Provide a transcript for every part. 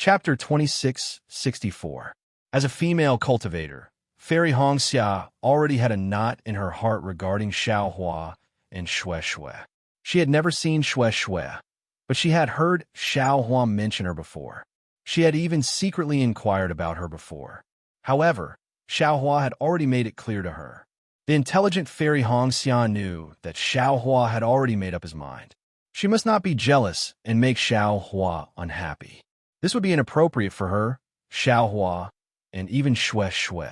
Chapter 2664. As a female cultivator, Fairy Hongxia already had a knot in her heart regarding Xiaohua and Xue Xue. She had never seen Xue Xue, but she had heard Xiaohua mention her before. She had even secretly inquired about her before. However, Xiaohua had already made it clear to her. The intelligent Fairy Hongxia knew that Xiaohua had already made up his mind. She must not be jealous and make Xiaohua unhappy. This would be inappropriate for her, Xiaohua, and even Xue Xue.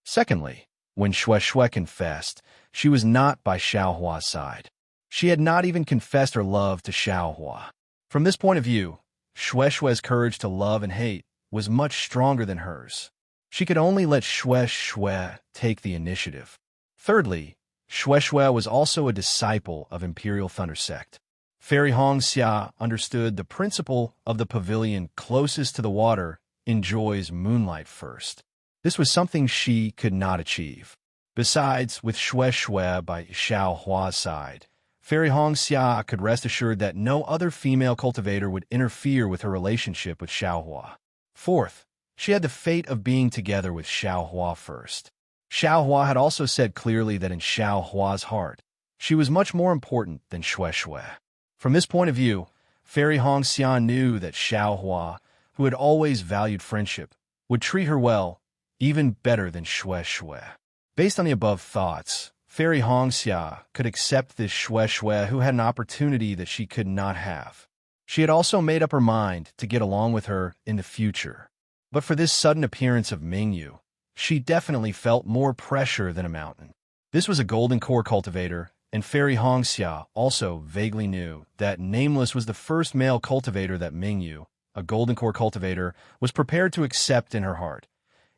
Secondly, when Xue Xue confessed, she was not by Xiaohua's side. She had not even confessed her love to Xiaohua. From this point of view, Xue Xue's courage to love and hate was much stronger than hers. She could only let Xue Xue take the initiative. Thirdly, Xue Xue was also a disciple of Imperial Thunder Sect. Fairy Hongxia understood the principle of the pavilion closest to the water enjoys moonlight first. This was something she could not achieve. Besides, with Xue Xue by Xiaohua's side, Fairy Hongxia could rest assured that no other female cultivator would interfere with her relationship with Xiaohua. Fourth, she had the fate of being together with Xiaohua first. Xiaohua had also said clearly that in Xiaohua's heart, she was much more important than Xue Xue. From this point of view, Fairy Hongxia knew that Xiaohua, who had always valued friendship, would treat her well, even better than Xue Xue. Based on the above thoughts, Fairy Hongxia could accept this Xue Xue who had an opportunity that she could not have. She had also made up her mind to get along with her in the future. But for this sudden appearance of Mingyu, she definitely felt more pressure than a mountain. This was a golden core cultivator, and Fairy Hongxia also vaguely knew that Nameless was the first male cultivator that Mingyu, a golden core cultivator, was prepared to accept in her heart.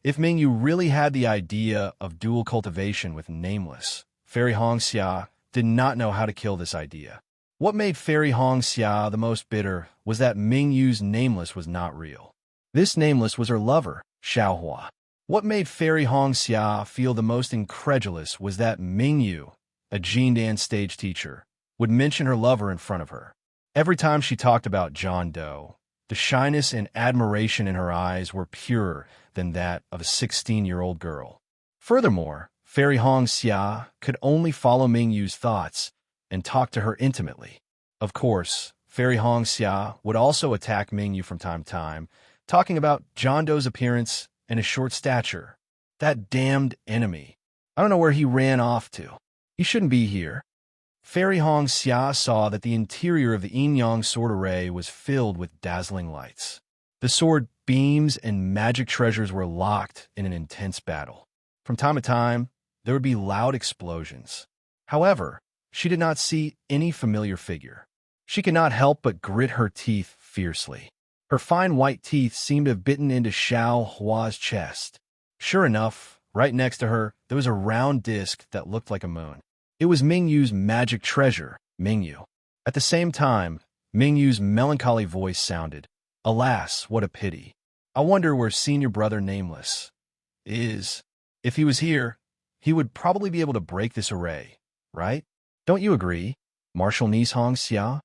If Mingyu really had the idea of dual cultivation with Nameless, Fairy Hongxia did not know how to kill this idea. What made Fairy Hongxia the most bitter was that Mingyu's Nameless was not real. This Nameless was her lover, Xiaohua. What made Fairy Hongxia feel the most incredulous was that Mingyu, a Jindan stage teacher, would mention her lover in front of her. Every time she talked about John Doe, the shyness and admiration in her eyes were purer than that of a 16-year-old girl. Furthermore, Fairy Hongxia could only follow Mingyu's thoughts and talk to her intimately. Of course, Fairy Hongxia would also attack Mingyu from time to time, talking about John Doe's appearance and his short stature. That damned enemy. I don't know where he ran off to. He shouldn't be here. Fairy Hongxia saw that the interior of the yin-yang sword array was filled with dazzling lights. The sword beams and magic treasures were locked in an intense battle. From time to time, there would be loud explosions. However, she did not see any familiar figure. She could not help but grit her teeth fiercely. Her fine white teeth seemed to have bitten into Xiaohua's chest. Sure enough, right next to her, there was a round disc that looked like a moon. It was Mingyu's magic treasure, Mingyu. At the same time, Mingyu's melancholy voice sounded. Alas, what a pity. I wonder where senior brother Nameless is. If he was here, he would probably be able to break this array, right? Don't you agree, Marshal Niece Hongxia?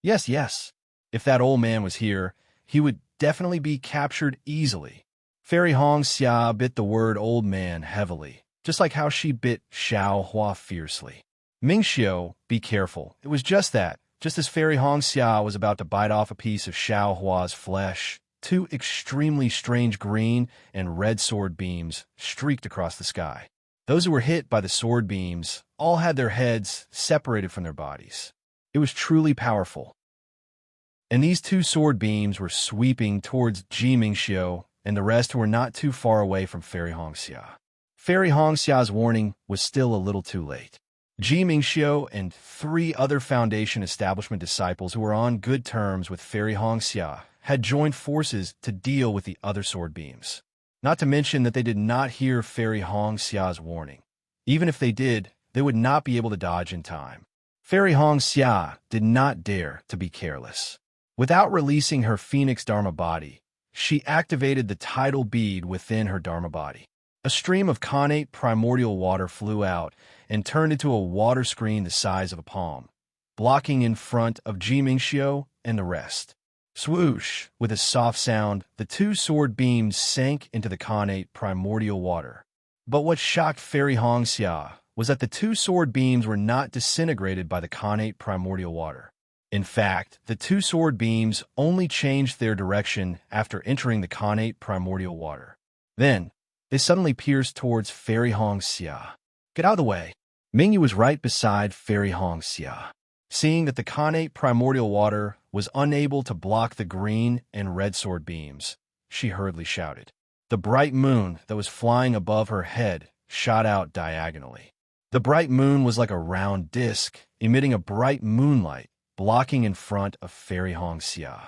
Yes. If that old man was here, he would definitely be captured easily. Fairy Hongxia bit the word old man heavily, just like how she bit Xiaohua fiercely. Mingxiu, be careful. It was just that, just as Fairy Hongxia was about to bite off a piece of Xiaohua's flesh, two extremely strange green and red sword beams streaked across the sky. Those who were hit by the sword beams all had their heads separated from their bodies. It was truly powerful. And these two sword beams were sweeping towards Ji Mingxiu and the rest who were not too far away from Fairy Hongxia. Fairy Hongxia's warning was still a little too late. Ji Mingxiu and 3 other Foundation establishment disciples who were on good terms with Fairy Hongxia had joined forces to deal with the other sword beams. Not to mention that they did not hear Fairy Hongxia's warning. Even if they did, they would not be able to dodge in time. Fairy Hongxia did not dare to be careless. Without releasing her Phoenix Dharma body, she activated the tidal bead within her Dharma body. A stream of connate primordial water flew out and turned into a water screen the size of a palm, blocking in front of Ji Mingxiu and the rest. Swoosh! With a soft sound, the two sword beams sank into the connate primordial water. But what shocked Fairy Hongxia was that the two sword beams were not disintegrated by the connate primordial water. In fact, the two sword beams only changed their direction after entering the connate primordial water. Then, they suddenly pierced towards Fairy Hongxia. Get out of the way! Mingyu was right beside Fairy Hongxia. Seeing that the connate primordial water was unable to block the green and red sword beams, she hurriedly shouted. The bright moon that was flying above her head shot out diagonally. The bright moon was like a round disc, emitting a bright moonlight, blocking in front of Fairy Hongxia.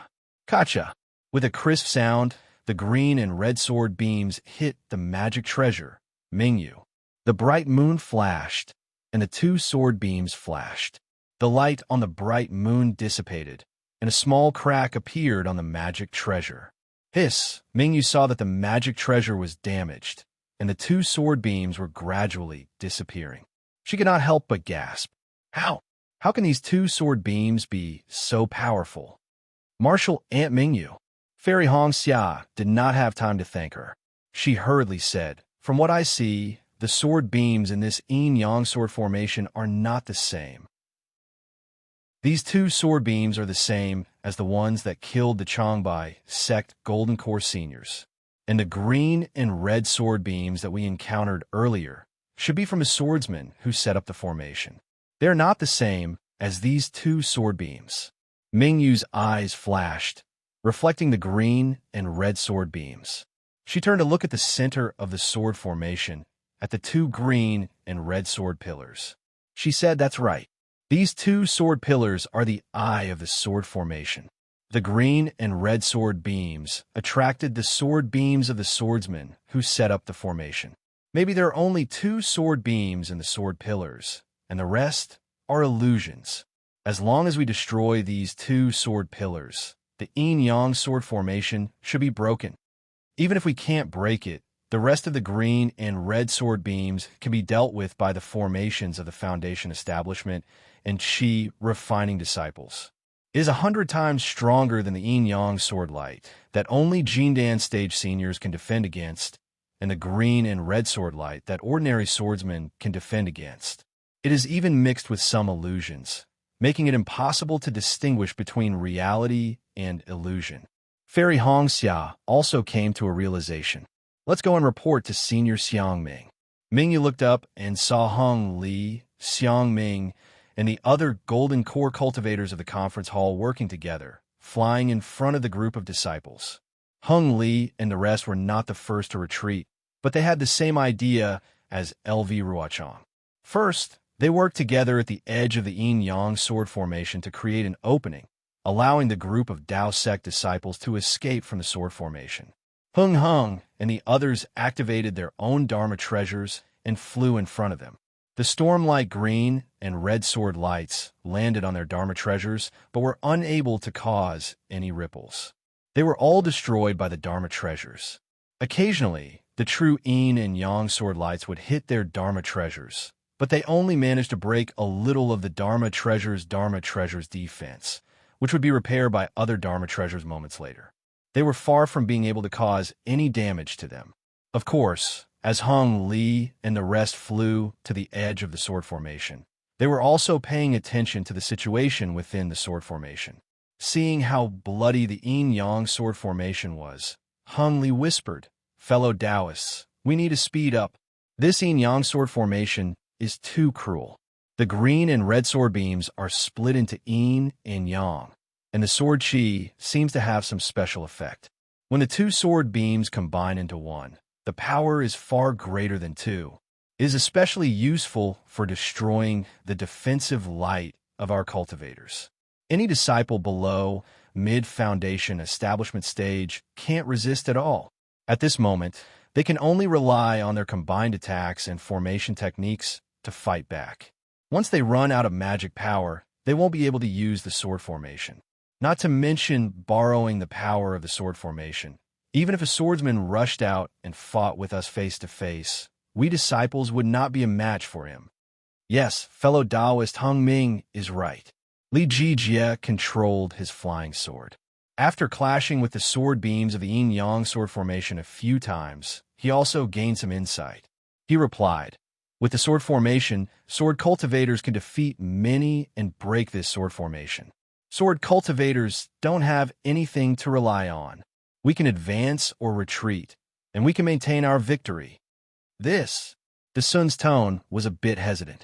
Gotcha! With a crisp sound, the green and red sword beams hit the magic treasure, Mingyu. The bright moon flashed, and the two sword beams flashed. The light on the bright moon dissipated, and a small crack appeared on the magic treasure. Hiss! Mingyu saw that the magic treasure was damaged, and the two sword beams were gradually disappearing. She could not help but gasp. How? How can these two sword beams be so powerful? Martial Aunt Mingyu. Fairy Hongxia did not have time to thank her. She hurriedly said, From what I see, the sword beams in this yin-yang sword formation are not the same. These two sword beams are the same as the ones that killed the Changbai sect Golden Core seniors. And the green and red sword beams that we encountered earlier should be from a swordsman who set up the formation. They are not the same as these two sword beams. Mingyu's eyes flashed, reflecting the green and red sword beams. She turned to look at the center of the sword formation, at the two green and red sword pillars. She said, That's right. These two sword pillars are the eye of the sword formation. The green and red sword beams attracted the sword beams of the swordsmen who set up the formation. Maybe there are only two sword beams in the sword pillars, and the rest are illusions. As long as we destroy these two sword pillars, the yin-yang sword formation should be broken. Even if we can't break it, the rest of the green and red sword beams can be dealt with by the formations of the Foundation establishment and Qi refining disciples. It is 100 times stronger than the yin-yang sword light that only Jindan stage seniors can defend against, and the green and red sword light that ordinary swordsmen can defend against. It is even mixed with some illusions, making it impossible to distinguish between reality and illusion. Fairy Hongxia also came to a realization. Let's go and report to Senior Xiangming. Mingyu looked up and saw Hung Li, Xiangming, and the other Golden Core cultivators of the conference hall working together, flying in front of the group of disciples. Hung Li and the rest were not the first to retreat, but they had the same idea as LV Ruochang. First, they worked together at the edge of the yin-yang sword formation to create an opening, allowing the group of Dao sect disciples to escape from the sword formation. Hung and the others activated their own Dharma treasures and flew in front of them. The Stormlight green and red sword lights landed on their Dharma treasures, but were unable to cause any ripples. They were all destroyed by the Dharma treasures. Occasionally, the true yin and yang sword lights would hit their Dharma treasures, but they only managed to break a little of the Dharma treasures' defense, which would be repaired by other Dharma treasures moments later. They were far from being able to cause any damage to them. Of course, as Hung Li and the rest flew to the edge of the sword formation, they were also paying attention to the situation within the sword formation. Seeing how bloody the yin-yang sword formation was, Hung Li whispered, Fellow Taoists, we need to speed up. This yin-yang sword formation is too cruel. The green and red sword beams are split into yin and yang, and the sword qi seems to have some special effect. When the two sword beams combine into one, the power is far greater than two. It is especially useful for destroying the defensive light of our cultivators. Any disciple below mid-foundation establishment stage can't resist at all. At this moment, they can only rely on their combined attacks and formation techniques to fight back. Once they run out of magic power, they won't be able to use the sword formation. Not to mention borrowing the power of the sword formation. Even if a swordsman rushed out and fought with us face to face, we disciples would not be a match for him. Yes, fellow Taoist Hung Ming is right. Li Jijie controlled his flying sword. After clashing with the sword beams of the yin-yang sword formation a few times, he also gained some insight. He replied, with the sword formation, sword cultivators can defeat many and break this sword formation. Sword cultivators don't have anything to rely on. We can advance or retreat, and we can maintain our victory. The Sun's tone was a bit hesitant.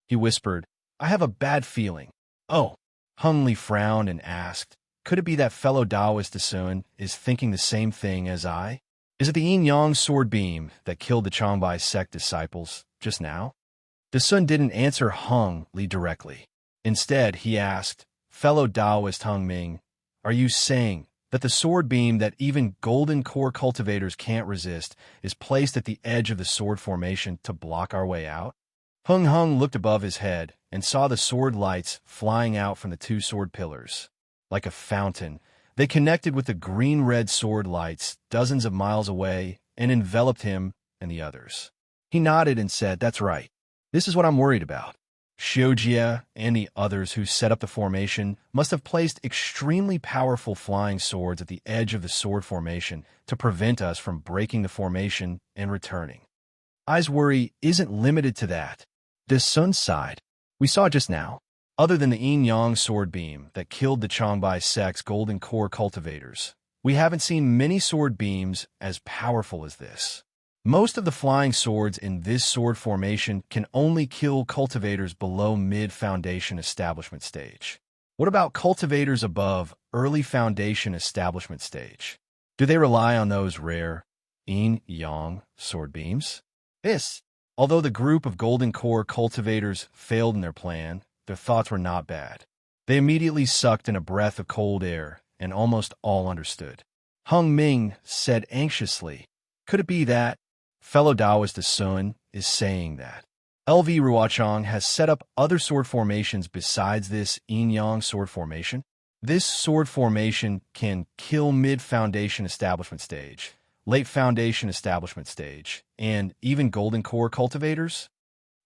He whispered, I have a bad feeling. Oh, Hung Li frowned and asked, could it be that fellow Taoist Sun is thinking the same thing as I? Is it the yin-yang sword beam that killed the Changbai sect disciples just now? The Sun didn't answer Hung Li directly. Instead, he asked, fellow Taoist Hung Ming, are you saying that the sword beam that even golden core cultivators can't resist is placed at the edge of the sword formation to block our way out? Hung looked above his head and saw the sword lights flying out from the two sword pillars. Like a fountain, they connected with the green-red sword lights dozens of miles away and enveloped him and the others. He nodded and said, that's right. This is what I'm worried about. Xiujia and the others who set up the formation must have placed extremely powerful flying swords at the edge of the sword formation to prevent us from breaking the formation and returning. I's worry isn't limited to that. The Sun side, we saw just now, other than the yin-yang sword beam that killed the Changbai sect's golden core cultivators, we haven't seen many sword beams as powerful as this. Most of the flying swords in this sword formation can only kill cultivators below mid-foundation establishment stage. What about cultivators above early foundation establishment stage? Do they rely on those rare yin-yang sword beams? Although the group of golden core cultivators failed in their plan, their thoughts were not bad. They immediately sucked in a breath of cold air, and almost all understood. Hung Ming said anxiously, could it be that fellow Taoist Sun is saying that LV Ruochang has set up other sword formations besides this yin-yang sword formation? This sword formation can kill mid-foundation establishment stage, late foundation establishment stage, and even golden core cultivators?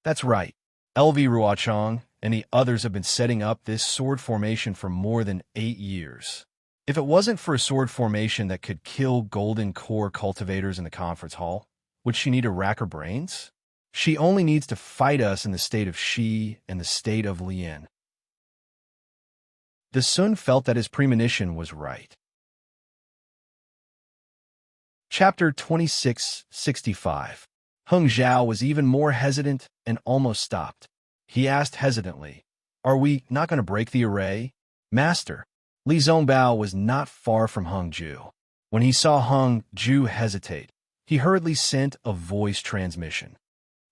That's right. LV Ruochang and the others have been setting up this sword formation for more than 8 years. If it wasn't for a sword formation that could kill golden core cultivators in the conference hall, would she need to rack her brains? She only needs to fight us in the state of Shi and the state of Lian. The Sun felt that his premonition was right. Chapter 2665. Hung Zhao was even more hesitant and almost stopped. He asked hesitantly, are we not going to break the array? Master, Li Zongbao was not far from Hung Ju. When he saw Hung Ju hesitate, he hurriedly sent a voice transmission.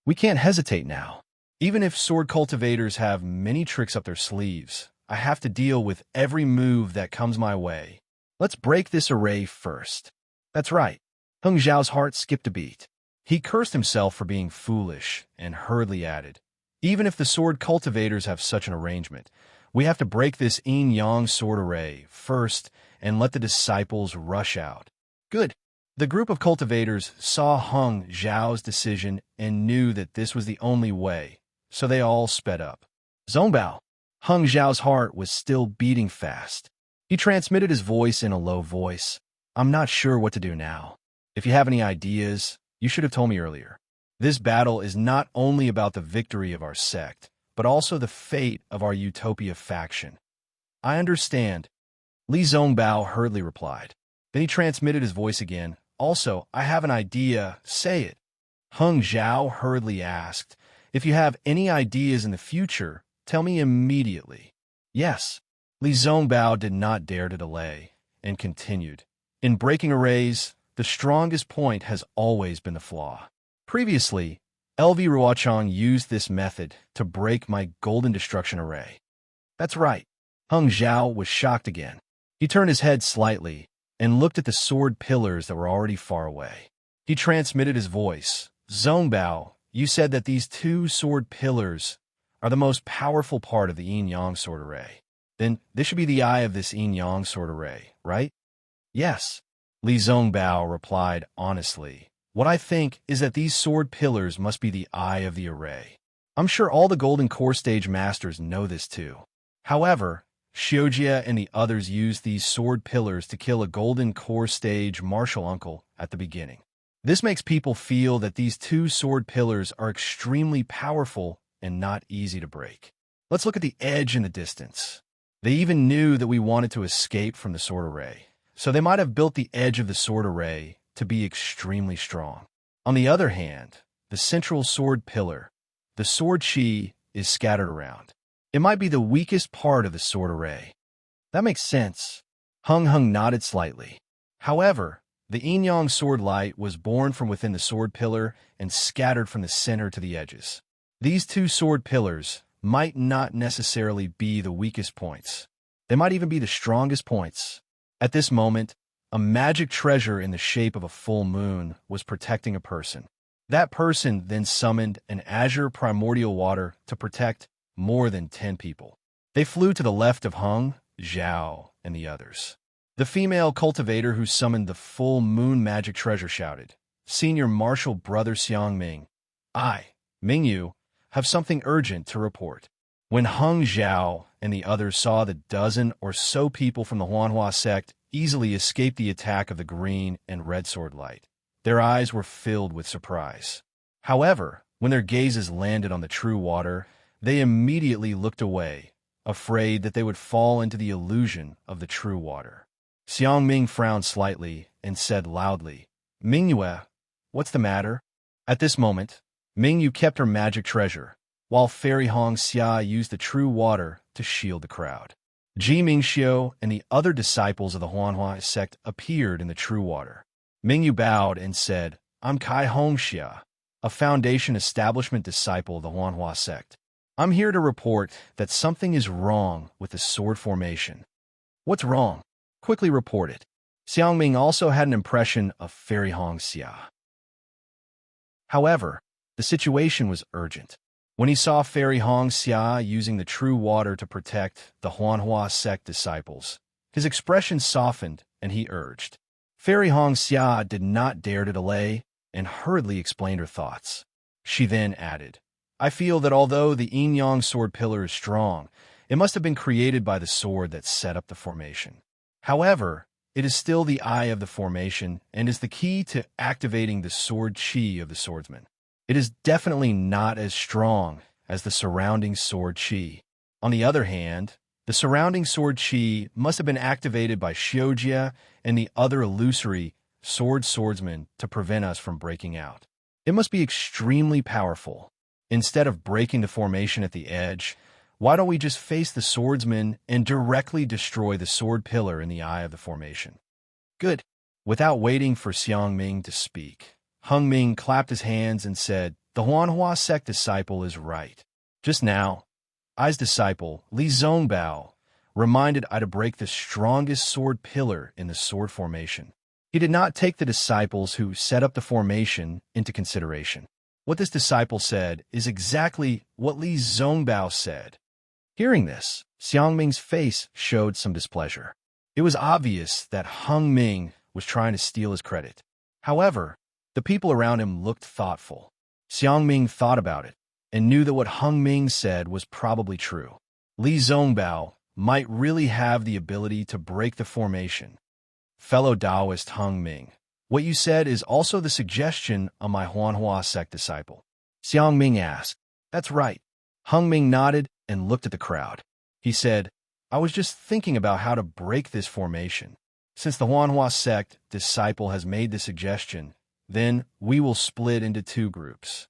We can't hesitate now. Even if sword cultivators have many tricks up their sleeves, I have to deal with every move that comes my way. Let's break this array first. That's right. Hung Zhao's heart skipped a beat. He cursed himself for being foolish and hurriedly added, even if the sword cultivators have such an arrangement, we have to break this yin-yang sword array first and let the disciples rush out. Good. The group of cultivators saw Hung Zhao's decision and knew that this was the only way, so they all sped up. Zongbao. Hung Zhao's heart was still beating fast. He transmitted his voice in a low voice. I'm not sure what to do now. If you have any ideas, you should have told me earlier. This battle is not only about the victory of our sect, but also the fate of our Utopia faction. I understand, Li Zongbao hurriedly replied. Then he transmitted his voice again. Also, I have an idea. Say it. Hung Zhao hurriedly asked, if you have any ideas in the future, tell me immediately. Yes. Li Zongbao did not dare to delay, and continued. In breaking arrays, the strongest point has always been the flaw. Previously, LV Ruochang used this method to break my golden destruction array. That's right. Hung Zhao was shocked again. He turned his head slightly and looked at the sword pillars that were already far away. He transmitted his voice. Zongbao, you said that these two sword pillars are the most powerful part of the yin-yang sword array. Then this should be the eye of this yin-yang sword array, right? Yes. Li Zongbao replied honestly. What I think is that these sword pillars must be the eye of the array. I'm sure all the golden core stage masters know this too. However, Xiojia and the others used these sword pillars to kill a golden core stage martial uncle at the beginning. This makes people feel that these two sword pillars are extremely powerful and not easy to break. Let's look at the edge in the distance. They even knew that we wanted to escape from the sword array, so they might have built the edge of the sword array to be extremely strong. On the other hand, the central sword pillar, the sword chi, is scattered around. It might be the weakest part of the sword array. That makes sense. Hung nodded slightly. However, the yin-yang sword light was born from within the sword pillar and scattered from the center to the edges. These two sword pillars might not necessarily be the weakest points. They might even be the strongest points. At this moment, a magic treasure in the shape of a full moon was protecting a person. That person then summoned an azure primordial water to protect more than 10 people. They flew to the left of Hung, Zhao, and the others. The female cultivator who summoned the full moon magic treasure shouted, "Senior Marshal Brother Xiangming, I, Mingyu, have something urgent to report." When Hung Zhao and the others saw the dozen or so people from the Huanhua sect easily escape the attack of the green and red sword light, their eyes were filled with surprise. However, when their gazes landed on the true water, they immediately looked away, afraid that they would fall into the illusion of the true water. Xiangming frowned slightly and said loudly, "Mingyue, what's the matter?" At this moment, Mingyu kept her magic treasure, while Fairy Hong Xia used the true water to shield the crowd. Ji Mingxiu and the other disciples of the Huanhua sect appeared in the true water. Mingyu bowed and said, "I'm Kai Hongxia, a Foundation Establishment disciple of the Huanhua sect. I'm here to report that something is wrong with the sword formation." "What's wrong?" "Quickly report it." Xiangming also had an impression of Fairy Hong Xia. However, the situation was urgent. When he saw Fairy Hong Xia using the true water to protect the Huanhua sect disciples, his expression softened and he urged. Fairy Hong Xia did not dare to delay and hurriedly explained her thoughts. She then added, "I feel that although the yin-yang sword pillar is strong, it must have been created by the sword that set up the formation. However, it is still the eye of the formation and is the key to activating the sword chi of the swordsman. It is definitely not as strong as the surrounding sword chi. On the other hand, the surrounding sword chi must have been activated by Xiojia and the other illusory swordsmen to prevent us from breaking out. It must be extremely powerful. Instead of breaking the formation at the edge, why don't we just face the swordsman and directly destroy the sword pillar in the eye of the formation?" "Good." Without waiting for Xiangming to speak, Hung Ming clapped his hands and said, "The Huanhua sect disciple is right. Just now, I's disciple, Li Zongbao, reminded I to break the strongest sword pillar in the sword formation. He did not take the disciples who set up the formation into consideration. What this disciple said is exactly what Li Zongbao said." Hearing this, Xiangming's face showed some displeasure. It was obvious that Hung Ming was trying to steal his credit. However, the people around him looked thoughtful. Xiangming thought about it and knew that what Hung Ming said was probably true. Li Zongbao might really have the ability to break the formation. "Fellow Taoist Hung Ming, what you said is also the suggestion of my Huanhua sect disciple?" Xiangming asked. "That's right." Hung Ming nodded and looked at the crowd. He said, "I was just thinking about how to break this formation. Since the Huanhua sect disciple has made the suggestion, then we will split into two groups.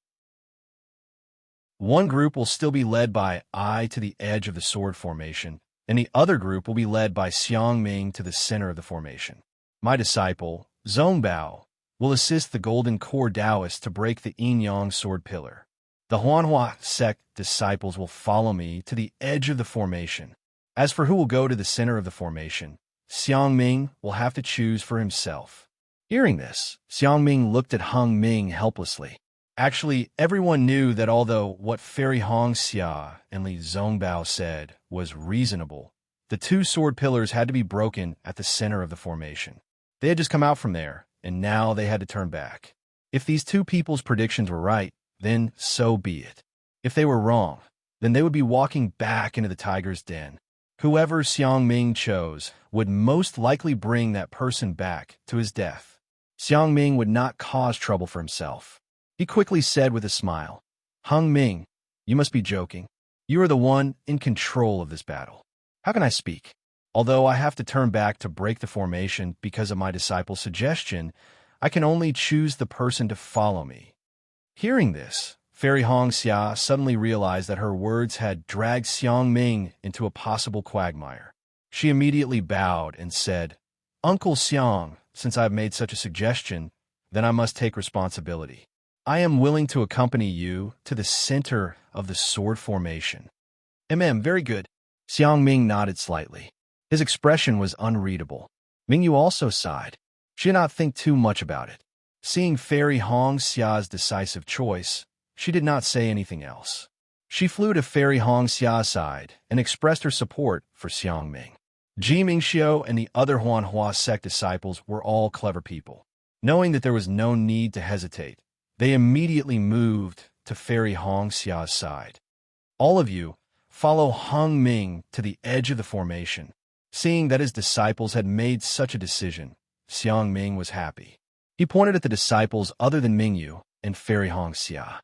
One group will still be led by I to the edge of the sword formation, and the other group will be led by Xiangming to the center of the formation. My disciple, Zongbao, will assist the Golden Core Taoist to break the yin-yang sword pillar. The Huanhua sect disciples will follow me to the edge of the formation. As for who will go to the center of the formation, Xiangming will have to choose for himself." Hearing this, Xiangming looked at Hung Ming helplessly. Actually, everyone knew that although what Fairy Hong Xia and Li Zongbao said was reasonable, the two sword pillars had to be broken at the center of the formation. They had just come out from there, and now they had to turn back. If these two people's predictions were right, then so be it. If they were wrong, then they would be walking back into the tiger's den. Whoever Xiang Ming chose would most likely bring that person back to his death. Xiang Ming would not cause trouble for himself. He quickly said with a smile, "Hung Ming, you must be joking. You are the one in control of this battle. How can I speak? Although I have to turn back to break the formation because of my disciple's suggestion, I can only choose the person to follow me." Hearing this, Fairy Hong Xia suddenly realized that her words had dragged Xiang Ming into a possible quagmire. She immediately bowed and said, "Uncle Xiang, since I have made such a suggestion, then I must take responsibility. I am willing to accompany you to the center of the sword formation." Very good." Xiang Ming nodded slightly. His expression was unreadable. Mingyu also sighed. She did not think too much about it. Seeing Fairy Hong Xia's decisive choice, she did not say anything else. She flew to Fairy Hong Xia's side and expressed her support for Xiang Ming. Ji Mingxiu and the other Huanhua sect disciples were all clever people. Knowing that there was no need to hesitate, they immediately moved to Fairy Hong Xia's side. "All of you, follow Hung Ming to the edge of the formation." Seeing that his disciples had made such a decision, Xiang Ming was happy. He pointed at the disciples other than Mingyu and Fairy Hong Xia.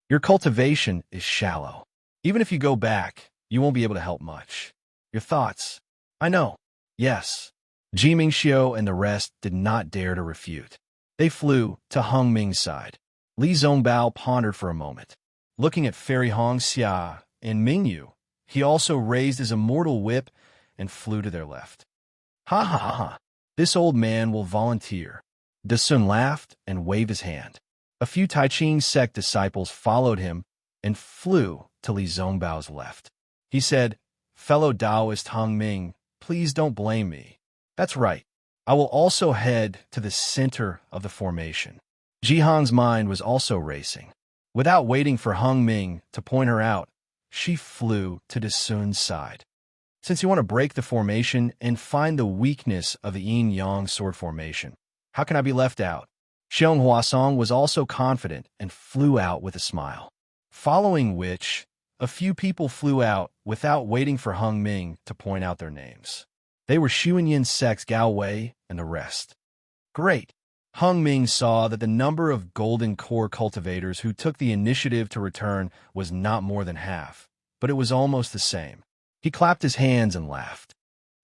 "Your cultivation is shallow. Even if you go back, you won't be able to help much. Your thoughts?" "I know. Yes." Ji Mingxiu and the rest did not dare to refute. They flew to Hung Ming's side. Li Zongbao pondered for a moment. Looking at Fairy Hong Xia and Mingyu, he also raised his immortal whip and flew to their left. "Ha ha ha! This old man will volunteer." Dasun laughed and waved his hand. A few Taiqing sect disciples followed him and flew to Li Zongbao's left. He said, "Fellow Taoist Hung Ming, please don't blame me. That's right. I will also head to the center of the formation." Jihang's mind was also racing. Without waiting for Hung Ming to point her out, she flew to Dasun's side. "Since you want to break the formation and find the weakness of the yin-yang sword formation, how can I be left out?" Xiong Huasong was also confident and flew out with a smile. Following which, a few people flew out without waiting for Hung Ming to point out their names. They were Xuanyin sect's Gao Wei and the rest. Great! Hung Ming saw that the number of golden core cultivators who took the initiative to return was not more than half, but it was almost the same. He clapped his hands and laughed.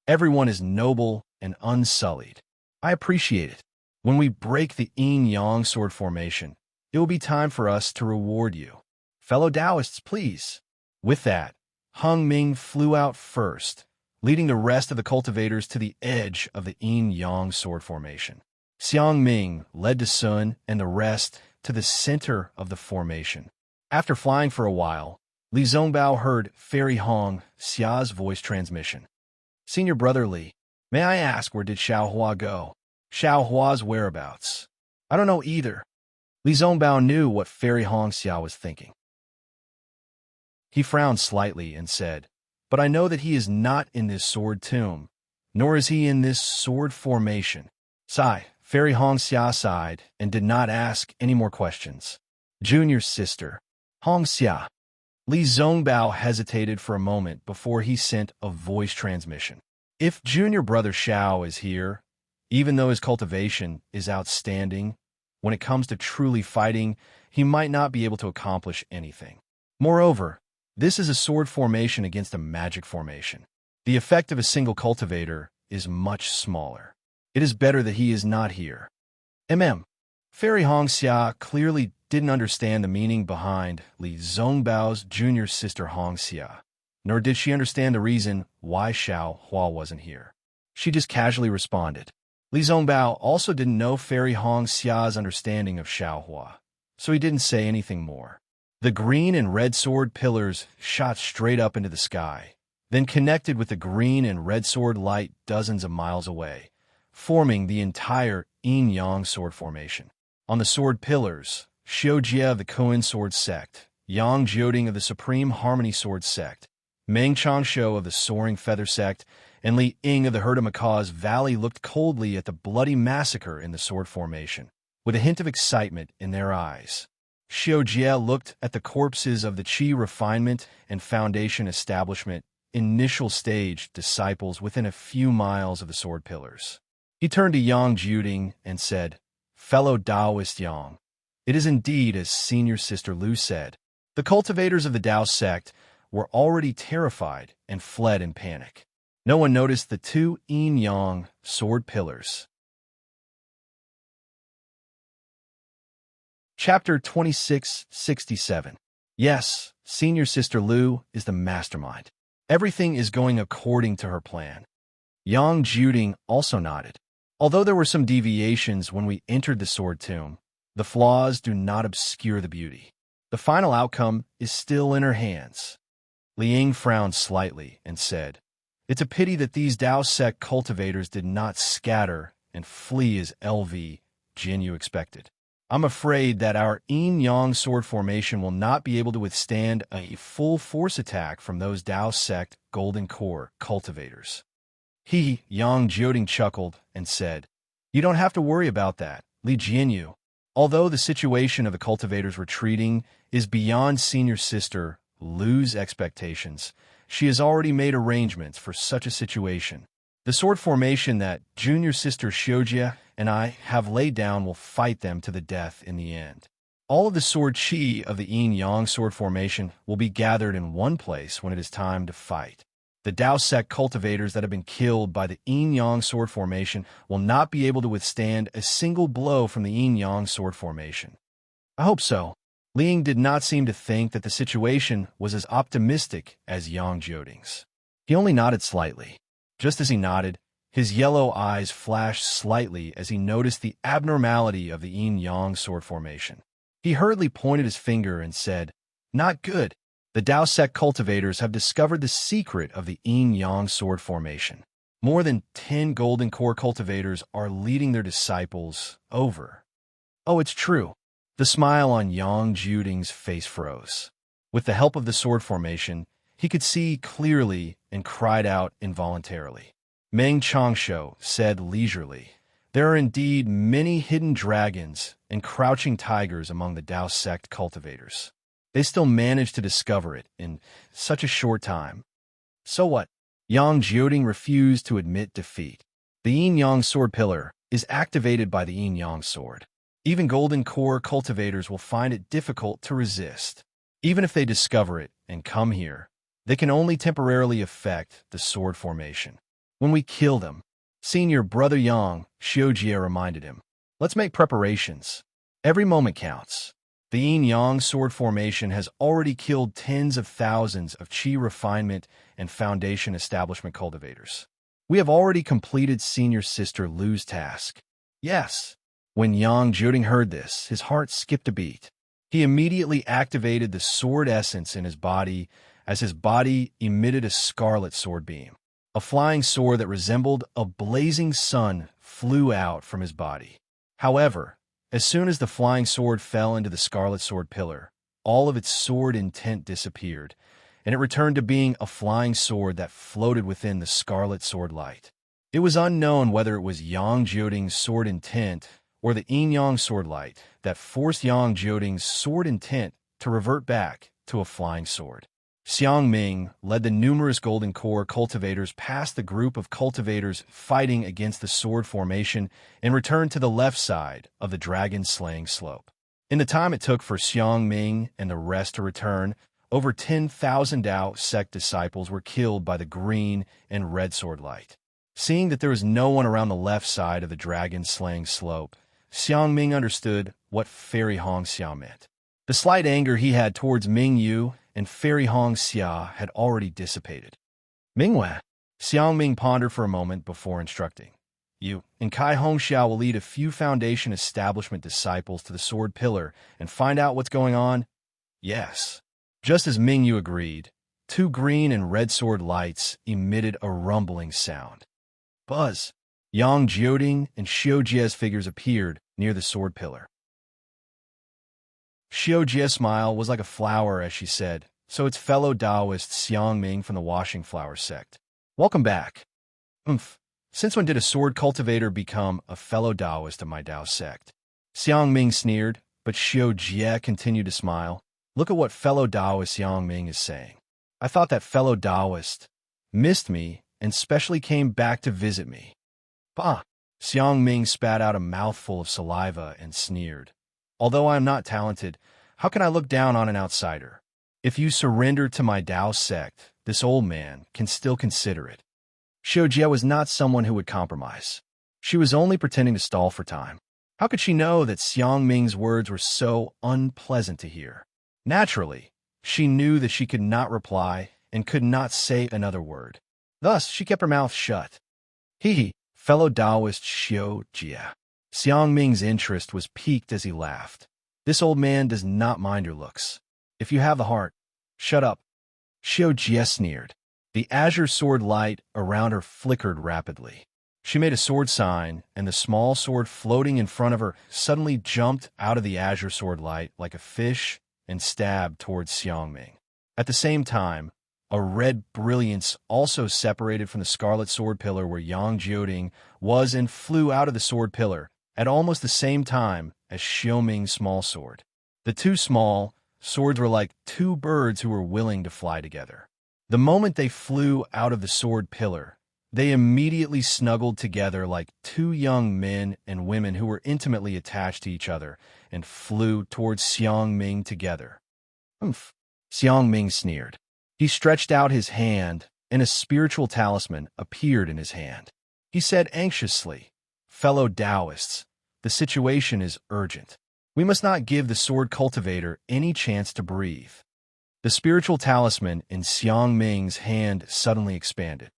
"Everyone is noble and unsullied. I appreciate it. When we break the yin-yang sword formation, it will be time for us to reward you. Fellow Taoists, please." With that, Hung Ming flew out first, leading the rest of the cultivators to the edge of the yin-yang sword formation. Xiang Ming led Sun and the rest to the center of the formation. After flying for a while, Li Zongbao heard Fairy Hong Xia's voice transmission. "Senior Brother Li, may I ask where did Xiaohua go?" "Xiaohua's whereabouts?" "I don't know either." Li Zongbao knew what Fairy Hong Xia was thinking. He frowned slightly and said, "But I know that he is not in this sword tomb, nor is he in this sword formation." Sigh, Fairy Hong Xia sighed and did not ask any more questions. "Junior sister, Hong Xia." Li Zongbao hesitated for a moment before he sent a voice transmission. "If junior brother Xiao is here, even though his cultivation is outstanding, when it comes to truly fighting, he might not be able to accomplish anything. Moreover, this is a sword formation against a magic formation. The effect of a single cultivator is much smaller. It is better that he is not here." Fairy Hong Xia clearly didn't understand the meaning behind Li Zongbao's junior sister Hong Xia, nor did she understand the reason why Xiao Hua wasn't here. She just casually responded. Li Zongbao also didn't know Fairy Hong Xia's understanding of Xiao Hua, so he didn't say anything more. The green and red sword pillars shot straight up into the sky, then connected with the green and red sword light dozens of miles away, forming the entire yin-yang sword formation. On the sword pillars, Xiu Jie of the Koan sword sect, Yang Jioding of the Supreme Harmony sword sect, Meng Changsho of the Soaring Feather sect, and Li Ying of the Herd of Macaw's Valley looked coldly at the bloody massacre in the sword formation, with a hint of excitement in their eyes. Xiu Jie looked at the corpses of the Qi Refinement and Foundation establishment initial stage disciples within a few miles of the sword pillars. He turned to Yang Jiuding and said, "Fellow Taoist Yang, it is indeed as Senior Sister Lu said. The cultivators of the Tao sect were already terrified and fled in panic. No one noticed the two yin-yang sword pillars." Chapter 2667. Yes, Senior Sister Lu is the mastermind. Everything is going according to her plan. Yang Jiuding also nodded. Although there were some deviations when we entered the sword tomb, the flaws do not obscure the beauty. The final outcome is still in her hands. Liang frowned slightly and said, "It's a pity that these Tao sect cultivators did not scatter and flee as LV Jinyu expected. I'm afraid that our yin-yang sword formation will not be able to withstand a full force attack from those Tao sect Golden Core cultivators." Yang Jiuding chuckled and said, "You don't have to worry about that, Li Jinyu. Although the situation of the cultivators retreating is beyond Senior Sister Lu's expectations, she has already made arrangements for such a situation. The sword formation that Junior Sister Xiujie and I have laid down will fight them to the death in the end. All of the sword chi of the yin-yang sword formation will be gathered in one place when it is time to fight. The Tao sect cultivators that have been killed by the yin-yang sword formation will not be able to withstand a single blow from the yin-yang sword formation." "I hope so." Liang did not seem to think that the situation was as optimistic as Yang Jiuding's. He only nodded slightly. Just as he nodded, his yellow eyes flashed slightly as he noticed the abnormality of the yin-yang sword formation. He hurriedly pointed his finger and said, "Not good. The Tao sect cultivators have discovered the secret of the yin-yang sword formation. More than 10 Golden Core cultivators are leading their disciples over." "Oh, it's true." The smile on Yang Jiuding's face froze. With the help of the sword formation, he could see clearly and cried out involuntarily. Meng Changsho said leisurely, "There are indeed many hidden dragons and crouching tigers among the Tao sect cultivators. They still managed to discover it in such a short time." "So what?" Yang Jiuding refused to admit defeat. "The yin-yang sword pillar is activated by the yin-yang sword. Even Golden Core cultivators will find it difficult to resist. Even if they discover it and come here, they can only temporarily affect the sword formation. When we kill them," Senior Brother Yang Xiujie reminded him, "let's make preparations. Every moment counts. The yin-yang sword formation has already killed tens of thousands of Qi refinement and foundation establishment cultivators. We have already completed Senior Sister Lu's task." "Yes." When Yang Jiuding heard this, his heart skipped a beat. He immediately activated the sword essence in his body as his body emitted a scarlet sword beam. A flying sword that resembled a blazing sun flew out from his body. However, as soon as the flying sword fell into the scarlet sword pillar, all of its sword intent disappeared, and it returned to being a flying sword that floated within the scarlet sword light. It was unknown whether it was Yang Jiuding's sword intent or the yin-yang sword light that forced Yang Jiuding's sword intent to revert back to a flying sword. Xiang Ming led the numerous Golden Core cultivators past the group of cultivators fighting against the sword formation and returned to the left side of the dragon-slaying slope. In the time it took for Xiang Ming and the rest to return, over 10,000 Tao sect disciples were killed by the green and red sword light. Seeing that there was no one around the left side of the dragon-slaying slope, Xiang Ming understood what Fairy Hong Xia meant. The slight anger he had towards Ming Yu and Fairy Hong Xia had already dissipated. "Mingwei." Xiang Ming pondered for a moment before instructing. "You and Kai Hong Xia will lead a few foundation establishment disciples to the sword pillar and find out what's going on?" "Yes." Just as Ming Yu agreed, 2 green and red sword lights emitted a rumbling sound. Buzz! Yang Jiuding and Xiujie's figures appeared near the sword pillar. Xiujie's smile was like a flower as she said, "So it's fellow Taoist Xiang Ming from the Washing Flower sect. Welcome back." Since when did a sword cultivator become a fellow Taoist of my Tao sect?" Xiang Ming sneered, but Xiujie continued to smile. "Look at what fellow Taoist Xiang Ming is saying. I thought that fellow Taoist missed me and specially came back to visit me. Bah! Xiang Ming spat out a mouthful of saliva and sneered. Although I am not talented, how can I look down on an outsider? If you surrender to my Tao sect, this old man can still consider it. Xiao Jie was not someone who would compromise. She was only pretending to stall for time. How could she know that Xiang Ming's words were so unpleasant to hear? Naturally, she knew that she could not reply and could not say another word. Thus, she kept her mouth shut. Hee, fellow Taoist Xiao Jie. Xiang Ming's interest was piqued as he laughed. This old man does not mind your looks. If you have the heart, shut up. Xiao Jie sneered. The azure sword light around her flickered rapidly. She made a sword sign, and the small sword floating in front of her suddenly jumped out of the azure sword light like a fish and stabbed towards Xiang Ming. At the same time, a red brilliance also separated from the scarlet sword pillar where Yang Jioding was and flew out of the sword pillar at almost the same time as Xiao Ming's small sword. The two small swords were like two birds who were willing to fly together. The moment they flew out of the sword pillar, they immediately snuggled together like two young men and women who were intimately attached to each other and flew towards Xiang Ming together. Humph! Xiang Ming sneered. He stretched out his hand, and a spiritual talisman appeared in his hand. He said anxiously, "Fellow Taoists, the situation is urgent. We must not give the sword cultivator any chance to breathe." The spiritual talisman in Xiang Ming's hand suddenly expanded.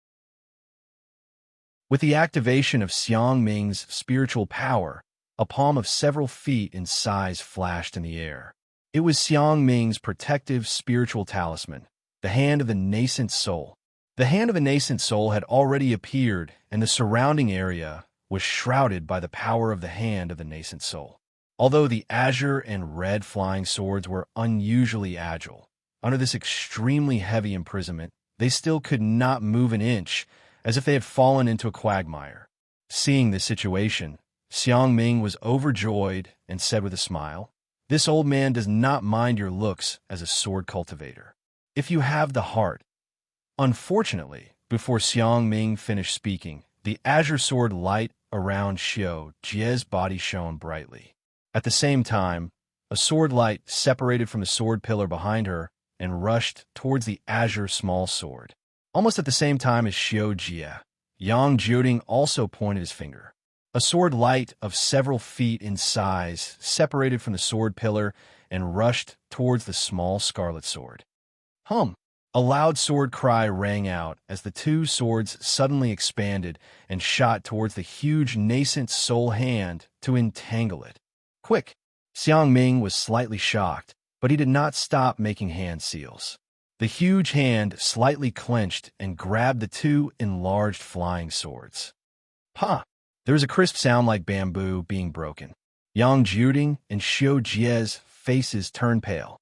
With the activation of Xiang Ming's spiritual power, a palm of several feet in size flashed in the air. It was Xiang Ming's protective spiritual talisman, the hand of the nascent soul. The hand of the nascent soul had already appeared, and the surrounding area was shrouded by the power of the hand of the nascent soul. Although the azure and red flying swords were unusually agile, under this extremely heavy imprisonment, they still could not move an inch, as if they had fallen into a quagmire. Seeing this situation, Xiang Ming was overjoyed and said with a smile, "This old man does not mind your looks as a sword cultivator. If you have the heart." Unfortunately, before Xiang Ming finished speaking, the azure sword light around Xiao Jie's body shone brightly. At the same time, a sword light separated from the sword pillar behind her and rushed towards the azure small sword. Almost at the same time as Xiao Jie, Yang Jioding also pointed his finger. A sword light of several feet in size separated from the sword pillar and rushed towards the small scarlet sword. Hum! A loud sword cry rang out as the two swords suddenly expanded and shot towards the huge nascent soul hand to entangle it. Quick! Xiang Ming was slightly shocked, but he did not stop making hand seals. The huge hand slightly clenched and grabbed the two enlarged flying swords. Pa! There was a crisp sound like bamboo being broken. Yang Jioding and Xiao Jie's faces turned pale.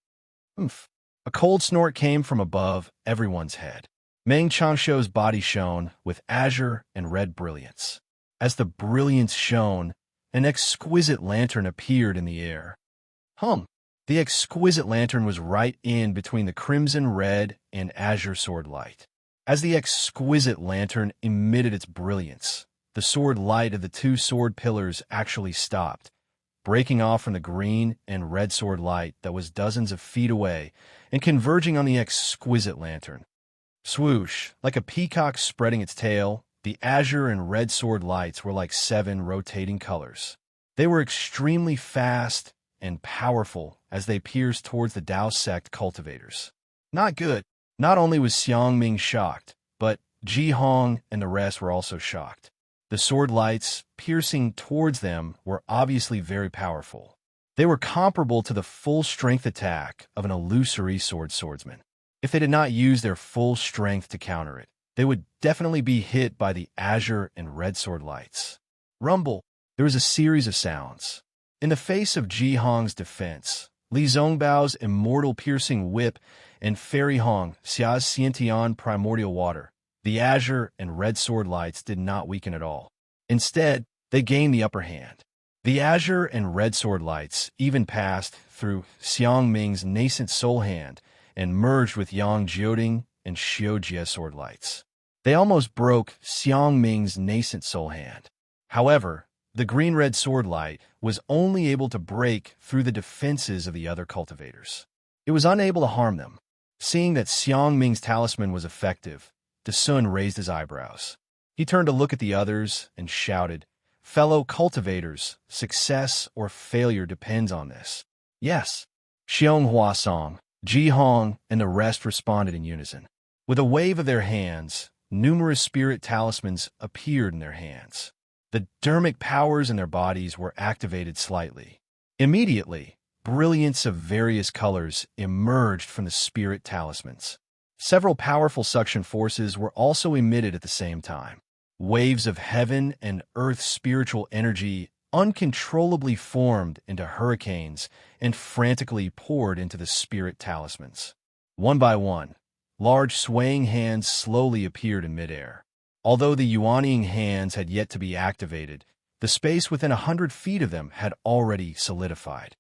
Oomph! A cold snort came from above everyone's head. Meng Changshuo's body shone with azure and red brilliance. As the brilliance shone, an exquisite lantern appeared in the air. Hum! The exquisite lantern was right in between the crimson red and azure sword light. As the exquisite lantern emitted its brilliance, the sword light of the two sword pillars actually stopped, breaking off from the green and red sword light that was dozens of feet away and converging on the exquisite lantern. Swoosh! Like a peacock spreading its tail, the azure and red sword lights were like 7 rotating colors. They were extremely fast and powerful as they pierced towards the Tao sect cultivators. Not good. Not only was Xiang Ming shocked, but Ji Hong and the rest were also shocked. The sword lights piercing towards them were obviously very powerful. They were comparable to the full-strength attack of an illusory swordsman. If they did not use their full strength to counter it, they would definitely be hit by the azure and red sword lights. Rumble! There was a series of sounds. In the face of Ji Hong's defense, Li Zongbao's immortal piercing whip and Fairy Hong Xia's Xiantian primordial water, the azure and red sword lights did not weaken at all. Instead, they gained the upper hand. The azure and red sword lights even passed through Xiang Ming's nascent soul hand and merged with Yang Jioding and Xiao Jie's sword lights. They almost broke Xiang Ming's nascent soul hand. However, the green-red sword light was only able to break through the defenses of the other cultivators. It was unable to harm them. Seeing that Xiang Ming's talisman was effective, Sun raised his eyebrows. He turned to look at the others and shouted, "Fellow cultivators, success or failure depends on this." "Yes." Xiong Huasong, Ji Hong, and the rest responded in unison. With a wave of their hands, numerous spirit talismans appeared in their hands. The dermic powers in their bodies were activated slightly. Immediately, brilliance of various colors emerged from the spirit talismans. Several powerful suction forces were also emitted at the same time. Waves of heaven and earth spiritual energy uncontrollably formed into hurricanes and frantically poured into the spirit talismans. One by one, large swaying hands slowly appeared in midair. Although the Yuanying hands had yet to be activated, the space within 100 feet of them had already solidified.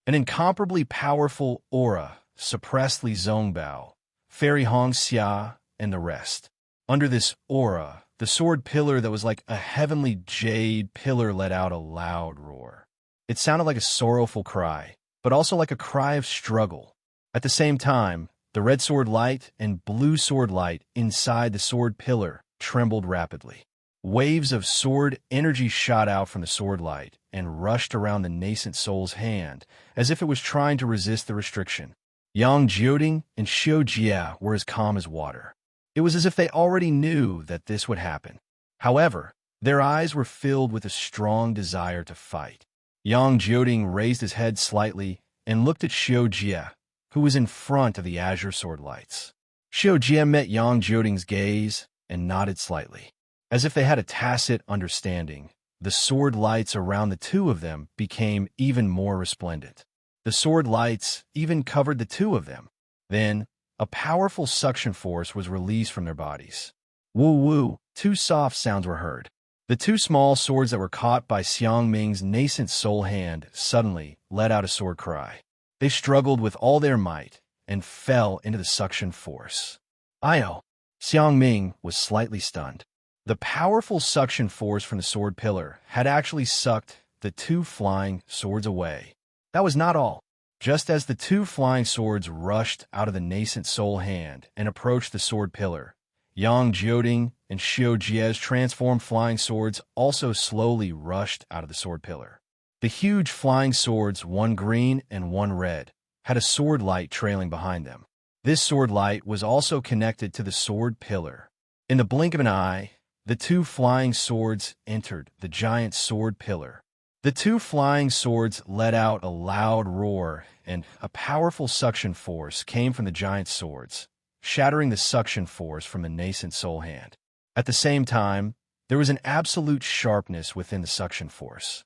An incomparably powerful aura suppressed Li Zongbao, Fairy Hongxia, and the rest. Under this aura, the sword pillar that was like a heavenly jade pillar let out a loud roar. It sounded like a sorrowful cry, but also like a cry of struggle. At the same time, the red sword light and blue sword light inside the sword pillar trembled rapidly. Waves of sword energy shot out from the sword light and rushed around the nascent soul's hand as if it was trying to resist the restriction. Yang Jioding and Xiu Jia were as calm as water. It was as if they already knew that this would happen. However, their eyes were filled with a strong desire to fight. Yang Jioding raised his head slightly and looked at Xiu Jia, who was in front of the azure sword lights. Xiu Jia met Yang Jioding's gaze and nodded slightly. As if they had a tacit understanding, the sword lights around the two of them became even more resplendent. The sword lights even covered the two of them. Then, a powerful suction force was released from their bodies. Woo-woo, two soft sounds were heard. The two small swords that were caught by Xiang Ming's nascent soul hand suddenly let out a sword cry. They struggled with all their might and fell into the suction force. Io! Xiang Ming was slightly stunned. The powerful suction force from the sword pillar had actually sucked the two flying swords away. That was not all. Just as the two flying swords rushed out of the nascent soul hand and approached the sword pillar, Yang Jioding and Xiu Jia's transformed flying swords also slowly rushed out of the sword pillar. The huge flying swords, one green and one red, had a sword light trailing behind them. This sword light was also connected to the sword pillar. In the blink of an eye, the two flying swords entered the giant sword pillar. The two flying swords let out a loud roar, and a powerful suction force came from the giant swords, shattering the suction force from the nascent soul hand. At the same time, there was an absolute sharpness within the suction force.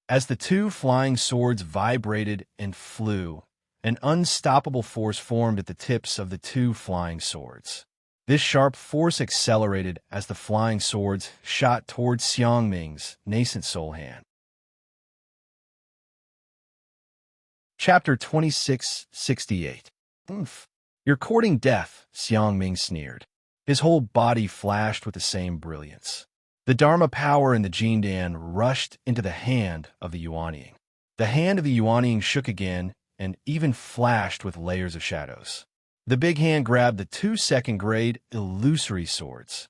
As the two flying swords vibrated and flew, an unstoppable force formed at the tips of the two flying swords. This sharp force accelerated as the flying swords shot towards Xiang Ming's nascent soul hand. Chapter 2668. Oomph. You're courting death, Xiang Ming sneered. His whole body flashed with the same brilliance. The Dharma power in the Jindan rushed into the hand of the Yuanying. The hand of the Yuanying shook again and even flashed with layers of shadows. The big hand grabbed the two second-grade illusory swords.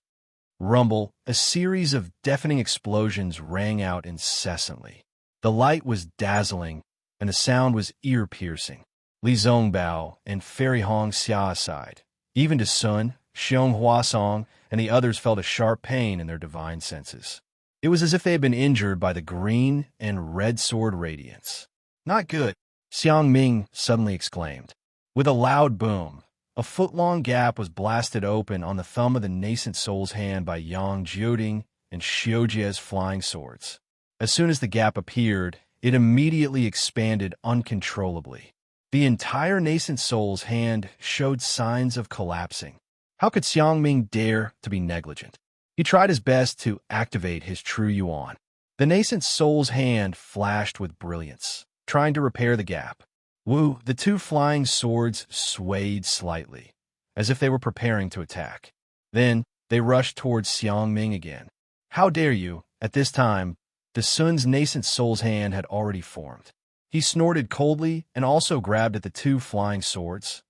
Rumble, a series of deafening explosions rang out incessantly. The light was dazzling, and the sound was ear-piercing. Li Zongbao and Fairy Hongxia sighed. Even Sun, Xiong Huasong, and the others felt a sharp pain in their divine senses. It was as if they had been injured by the green and red sword radiance. Not good, Xiang Ming suddenly exclaimed. With a loud boom, a foot-long gap was blasted open on the thumb of the nascent soul's hand by Yang Jioding and Xiu Jie's flying swords. As soon as the gap appeared, it immediately expanded uncontrollably. The entire nascent soul's hand showed signs of collapsing. How could Xiang Ming dare to be negligent? He tried his best to activate his true yuan. The nascent soul's hand flashed with brilliance, trying to repair the gap. Woo, the two flying swords swayed slightly, as if they were preparing to attack. Then, they rushed towards Xiangming again. How dare you? At this time, the Sun's nascent soul's hand had already formed. He snorted coldly and also grabbed at the two flying swords.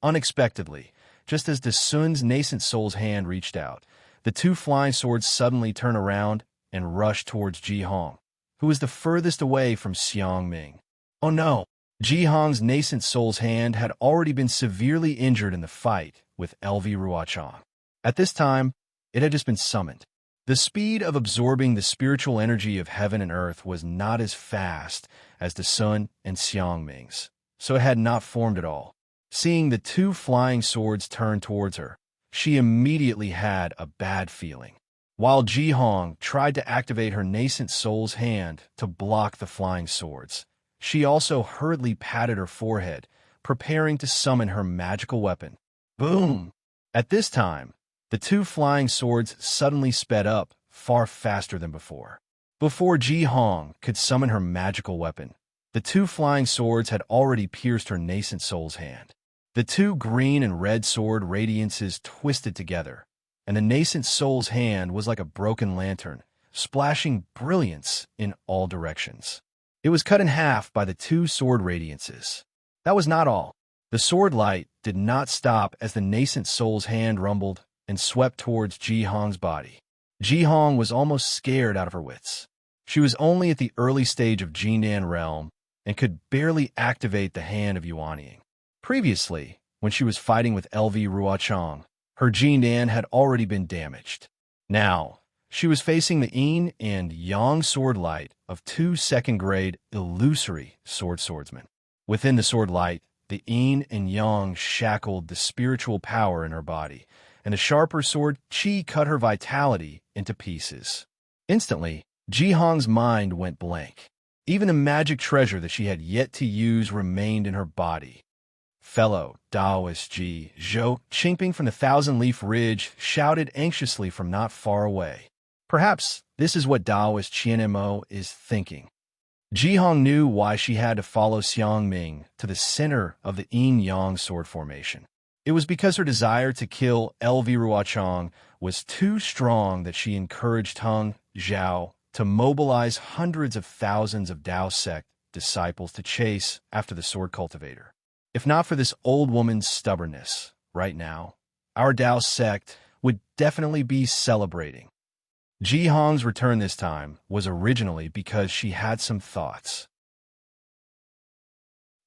Unexpectedly, just as the Sun's nascent soul's hand reached out, the two flying swords suddenly turned around and rushed towards Ji Hong, who was the furthest away from Xiangming. Oh no! Ji Hong's nascent soul's hand had already been severely injured in the fight with LV Ruochang. At this time, it had just been summoned. The speed of absorbing the spiritual energy of heaven and earth was not as fast as the Sun and Xiangming's, so it had not formed at all. Seeing the two flying swords turn towards her, she immediately had a bad feeling. While Ji Hong tried to activate her nascent soul's hand to block the flying swords, she also hurriedly patted her forehead, preparing to summon her magical weapon. Boom! At this time, the two flying swords suddenly sped up far faster than before. Before Ji Hong could summon her magical weapon, the two flying swords had already pierced her nascent soul's hand. The two green and red sword radiances twisted together, and the nascent soul's hand was like a broken lantern, splashing brilliance in all directions. It was cut in half by the two sword radiances. That was not all. The sword light did not stop as the nascent soul's hand rumbled and swept towards Ji Hong's body. Ji Hong was almost scared out of her wits. She was only at the early stage of Jinan realm and could barely activate the hand of Yuanying. Previously, when she was fighting with LV Ruochang, her Jinan had already been damaged. Now, she was facing the yin and yang sword light of two second-grade illusory swordsmen. Within the sword light, the yin and yang shackled the spiritual power in her body, and the sharper sword qi cut her vitality into pieces. Instantly, Ji Hong's mind went blank. Even the magic treasure that she had yet to use remained in her body. Fellow Taoist Ji Zhou Qingping from the Thousand Leaf Ridge shouted anxiously from not far away. Perhaps this is what Taoist Qianmo is thinking. Ji Hong knew why she had to follow Xiangming to the center of the yin-yang sword formation. It was because her desire to kill LV Ruochang was too strong that she encouraged Heng Zhao to mobilize hundreds of thousands of Dao sect disciples to chase after the sword cultivator. If not for this old woman's stubbornness, right now, our Dao sect would definitely be celebrating. Ji Hong's return this time was originally because she had some thoughts.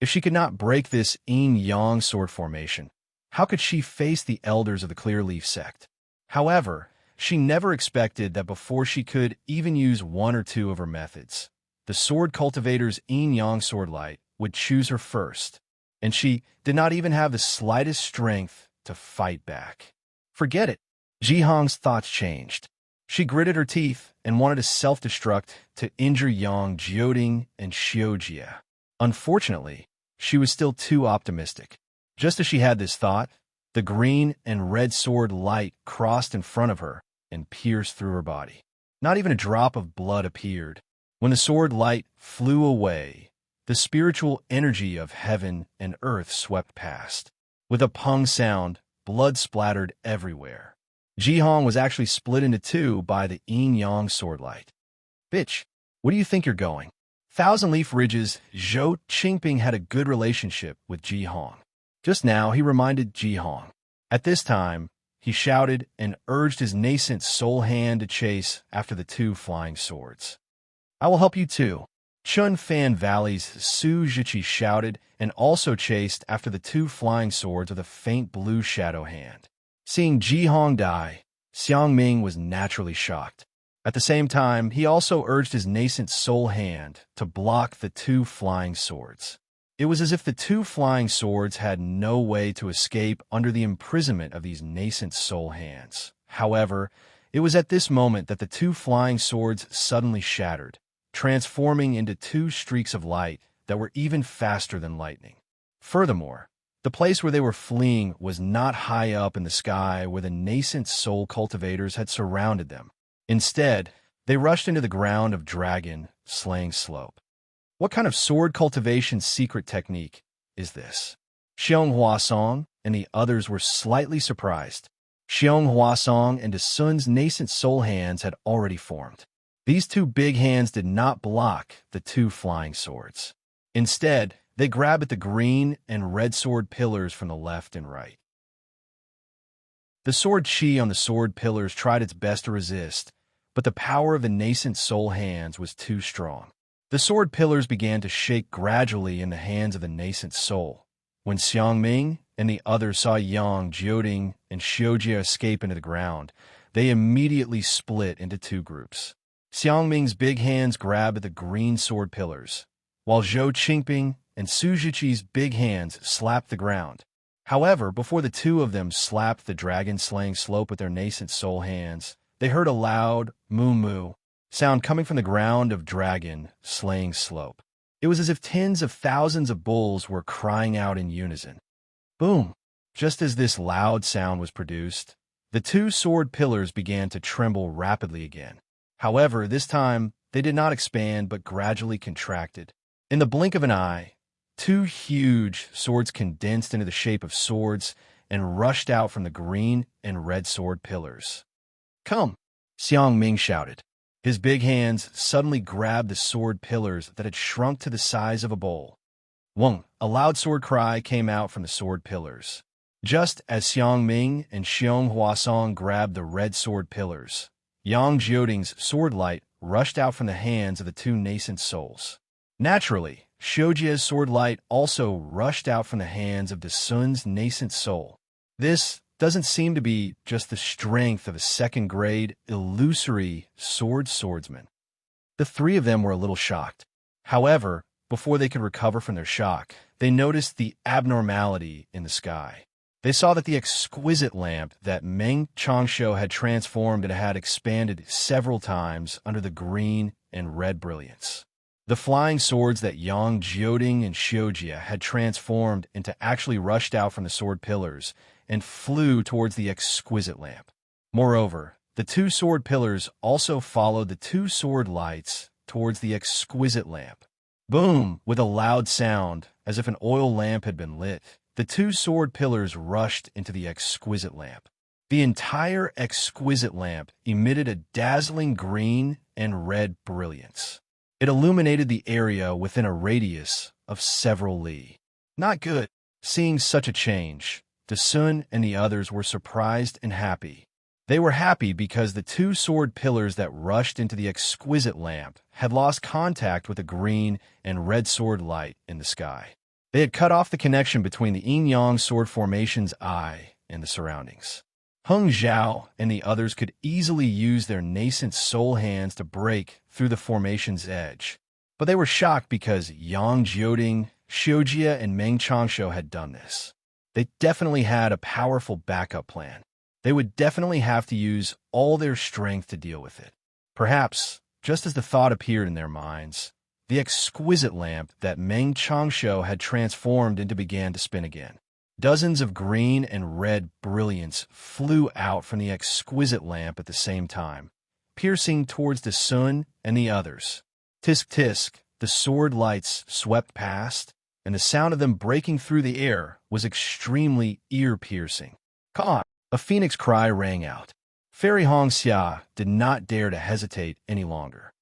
If she could not break this yin-yang sword formation, how could she face the elders of the Clear Leaf sect? However, she never expected that before she could even use one or two of her methods, the sword cultivator's yin-yang sword light would choose her first, and she did not even have the slightest strength to fight back. Forget it. Ji Hong's thoughts changed. She gritted her teeth and wanted to self-destruct to injure Yang Jioding and Xiujia. Unfortunately, she was still too optimistic. Just as she had this thought, the green and red sword light crossed in front of her and pierced through her body. Not even a drop of blood appeared. When the sword light flew away, the spiritual energy of heaven and earth swept past. With a pung sound, blood splattered everywhere. Ji Hong was actually split into two by the yin-yang sword light. Bitch, where do you think you're going? Thousand Leaf Ridge's Zhou Qingping had a good relationship with Ji Hong. Just now, he reminded Ji Hong. At this time, he shouted and urged his nascent soul hand to chase after the two flying swords. I will help you too. Chun Fan Valley's Su Zhiqi shouted and also chased after the two flying swords with a faint blue shadow hand. Seeing Ji Hong die, Xiangming was naturally shocked. At the same time, he also urged his nascent soul hand to block the two flying swords. It was as if the two flying swords had no way to escape under the imprisonment of these nascent soul hands. However, it was at this moment that the two flying swords suddenly shattered, transforming into two streaks of light that were even faster than lightning. Furthermore, the place where they were fleeing was not high up in the sky where the nascent soul cultivators had surrounded them. Instead, they rushed into the ground of Dragon Slaying Slope. What kind of sword cultivation secret technique is this? Xiong Huasong and the others were slightly surprised. Xiong Huasong and Sun's nascent soul hands had already formed. These two big hands did not block the two flying swords. Instead, they grabbed at the green and red sword pillars from the left and right. The sword chi on the sword pillars tried its best to resist, but the power of the nascent soul hands was too strong. The sword pillars began to shake gradually in the hands of the nascent soul. When Xiangming and the others saw Yang Jioding and Xiujia escape into the ground, they immediately split into two groups. Xiangming's big hands grabbed at the green sword pillars, while Zhou Qingping and Sujiqi's big hands slapped the ground. However, before the two of them slapped the dragon-slaying slope with their nascent soul hands, they heard a loud moo-moo sound coming from the ground of dragon-slaying slope. It was as if tens of thousands of bulls were crying out in unison. Boom! Just as this loud sound was produced, the two sword pillars began to tremble rapidly again. However, this time, they did not expand but gradually contracted. In the blink of an eye, two huge swords condensed into the shape of swords and rushed out from the green and red sword pillars. Come! Xiangming shouted. His big hands suddenly grabbed the sword pillars that had shrunk to the size of a bowl. Wong! A loud sword cry came out from the sword pillars. Just as Xiangming and Xiong Huasong grabbed the red sword pillars, Yang Jioding's sword light rushed out from the hands of the two nascent souls. Naturally, Xiujia's sword light also rushed out from the hands of Sun's nascent soul. This doesn't seem to be just the strength of a second-grade, illusory swordsman. The three of them were a little shocked. However, before they could recover from their shock, they noticed the abnormality in the sky. They saw that the exquisite lamp that Meng Changshu had transformed and had expanded several times under the green and red brilliance. The flying swords that Yang Jioding and Xiujia had transformed into actually rushed out from the sword pillars and flew towards the exquisite lamp. Moreover, the two sword pillars also followed the two sword lights towards the exquisite lamp. Boom! With a loud sound, as if an oil lamp had been lit, the two sword pillars rushed into the exquisite lamp. The entire exquisite lamp emitted a dazzling green and red brilliance. It illuminated the area within a radius of several li. Not good. Seeing such a change, Sun and the others were surprised and happy. They were happy because the two sword pillars that rushed into the exquisite lamp had lost contact with the green and red sword light in the sky. They had cut off the connection between the yin-yang sword formation's eye and the surroundings. Heng Zhao and the others could easily use their nascent soul hands to break through the formation's edge. But they were shocked because Yang Jioding, Xiujia, and Meng Changshu had done this. They definitely had a powerful backup plan. They would definitely have to use all their strength to deal with it. Perhaps, just as the thought appeared in their minds, the exquisite lamp that Meng Changshu had transformed into began to spin again. Dozens of green and red brilliance flew out from the exquisite lamp at the same time, piercing towards Sun and the others. Tisk-tisk, the sword lights swept past, and the sound of them breaking through the air was extremely ear-piercing. Caw! A phoenix cry rang out. Fairy Hongxia did not dare to hesitate any longer.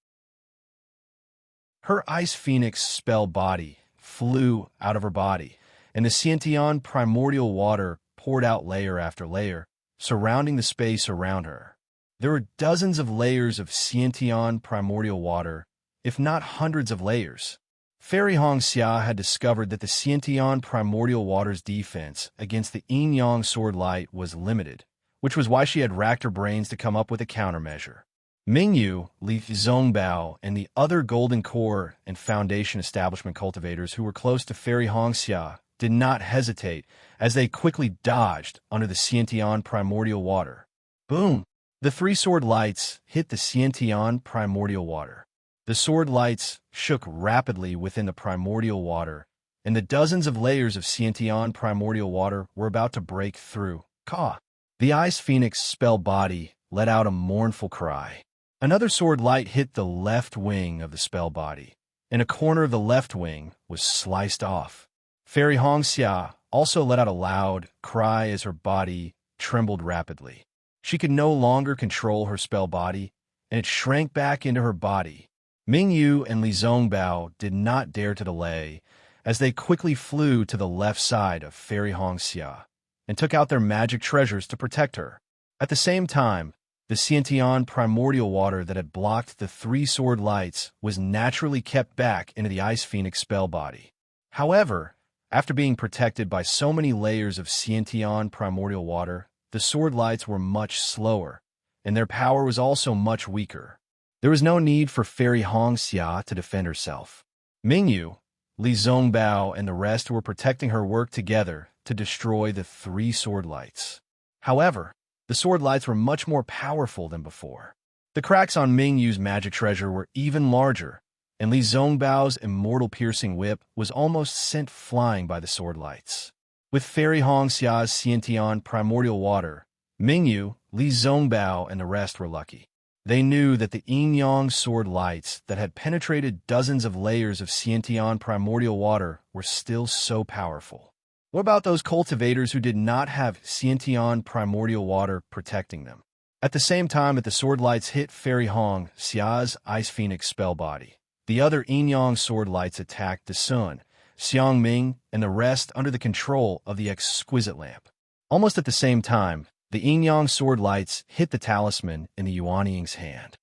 Her ice phoenix spell body flew out of her body, and the Xiantian primordial water poured out layer after layer, surrounding the space around her. There were dozens of layers of Xiantian primordial water, if not hundreds of layers. Fairy Hongxia had discovered that the Xiantian primordial water's defense against the yin-yang sword light was limited, which was why she had racked her brains to come up with a countermeasure. Mingyu, Li Zongbao, and the other Golden Core and Foundation establishment cultivators who were close to Fairy Hongxia did not hesitate as they quickly dodged under the Xiantian primordial water. Boom! The three sword lights hit the Xiantian primordial water. The sword lights shook rapidly within the primordial water, and the dozens of layers of Xiantian primordial water were about to break through. Caw! The ice phoenix spell body let out a mournful cry. Another sword light hit the left wing of the spell body, and a corner of the left wing was sliced off. Fairy Hongxia also let out a loud cry as her body trembled rapidly. She could no longer control her spell body, and it shrank back into her body. Mingyu and Li Zongbao did not dare to delay, as they quickly flew to the left side of Fairy Hongxia and took out their magic treasures to protect her. At the same time, the Xiantian primordial water that had blocked the three sword lights was naturally kept back into the Ice Phoenix spell body. However, after being protected by so many layers of Xiantian primordial water, the sword lights were much slower, and their power was also much weaker. There was no need for Fairy Hongxia to defend herself. Mingyu, Li Zongbao, and the rest were protecting her worked together to destroy the three sword lights. However, the sword lights were much more powerful than before. The cracks on Mingyu's magic treasure were even larger, and Li Zongbao's immortal piercing whip was almost sent flying by the sword lights. With Fairy Hongxia's Xiantian primordial water, Mingyu, Li Zongbao, and the rest were lucky. They knew that the yin-yang sword lights that had penetrated dozens of layers of Xiantian primordial water were still so powerful. What about those cultivators who did not have Xiantian primordial water protecting them? At the same time that the sword lights hit Fairy Hongxia's Ice Phoenix spell body, the other yin-yang sword lights attacked Desun, Xiangming, and the rest under the control of the exquisite lamp. Almost at the same time, the yin-yang sword lights hit the talisman in the Yuanying's hand.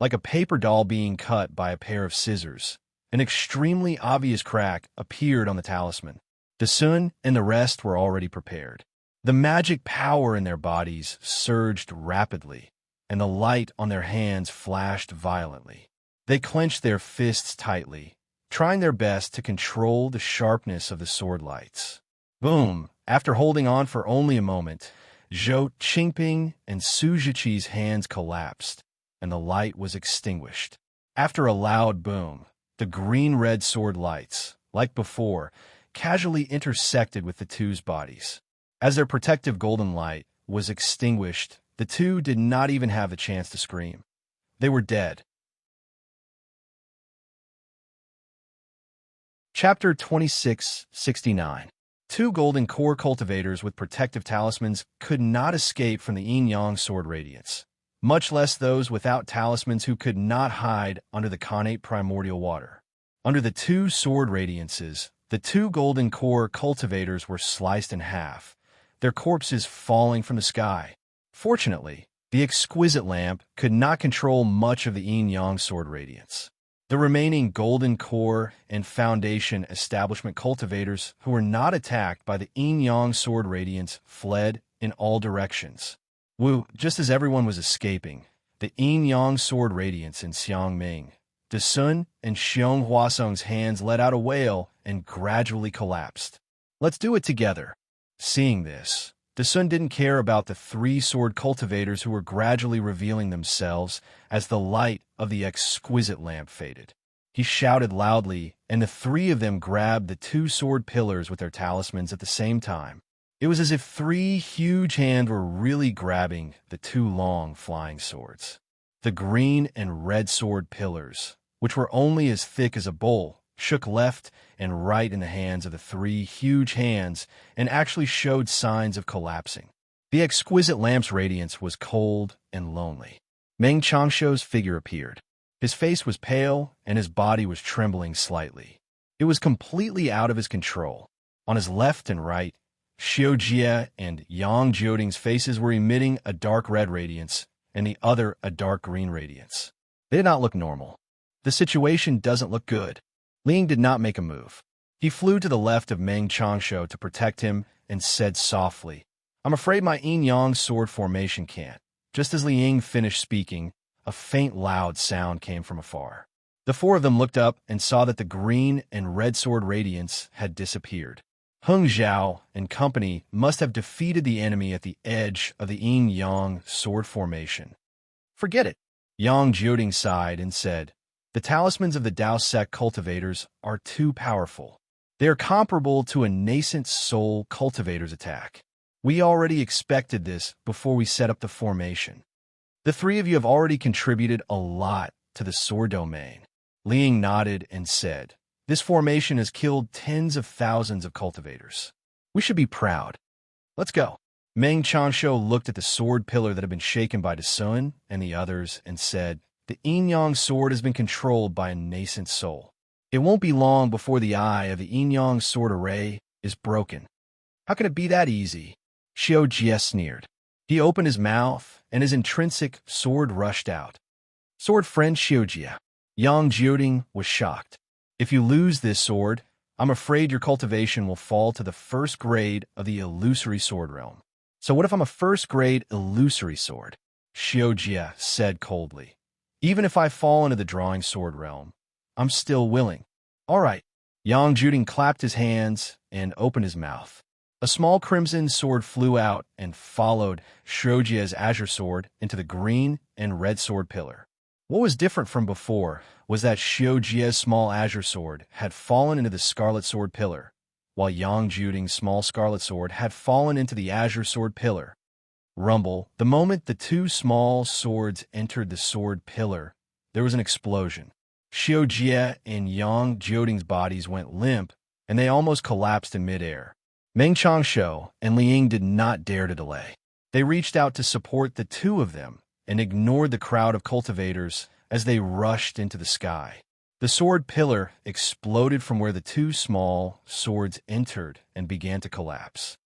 Like a paper doll being cut by a pair of scissors, an extremely obvious crack appeared on the talisman. Desun and the rest were already prepared. The magic power in their bodies surged rapidly, and the light on their hands flashed violently. They clenched their fists tightly, trying their best to control the sharpness of the sword lights. Boom! After holding on for only a moment, Zhou Qingping and Su Zhiqi's hands collapsed, and the light was extinguished. After a loud boom, the green-red sword lights, like before, casually intersected with the two's bodies. As their protective golden light was extinguished, the two did not even have a chance to scream. They were dead. Chapter 2669. Two golden core cultivators with protective talismans could not escape from the yin-yang sword radiance, much less those without talismans who could not hide under the connate primordial water. Under the two sword radiances, the two golden core cultivators were sliced in half, their corpses falling from the sky. Fortunately, the exquisite lamp could not control much of the yin-yang sword radiance. The remaining golden core and foundation establishment cultivators who were not attacked by the yin-yang sword radiance fled in all directions. Just as everyone was escaping, the yin-yang sword radiance in Xiangming, Desun, and Xiong Huasong's hands let out a wail and gradually collapsed. Let's do it together. Seeing this, Desun didn't care about the three sword cultivators who were gradually revealing themselves as the light of the exquisite lamp faded. He shouted loudly, and the three of them grabbed the two sword pillars with their talismans at the same time. It was as if three huge hands were really grabbing the two long flying swords. The green and red sword pillars, which were only as thick as a bowl, shook left and right in the hands of the three huge hands and actually showed signs of collapsing. The exquisite lamp's radiance was cold and lonely. Meng Changshuo's figure appeared. His face was pale and his body was trembling slightly. It was completely out of his control. On his left and right, Xiao Jie and Yang Jioding's faces were emitting a dark red radiance and the other a dark green radiance. They did not look normal. The situation doesn't look good. Ling did not make a move. He flew to the left of Meng Changshuo to protect him and said softly, "I'm afraid my yin-yang sword formation can't." Just as Li Ying finished speaking, a faint loud sound came from afar. The four of them looked up and saw that the green and red sword radiance had disappeared. Hung Zhao and company must have defeated the enemy at the edge of the yin-yang sword formation. Forget it. Yang Jioding sighed and said, "The talismans of the Dao sect cultivators are too powerful. They are comparable to a nascent soul cultivator's attack. We already expected this before we set up the formation. The three of you have already contributed a lot to the sword domain." Li Ying nodded and said, This formation has killed tens of thousands of cultivators. We should be proud. Let's go. Meng Changsho looked at the sword pillar that had been shaken by the sun and the others and said, "The Yin Yang sword has been controlled by a nascent soul. It won't be long before the eye of the Yin Yang sword array is broken." "How can it be that easy?" Xiao Jie sneered. He opened his mouth, and his intrinsic sword rushed out. "Sword friend Xiao Jie." Yang Jioding was shocked. "If you lose this sword, I'm afraid your cultivation will fall to the first grade of the illusory sword realm." "So what if I'm a first-grade illusory sword?" Xiao Jie said coldly. "Even if I fall into the drawing sword realm, I'm still willing." "All right." Yang Jioding clapped his hands and opened his mouth. A small crimson sword flew out and followed Xiao Jie's azure sword into the green and red sword pillar. What was different from before was that Xiao Jie's small azure sword had fallen into the scarlet sword pillar, while Yang Jioding's small scarlet sword had fallen into the azure sword pillar. Rumble. The moment the two small swords entered the sword pillar, there was an explosion. Xiao Jie and Yang Jioding's bodies went limp, and they almost collapsed in midair. Meng Changsho and Liang did not dare to delay. They reached out to support the two of them and ignored the crowd of cultivators as they rushed into the sky. The sword pillar exploded from where the two small swords entered and began to collapse.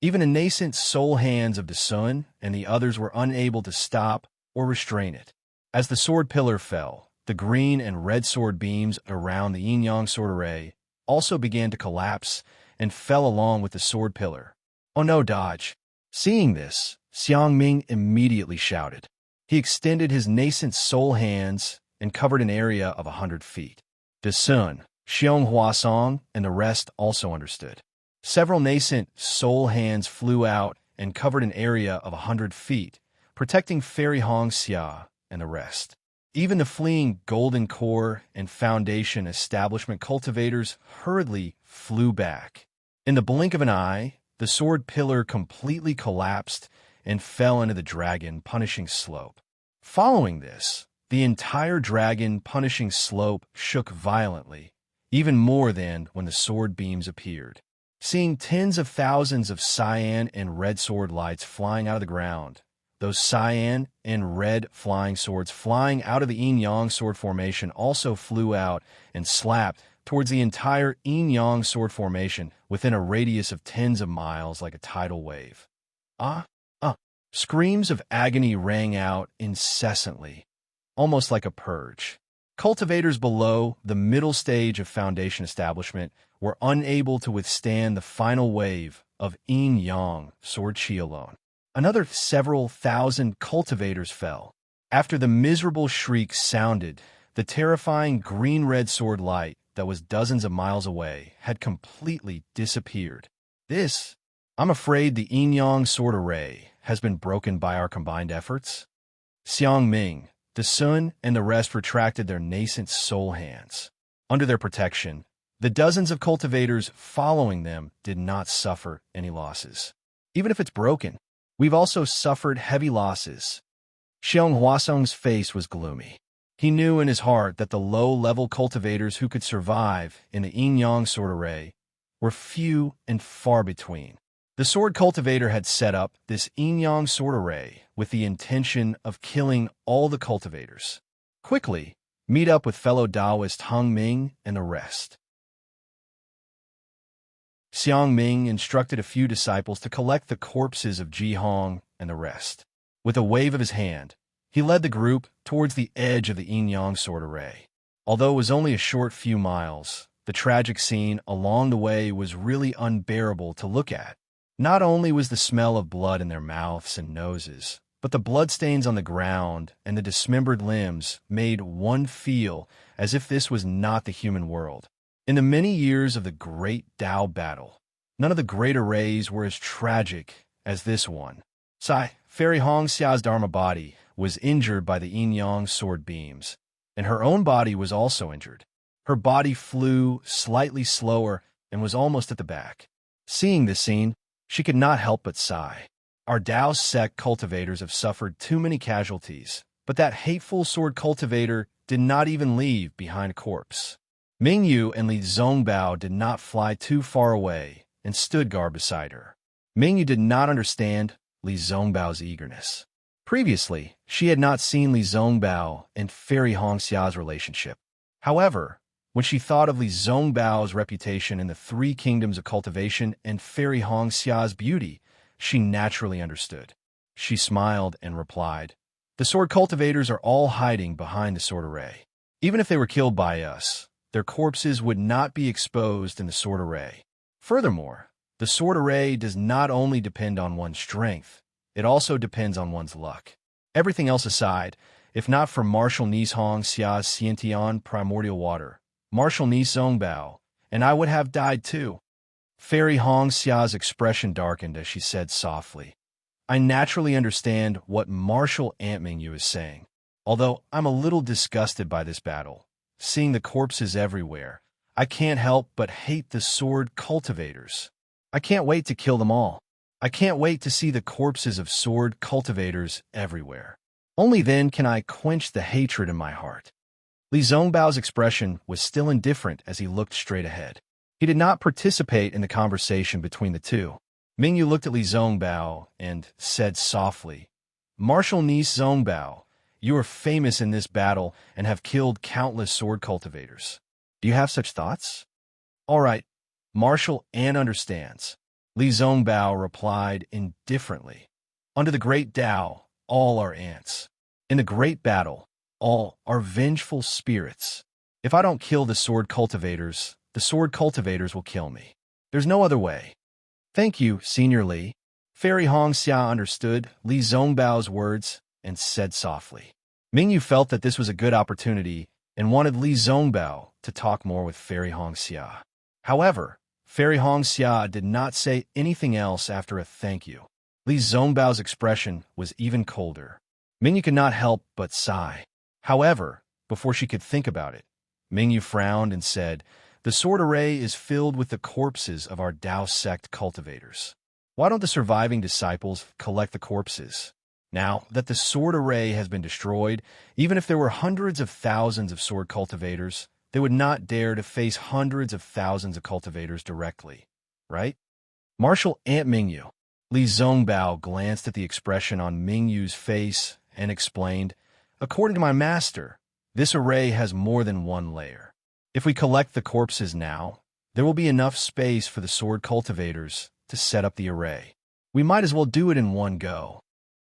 Even the nascent soul hands of the sun and the others were unable to stop or restrain it. As the sword pillar fell, the green and red sword beams around the yin-yang sword array also began to collapse and fell along with the sword pillar. "Oh no, dodge!" Seeing this, Xiang Ming immediately shouted. He extended his nascent soul hands and covered an area of 100 feet. The sun, Xiong Huasong, and the rest also understood. Several nascent soul hands flew out and covered an area of 100 feet, protecting Fairy Hong Xia and the rest. Even the fleeing Golden Core and Foundation establishment cultivators hurriedly flew back. In the blink of an eye, the sword pillar completely collapsed and fell into the dragon punishing slope. Following this, the entire dragon punishing slope shook violently, even more than when the sword beams appeared. Seeing tens of thousands of cyan and red sword lights flying out of the ground, those cyan and red flying swords flying out of the yin-yang sword formation also flew out and slapped towards the entire yin-yang sword formation within a radius of tens of miles like a tidal wave. Screams of agony rang out incessantly, almost like a purge. Cultivators below the middle stage of Foundation establishment were unable to withstand the final wave of yin-yang sword chi alone. Another several thousand cultivators fell. After the miserable shriek sounded, the terrifying green-red sword light that was dozens of miles away had completely disappeared. I'm afraid the yin-yang sword array has been broken by our combined efforts. Xiang Ming, the sun, and the rest retracted their nascent soul hands. Under their protection, the dozens of cultivators following them did not suffer any losses. Even if it's broken, we've also suffered heavy losses. Xiong Huasong's face was gloomy. He knew in his heart that the low-level cultivators who could survive in the yin-yang sword array were few and far between. The sword cultivator had set up this yin-yang sword array with the intention of killing all the cultivators. Quickly, meet up with fellow Taoist Hung Ming and the rest. Xiang Ming instructed a few disciples to collect the corpses of Ji Hong and the rest. With a wave of his hand, he led the group towards the edge of the yin-yang sword array. Although it was only a short few miles, the tragic scene along the way was really unbearable to look at. Not only was the smell of blood in their mouths and noses, but the bloodstains on the ground and the dismembered limbs made one feel as if this was not the human world. In the many years of the Great Tao battle, none of the great arrays were as tragic as this one. Fairy Hong Xia's Dharma body was injured by the yin-yang sword beams, and her own body was also injured. Her body flew slightly slower and was almost at the back. Seeing this scene, she could not help but sigh. Our Dao sect cultivators have suffered too many casualties, but that hateful sword cultivator did not even leave behind a corpse. Mingyu and Li Zongbao did not fly too far away and stood guard beside her. Mingyu did not understand Li Zongbao's eagerness. Previously, she had not seen Li Zongbao and Fairy Hongxia's relationship. However, when she thought of Li Zongbao's reputation in the three kingdoms of cultivation and Fairy Hongxia's beauty, she naturally understood. She smiled and replied, "The sword cultivators are all hiding behind the sword array. Even if they were killed by us, their corpses would not be exposed in the sword array. Furthermore, the sword array does not only depend on one's strength, it also depends on one's luck. Everything else aside, if not for Marshal Nis Hongxia's Xiantian primordial water, Marshal Nis Zongbao, and I would have died too." Fairy Hongxia's expression darkened as she said softly, "I naturally understand what Marshal Aunt Mingyu is saying. Although I'm a little disgusted by this battle, seeing the corpses everywhere, I can't help but hate the sword cultivators. I can't wait to kill them all. I can't wait to see the corpses of sword cultivators everywhere. Only then can I quench the hatred in my heart." Li Zongbao's expression was still indifferent as he looked straight ahead. He did not participate in the conversation between the two. Mingyu looked at Li Zongbao and said softly, "Marshal Nis Zongbao, you are famous in this battle and have killed countless sword cultivators. Do you have such thoughts?" "All right, Marshal An understands," Li Zongbao replied indifferently. "Under the great Tao, all are ants. In the great battle, all are vengeful spirits. If I don't kill the sword cultivators will kill me. There's no other way." "Thank you, Senior Li." Fairy Hongxia understood Li Zongbao's words and said softly. Mingyu felt that this was a good opportunity and wanted Li Zongbao to talk more with Fairy Hongxia. However, Fairy Hongxia did not say anything else after a thank you. Li Zongbao's expression was even colder. Mingyu could not help but sigh. However, before she could think about it, Mingyu frowned and said, "The sword array is filled with the corpses of our Dao sect cultivators. Why don't the surviving disciples collect the corpses? Now that the sword array has been destroyed, even if there were hundreds of thousands of sword cultivators, they would not dare to face hundreds of thousands of cultivators directly, right?" "Marshal Aunt Mingyu." Li Zongbao glanced at the expression on Mingyu's face and explained, "According to my master, this array has more than one layer. If we collect the corpses now, there will be enough space for the sword cultivators to set up the array. We might as well do it in one go."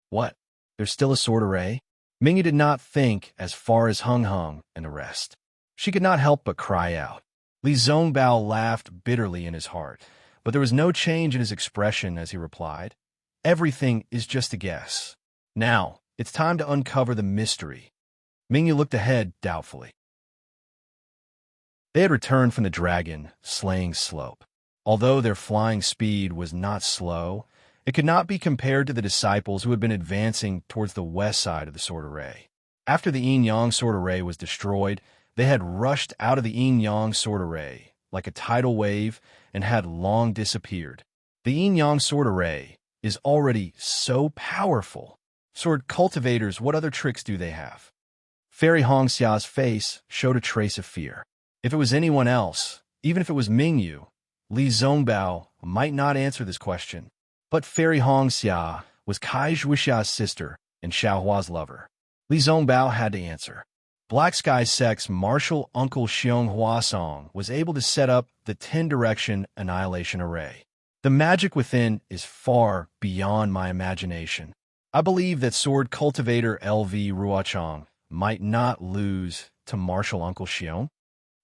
"What? There's still a sword array?" Mingyu did not think as far as Hung Hung and the rest. She could not help but cry out. Li Zongbao laughed bitterly in his heart, but there was no change in his expression as he replied, "Everything is just a guess. Now, it's time to uncover the mystery." Mingyu looked ahead doubtfully. They had returned from the dragon-slaying slope. Although their flying speed was not slow, it could not be compared to the disciples who had been advancing towards the west side of the sword array. After the yin-yang sword array was destroyed, they had rushed out of the yin-yang sword array like a tidal wave and had long disappeared. The yin-yang sword array is already so powerful. Sword cultivators, what other tricks do they have? Fairy Hongxia's face showed a trace of fear. If it was anyone else, even if it was Mingyu, Li Zongbao might not answer this question. But Fairy Hongxia was Kai Zhuxia's sister and Xiaohua's lover. Li Zongbao had to answer. Black Sky Sect's Marshal Uncle Xiong Huasong was able to set up the 10-direction annihilation array. The magic within is far beyond my imagination. I believe that sword cultivator LV Ruochong might not lose to Marshal Uncle Xiong.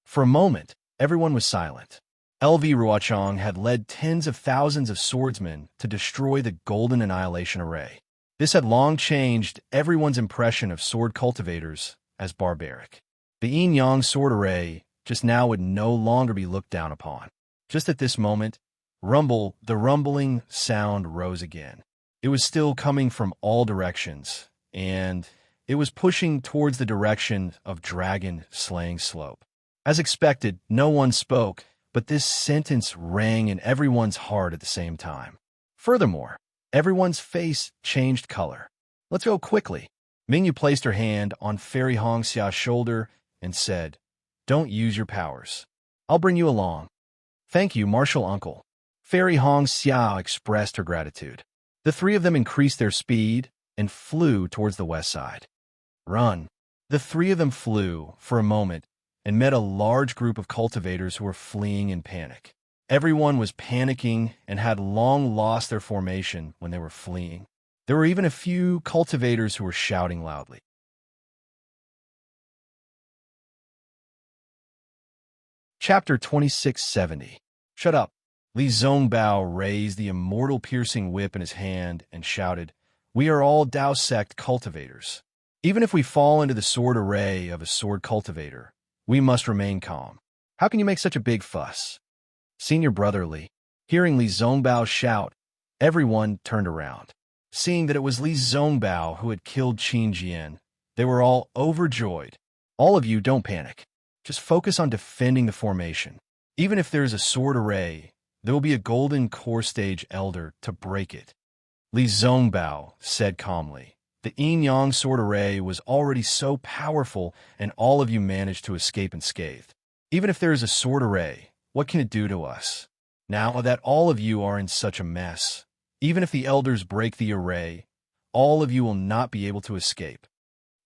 For a moment, everyone was silent. LV Ruochong had led tens of thousands of swordsmen to destroy the Golden Annihilation Array. This had long changed everyone's impression of sword cultivators as barbaric. The yin-yang sword array just now would no longer be looked down upon. Just at this moment, the rumbling sound rose again. It was still coming from all directions, and it was pushing towards the direction of dragon-slaying slope. As expected, no one spoke, but this sentence rang in everyone's heart at the same time. Furthermore, everyone's face changed color. "Let's go quickly." Mingyu placed her hand on Fairy Hongxia's shoulder and said, "Don't use your powers. I'll bring you along." "Thank you, Martial Uncle." Fairy Hongxia expressed her gratitude. The three of them increased their speed and flew towards the west side. "Run." The three of them flew for a moment and met a large group of cultivators who were fleeing in panic. Everyone was panicking and had long lost their formation when they were fleeing. There were even a few cultivators who were shouting loudly. Chapter 2670. "Shut up." Li Zongbao raised the immortal piercing whip in his hand and shouted, "We are all Dao sect cultivators. Even if we fall into the sword array of a sword cultivator, we must remain calm. How can you make such a big fuss?" Senior brother Li. Hearing Li Zongbao shout, everyone turned around. Seeing that it was Li Zongbao who had killed Qin Jian, they were all overjoyed. "All of you, don't panic. Just focus on defending the formation. Even if there is a sword array, there will be a golden core stage elder to break it." Li Zongbao said calmly. "The yin-yang sword array was already so powerful, and all of you managed to escape unscathed. Even if there is a sword array, what can it do to us? Now that all of you are in such a mess, even if the elders break the array, all of you will not be able to escape."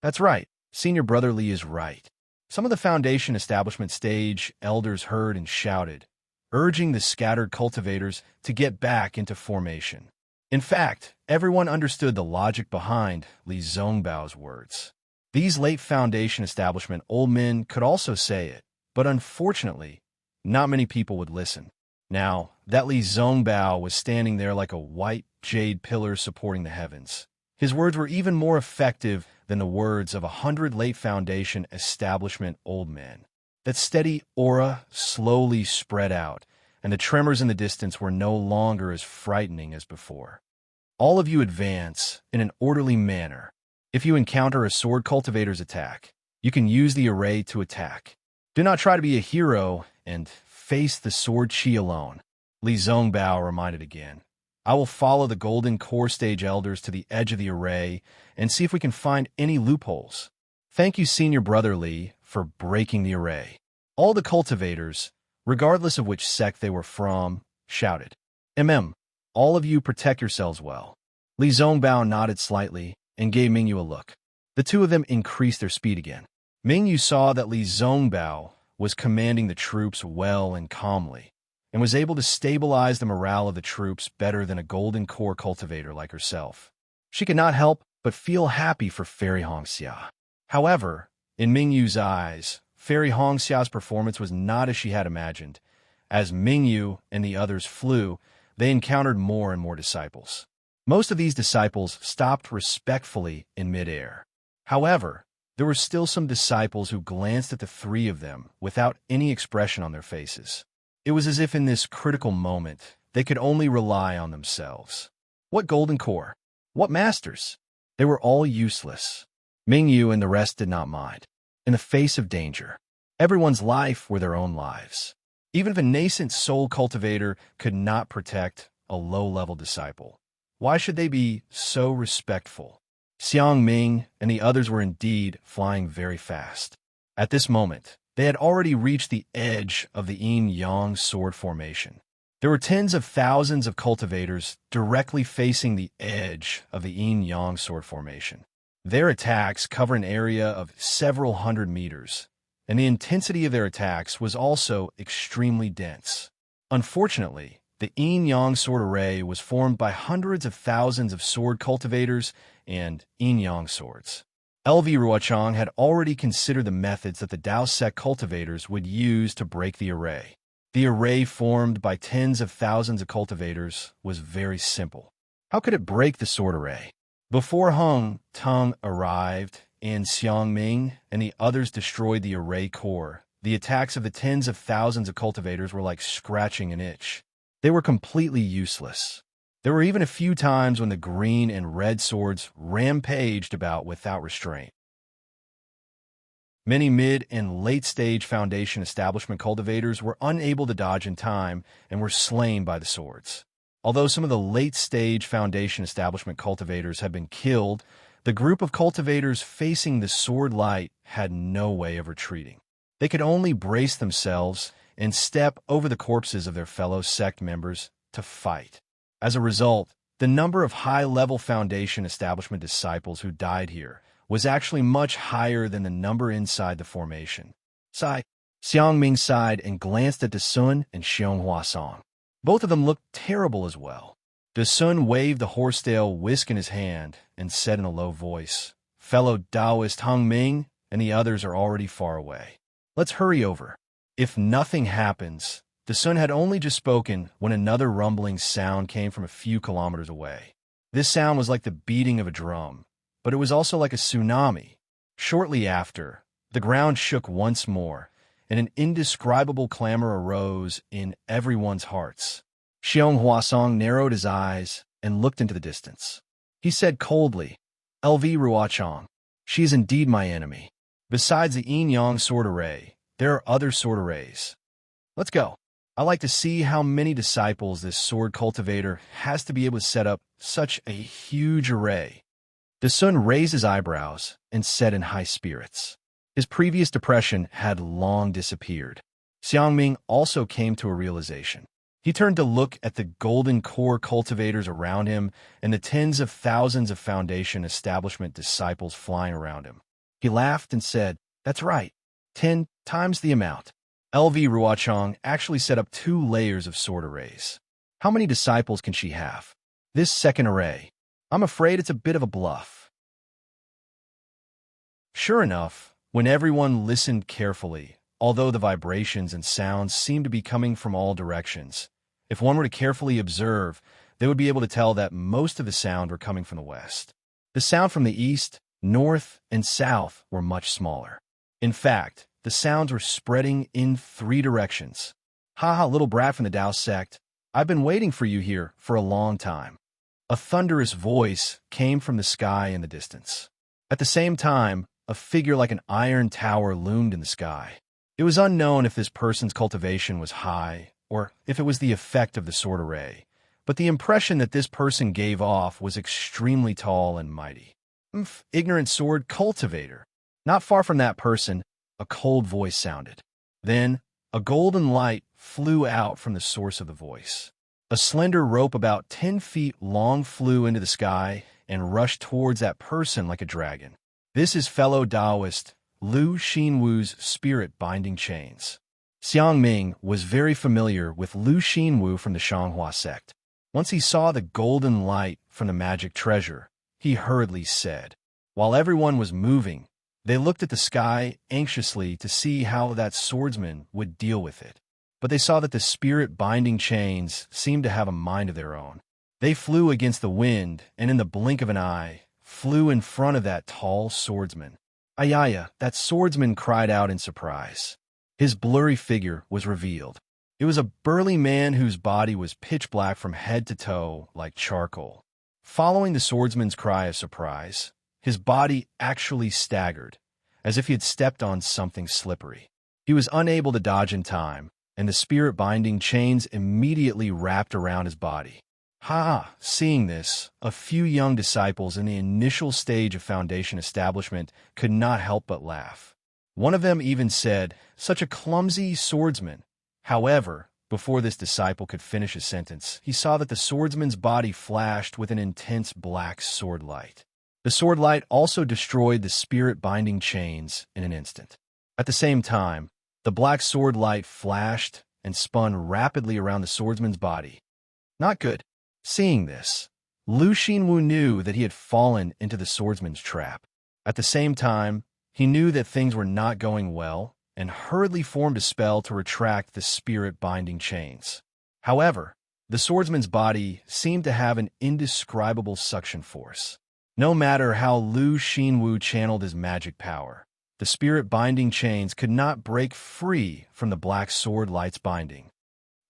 "That's right. Senior brother Li is right." Some of the Foundation establishment stage elders heard and shouted, urging the scattered cultivators to get back into formation. In fact, everyone understood the logic behind Li Zongbao's words. These late Foundation establishment old men could also say it, but unfortunately, not many people would listen. Now, that Li Zongbao was standing there like a white jade pillar supporting the heavens. His words were even more effective than the words of 100 late Foundation establishment old men. That steady aura slowly spread out, and the tremors in the distance were no longer as frightening as before. "All of you advance in an orderly manner. If you encounter a sword cultivator's attack, you can use the array to attack. Do not try to be a hero and face the sword chi alone." Li Zongbao reminded again. "I will follow the golden core stage elders to the edge of the array and see if we can find any loopholes." "Thank you, Senior Brother Li, for breaking the array." All the cultivators, regardless of which sect they were from, shouted. All of you protect yourselves well." Li Zongbao nodded slightly and gave Mingyu a look. The two of them increased their speed again. Mingyu saw that Li Zongbao was commanding the troops well and calmly, and was able to stabilize the morale of the troops better than a golden core cultivator like herself. She could not help but feel happy for Fairy Hongxia. However, in Mingyu's eyes, Fairy Hongxia's performance was not as she had imagined. As Mingyu and the others flew, they encountered more and more disciples. Most of these disciples stopped respectfully in midair. However, there were still some disciples who glanced at the three of them without any expression on their faces. It was as if in this critical moment, they could only rely on themselves. What golden core? What masters? They were all useless. Mingyu and the rest did not mind. In the face of danger, everyone's life were their own lives. Even if a nascent soul cultivator could not protect a low-level disciple, why should they be so respectful? Xiang Ming and the others were indeed flying very fast. At this moment, they had already reached the edge of the yin-yang sword formation. There were tens of thousands of cultivators directly facing the edge of the yin-yang sword formation. Their attacks cover an area of several hundred meters, and the intensity of their attacks was also extremely dense. Unfortunately, the yin-yang sword array was formed by hundreds of thousands of sword cultivators and yin-yang swords. LV Ruochang had already considered the methods that the Dao sect cultivators would use to break the array. The array formed by tens of thousands of cultivators was very simple. How could it break the sword array? Before Hung Tung arrived and Xiang Ming and the others destroyed the array core, the attacks of the tens of thousands of cultivators were like scratching an itch. They were completely useless. There were even a few times when the green and red swords rampaged about without restraint. Many mid- and late-stage Foundation establishment cultivators were unable to dodge in time and were slain by the swords. Although some of the late-stage Foundation establishment cultivators had been killed, The group of cultivators facing the sword light had no way of retreating. They could only brace themselves and step over the corpses of their fellow sect members to fight. As a result, the number of high-level Foundation establishment disciples who died here was actually much higher than the number inside the formation. Xiangming sighed and glanced at Desun and Xianghua Song. Both of them looked terrible as well. Desun waved the horsetail whisk in his hand and said in a low voice, "Fellow Taoist Hung Ming and the others are already far away. Let's hurry over." If nothing happens, Desun had only just spoken when another rumbling sound came from a few kilometers away. This sound was like the beating of a drum, but it was also like a tsunami. Shortly after, the ground shook once more, and an indescribable clamor arose in everyone's hearts. Xiong Huasong narrowed his eyes and looked into the distance. He said coldly, "LV Ruachong, she is indeed my enemy. Besides the Yin-Yang sword array, there are other sword arrays. Let's go. I like to see how many disciples this sword cultivator has to be able to set up such a huge array." Desun raised his eyebrows and said in high spirits. His previous depression had long disappeared. Xiangming also came to a realization. He turned to look at the golden core cultivators around him and the tens of thousands of Foundation establishment disciples flying around him. He laughed and said, "That's right, 10 times the amount." LV Ruachong actually set up 2 layers of sword arrays. How many disciples can she have? This second array, I'm afraid it's a bit of a bluff. Sure enough, when everyone listened carefully, although the vibrations and sounds seemed to be coming from all directions, if one were to carefully observe, they would be able to tell that most of the sound were coming from the west. The sound from the east, north, and south were much smaller. In fact, the sounds were spreading in 3 directions. "Ha, little brat from the Tao sect, I've been waiting for you here for a long time." A thunderous voice came from the sky in the distance. At the same time, a figure like an iron tower loomed in the sky. It was unknown if this person's cultivation was high or if it was the effect of the sword array, but the impression that this person gave off was extremely tall and mighty. Ignorant sword cultivator. Not far from that person, a cold voice sounded. Then, a golden light flew out from the source of the voice. A slender rope about 10 feet long flew into the sky and rushed towards that person like a dragon. This is fellow Taoist Lu Xinwu's spirit-binding chains. Xiangming was very familiar with Lu Xinwu from the Shanghua sect. Once he saw the golden light from the magic treasure, he hurriedly said. While everyone was moving, they looked at the sky anxiously to see how that swordsman would deal with it. But they saw that the spirit-binding chains seemed to have a mind of their own. They flew against the wind, and in the blink of an eye, flew in front of that tall swordsman. "Ayaya," that swordsman cried out in surprise. His blurry figure was revealed. It was a burly man whose body was pitch black from head to toe like charcoal. Following the swordsman's cry of surprise, his body actually staggered, as if he had stepped on something slippery. He was unable to dodge in time, and the spirit-binding chains immediately wrapped around his body. Seeing this, a few young disciples in the initial stage of Foundation establishment could not help but laugh. One of them even said, "Such a clumsy swordsman." However, before this disciple could finish his sentence, he saw that the swordsman's body flashed with an intense black sword light. The sword light also destroyed the spirit-binding chains in an instant. At the same time, the black sword light flashed and spun rapidly around the swordsman's body. Not good. Seeing this, Lu Xinwu knew that he had fallen into the swordsman's trap. At the same time, he knew that things were not going well and hurriedly formed a spell to retract the spirit-binding chains. However, the swordsman's body seemed to have an indescribable suction force. No matter how Lu Xinwu channeled his magic power, the spirit-binding chains could not break free from the black sword light's binding.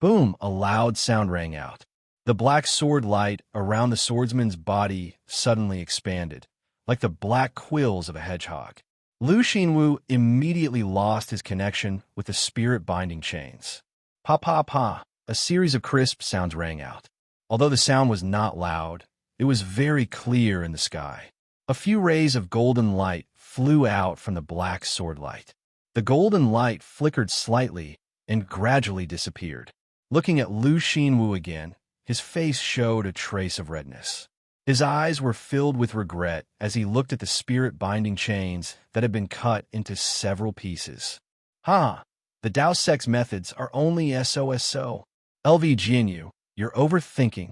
Boom! A loud sound rang out. The black sword light around the swordsman's body suddenly expanded, like the black quills of a hedgehog. Lu Xinwu immediately lost his connection with the spirit-binding chains. Pa pa pa! A series of crisp sounds rang out. Although the sound was not loud, it was very clear in the sky. A few rays of golden light flew out from the black sword light. The golden light flickered slightly and gradually disappeared. Looking at Lu Xinwu again, his face showed a trace of redness. His eyes were filled with regret as he looked at the spirit-binding chains that had been cut into several pieces. The Dao Sect's methods are only so. LV Jianyu, you're overthinking.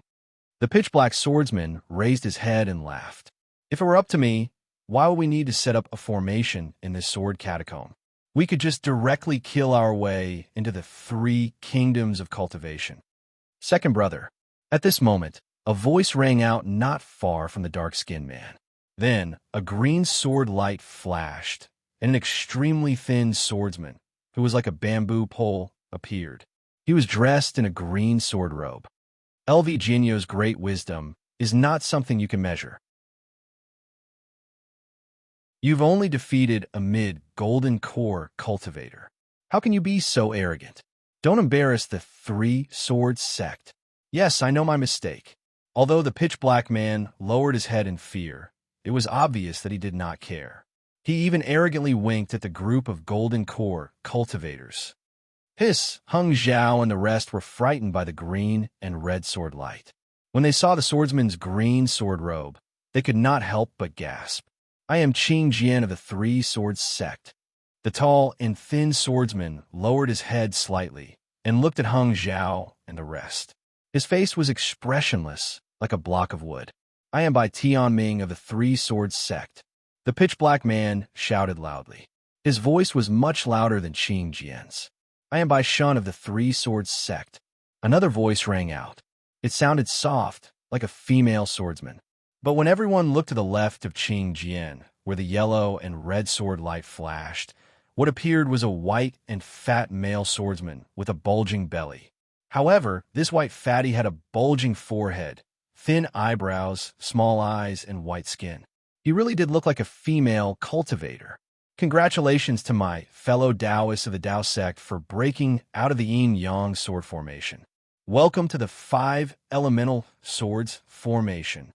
The pitch-black swordsman raised his head and laughed. If it were up to me, why would we need to set up a formation in this sword catacomb? We could just directly kill our way into the 3 kingdoms of cultivation. Second brother. At this moment, a voice rang out not far from the dark-skinned man. Then, a green sword light flashed, and an extremely thin swordsman, who was like a bamboo pole, appeared. He was dressed in a green sword robe. LV Jianyu's great wisdom is not something you can measure. You've only defeated a mid-golden core cultivator. How can you be so arrogant? Don't embarrass the 3 Swords sect. Yes, I know my mistake. Although the pitch-black man lowered his head in fear, it was obvious that he did not care. He even arrogantly winked at the group of golden core cultivators. Hiss, Hung Zhao and the rest were frightened by the green and red sword light. When they saw the swordsman's green sword robe, they could not help but gasp. I am Qing Jian of the 3 Swords sect. The tall and thin swordsman lowered his head slightly and looked at Hung Zhao and the rest. His face was expressionless, like a block of wood. I am by Tianming of the 3 Swords sect. The pitch-black man shouted loudly. His voice was much louder than Qing Jian's. I am by Shun of the 3 Swords sect. Another voice rang out. It sounded soft, like a female swordsman. But when everyone looked to the left of Qing Jian, where the yellow and red sword light flashed, what appeared was a white and fat male swordsman with a bulging belly. However, this white fatty had a bulging forehead, thin eyebrows, small eyes, and white skin. He really did look like a female cultivator. Congratulations to my fellow Taoists of the Dao sect for breaking out of the yin-yang sword formation. Welcome to the 5 elemental swords formation.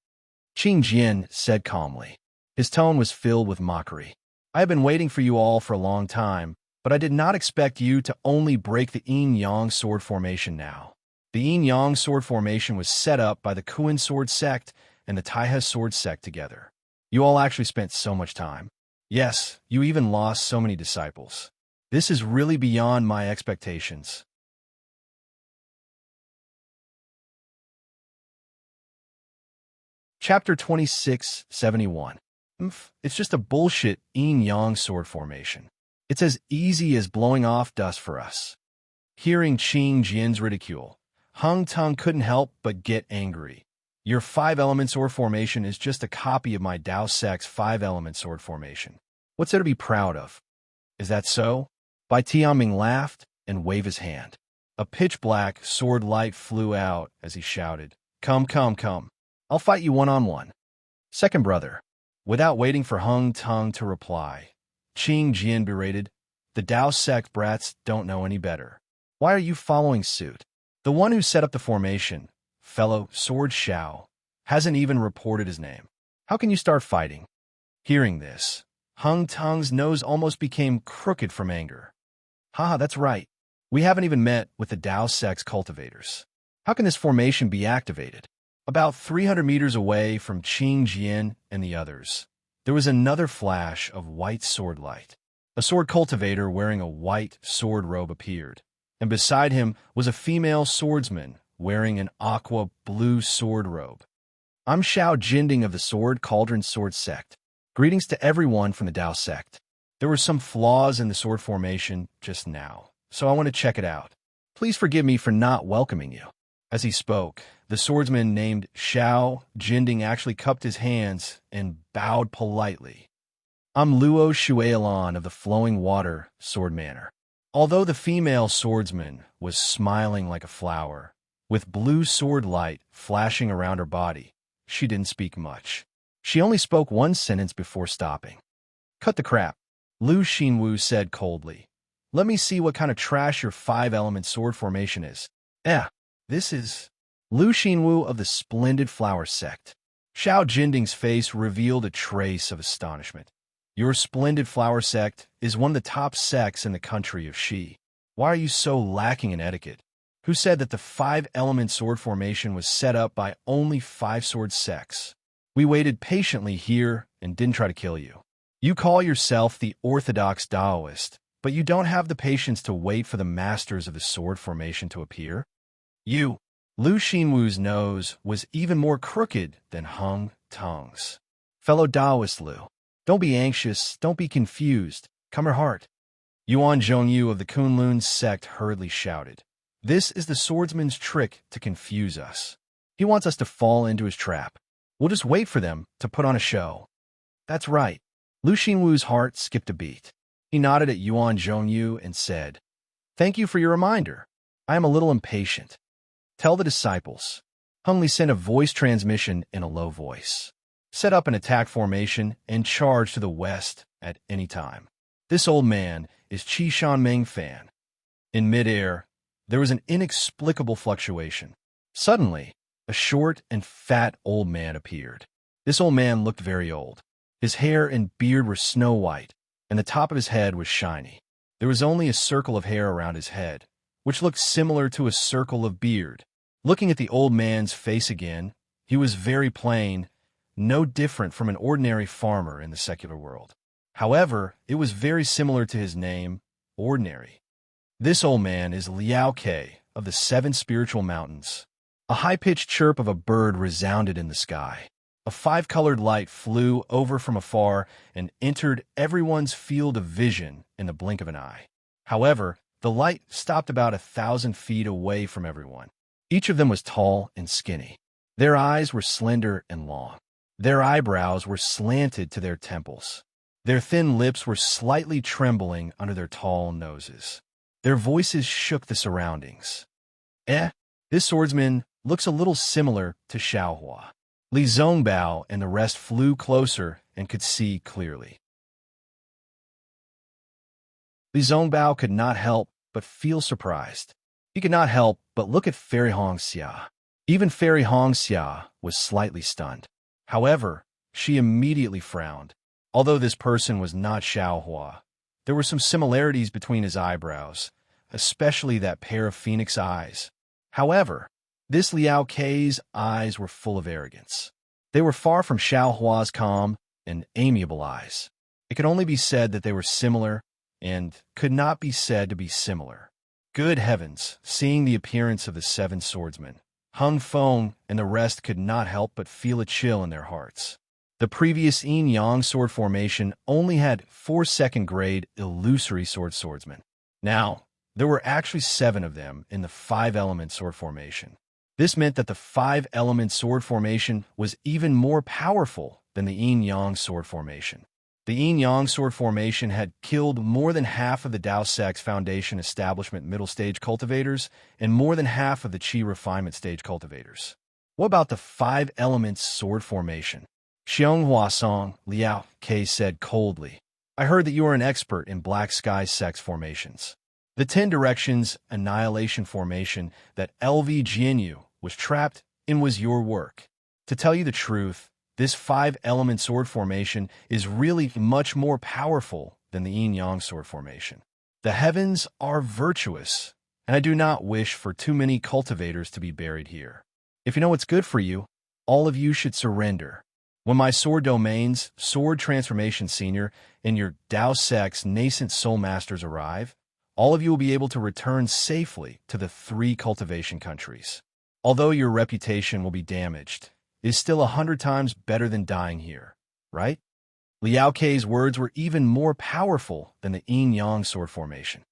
Qing Jian said calmly. His tone was filled with mockery. I have been waiting for you all for a long time, but I did not expect you to only break the yin-yang sword formation now. The yin-yang sword formation was set up by the Kuan sword sect and the Taihe sword sect together. You all actually spent so much time. Yes, you even lost so many disciples. This is really beyond my expectations. Chapter 2671. It's just a bullshit yin-yang sword formation. It's as easy as blowing off dust for us. Hearing Qing Jian's ridicule, Hung Tung couldn't help but get angry. Your 5-element sword formation is just a copy of my Dao sect's 5-element sword formation. What's there to be proud of? Is that so? Bai Tianming laughed and waved his hand. A pitch-black sword light flew out as he shouted, Come, come, come. I'll fight you one-on-one. Second brother. Without waiting for Hung Tung to reply, Qing Jian berated, The Dao sect brats don't know any better. Why are you following suit? The one who set up the formation, fellow Sword Shao, hasn't even reported his name. How can you start fighting? Hearing this, Hung Tung's nose almost became crooked from anger. Haha, that's right. We haven't even met with the Dao sect's cultivators. How can this formation be activated? About 300 meters away from Qing Jian and the others, there was another flash of white sword light. A sword cultivator wearing a white sword robe appeared, and beside him was a female swordsman wearing an aqua blue sword robe. I'm Xiao Jinding of the Sword Cauldron Sword Sect. Greetings to everyone from the Dao sect. There were some flaws in the sword formation just now, so I want to check it out. Please forgive me for not welcoming you. As he spoke, the swordsman named Xiao Jinding actually cupped his hands and bowed politely. I'm Luo Shuelan of the Flowing Water Sword Manor. Although the female swordsman was smiling like a flower, with blue sword light flashing around her body, she didn't speak much. She only spoke one sentence before stopping. Cut the crap, Lu Xinwu said coldly. Let me see what kind of trash your 5-element sword formation is. This is Lu Xinwu of the Splendid Flower Sect. Xiao Jinding's face revealed a trace of astonishment. Your splendid flower sect is one of the top sects in the country of Shi. Why are you so lacking in etiquette? Who said that the five-element sword formation was set up by only five-sword sects? We waited patiently here and didn't try to kill you. You call yourself the orthodox Taoist, but you don't have the patience to wait for the masters of the sword formation to appear? You. Lu Xinwu's nose was even more crooked than Hung Tong's. Fellow Taoist Lu, don't be anxious, don't be confused. Come her heart. Yuan Zhongyu of the Kunlun sect hurriedly shouted. This is the swordsman's trick to confuse us. He wants us to fall into his trap. We'll just wait for them to put on a show. That's right. Lu Xinwu's heart skipped a beat. He nodded at Yuan Zhongyu and said, Thank you for your reminder. I am a little impatient. Tell the disciples. Hung Li sent a voice transmission in a low voice. Set up an attack formation and charge to the west at any time. This old man is Qi Shanmeng Fan. In midair, there was an inexplicable fluctuation. Suddenly, a short and fat old man appeared. This old man looked very old. His hair and beard were snow white, and the top of his head was shiny. There was only a circle of hair around his head, which looked similar to a circle of beard. Looking at the old man's face again, he was very plain, no different from an ordinary farmer in the secular world. However, it was very similar to his name, Ordinary. This old man is Liao Ke of the Seven Spiritual Mountains. A high-pitched chirp of a bird resounded in the sky. A five-colored light flew over from afar and entered everyone's field of vision in the blink of an eye. However, the light stopped about 1,000 feet away from everyone. Each of them was tall and skinny. Their eyes were slender and long. Their eyebrows were slanted to their temples. Their thin lips were slightly trembling under their tall noses. Their voices shook the surroundings. This swordsman looks a little similar to Xiaohua. Li Zongbao and the rest flew closer and could see clearly. Li Zongbao could not help but feel surprised. He could not help but look at Fairy Hongxia. Even Fairy Hongxia was slightly stunned. However, she immediately frowned. Although this person was not Xiaohua, there were some similarities between his eyebrows, especially that pair of phoenix eyes. However, this Liao Ke's eyes were full of arrogance. They were far from Xiaohua's calm and amiable eyes. It could only be said that they were similar and could not be said to be similar. Good heavens, seeing the appearance of the seven swordsmen, Hung Feng and the rest could not help but feel a chill in their hearts. The previous yin-yang sword formation only had 4 second-grade illusory swordsmen. Now, there were actually 7 of them in the 5-element sword formation. This meant that the 5-element sword formation was even more powerful than the yin-yang sword formation. The yin-yang sword formation had killed more than half of the Dao Sect's Foundation Establishment middle stage cultivators and more than half of the Qi refinement stage cultivators. What about the 5-element sword formation? Xianghua Song, Liao Ke said coldly. I heard that you are an expert in Black Sky Sect's formations. The 10 Directions Annihilation formation that LV Jianyu was trapped in was your work. To tell you the truth, this 5-element sword formation is really much more powerful than the yin-yang sword formation. The heavens are virtuous, and I do not wish for too many cultivators to be buried here. If you know what's good for you, all of you should surrender. When my sword domains, sword transformation senior, and your Dao Sect's nascent soul masters arrive, all of you will be able to return safely to the 3 cultivation countries. Although your reputation will be damaged, it is still 100 times better than dying here, right? Liao Ke's words were even more powerful than the yin-yang sword formation.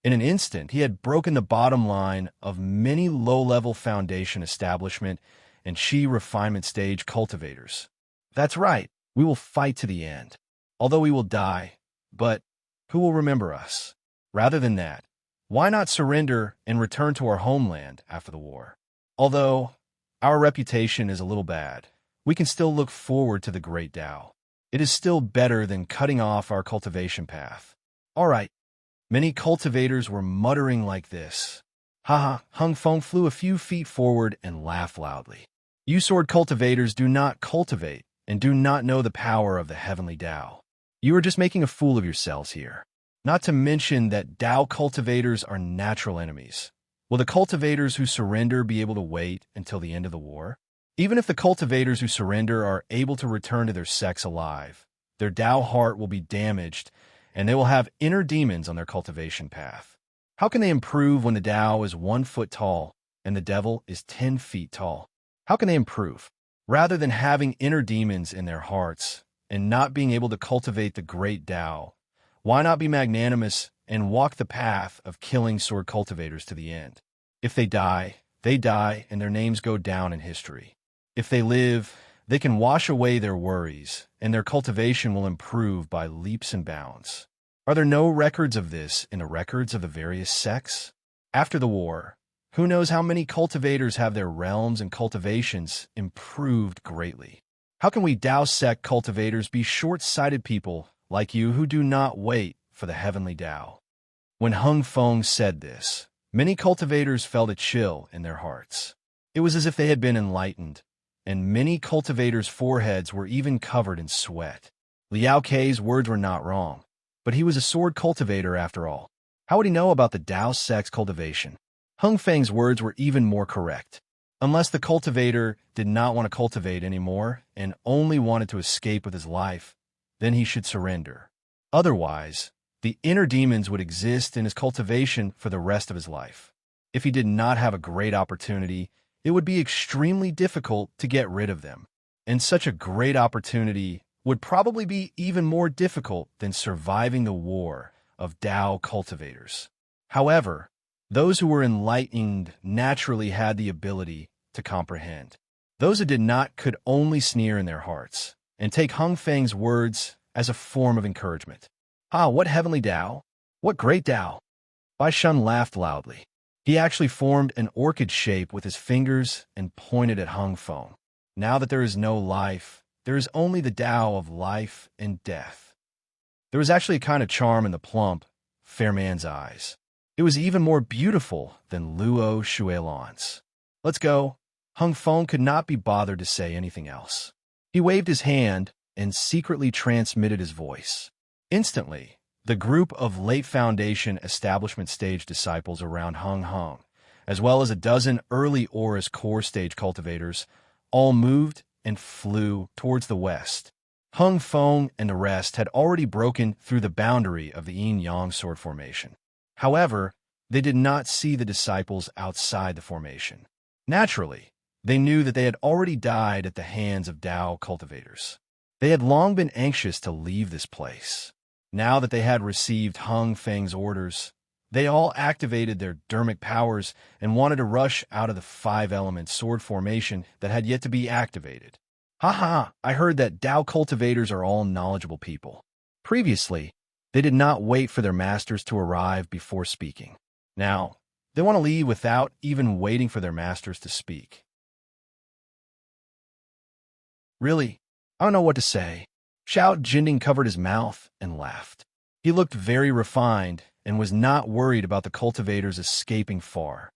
In an instant, he had broken the bottom line of many low-level foundation establishment and Qi refinement stage cultivators. That's right, we will fight to the end. Although we will die, but who will remember us? Rather than that, why not surrender and return to our homeland after the war? Although our reputation is a little bad, we can still look forward to the great Tao. It is still better than cutting off our cultivation path. All right. Many cultivators were muttering like this. Haha, Hung Feng flew a few feet forward and laughed loudly. You sword cultivators do not cultivate and do not know the power of the heavenly Tao. You are just making a fool of yourselves here. Not to mention that Tao cultivators are natural enemies. Will the cultivators who surrender be able to wait until the end of the war? Even if the cultivators who surrender are able to return to their sex alive, their Tao heart will be damaged and they will have inner demons on their cultivation path. How can they improve when the Tao is 1 foot tall and the devil is 10 feet tall? How can they improve? Rather than having inner demons in their hearts and not being able to cultivate the great Tao, why not be magnanimous and walk the path of killing sword cultivators to the end? If they die and their names go down in history. If they live, they can wash away their worries and their cultivation will improve by leaps and bounds. Are there no records of this in the records of the various sects? After the war, who knows how many cultivators have their realms and cultivations improved greatly? How can we Tao sect cultivators be short-sighted people like you who do not wait for the heavenly Tao? When Hung Feng said this, many cultivators felt a chill in their hearts. It was as if they had been enlightened, and many cultivators' foreheads were even covered in sweat. Liao Kei's words were not wrong, but he was a sword cultivator after all. How would he know about the Tao sect's cultivation? Hung Feng's words were even more correct. Unless the cultivator did not want to cultivate anymore and only wanted to escape with his life, then he should surrender. Otherwise, the inner demons would exist in his cultivation for the rest of his life. If he did not have a great opportunity, it would be extremely difficult to get rid of them. And such a great opportunity would probably be even more difficult than surviving the war of Tao cultivators. However, those who were enlightened naturally had the ability to comprehend. Those who did not could only sneer in their hearts and take Hung Feng's words as a form of encouragement. Ah, what heavenly Tao? What great Tao? Bai Shun laughed loudly. He actually formed an orchid shape with his fingers and pointed at Hung Feng. Now that there is no life, there is only the Tao of life and death. There was actually a kind of charm in the plump, fair man's eyes. It was even more beautiful than Luo Shuelan's. Let's go. Hung Feng could not be bothered to say anything else. He waved his hand and secretly transmitted his voice. Instantly, the group of late Foundation establishment stage disciples around Hung, as well as a dozen early Aurus core stage cultivators, all moved and flew towards the west. Hung Feng and the rest had already broken through the boundary of the yin-yang sword formation. However, they did not see the disciples outside the formation. Naturally, they knew that they had already died at the hands of Tao cultivators. They had long been anxious to leave this place. Now that they had received Hung Feng's orders, they all activated their dermic powers and wanted to rush out of the 5-element sword formation that had yet to be activated. Haha, I heard that Tao cultivators are all knowledgeable people. Previously, they did not wait for their masters to arrive before speaking. Now, they want to leave without even waiting for their masters to speak. Really, I don't know what to say. Xiao Jinding covered his mouth and laughed. He looked very refined and was not worried about the cultivators escaping far.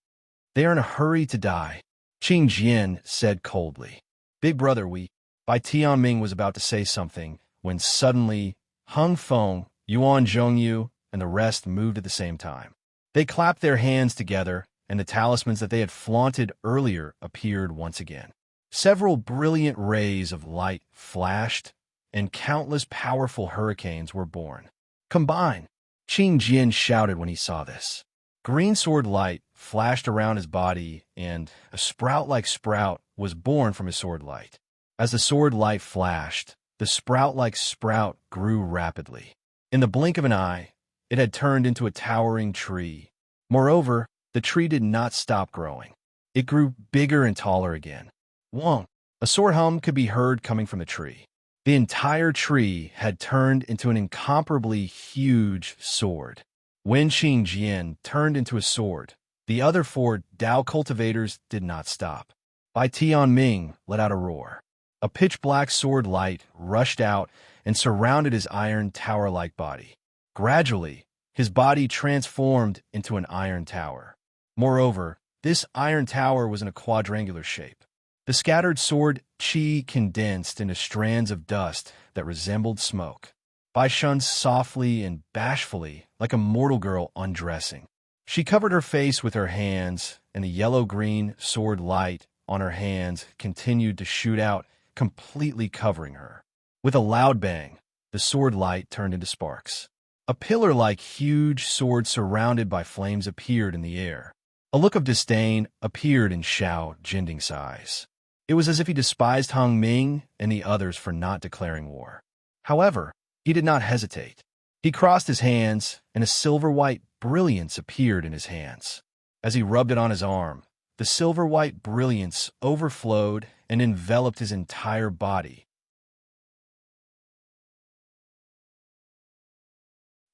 They are in a hurry to die, Qing Jian said coldly. Big brother, Bai Tianming was about to say something when suddenly Hung Feng, Yuan Zhongyu, and the rest moved at the same time. They clapped their hands together, and the talismans that they had flaunted earlier appeared once again. Several brilliant rays of light flashed, and countless powerful hurricanes were born. Combine! Qing Jian shouted when he saw this. Green sword light flashed around his body, and a sprout-like sprout was born from his sword light. As the sword light flashed, the sprout-like sprout grew rapidly. In the blink of an eye, it had turned into a towering tree. Moreover, the tree did not stop growing. It grew bigger and taller again. Wong! A sword hum could be heard coming from the tree. The entire tree had turned into an incomparably huge sword. When Qing Jian turned into a sword, the other 4 Tao cultivators did not stop. Bai Tianming let out a roar. A pitch-black sword light rushed out and surrounded his iron tower-like body. Gradually, his body transformed into an iron tower. Moreover, this iron tower was in a quadrangular shape. The scattered sword qi condensed into strands of dust that resembled smoke. Bai shone softly and bashfully, like a mortal girl undressing. She covered her face with her hands, and the yellow-green sword light on her hands continued to shoot out, completely covering her. With a loud bang, the sword light turned into sparks. A pillar-like huge sword surrounded by flames appeared in the air. A look of disdain appeared in Xiao Jinding's eyes. It was as if he despised Hung Ming and the others for not declaring war. However, he did not hesitate. He crossed his hands, and a silver-white brilliance appeared in his hands. As he rubbed it on his arm, the silver-white brilliance overflowed and enveloped his entire body.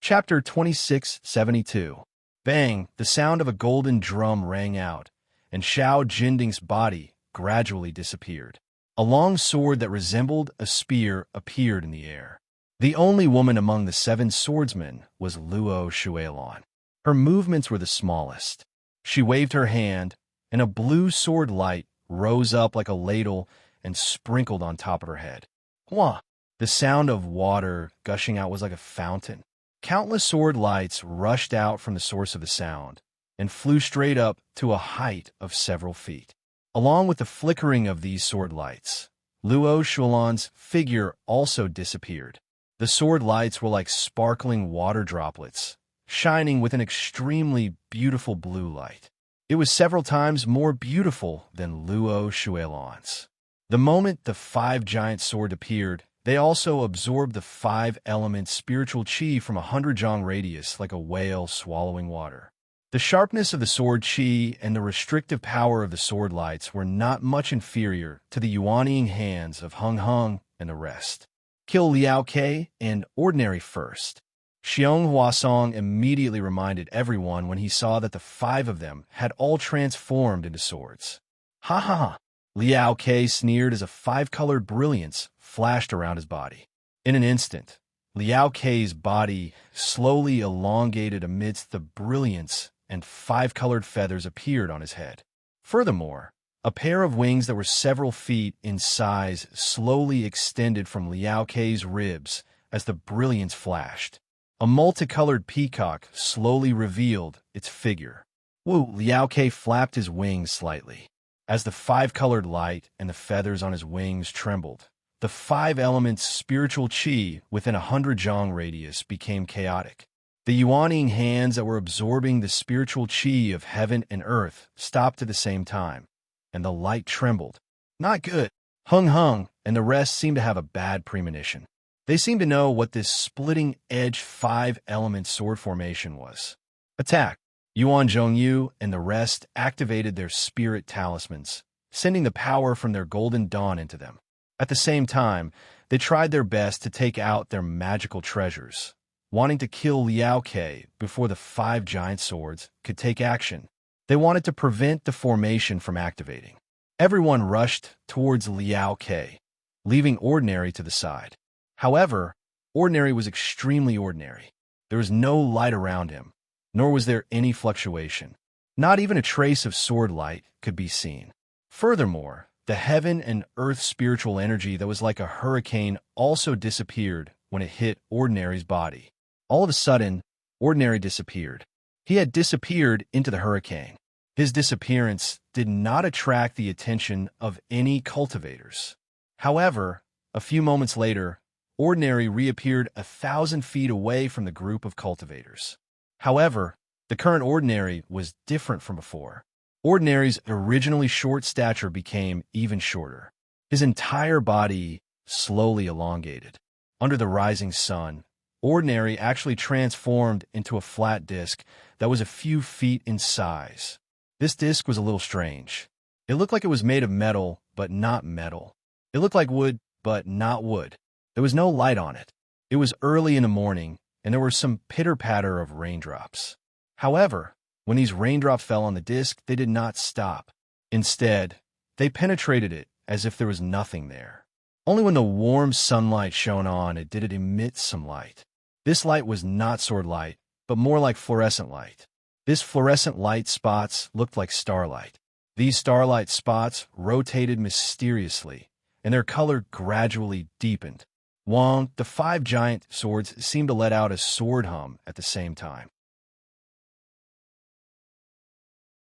Chapter 2672. Bang! The sound of a golden drum rang out, and Xiao Jinding's body gradually disappeared. A long sword that resembled a spear appeared in the air. The only woman among the 7 swordsmen was Luo Shuelon. Her movements were the smallest. She waved her hand, and a blue sword light rose up like a ladle and sprinkled on top of her head. Hua! The sound of water gushing out was like a fountain. Countless sword lights rushed out from the source of the sound and flew straight up to a height of several feet. Along with the flickering of these sword lights, Luo Shuelon's figure also disappeared. The sword lights were like sparkling water droplets, shining with an extremely beautiful blue light. It was several times more beautiful than Luo Shuelon's. The moment the 5 giant swords appeared, they also absorbed the 5 elements spiritual qi from 100 zhang radius like a whale swallowing water. The sharpness of the sword qi and the restrictive power of the sword lights were not much inferior to the yuanying hands of Hung Hung and the rest. Kill Liao Ke and Ordinary first. Xiong Huasong immediately reminded everyone when he saw that the 5 of them had all transformed into swords. Ha ha ha! Liao Ke sneered as a 5-colored brilliance flashed around his body. In an instant, Liao Ke's body slowly elongated amidst the brilliance, and 5-colored feathers appeared on his head. Furthermore, a pair of wings that were several feet in size slowly extended from Liao Ke's ribs as the brilliance flashed. A multicolored peacock slowly revealed its figure. Wu Liao Ke flapped his wings slightly. As the 5-colored light and the feathers on his wings trembled, the 5 elements spiritual qi within 100 zhang radius became chaotic. The yuanying hands that were absorbing the spiritual qi of heaven and earth stopped at the same time, and the light trembled. Not good. Hung Hung and the rest seemed to have a bad premonition. They seemed to know what this splitting-edge 5-element sword formation was. Attack! Yuan Zhongyu and the rest activated their spirit talismans, sending the power from their golden dawn into them. At the same time, they tried their best to take out their magical treasures, wanting to kill Liao Ke before the 5 giant swords could take action. They wanted to prevent the formation from activating. Everyone rushed towards Liao Ke, leaving Ordinary to the side. However, Ordinary was extremely ordinary. There was no light around him, nor was there any fluctuation. Not even a trace of sword light could be seen. Furthermore, the heaven and earth spiritual energy that was like a hurricane also disappeared when it hit Ordinary's body. All of a sudden, Ordinary disappeared. He had disappeared into the hurricane. His disappearance did not attract the attention of any cultivators. However, a few moments later, Ordinary reappeared 1,000 feet away from the group of cultivators. However, the current Ordinary was different from before. Ordinary's originally short stature became even shorter. His entire body slowly elongated. Under the rising sun, Ordinary actually transformed into a flat disc that was a few feet in size. This disc was a little strange. It looked like it was made of metal, but not metal. It looked like wood, but not wood. There was no light on it. It was early in the morning, and there were some pitter-patter of raindrops. However, when these raindrops fell on the disc, they did not stop. Instead, they penetrated it as if there was nothing there. Only when the warm sunlight shone on it did it emit some light. This light was not sword light, but more like fluorescent light. This fluorescent light spots looked like starlight. These starlight spots rotated mysteriously, and their color gradually deepened. Wang, the 5 giant swords seemed to let out a sword hum at the same time.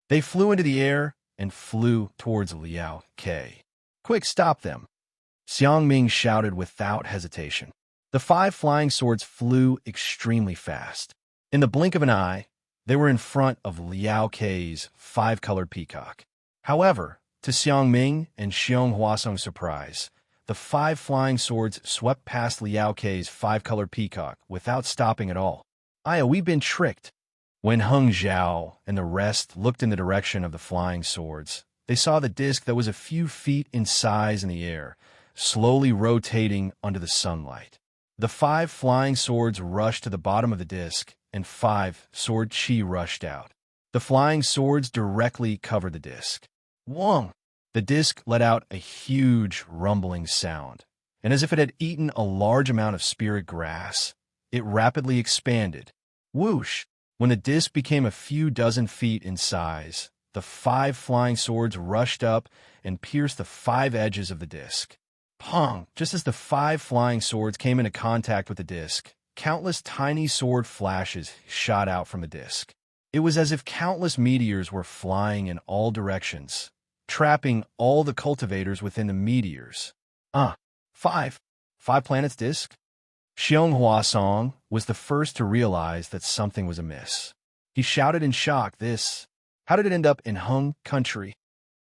They flew into the air and flew towards Liao Ke. "Quick, stop them!" Xiang Ming shouted without hesitation. The 5 flying swords flew extremely fast. In the blink of an eye, they were in front of Liao Ke's 5-colored peacock. However, to Xiang Ming and Xiong Huasong's surprise, the 5 flying swords swept past Liao Ke's 5-colored peacock without stopping at all. We've been tricked." When Heng Zhao and the rest looked in the direction of the flying swords, they saw the disc that was a few feet in size in the air, slowly rotating under the sunlight. The 5 flying swords rushed to the bottom of the disc, and 5 sword chi rushed out. The flying swords directly covered the disc. Wong! The disc let out a huge rumbling sound, and as if it had eaten a large amount of spirit grass, it rapidly expanded. Whoosh! When the disc became a few dozen feet in size, the 5 flying swords rushed up and pierced the 5 edges of the disc. Pong! Just as the 5 flying swords came into contact with the disc, countless tiny sword flashes shot out from the disc. It was as if countless meteors were flying in all directions, trapping all the cultivators within the meteors. 5 planets disc? Xiong Huasong was the first to realize that something was amiss. He shouted in shock, how did it end up in Hung country?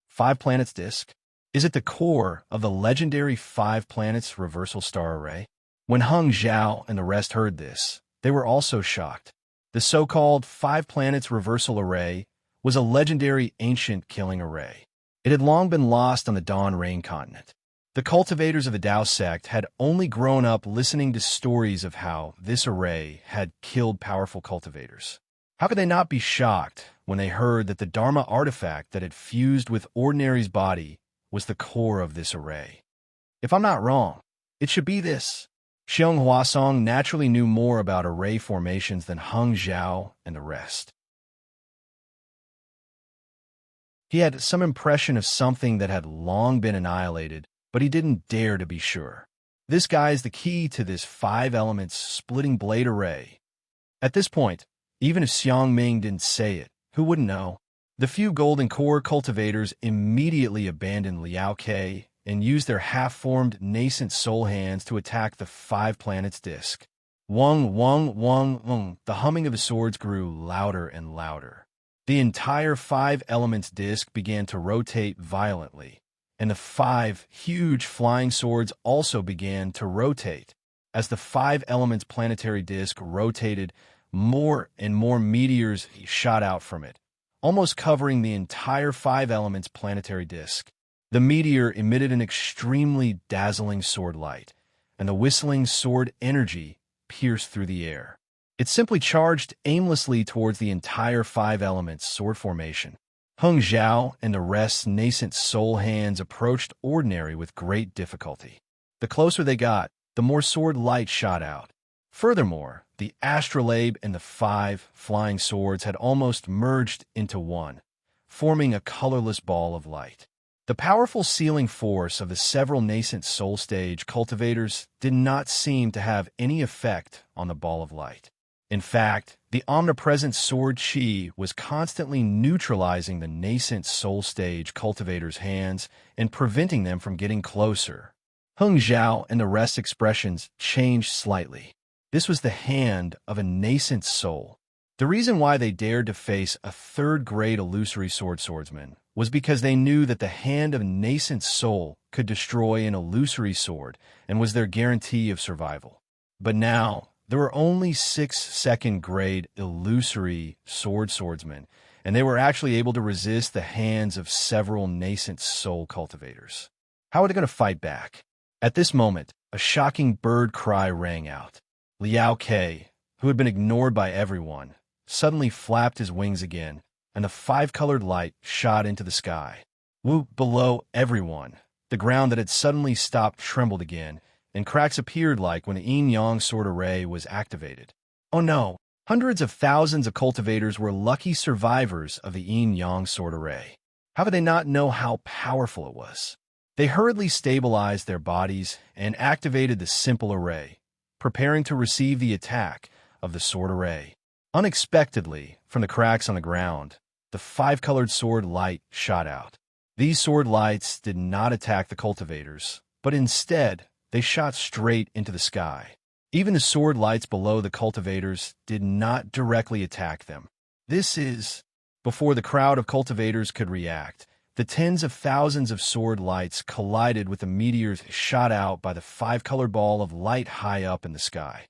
5 planets disc? Is it the core of the legendary 5 planets reversal star array? When Heng Zhao and the rest heard this, they were also shocked. The so-called 5 planets reversal array was a legendary ancient killing array. It had long been lost on the Dawn Rain continent. The cultivators of the Dao sect had only grown up listening to stories of how this array had killed powerful cultivators. How could they not be shocked when they heard that the Dharma artifact that had fused with Ordinary's body was the core of this array? If I'm not wrong, it should be this. Xiong Huasong naturally knew more about array formations than Heng Zhao and the rest. He had some impression of something that had long been annihilated, but he didn't dare to be sure. This guy is the key to this 5 elements splitting blade array. At this point, even if Xiang Ming didn't say it, who wouldn't know? The few golden core cultivators immediately abandoned Liao Ke and used their half-formed nascent soul hands to attack the 5 planets disc. Wong, wong, wong, wong. The humming of the swords grew louder and louder. The entire 5 elements disc began to rotate violently, and the 5 huge flying swords also began to rotate. As the 5 elements planetary disc rotated, more and more meteors shot out from it, almost covering the entire 5 elements planetary disc. The meteor emitted an extremely dazzling sword light, and the whistling sword energy pierced through the air. It simply charged aimlessly towards the entire 5 elements sword formation. Heng Zhao and the rest's nascent soul hands approached Ordinary with great difficulty. The closer they got, the more sword light shot out. Furthermore, the astrolabe and the 5 flying swords had almost merged into one, forming a colorless ball of light. The powerful sealing force of the several nascent soul stage cultivators did not seem to have any effect on the ball of light. In fact, the omnipresent sword chi was constantly neutralizing the nascent soul stage cultivators' hands and preventing them from getting closer. Heng Zhao and the rest's expressions changed slightly. This was the hand of a nascent soul. The reason why they dared to face a 3rd-grade illusory swordsman was because they knew that the hand of a nascent soul could destroy an illusory sword and was their guarantee of survival. But now, there were only 6 2nd-grade illusory swordsmen, and they were actually able to resist the hands of several nascent soul cultivators. How are they going to fight back? At this moment, a shocking bird cry rang out. Liao Ke, who had been ignored by everyone, suddenly flapped his wings again, and the 5-colored light shot into the sky. Below everyone, the ground that had suddenly stopped trembled again, and cracks appeared like when the yin-yang sword array was activated. Oh no, Hundreds of thousands of cultivators were lucky survivors of the yin-yang sword array. How could they not know how powerful it was? They hurriedly stabilized their bodies and activated the simple array, preparing to receive the attack of the sword array. Unexpectedly, from the cracks on the ground, the five-colored sword light shot out. These sword lights did not attack the cultivators, but instead, they shot straight into the sky. Even the sword lights below the cultivators did not directly attack them. Before the crowd of cultivators could react, the tens of thousands of sword lights collided with the meteors shot out by the five-colored ball of light high up in the sky.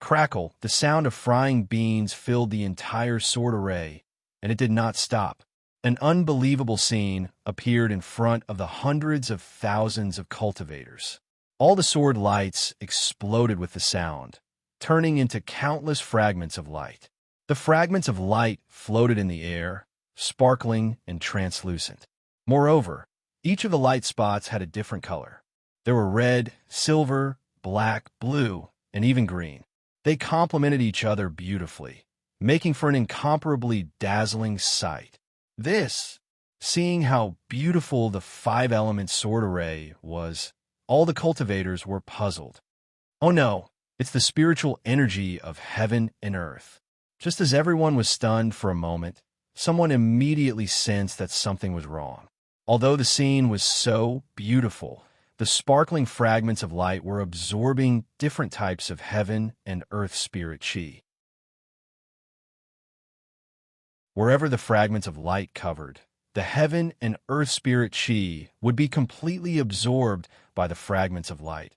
Crackle, the sound of frying beans filled the entire sword array, and it did not stop. An unbelievable scene appeared in front of the hundreds of thousands of cultivators. All the sword lights exploded with the sound, turning into countless fragments of light. The fragments of light floated in the air, sparkling and translucent. Moreover, each of the light spots had a different color. There were red, silver, black, blue, and even green. They complemented each other beautifully, making for an incomparably dazzling sight. Seeing how beautiful the five-element sword array was, all the cultivators were puzzled. Oh no, it's the spiritual energy of heaven and earth. Just as everyone was stunned for a moment, someone immediately sensed that something was wrong. Although the scene was so beautiful, the sparkling fragments of light were absorbing different types of heaven and earth spirit chi. Wherever the fragments of light covered, the heaven and earth spirit chi would be completely absorbed by the fragments of light,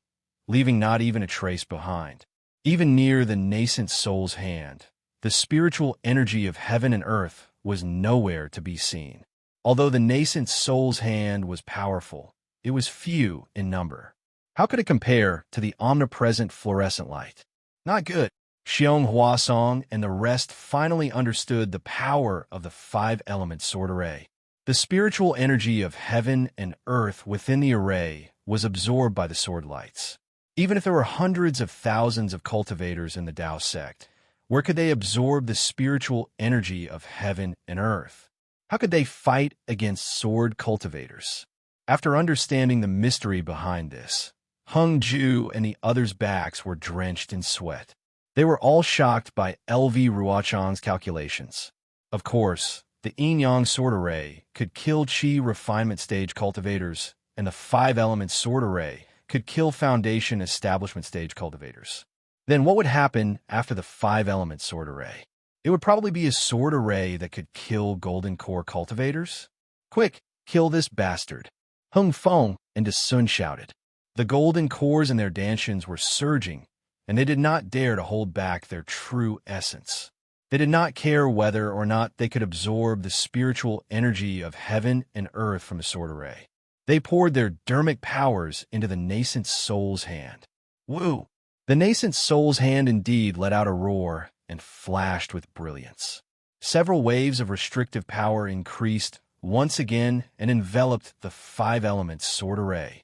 leaving not even a trace behind. Even near the nascent soul's hand, the spiritual energy of heaven and earth was nowhere to be seen. Although the nascent soul's hand was powerful, it was few in number. How could it compare to the omnipresent fluorescent light? Not good. Xiong Huasong and the rest finally understood the power of the five-element sword array. The spiritual energy of heaven and earth within the array was absorbed by the sword lights. Even if there were hundreds of thousands of cultivators in the Tao sect, where could they absorb the spiritual energy of heaven and earth? How could they fight against sword cultivators? After understanding the mystery behind this, Hung Ju and the others' backs were drenched in sweat. They were all shocked by LV Ruochang's calculations. Of course, the yin-yang sword array could kill Qi refinement stage cultivators, and the five-element sword array could kill foundation establishment stage cultivators. Then what would happen after the five-element sword array? It would probably be a sword array that could kill golden core cultivators? Quick, kill this bastard! Hung Feng and De Sun shouted. The golden cores in their dantians were surging, and they did not dare to hold back their true essence. They did not care whether or not they could absorb the spiritual energy of heaven and earth from the sword array. They poured their dermic powers into the nascent soul's hand. Woo! The nascent soul's hand indeed let out a roar and flashed with brilliance. Several waves of restrictive power increased once again and enveloped the five-element sword array.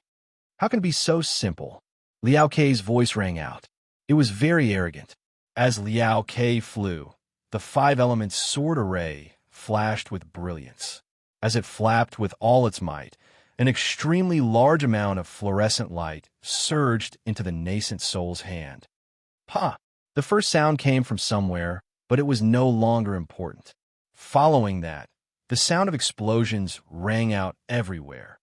How can it be so simple? Liao Kei's voice rang out. It was very arrogant. As Liao Kei flew, the five-element sword array flashed with brilliance. As it flapped with all its might, an extremely large amount of fluorescent light surged into the nascent soul's hand. Ha! The first sound came from somewhere, but it was no longer important. Following that, the sound of explosions rang out everywhere.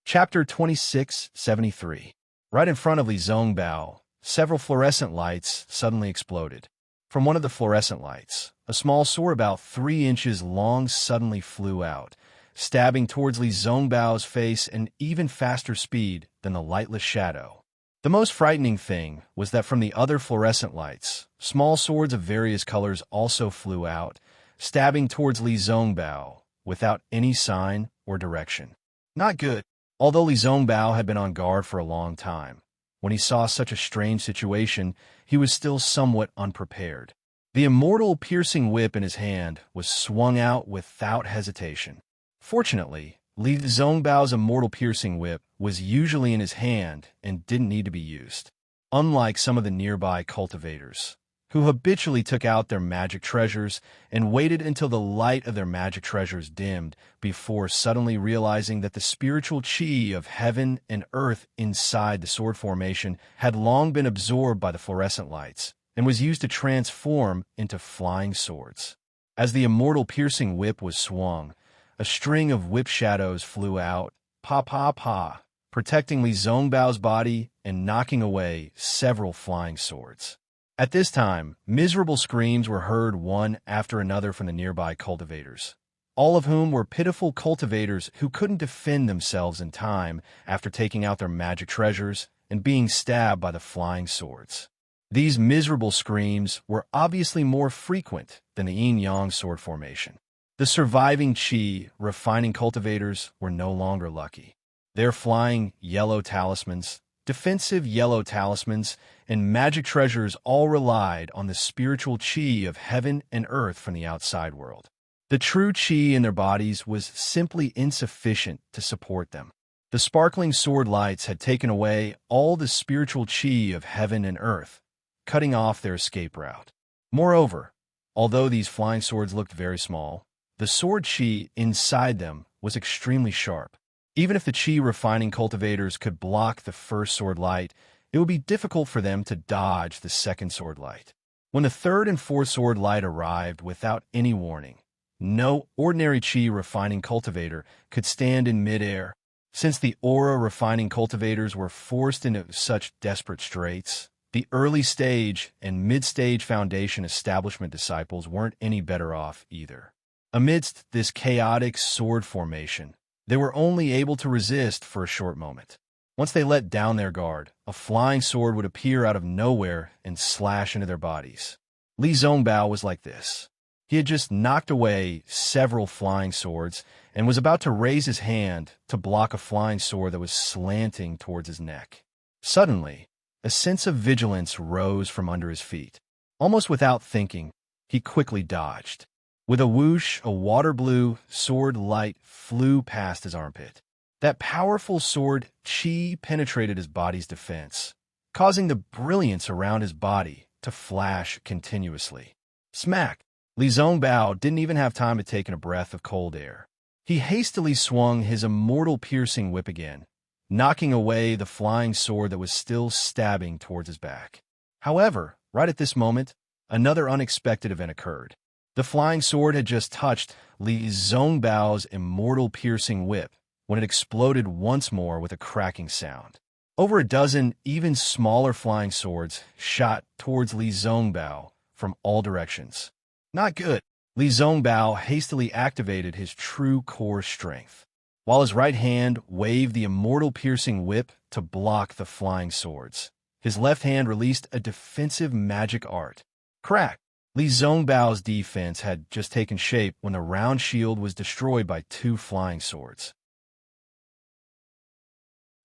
Chapter 2673. Right in front of Li Zongbao, several fluorescent lights suddenly exploded. From one of the fluorescent lights, a small sword about 3 inches long suddenly flew out, stabbing towards Li Zongbao's face at even faster speed than the lightless shadow. The most frightening thing was that from the other fluorescent lights, small swords of various colors also flew out, stabbing towards Li Zongbao without any sign or direction. Not good. Although Li Zongbao had been on guard for a long time, when he saw such a strange situation, he was still somewhat unprepared. The immortal piercing whip in his hand was swung out without hesitation. Fortunately, Li Zongbao's immortal piercing whip was usually in his hand and didn't need to be used. Unlike some of the nearby cultivators, who habitually took out their magic treasures and waited until the light of their magic treasures dimmed before suddenly realizing that the spiritual chi of heaven and earth inside the sword formation had long been absorbed by the fluorescent lights and was used to transform into flying swords. As the immortal piercing whip was swung, a string of whip shadows flew out, pa, protecting Li Zongbao's body and knocking away several flying swords. At this time, miserable screams were heard one after another from the nearby cultivators, all of whom were pitiful cultivators who couldn't defend themselves in time after taking out their magic treasures and being stabbed by the flying swords. These miserable screams were obviously more frequent than the yin-yang sword formation. The surviving chi refining cultivators were no longer lucky. Their flying yellow talismans, defensive yellow talismans, and magic treasures all relied on the spiritual chi of heaven and earth from the outside world. The true chi in their bodies was simply insufficient to support them. The sparkling sword lights had taken away all the spiritual chi of heaven and earth, cutting off their escape route. Moreover, although these flying swords looked very small, the sword chi inside them was extremely sharp. Even if the chi refining cultivators could block the first sword light, it would be difficult for them to dodge the second sword light. When the third and fourth sword light arrived without any warning, no ordinary chi refining cultivator could stand in midair. Since the aura refining cultivators were forced into such desperate straits, the early stage and mid-stage foundation establishment disciples weren't any better off either. Amidst this chaotic sword formation, they were only able to resist for a short moment. Once they let down their guard, a flying sword would appear out of nowhere and slash into their bodies. Li Zongbao was like this. He had just knocked away several flying swords and was about to raise his hand to block a flying sword that was slanting towards his neck. Suddenly, a sense of vigilance rose from under his feet. Almost without thinking, he quickly dodged. With a whoosh, a water blue sword light flew past his armpit. That powerful sword chi penetrated his body's defense, causing the brilliance around his body to flash continuously. Smack! Li Zongbao didn't even have time to take in a breath of cold air. He hastily swung his immortal piercing whip again, knocking away the flying sword that was still stabbing towards his back. However, right at this moment, another unexpected event occurred. The flying sword had just touched Li Zongbao's immortal piercing whip when it exploded once more with a cracking sound. Over a dozen even smaller flying swords shot towards Li Zongbao from all directions. Not good. Li Zongbao hastily activated his true core strength, while his right hand waved the immortal piercing whip to block the flying swords. His left hand released a defensive magic art. Crack! Li Zongbao's defense had just taken shape when the round shield was destroyed by two flying swords.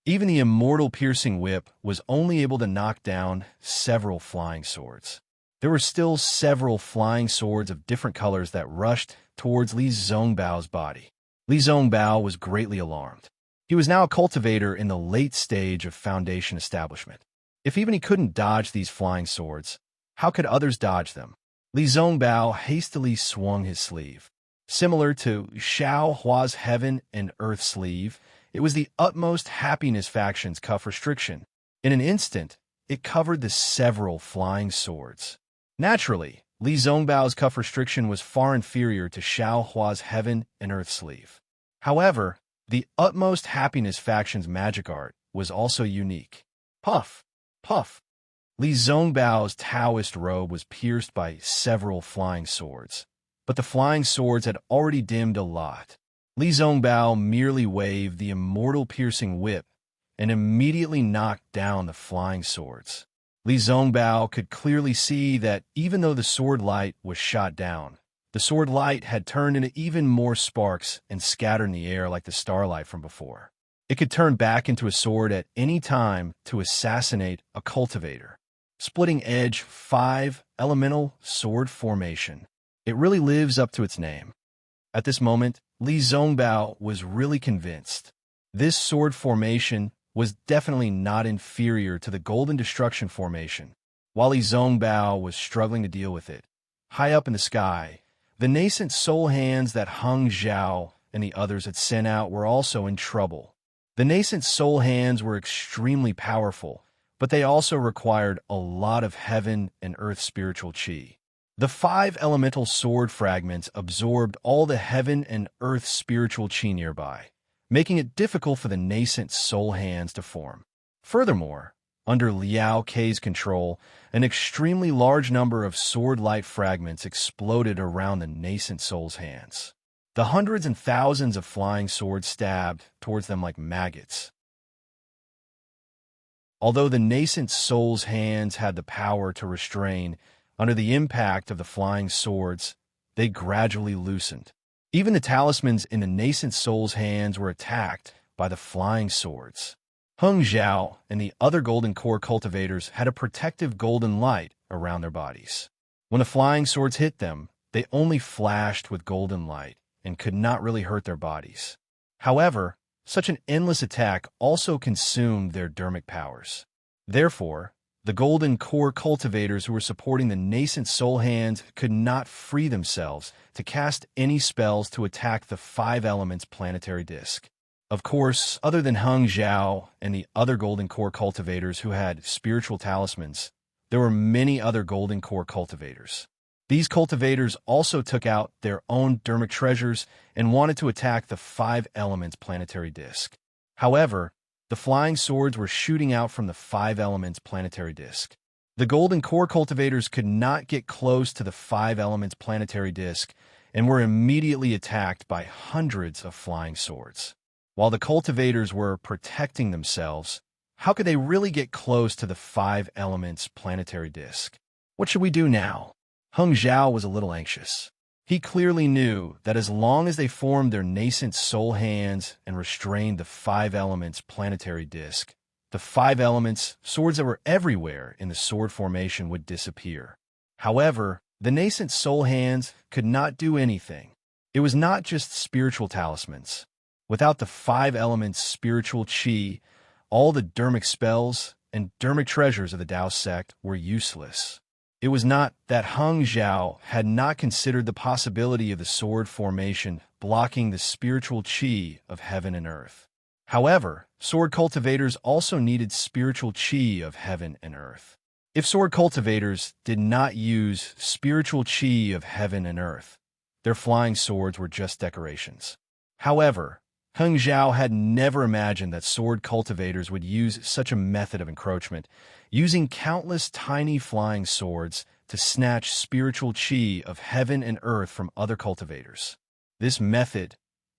Even the immortal piercing whip was only able to knock down several flying swords. There were still several flying swords of different colors that rushed towards Li Zongbao's body. Li Zongbao was greatly alarmed. He was now a cultivator in the late stage of foundation establishment. If even he couldn't dodge these flying swords, how could others dodge them? Li Zongbao hastily swung his sleeve. Similar to Xiao Hua's Heaven and Earth sleeve, it was the utmost happiness faction's cuff restriction. In an instant, it covered the several flying swords. Naturally, Li Zongbao's cuff restriction was far inferior to Xiao Hua's Heaven and Earth sleeve. However, the utmost happiness faction's magic art was also unique. Puff! Puff! Li Zongbao's Taoist robe was pierced by several flying swords, but the flying swords had already dimmed a lot. Li Zongbao merely waved the immortal piercing whip and immediately knocked down the flying swords. Li Zongbao could clearly see that even though the sword light was shot down, the sword light had turned into even more sparks and scattered in the air like the starlight from before. It could turn back into a sword at any time to assassinate a cultivator. Splitting Edge 5 Elemental Sword Formation. It really lives up to its name. At this moment, Li Zongbao was really convinced. This sword formation was definitely not inferior to the Golden Destruction formation. While Li Zongbao was struggling to deal with it, high up in the sky, the nascent soul hands that Heng Zhao and the others had sent out were also in trouble. The nascent soul hands were extremely powerful, but they also required a lot of heaven and earth spiritual qi. The 5 elemental sword fragments absorbed all the heaven and earth spiritual qi nearby, making it difficult for the nascent soul hands to form. Furthermore, under Liao Kei's control, an extremely large number of sword light fragments exploded around the nascent soul's hands. The hundreds and thousands of flying swords stabbed towards them like maggots. Although the nascent soul's hands had the power to restrain, under the impact of the flying swords, they gradually loosened. Even the talismans in the nascent soul's hands were attacked by the flying swords. Heng Zhao and the other golden core cultivators had a protective golden light around their bodies. When the flying swords hit them, they only flashed with golden light and could not really hurt their bodies. However, such an endless attack also consumed their dermic powers. Therefore, the golden core cultivators who were supporting the nascent soul hands could not free themselves to cast any spells to attack the 5 elements planetary disk. Of course, other than Heng Zhao and the other golden core cultivators who had spiritual talismans, there were many other golden core cultivators. These cultivators also took out their own dermic treasures and wanted to attack the 5 elements planetary disk. However, the flying swords were shooting out from the 5 elements planetary disk. The golden core cultivators could not get close to the 5 elements planetary disk and were immediately attacked by hundreds of flying swords. While the cultivators were protecting themselves, how could they really get close to the 5 elements planetary disk? What should we do now? Heng Zhao was a little anxious. He clearly knew that as long as they formed their nascent soul hands and restrained the 5 elements planetary disk, the 5 elements swords that were everywhere in the sword formation would disappear. However, the nascent soul hands could not do anything. It was not just spiritual talismans. Without the 5 elements spiritual qi, all the dermic spells and dermic treasures of the Dao sect were useless. It was not that Heng Zhao had not considered the possibility of the sword formation blocking the spiritual qi of heaven and earth. However, sword cultivators also needed spiritual qi of heaven and earth. If sword cultivators did not use spiritual qi of heaven and earth, their flying swords were just decorations. However, Heng Zhao had never imagined that sword cultivators would use such a method of encroachment, using countless tiny flying swords to snatch spiritual qi of heaven and earth from other cultivators. This method,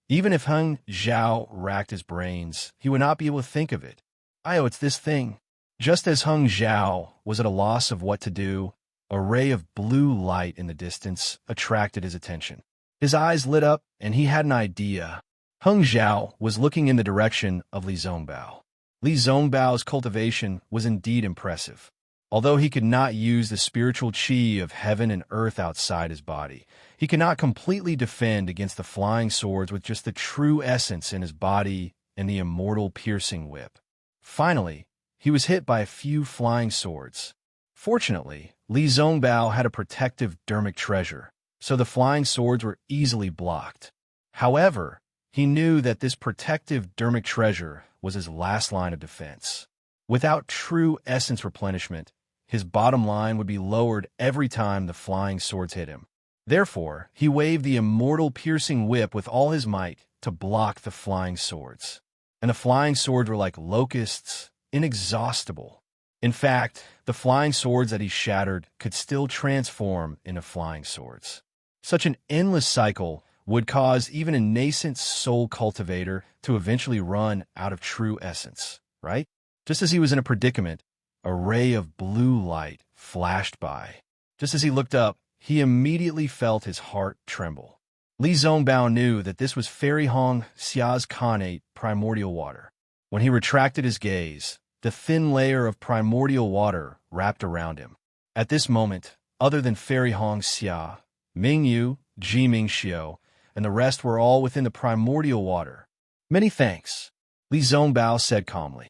even if Heng Zhao racked his brains, he would not be able to think of it. It's this thing. Just as Heng Zhao was at a loss of what to do, a ray of blue light in the distance attracted his attention. His eyes lit up, and he had an idea. Heng Zhao was looking in the direction of Li Zongbao. Li Zongbao's cultivation was indeed impressive. Although he could not use the spiritual qi of heaven and earth outside his body, he could not completely defend against the flying swords with just the true essence in his body and the immortal piercing whip. Finally, he was hit by a few flying swords. Fortunately, Li Zongbao had a protective dermic treasure, so the flying swords were easily blocked. However, he knew that this protective dermic treasure was his last line of defense. Without true essence replenishment, his bottom line would be lowered every time the flying swords hit him. Therefore, he waved the immortal piercing whip with all his might to block the flying swords. And the flying swords were like locusts, inexhaustible. In fact, the flying swords that he shattered could still transform into flying swords. Such an endless cycle would cause even a nascent soul cultivator to eventually run out of true essence, right? Just as he was in a predicament, a ray of blue light flashed by. Just as he looked up, he immediately felt his heart tremble. Li Zongbao knew that this was Fairy Hong Xia's Khanate primordial water. When he retracted his gaze, the thin layer of primordial water wrapped around him. At this moment, other than Fairy Hong Xia, Ming Yu, Ji Ming Xiu, and the rest were all within the primordial water. Many thanks, Li Zongbao said calmly.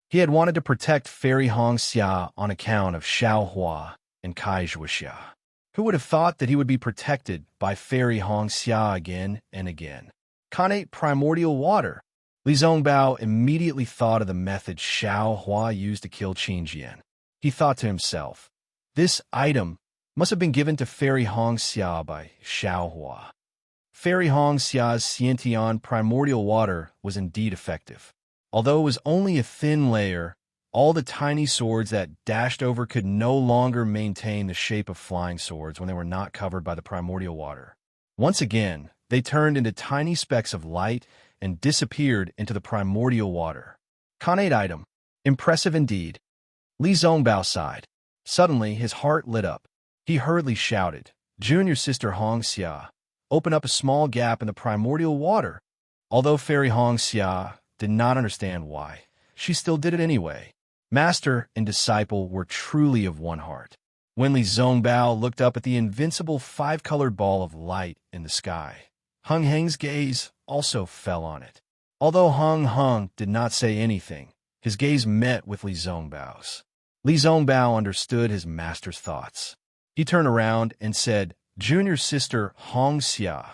He had wanted to protect Fairy Hongxia on account of Xiaohua and Kai Zhuoxia. Who would have thought that he would be protected by Fairy Hongxia again and again? Khanate primordial water. Li Zongbao immediately thought of the method Xiaohua used to kill Qin Jian. He thought to himself, this item must have been given to Fairy Hongxia by Xiaohua. Fairy Hongxia's Xiantian primordial water was indeed effective. Although it was only a thin layer, all the tiny swords that dashed over could no longer maintain the shape of flying swords when they were not covered by the primordial water. Once again, they turned into tiny specks of light and disappeared into the primordial water. Khanate item. Impressive indeed. Li Zongbao sighed. Suddenly, his heart lit up. He hurriedly shouted, Junior Sister Hongxia, open up a small gap in the primordial water. Although Fairy Hongxia did not understand why, she still did it anyway. Master and disciple were truly of one heart. When Li Zongbao looked up at the invincible five-colored ball of light in the sky, Hung Heng's gaze also fell on it. Although Hung Heng did not say anything, his gaze met with Li Zongbao's. Li Zongbao understood his master's thoughts. He turned around and said, Junior Sister Hongxia,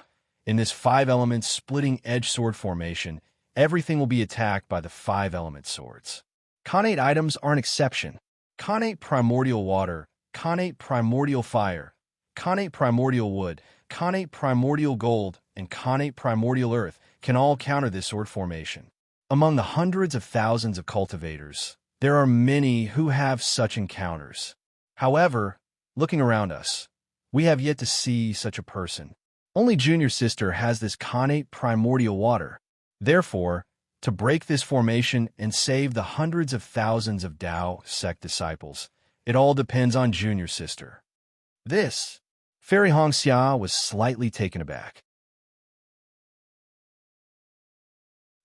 in this five-element splitting-edge sword formation, everything will be attacked by the five-element swords. Khanate items are an exception. Khanate primordial water, Khanate primordial fire, Khanate primordial wood, Khanate primordial gold, and Khanate primordial earth can all counter this sword formation. Among the hundreds of thousands of cultivators, there are many who have such encounters. However, looking around us, we have yet to see such a person. Only Junior Sister has this Khanate primordial water. Therefore, to break this formation and save the hundreds of thousands of Dao sect disciples, it all depends on Junior Sister. This, Fairy Hongxia was slightly taken aback.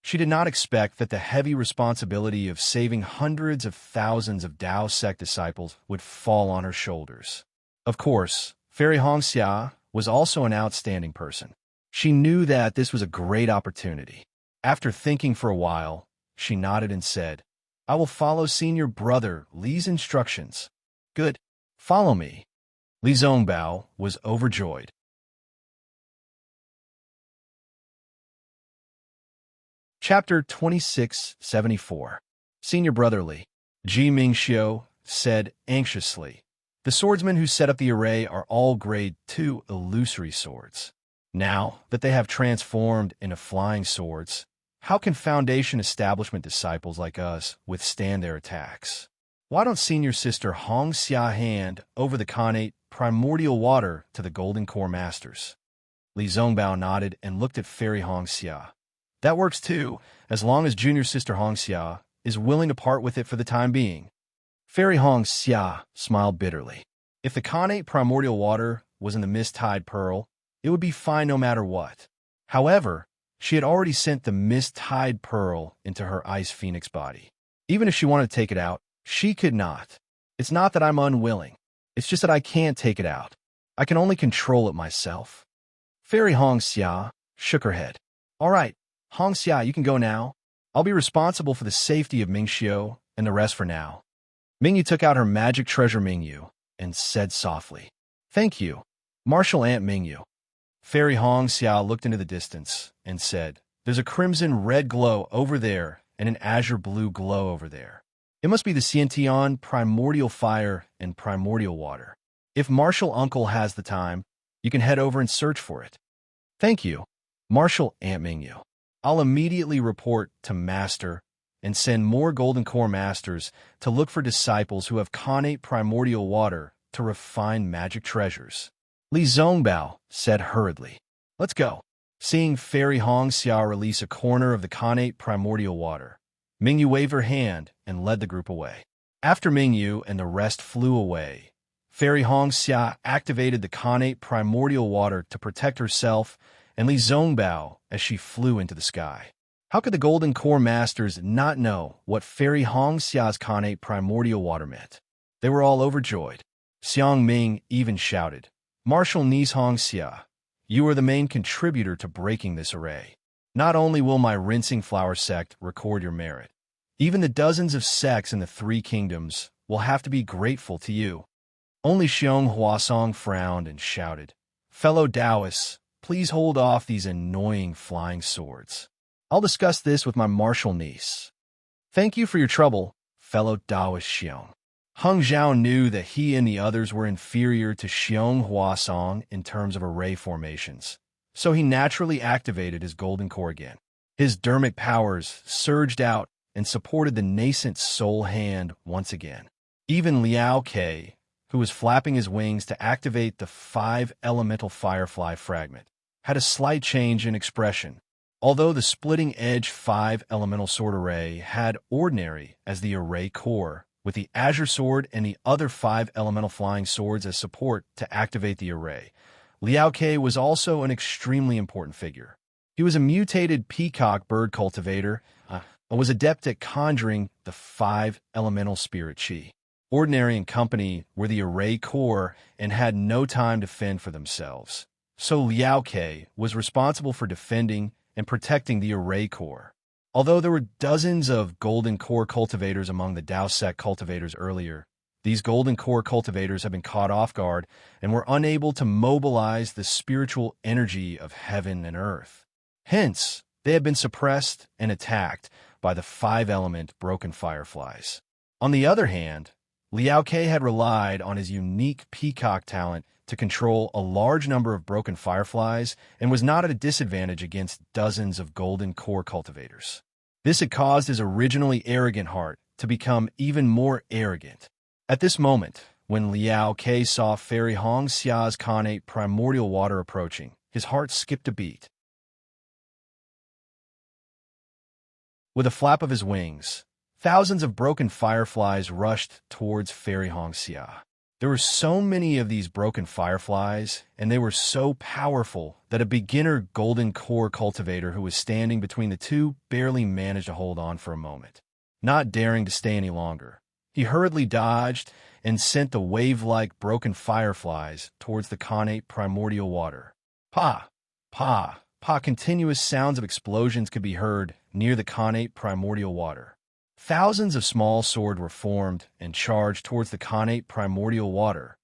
She did not expect that the heavy responsibility of saving hundreds of thousands of Dao sect disciples would fall on her shoulders. Of course, Fairy Hongxia was also an outstanding person. She knew that this was a great opportunity. After thinking for a while, she nodded and said, I will follow Senior Brother Li's instructions. Good. Follow me. Li Zongbao was overjoyed. Chapter 2674. Senior Brother Li. Ji Mingxiu said anxiously, the swordsmen who set up the array are all grade 2 illusory swords. Now that they have transformed into flying swords, how can Foundation establishment disciples like us withstand their attacks? Why don't Senior Sister Hongxia hand over the Khanate primordial water to the Golden Core Masters? Li Zongbao nodded and looked at Fairy Hongxia. That works too, as long as Junior Sister Hongxia is willing to part with it for the time being. Fairy Hongxia smiled bitterly. If the Khanate primordial water was in the Mist-Tide Pearl, it would be fine no matter what. However, she had already sent the Mist-Tide Pearl into her Ice Phoenix body. Even if she wanted to take it out, she could not. It's not that I'm unwilling. It's just that I can't take it out. I can only control it myself. Fairy Hongxia shook her head. All right, Hongxia, you can go now. I'll be responsible for the safety of Mingxiu and the rest for now. Mingyu took out her magic treasure Mingyu and said softly, Thank you, Martial Aunt Mingyu. Fairy Hongxia looked into the distance and said, There's a crimson red glow over there and an azure blue glow over there. It must be the Xiantian primordial fire and primordial water. If Martial Uncle has the time, you can head over and search for it. Thank you, Martial Aunt Mingyu. I'll immediately report to Master and send more Golden Core Masters to look for disciples who have Khanate primordial water to refine magic treasures. Li Zongbao said hurriedly, Let's go. Seeing Fairy Hongxia release a corner of the Khanate primordial water, Mingyu waved her hand and led the group away. After Mingyu and the rest flew away, Fairy Hongxia activated the Khanate primordial water to protect herself and Li Zongbao as she flew into the sky. How could the Golden Core Masters not know what Fairy Hongxia's Khanate primordial water meant? They were all overjoyed. Xiang Ming even shouted, Marshal Niece Hong Xia, you are the main contributor to breaking this array. Not only will my rinsing flower sect record your merit, even the dozens of sects in the Three Kingdoms will have to be grateful to you. Only Xiong Huasong frowned and shouted, Fellow Taoists, please hold off these annoying flying swords. I'll discuss this with my martial niece. Thank you for your trouble, fellow Taoist Xiong. Hung Zhao knew that he and the others were inferior to Xiong Huasong in terms of array formations, so he naturally activated his golden core again. His dermic powers surged out and supported the nascent soul hand once again. Even Liao Ke, who was flapping his wings to activate the 5-elemental firefly fragment, had a slight change in expression. Although the splitting-edge 5-elemental sword array had ordinary as the array core, with the azure sword and the other 5-elemental flying swords as support to activate the array, Liao Ke was also an extremely important figure. He was a mutated peacock bird cultivator and was adept at conjuring the 5-elemental spirit chi. Ordinary and company were the array core and had no time to fend for themselves. So Liao Ke was responsible for defending and protecting the array core. Although there were dozens of golden core cultivators among the Dao sect cultivators earlier, these golden core cultivators have been caught off guard and were unable to mobilize the spiritual energy of heaven and earth. Hence, they have been suppressed and attacked by the 5-element broken fireflies. On the other hand, Liao Ke had relied on his unique peacock talent to control a large number of broken fireflies and was not at a disadvantage against dozens of golden core cultivators. This had caused his originally arrogant heart to become even more arrogant. At this moment, when Liao Ke saw Fairy Hong Xia's connate primordial water approaching, his heart skipped a beat. With a flap of his wings, thousands of broken fireflies rushed towards Fairy Hong Xia. There were so many of these broken fireflies, and they were so powerful that a beginner golden core cultivator who was standing between the two barely managed to hold on for a moment. Not daring to stay any longer, he hurriedly dodged and sent the wave-like broken fireflies towards the connate primordial water. Pa! Pa! Pa! Continuous sounds of explosions could be heard near the connate primordial water. Thousands of small swords were formed and charged towards the connate primordial water.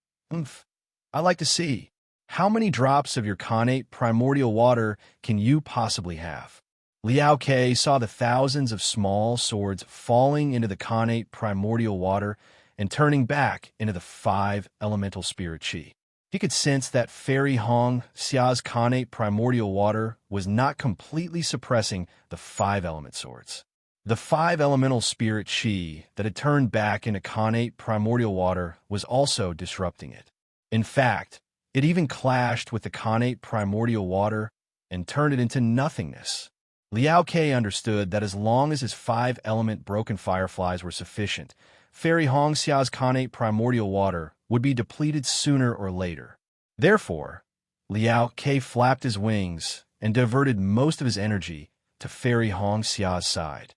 I like to see. How many drops of your connate primordial water can you possibly have? Liao Ke saw the thousands of small swords falling into the connate primordial water and turning back into the 5-elemental spirit chi. He could sense that Fairy Hong Xia's connate primordial water was not completely suppressing the 5-element swords. The 5-elemental spirit chi that had turned back into connate primordial water was also disrupting it. In fact, it even clashed with the connate primordial water and turned it into nothingness. Liao Ke understood that as long as his 5-element broken fireflies were sufficient, Fairy Hong Xia's connate primordial water would be depleted sooner or later. Therefore, Liao Ke flapped his wings and diverted most of his energy to Fairy Hong Xia's side.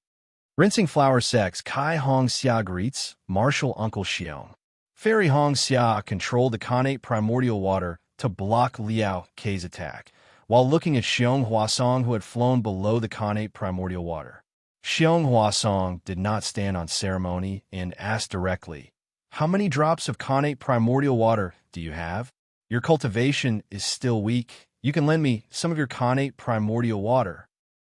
Rinsing Flower Sects Kai Hong Xia greets Martial Uncle Xiong. Fairy Hong Xia controlled the connate primordial water to block Liao Ke's attack, while looking at Xiong Huasong who had flown below the connate primordial water. Xiong Huasong did not stand on ceremony and asked directly, How many drops of connate primordial water do you have? Your cultivation is still weak. You can lend me some of your connate primordial water.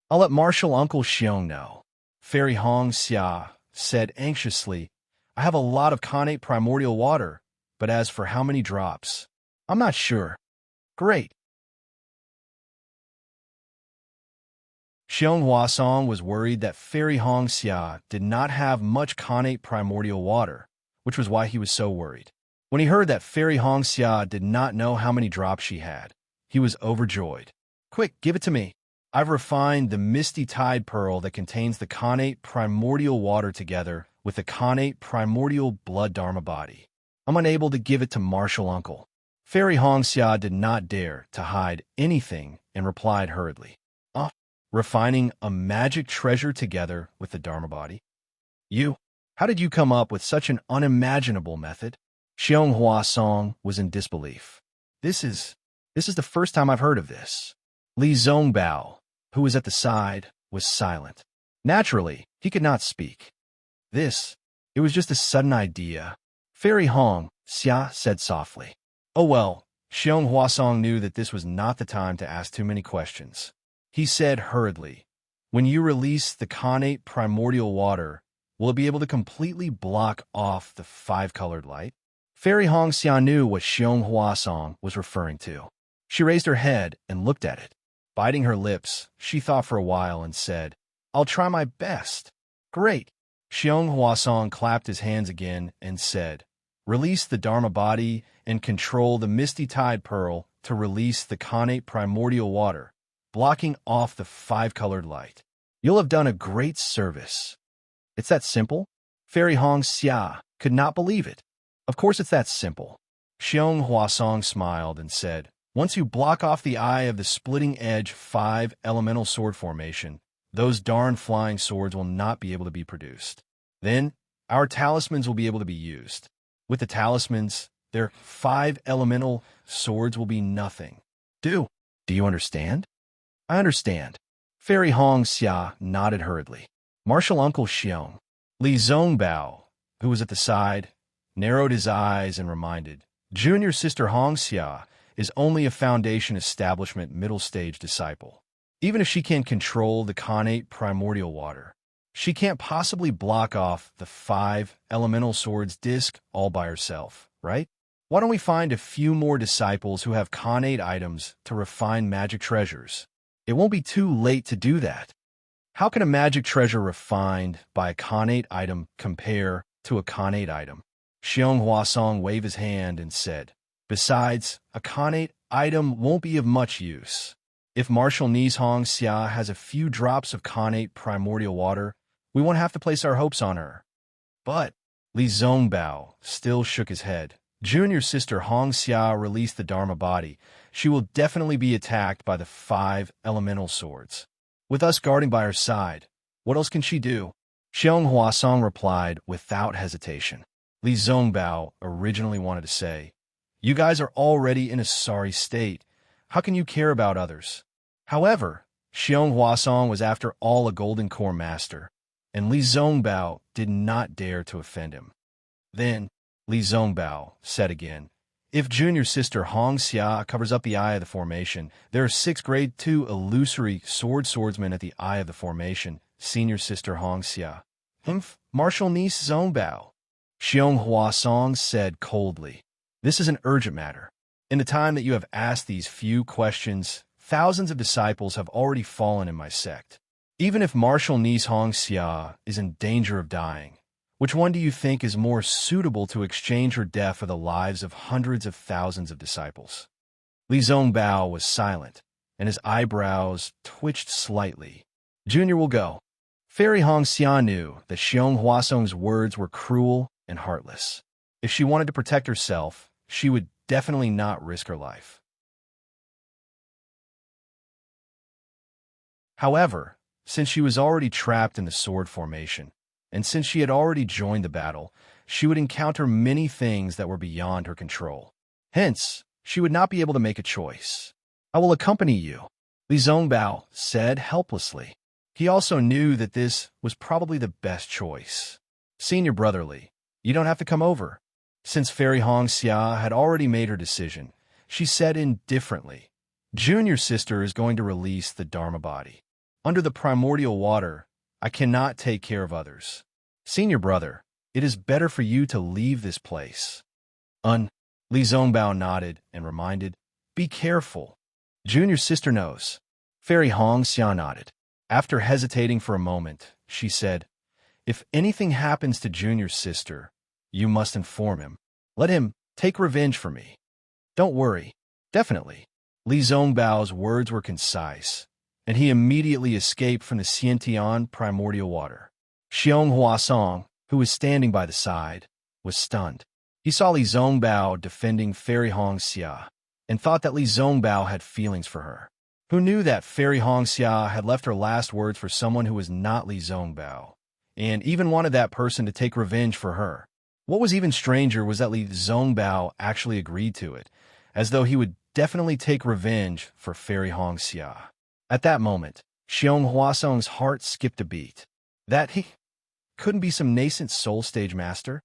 I'll let Martial Uncle Xiong know. Fairy Hong Xia said anxiously, I have a lot of connate primordial water, but as for how many drops, I'm not sure. Great. Xiong Huasong was worried that Fairy Hong Xia did not have much connate primordial water, which was why he was so worried. When he heard that Fairy Hong Xia did not know how many drops she had, he was overjoyed. Quick, give it to me. I've refined the misty tide pearl that contains the connate primordial water together with the connate primordial blood dharma body. I'm unable to give it to Martial Uncle. Fairy Hong Xia did not dare to hide anything and replied hurriedly. Refining a magic treasure together with the dharma body? How did you come up with such an unimaginable method? Xiong Huasong was in disbelief. This is the first time I've heard of this. Li Zongbao, who was at the side, was silent. Naturally, he could not speak. It was just a sudden idea. Fairy Hong Xia said softly. Oh well, Xiong Huasong knew that this was not the time to ask too many questions. He said hurriedly, when you release the connate primordial water, will it be able to completely block off the five-colored light? Fairy Hong Xia knew what Xiong Huasong was referring to. She raised her head and looked at it. Biting her lips, she thought for a while and said, I'll try my best. Great. Xiong Huasong clapped his hands again and said, release the Dharma body and control the misty tide pearl to release the connate primordial water, blocking off the five-colored light. You'll have done a great service. It's that simple? Fairy Hong Xia could not believe it. Of course it's that simple. Xiong Huasong smiled and said, once you block off the eye of the splitting edge 5 elemental sword formation, those darn flying swords will not be able to be produced. Then, our talismans will be able to be used. With the talismans, their 5 elemental swords will be nothing. Do you understand? I understand. Fairy Hong Xia nodded hurriedly. Martial Uncle Xiong, Li Zongbao, who was at the side, narrowed his eyes and reminded, Junior Sister Hong Xia is only a Foundation Establishment middle-stage disciple. Even if she can control the connate primordial water, she can't possibly block off the 5 elemental swords disc all by herself, right? Why don't we find a few more disciples who have connate items to refine magic treasures? It won't be too late to do that. How can a magic treasure refined by a connate item compare to a connate item? Xiong Huasong waved his hand and said, besides, a connate item won't be of much use. If Martial Niece Hong Xia has a few drops of connate primordial water, we won't have to place our hopes on her. But Li Zongbao still shook his head. Junior Sister Hong Xia released the Dharma body. She will definitely be attacked by the 5 elemental swords. With us guarding by her side, what else can she do? Xiong Huasong replied without hesitation. Li Zongbao originally wanted to say, you guys are already in a sorry state. How can you care about others? However, Xiong Huasong was after all a Golden Core master, and Li Zongbao did not dare to offend him. Then, Li Zongbao said again, if Junior Sister Hong Xia covers up the eye of the formation, there are 6 grade 2 illusory swordsmen at the eye of the formation, Senior Sister Hong Xia. Martial Niece Zongbao. Xiong Huasong said coldly, this is an urgent matter. In the time that you have asked these few questions, thousands of disciples have already fallen in my sect. Even if Martial Niece Hong Xia is in danger of dying, which one do you think is more suitable to exchange her death for the lives of hundreds of thousands of disciples? Li Zongbao was silent, and his eyebrows twitched slightly. Junior will go. Fairy Hong Xia knew that Xiong Huasong's words were cruel and heartless. If she wanted to protect herself, she would definitely not risk her life. However, since she was already trapped in the sword formation, and since she had already joined the battle, she would encounter many things that were beyond her control. Hence, she would not be able to make a choice. I will accompany you, Li Zongbao said helplessly. He also knew that this was probably the best choice. Senior Brotherly, you don't have to come over. Since Fairy Hong Xia had already made her decision, she said indifferently, Junior Sister is going to release the Dharma body. Under the primordial water, I cannot take care of others. Senior Brother, it is better for you to leave this place. Li Zongbao nodded and reminded, be careful. Junior Sister knows. Fairy Hong Xia nodded. After hesitating for a moment, she said, if anything happens to Junior Sister, you must inform him. Let him take revenge for me. Don't worry. Definitely. Li Zongbao's words were concise, and he immediately escaped from the Xiantian primordial water. Xiong Huasong, who was standing by the side, was stunned. He saw Li Zongbao defending Fairy Hong Xia, and thought that Li Zongbao had feelings for her. Who knew that Fairy Hong Xia had left her last words for someone who was not Li Zongbao, and even wanted that person to take revenge for her? What was even stranger was that Li Zongbao actually agreed to it, as though he would definitely take revenge for Fairy Hong Xia. At that moment, Xiong Huasong's heart skipped a beat. That he couldn't be some nascent soul stage master?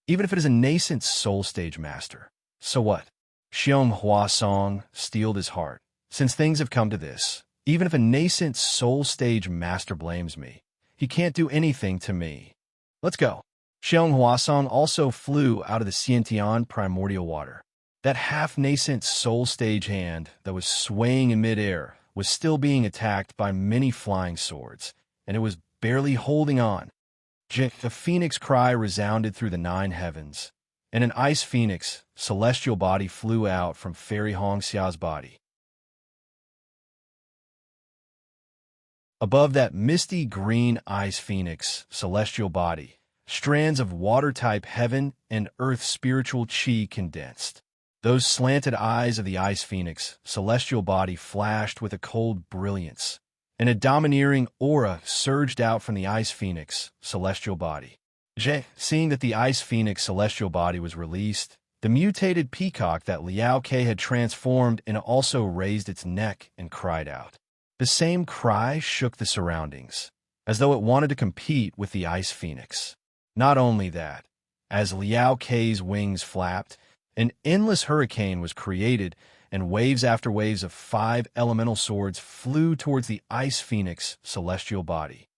Even if it is a nascent soul stage master, so what? Xiong Huasong steeled his heart. Since things have come to this, even if a nascent soul stage master blames me, he can't do anything to me. Let's go. Xiong Huasong also flew out of the Xiantian primordial water. That half-nascent soul stage hand that was swaying in midair was still being attacked by many flying swords, and it was barely holding on. The phoenix cry resounded through the 9 heavens, and an ice phoenix, celestial body flew out from Fairy Hong Xia's body. Above that misty green ice phoenix, celestial body, strands of water-type heaven and earth spiritual chi condensed. Those slanted eyes of the ice phoenix, celestial body flashed with a cold brilliance, and a domineering aura surged out from the ice phoenix, celestial body. Seeing that the ice phoenix, celestial body was released, the mutated peacock that Liao Ke had transformed and also raised its neck and cried out. The same cry shook the surroundings, as though it wanted to compete with the ice phoenix. Not only that, as Liao Ke's wings flapped, an endless hurricane was created, and waves after waves of 5 elemental swords flew towards the ice phoenix, celestial body.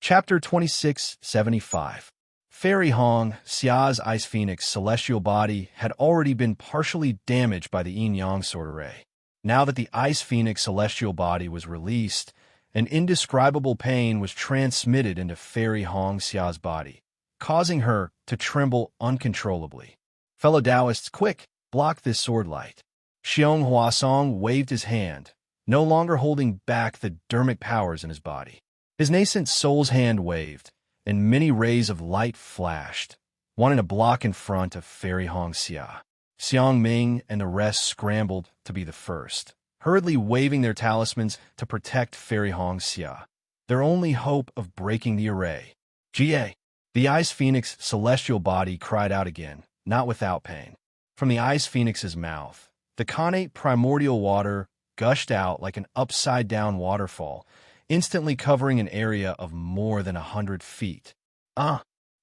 Chapter 2675. Fairy Hong Xia's ice phoenix, celestial body, had already been partially damaged by the yin-yang sword array. Now that the ice phoenix, celestial body, was released, an indescribable pain was transmitted into Fairy Hong Xia's body, causing her to tremble uncontrollably. Fellow Taoists, quick, block this sword light. Xiong Huasong waved his hand, no longer holding back the dermic powers in his body. His nascent soul's hand waved, and many rays of light flashed, wanting to block in front of Fairy Hong Xia. Xiang Ming and the rest scrambled to be the first, hurriedly waving their talismans to protect Fairy Hong Xia, their only hope of breaking the array. Ga! The ice phoenix, celestial body, cried out again, not without pain. From the ice phoenix's mouth, the connate primordial water gushed out like an upside-down waterfall, instantly covering an area of more than 100 feet.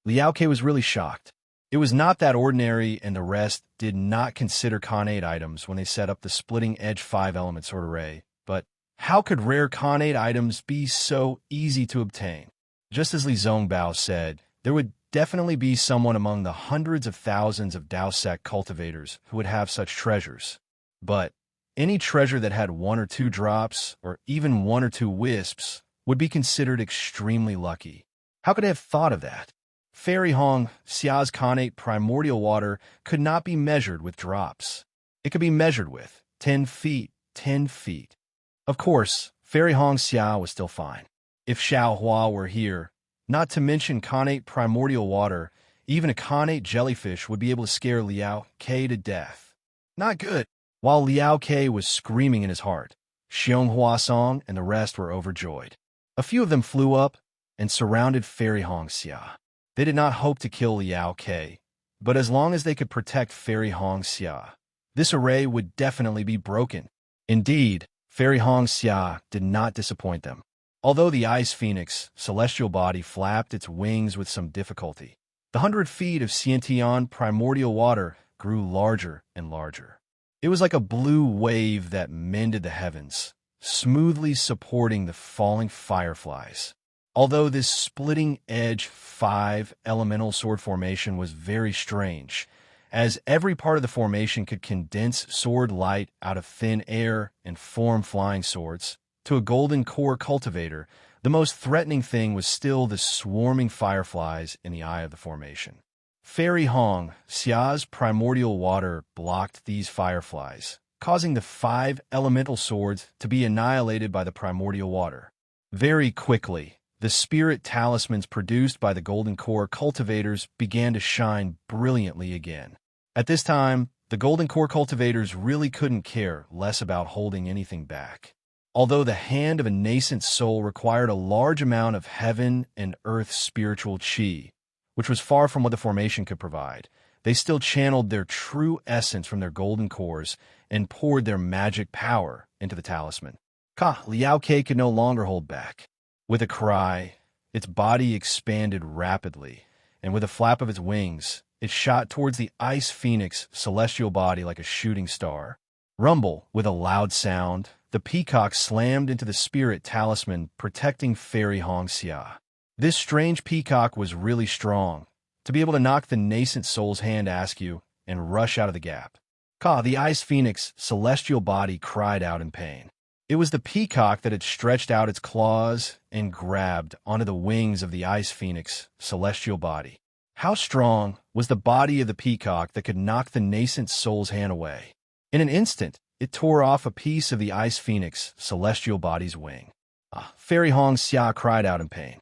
Liao Ke was really shocked. It was not that ordinary, and the rest did not consider connate items when they set up the splitting-edge 5-element sword array. But how could rare connate items be so easy to obtain? Just as Li Zongbao said, there would definitely be someone among the hundreds of thousands of Dao sect cultivators who would have such treasures. But any treasure that had 1 or 2 drops, or even 1 or 2 wisps, would be considered extremely lucky. How could I have thought of that? Fairy Hong Xia's connate primordial water could not be measured with drops. It could be measured with 10 feet, 10 feet. Of course, Fairy Hong Xia was still fine. If Xiao Hua were here, not to mention connate primordial water, even a connate jellyfish would be able to scare Liao Ke to death. Not good. While Liao Ke was screaming in his heart, Xiong Huasong and the rest were overjoyed. A few of them flew up and surrounded Fairy Hong Xia. They did not hope to kill Liao Ke, but as long as they could protect Fairy Hong Xia, this array would definitely be broken. Indeed, Fairy Hong Xia did not disappoint them. Although the ice phoenix, celestial body, flapped its wings with some difficulty, the 100 feet of Xiantian primordial water grew larger and larger. It was like a blue wave that mended the heavens, smoothly supporting the falling fireflies. Although this splitting-edge 5 elemental sword formation was very strange, as every part of the formation could condense sword light out of thin air and form flying swords, to a golden core cultivator, the most threatening thing was still the swarming fireflies in the eye of the formation. Fairy Hong Xia's primordial water blocked these fireflies, causing the 5 elemental swords to be annihilated by the primordial water. Very quickly, the spirit talismans produced by the Golden Core cultivators began to shine brilliantly again. At this time, the Golden Core cultivators really couldn't care less about holding anything back. Although the hand of a nascent soul required a large amount of heaven and earth spiritual chi, which was far from what the formation could provide. They still channeled their true essence from their golden cores and poured their magic power into the talisman. Liao Ke could no longer hold back. With a cry, its body expanded rapidly, and with a flap of its wings, it shot towards the Ice Phoenix celestial body like a shooting star. Rumble, with a loud sound, the peacock slammed into the spirit talisman, protecting Fairy Hongxia. This strange peacock was really strong, to be able to knock the nascent soul's hand askew and rush out of the gap. The Ice Phoenix celestial body cried out in pain. It was the peacock that had stretched out its claws and grabbed onto the wings of the Ice Phoenix celestial body. How strong was the body of the peacock that could knock the nascent soul's hand away? In an instant, it tore off a piece of the Ice Phoenix celestial body's wing. Fairy Hongxia cried out in pain.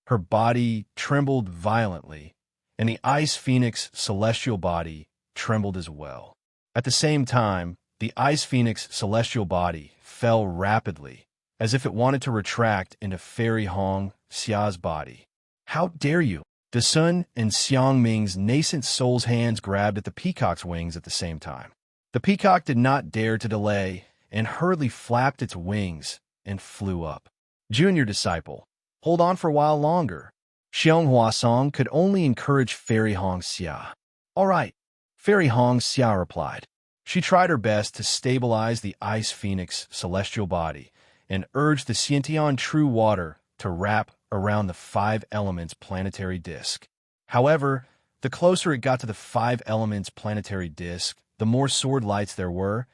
Her body trembled violently, and the Ice Phoenix celestial body trembled as well. At the same time, the Ice Phoenix celestial body fell rapidly, as if it wanted to retract into Fairy Hongxia's body. How dare you! The Sun and Xiangming's nascent soul's hands grabbed at the peacock's wings at the same time. The peacock did not dare to delay and hurriedly flapped its wings and flew up. Junior disciple, hold on for a while longer. Xiong Huasong could only encourage Fairy Hongxia. All right, Fairy Hongxia replied. She tried her best to stabilize the Ice Phoenix celestial body and urged the Xiantian True Water to wrap around the 5 elements planetary disk. However, the closer it got to the 5 elements planetary disk, the more sword lights there were,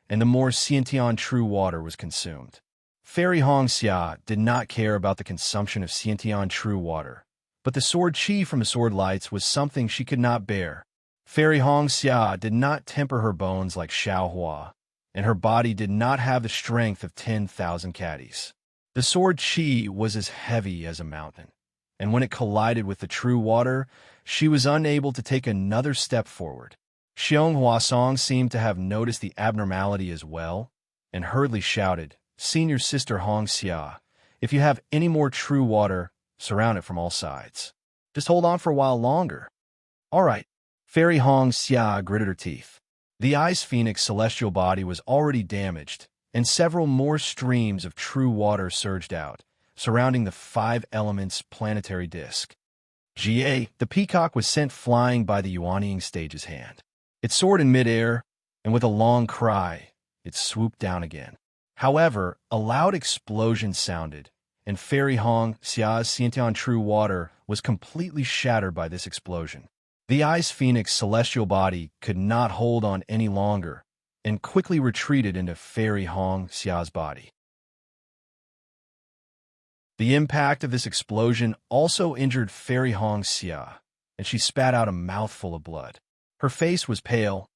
and the more Xiantian True Water was consumed. Fairy Hongxia did not care about the consumption of Xiantian True Water, but the sword chi from the sword lights was something she could not bear. Fairy Hongxia did not temper her bones like Xiaohua, and her body did not have the strength of 10,000 caddies. The sword chi was as heavy as a mountain, and when it collided with the true water, she was unable to take another step forward. Xiong Huasong seemed to have noticed the abnormality as well, and hurriedly shouted, Senior Sister Hongxia, if you have any more true water, surround it from all sides. Just hold on for a while longer. All right. Fairy Hongxia gritted her teeth. The Ice Phoenix celestial body was already damaged, and several more streams of true water surged out, surrounding the 5 elements planetary disk. The peacock was sent flying by the Yuanying stage's hand. It soared in midair, and with a long cry, it swooped down again. However, a loud explosion sounded, and Fairy Hongxia's Xiantian True Water was completely shattered by this explosion. The Ice Phoenix celestial body could not hold on any longer, and quickly retreated into Fairy Hongxia's body. The impact of this explosion also injured Fairy Hongxia, and she spat out a mouthful of blood. Her face was pale,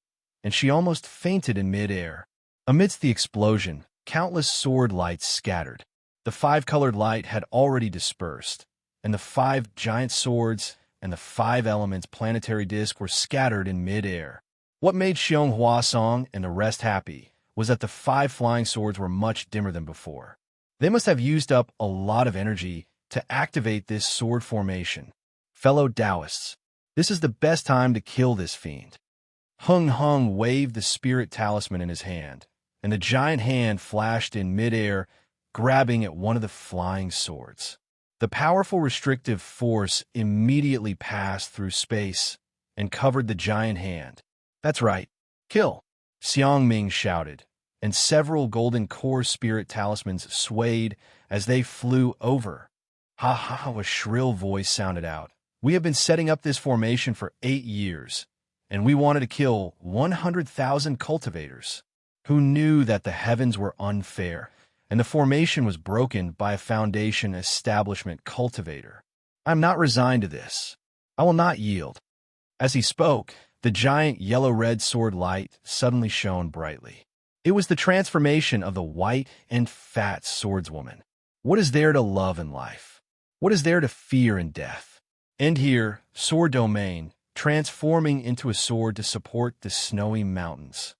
and she almost fainted in midair. Amidst the explosion, countless sword lights scattered. The 5-colored light had already dispersed, and the 5 giant swords and the 5 elements planetary disk were scattered in midair. What made Xiong Huasong and the rest happy was that the 5 flying swords were much dimmer than before. They must have used up a lot of energy to activate this sword formation. Fellow Taoists, this is the best time to kill this fiend. Hung waved the spirit talisman in his hand, and the giant hand flashed in midair, grabbing at one of the flying swords. The powerful restrictive force immediately passed through space and covered the giant hand. That's right. Kill! Xiangming shouted, and several golden core spirit talismans swayed as they flew over. Ha ha, a shrill voice sounded out. We have been setting up this formation for 8 years, and we wanted to kill 100,000 cultivators. Who knew that the heavens were unfair, and the formation was broken by a foundation establishment cultivator? I'm not resigned to this. I will not yield. As he spoke, the giant yellow-red sword light suddenly shone brightly. It was the transformation of the white and fat swordswoman. What is there to love in life? What is there to fear in death? And here, sword domain, transforming into a sword to support the snowy mountains.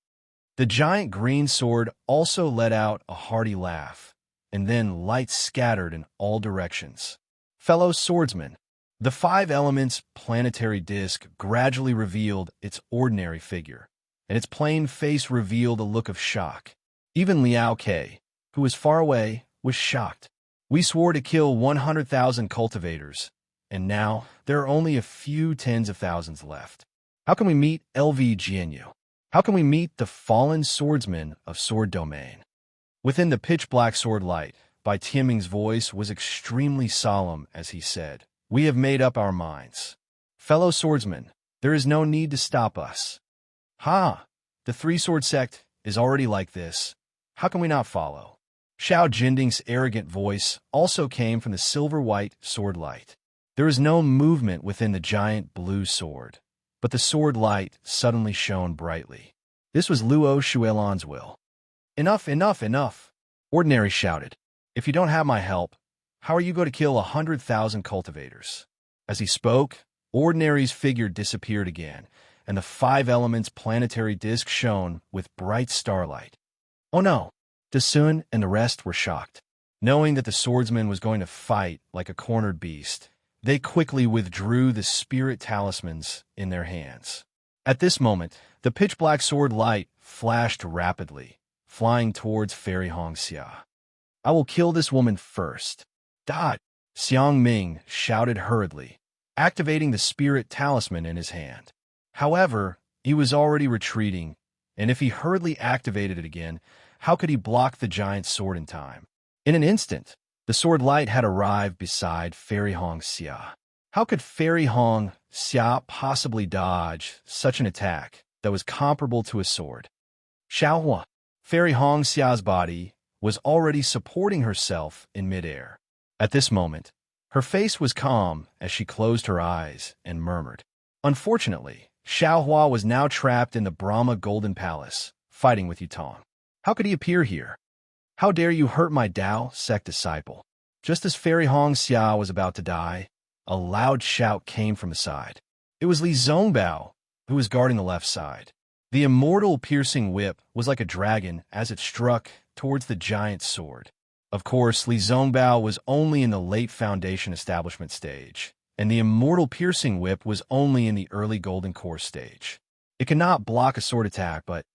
The giant green sword also let out a hearty laugh, and then lights scattered in all directions. Fellow swordsmen, the five elements planetary disk gradually revealed its ordinary figure, and its plain face revealed a look of shock. Even Liao Ke, who was far away, was shocked. We swore to kill 100,000 cultivators, and now there are only a few tens of thousands left. How can we meet LV Jianyu? How can we meet the fallen swordsman of Sword Domain? Within the pitch-black sword light, Bai Tianming's voice was extremely solemn as he said, "We have made up our minds. Fellow swordsmen, there is no need to stop us." Ha! The three-sword sect is already like this. How can we not follow? Xiao Jinding's arrogant voice also came from the silver-white sword light. There was no movement within the giant blue sword, but the sword light suddenly shone brightly. This was Luo Shuelan's will. "Enough, enough, enough!" Ordinary shouted. "If you don't have my help, how are you going to kill 100,000 cultivators?" As he spoke, Ordinary's figure disappeared again, and the five elements planetary disk shone with bright starlight. Oh no! Dasun and the rest were shocked. Knowing that the swordsman was going to fight like a cornered beast, they quickly withdrew the spirit talismans in their hands. At this moment, the pitch-black sword light flashed rapidly, flying towards Fairy Hongxia. "I will kill this woman first." "Dot!" Xiang Ming shouted hurriedly, activating the spirit talisman in his hand. However, he was already retreating, and if he hurriedly activated it again, how could he block the giant sword in time? In an instant, the sword light had arrived beside Fairy Hongxia. How could Fairy Hongxia possibly dodge such an attack that was comparable to a sword? Xiaohua, Fairy Hongxia's body, was already supporting herself in midair. At this moment, her face was calm as she closed her eyes and murmured. Unfortunately, Xiaohua was now trapped in the Brahma Golden Palace, fighting with Yutong. How could he appear here? "How dare you hurt my Dao sect disciple?" Just as Fairy Hongxia was about to die, a loud shout came from the side. It was Li Zongbao, who was guarding the left side. The immortal piercing whip was like a dragon as it struck towards the giant sword. Of course, Li Zongbao was only in the late foundation establishment stage, and the immortal piercing whip was only in the early golden core stage. It could not block a sword attack, but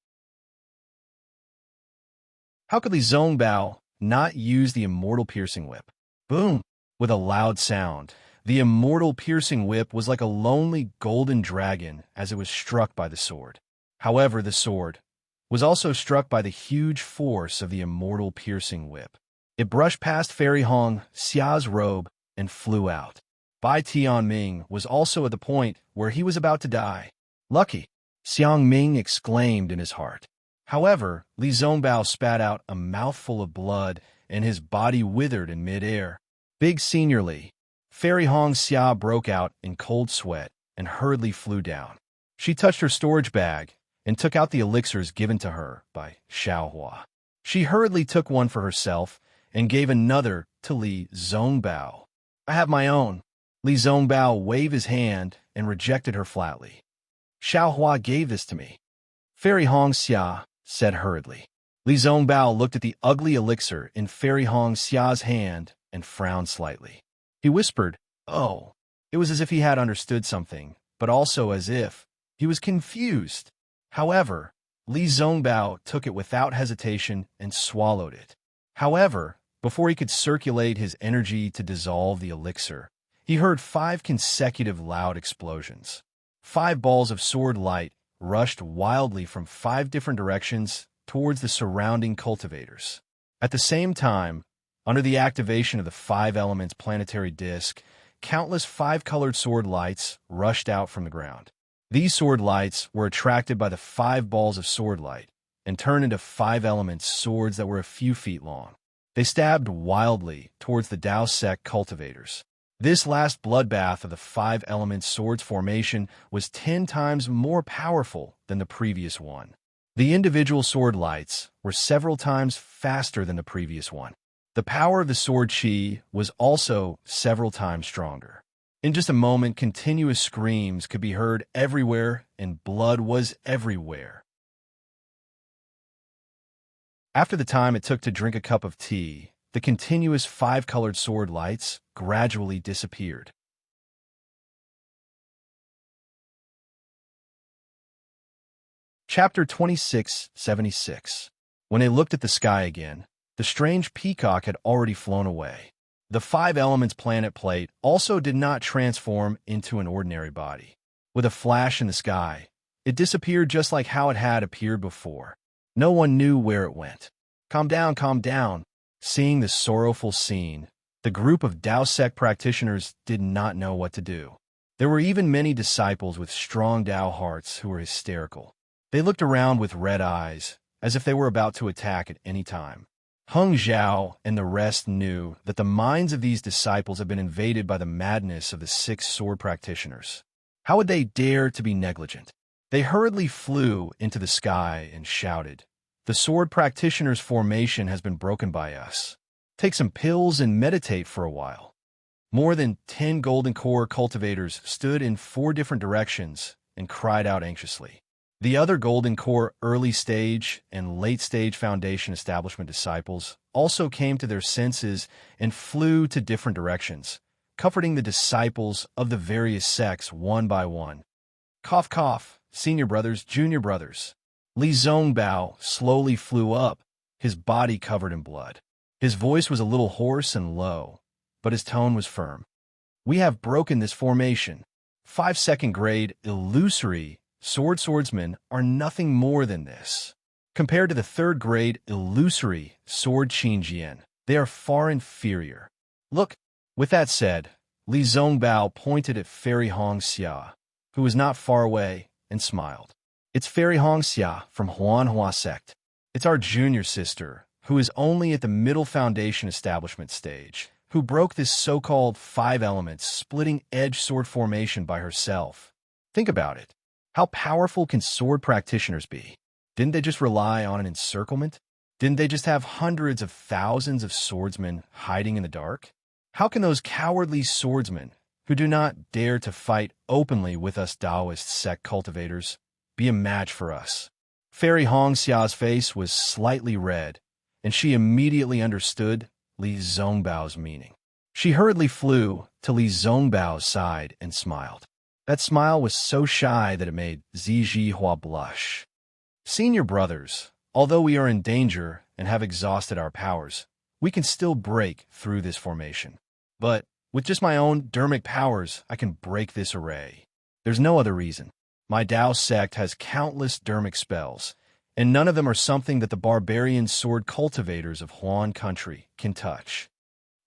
how could Li Zongbao not use the immortal piercing whip? Boom! With a loud sound, the immortal piercing whip was like a lonely golden dragon as it was struck by the sword. However, the sword was also struck by the huge force of the immortal piercing whip. It brushed past Fairy Hongxia's robe and flew out. Bai Tianming was also at the point where he was about to die. "Lucky!" Xiang Ming exclaimed in his heart. However, Li Zongbao spat out a mouthful of blood and his body withered in midair. Big Senior Li, Fairy Hongxia broke out in cold sweat and hurriedly flew down. She touched her storage bag and took out the elixirs given to her by Xiaohua. She hurriedly took one for herself and gave another to Li Zongbao. "I have my own." Li Zongbao waved his hand and rejected her flatly. "Xiaohua gave this to me," Fairy Hongxia said hurriedly. Li Zongbao looked at the ugly elixir in Fairy Hongxia's hand and frowned slightly. He whispered, "Oh." It was as if he had understood something, but also as if he was confused. However, Li Zongbao took it without hesitation and swallowed it. However, before he could circulate his energy to dissolve the elixir, he heard 5 consecutive loud explosions. 5 balls of sword light rushed wildly from 5 different directions towards the surrounding cultivators. At the same time, under the activation of the 5 elements planetary disk, countless 5-colored sword lights rushed out from the ground. These sword lights were attracted by the 5 balls of sword light and turned into 5 elements swords that were a few feet long. They stabbed wildly towards the Dao sect cultivators. This last bloodbath of the 5 elements swords formation was 10 times more powerful than the previous one. The individual sword lights were several times faster than the previous one. The power of the sword chi was also several times stronger. In just a moment, continuous screams could be heard everywhere, and blood was everywhere. After the time it took to drink a cup of tea, the continuous five-colored sword lights gradually disappeared. Chapter 2676. When they looked at the sky again, the strange peacock had already flown away. The five elements planet plate also did not transform into an ordinary body. With a flash in the sky, it disappeared just like how it had appeared before. No one knew where it went. Calm down, calm down. Seeing this sorrowful scene, the group of Tao sect practitioners did not know what to do. There were even many disciples with strong Tao hearts who were hysterical. They looked around with red eyes, as if they were about to attack at any time. Hung Zhao and the rest knew that the minds of these disciples had been invaded by the madness of the six sword practitioners. How would they dare to be negligent? They hurriedly flew into the sky and shouted, "The sword practitioners' formation has been broken by us. Take some pills and meditate for a while." More than 10 golden core cultivators stood in 4 different directions and cried out anxiously. The other golden core early stage and late stage foundation establishment disciples also came to their senses and flew to different directions, comforting the disciples of the various sects one by one. Cough, cough, senior brothers, junior brothers. Li Zongbao slowly flew up, his body covered in blood. His voice was a little hoarse and low, but his tone was firm. "We have broken this formation. 5 second grade illusory swordsmen are nothing more than this. Compared to the 3rd grade illusory sword Qingjian, they are far inferior. Look." With that said, Li Zongbao pointed at Fairy Hongxia, who was not far away, and smiled. "It's Fairy Hongxia from Huanhua sect. It's our junior sister, who is only at the middle foundation establishment stage, who broke this so-called 5 elements splitting edge sword formation by herself. Think about it. How powerful can sword practitioners be? Didn't they just rely on an encirclement? Didn't they just have hundreds of thousands of swordsmen hiding in the dark? How can those cowardly swordsmen, who do not dare to fight openly with us Taoist sect cultivators, be a match for us?" Fairy Hongxia's face was slightly red, and she immediately understood Li Zongbao's meaning. She hurriedly flew to Li Zongbao's side and smiled. That smile was so shy that it made Zijihua blush. "Senior brothers, although we are in danger and have exhausted our powers, we can still break through this formation. But with just my own dermic powers, I can break this array. There's no other reason. My Tao sect has countless dermic spells, and none of them are something that the barbarian sword cultivators of Huan country can touch.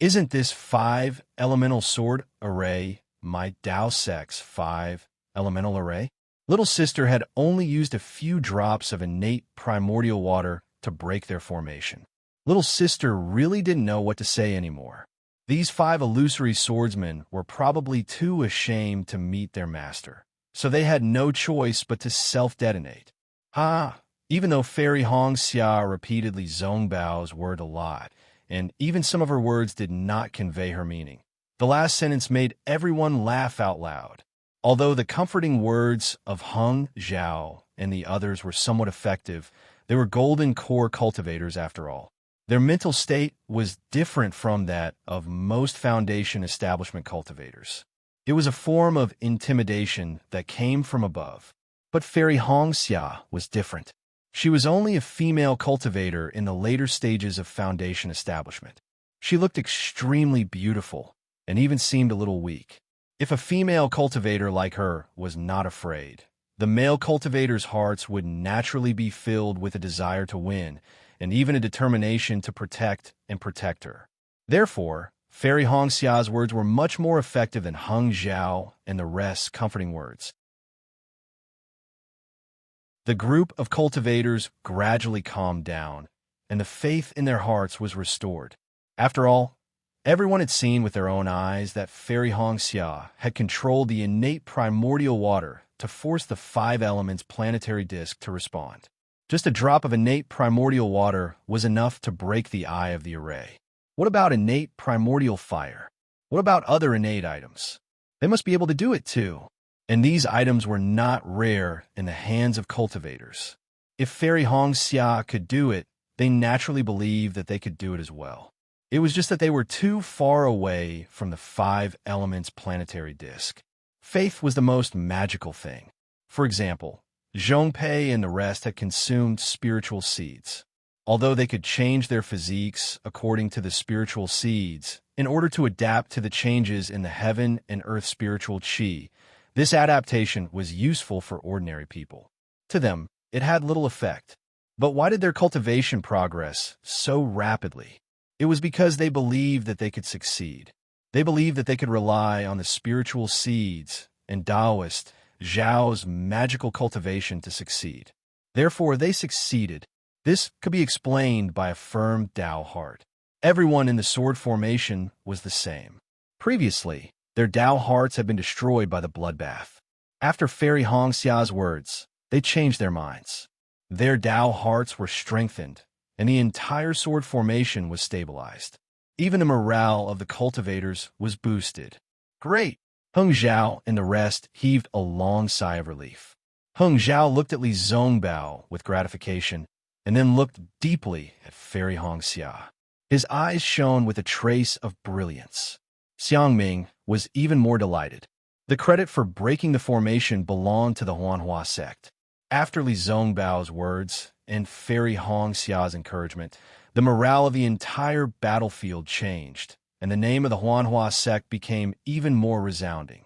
Isn't this 5 elemental sword array my Tao sect's 5 elemental array?" Little sister had only used a few drops of innate primordial water to break their formation. Little sister really didn't know what to say anymore. These 5 illusory swordsmen were probably too ashamed to meet their master, so they had no choice but to self-detonate. Even though Fairy Hongxia repeated Li Zongbao's word a lot, and even some of her words did not convey her meaning, the last sentence made everyone laugh out loud. Although the comforting words of Hung Zhao and the others were somewhat effective, they were golden core cultivators after all. Their mental state was different from that of most foundation establishment cultivators. It was a form of intimidation that came from above. But Fairy Hongxia was different. She was only a female cultivator in the later stages of foundation establishment. She looked extremely beautiful, and even seemed a little weak. If a female cultivator like her was not afraid, the male cultivators' hearts would naturally be filled with a desire to win, and even a determination to protect her. Therefore, Fairy Hongxia's words were much more effective than Hung Zhao and the rest's comforting words. The group of cultivators gradually calmed down, and the faith in their hearts was restored. After all, everyone had seen with their own eyes that Fairy Hongxia had controlled the innate primordial water to force the 5 elements planetary disk to respond. Just a drop of innate primordial water was enough to break the eye of the array. What about innate primordial fire? What about other innate items? They must be able to do it too. And these items were not rare in the hands of cultivators. If Fairy Hongxia could do it, they naturally believed that they could do it as well. It was just that they were too far away from the five elements planetary disk. Faith was the most magical thing. For example, Zhongpei and the rest had consumed spiritual seeds. Although they could change their physiques according to the spiritual seeds, in order to adapt to the changes in the heaven and earth spiritual qi, this adaptation was useful for ordinary people. To them, it had little effect. But why did their cultivation progress so rapidly? It was because they believed that they could succeed. They believed that they could rely on the spiritual seeds and Taoist Zhao's magical cultivation to succeed. Therefore, they succeeded. This could be explained by a firm Dao heart. Everyone in the sword formation was the same. Previously, their Dao hearts had been destroyed by the bloodbath. After Fairy Hongxia's words, they changed their minds. Their Dao hearts were strengthened, and the entire sword formation was stabilized. Even the morale of the cultivators was boosted. Great! Heng Zhao and the rest heaved a long sigh of relief. Heng Zhao looked at Li Zongbao with gratification, and then looked deeply at Fairy Hongxia. His eyes shone with a trace of brilliance. Xiangming was even more delighted. The credit for breaking the formation belonged to the Huanhua sect. After Li Zongbao's words and Fairy Hongxia's encouragement, the morale of the entire battlefield changed, and the name of the Huanhua sect became even more resounding.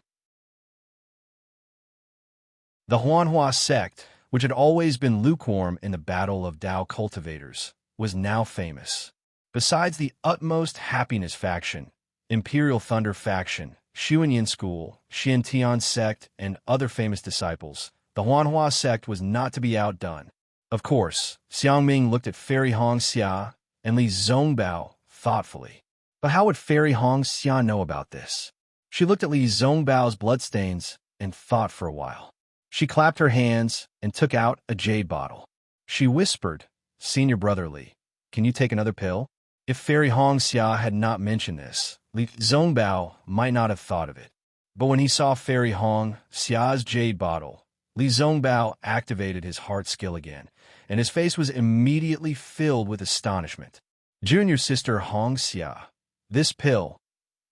The Huanhua sect, which had always been lukewarm in the battle of Dao cultivators, was now famous. Besides the utmost happiness faction, Imperial Thunder faction, Xuanyin School, Xiantian sect, and other famous disciples, the Huanhua sect was not to be outdone. Of course, Xiangming looked at Fairy Hongxia and Li Zongbao thoughtfully. But how would Fairy Hongxia know about this? She looked at Li Zongbao's bloodstains and thought for a while. She clapped her hands and took out a jade bottle. She whispered, "Senior brother Li, can you take another pill?" If Fairy Hongxia had not mentioned this, Li Zongbao might not have thought of it. But when he saw Fairy Hongxia's jade bottle, Li Zongbao activated his heart skill again, and his face was immediately filled with astonishment. "Junior sister Hongxia, this pill,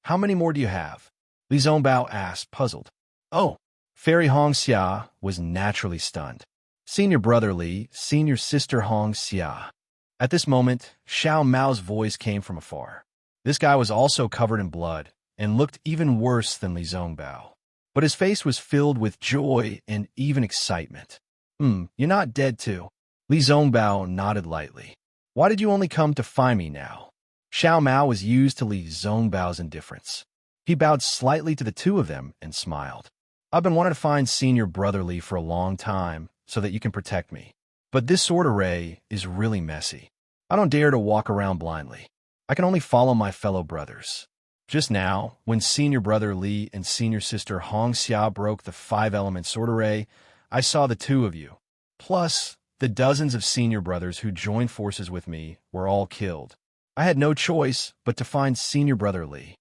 how many more do you have?" Li Zongbao asked, puzzled. "Oh." Fairy Hongxia was naturally stunned. "Senior brother Li, senior sister Hongxia." At this moment, Xiao Mao's voice came from afar. This guy was also covered in blood and looked even worse than Li Zongbao. But his face was filled with joy and even excitement. You're not dead too." Li Zongbao nodded lightly. "Why did you only come to find me now?" Xiao Mao was used to Li Zongbao's indifference. He bowed slightly to the two of them and smiled. "I've been wanting to find senior brother Li for a long time so that you can protect me. But this sword array is really messy. I don't dare to walk around blindly. I can only follow my fellow brothers. Just now, when senior brother Li and senior sister Hongxia broke the five-element sword array, I saw the two of you. Plus, the dozens of senior brothers who joined forces with me were all killed. I had no choice but to find senior brother Li.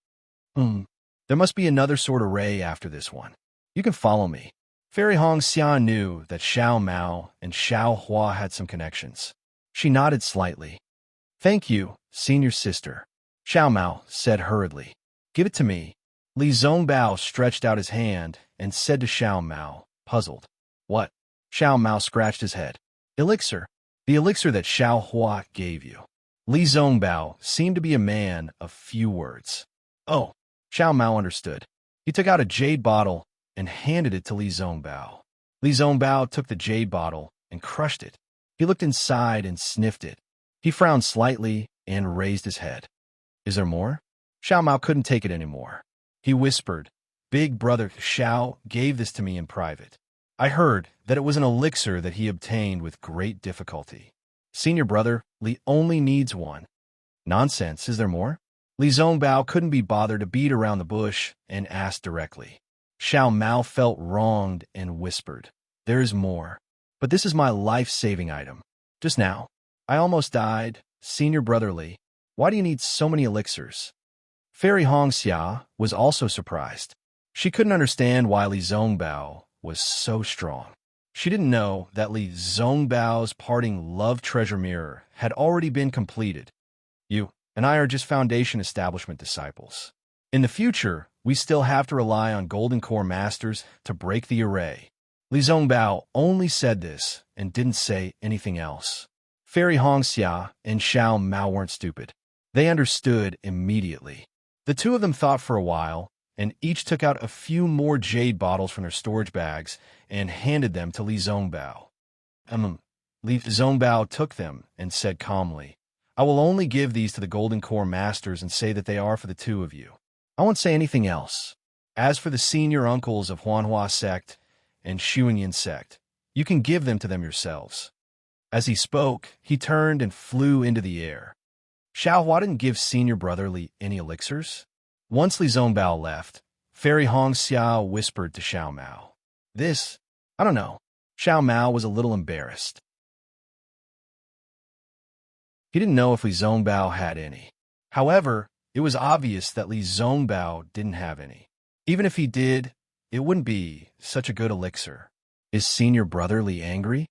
There must be another sword array after this one. You can follow me." Fairy Hongxia knew that Xiao Mao and Xiao Hua had some connections. She nodded slightly. "Thank you, senior sister," Xiao Mao said hurriedly. "Give it to me." Li Zongbao stretched out his hand and said to Xiao Mao, puzzled. "What?" Xiao Mao scratched his head. "Elixir. The elixir that Xiao Hua gave you." Li Zongbao seemed to be a man of few words. "Oh." Xiao Mao understood. He took out a jade bottle and handed it to Li Zongbao. Li Zongbao took the jade bottle and crushed it. He looked inside and sniffed it. He frowned slightly and raised his head. "Is there more?" Xiao Mao couldn't take it anymore. He whispered, "Big brother Xiao gave this to me in private. I heard that it was an elixir that he obtained with great difficulty. Senior brother Li only needs one." "Nonsense, is there more?" Li Zongbao couldn't be bothered to beat around the bush and asked directly. Xiao Mao felt wronged and whispered, "There is more. But this is my life-saving item. Just now, I almost died. Senior brother Li, why do you need so many elixirs?" Fairy Hongxia was also surprised. She couldn't understand why Li Zongbao was so strong. She didn't know that Li Zongbao's parting love treasure mirror had already been completed. You and I are just foundation establishment disciples. In the future, we still have to rely on Golden Core Masters to break the array. Li Zongbao only said this and didn't say anything else. Fairy Hongxia and Xiao Mao weren't stupid. They understood immediately. The two of them thought for a while, and each took out a few more jade bottles from their storage bags and handed them to Li Zongbao. Li Zongbao took them and said calmly, I will only give these to the Golden Core Masters and say that they are for the two of you. I won't say anything else. As for the senior uncles of Huanhua sect and Xuanyin sect, you can give them to them yourselves. As he spoke, he turned and flew into the air. Xiaohua didn't give senior brother Li any elixirs. Once Li Zongbao left, Fairy Hongxia whispered to Xiao Mao. This, I don't know. Xiao Mao was a little embarrassed. He didn't know if Li Zongbao had any. However, it was obvious that Li Zongbao didn't have any. Even if he did, it wouldn't be such a good elixir. Is senior brother Li angry?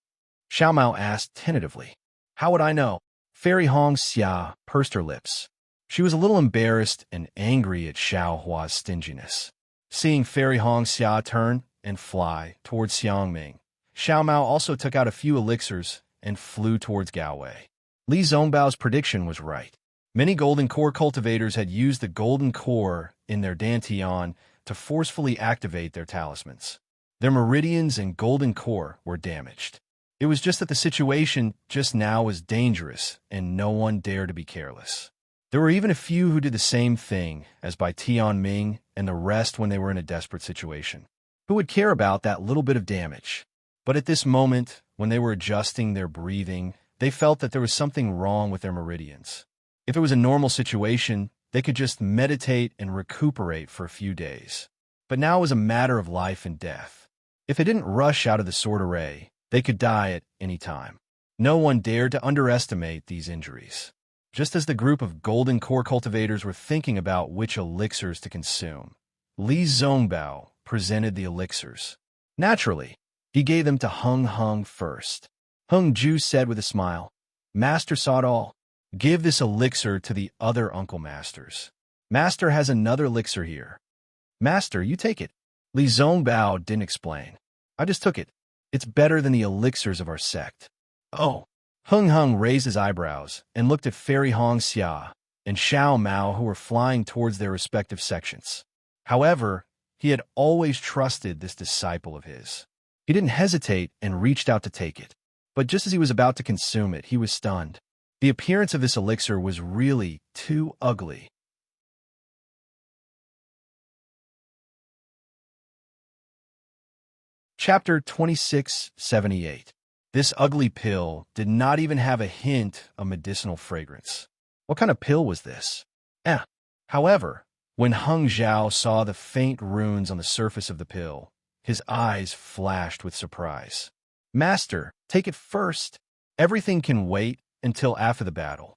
Xiao Mao asked tentatively. How would I know? Fairy Hongxia pursed her lips. She was a little embarrassed and angry at Xiaohua's stinginess. Seeing Fairy Hongxia turn and fly towards Xiangming, Xiao Mao also took out a few elixirs and flew towards Gaowei. Li Zongbao's prediction was right. Many Golden Core cultivators had used the Golden Core in their Dantian to forcefully activate their talismans. Their meridians and Golden Core were damaged. It was just that the situation just now was dangerous, and no one dared to be careless. There were even a few who did the same thing as by Tianming and the rest when they were in a desperate situation. Who would care about that little bit of damage? But at this moment, when they were adjusting their breathing, they felt that there was something wrong with their meridians. If it was a normal situation, they could just meditate and recuperate for a few days. But now it was a matter of life and death. If they didn't rush out of the sword array, they could die at any time. No one dared to underestimate these injuries. Just as the group of Golden Core cultivators were thinking about which elixirs to consume, Li Zongbao presented the elixirs. Naturally, he gave them to Hung Hung first. Hung Ju said with a smile, Master saw it all. Give this elixir to the other uncle masters. Master has another elixir here. Master, you take it. Li Zongbao didn't explain. I just took it. It's better than the elixirs of our sect. Oh. Hung Hung raised his eyebrows and looked at Fairy Hongxia and Xiao Mao, who were flying towards their respective sections. However, he had always trusted this disciple of his. He didn't hesitate and reached out to take it. But just as he was about to consume it, he was stunned. The appearance of this elixir was really too ugly. Chapter 2678. This ugly pill did not even have a hint of medicinal fragrance. What kind of pill was this? However, when Hung Zhao saw the faint runes on the surface of the pill, his eyes flashed with surprise. Master, take it first. Everything can wait until after the battle.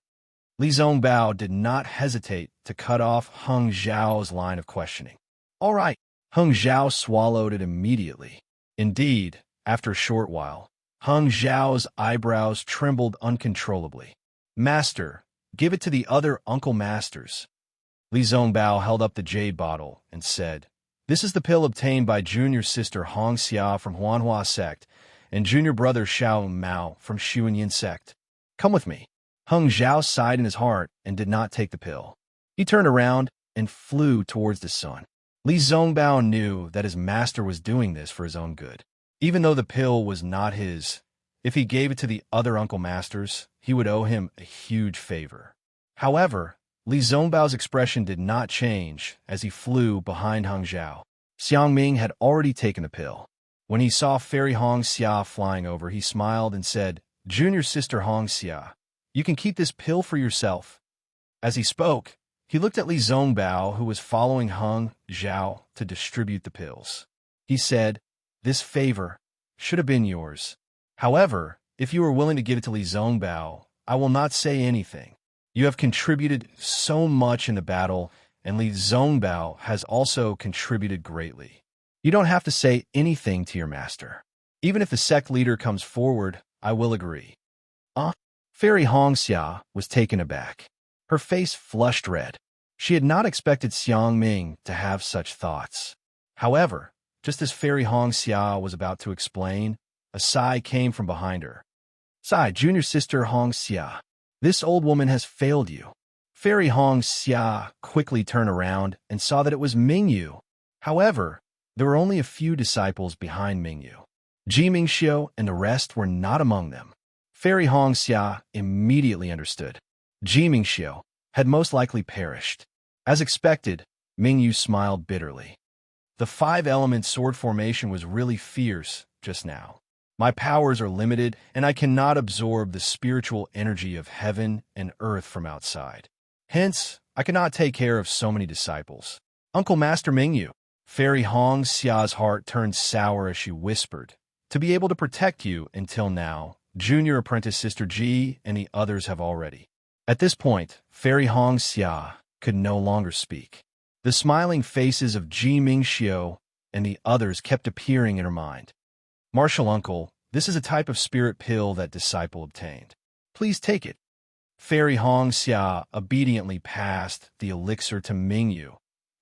Li Zongbao did not hesitate to cut off Hung Zhao's line of questioning. All right. Hung Zhao swallowed it immediately. Indeed, after a short while, Hung Zhao's eyebrows trembled uncontrollably. Master, give it to the other uncle masters. Li Zongbao held up the jade bottle and said, This is the pill obtained by junior sister Hongxia from Huanhua sect and junior brother Xiao Mao from Xuanyin sect. Come with me. Hung Zhao sighed in his heart and did not take the pill. He turned around and flew towards the sun. Li Zongbao knew that his master was doing this for his own good. Even though the pill was not his, if he gave it to the other uncle masters, he would owe him a huge favor. However, Li Zongbao's expression did not change as he flew behind Hung Zhao. Xiangming had already taken the pill. When he saw Fairy Hongxia flying over, he smiled and said, Junior sister Hongxia, you can keep this pill for yourself. As he spoke, he looked at Li Zongbao, who was following Hung Zhao to distribute the pills. He said, This favor should have been yours. However, if you are willing to give it to Li Zongbao, I will not say anything. You have contributed so much in the battle, and Li Zongbao has also contributed greatly. You don't have to say anything to your master. Even if the sect leader comes forward, I will agree. Fairy Hongxia was taken aback. Her face flushed red. She had not expected Xiang Ming to have such thoughts. However, just as Fairy Hong Xia was about to explain, a sigh came from behind her. Sigh, junior sister Hong Xia. This old woman has failed you. Fairy Hong Xia quickly turned around and saw that it was Mingyu. However, there were only a few disciples behind Mingyu. Ji Mingxiu and the rest were not among them. Fairy Hong Xia immediately understood. Ji Mingxiu had most likely perished. As expected, Mingyu smiled bitterly. The five-element sword formation was really fierce just now. My powers are limited, and I cannot absorb the spiritual energy of heaven and earth from outside. Hence, I cannot take care of so many disciples. Uncle Master Mingyu. Fairy Hong Xia's heart turned sour as she whispered, to be able to protect you until now, junior apprentice Sister Ji and the others have already. At this point, Fairy Hong Xia could no longer speak. The smiling faces of Ji Mingxiu and the others kept appearing in her mind. Martial uncle, this is a type of spirit pill that disciple obtained. Please take it. Fairy Hong Xia obediently passed the elixir to Mingyu.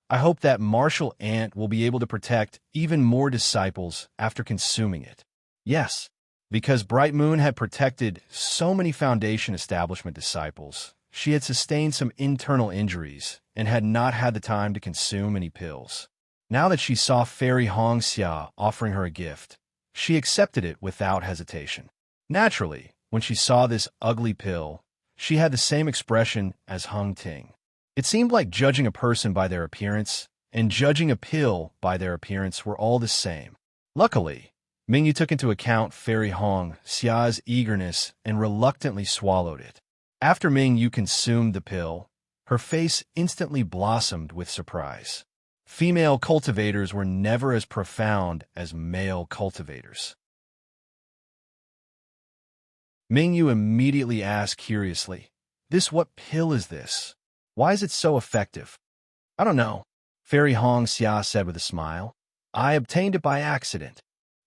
I hope that martial aunt will be able to protect even more disciples after consuming it. Yes, because Bright Moon had protected so many Foundation Establishment disciples, she had sustained some internal injuries and had not had the time to consume any pills. Now that she saw Fairy Hong Xia offering her a gift, she accepted it without hesitation. Naturally, when she saw this ugly pill, she had the same expression as Hung Ting. It seemed like judging a person by their appearance and judging a pill by their appearance were all the same. Luckily, Mingyu took into account Fairy Hong Xia's eagerness and reluctantly swallowed it. After Mingyu consumed the pill, her face instantly blossomed with surprise. Female cultivators were never as profound as male cultivators. Mingyu immediately asked curiously, what pill is this? Why is it so effective? I don't know, Fairy Hong Xia said with a smile. I obtained it by accident.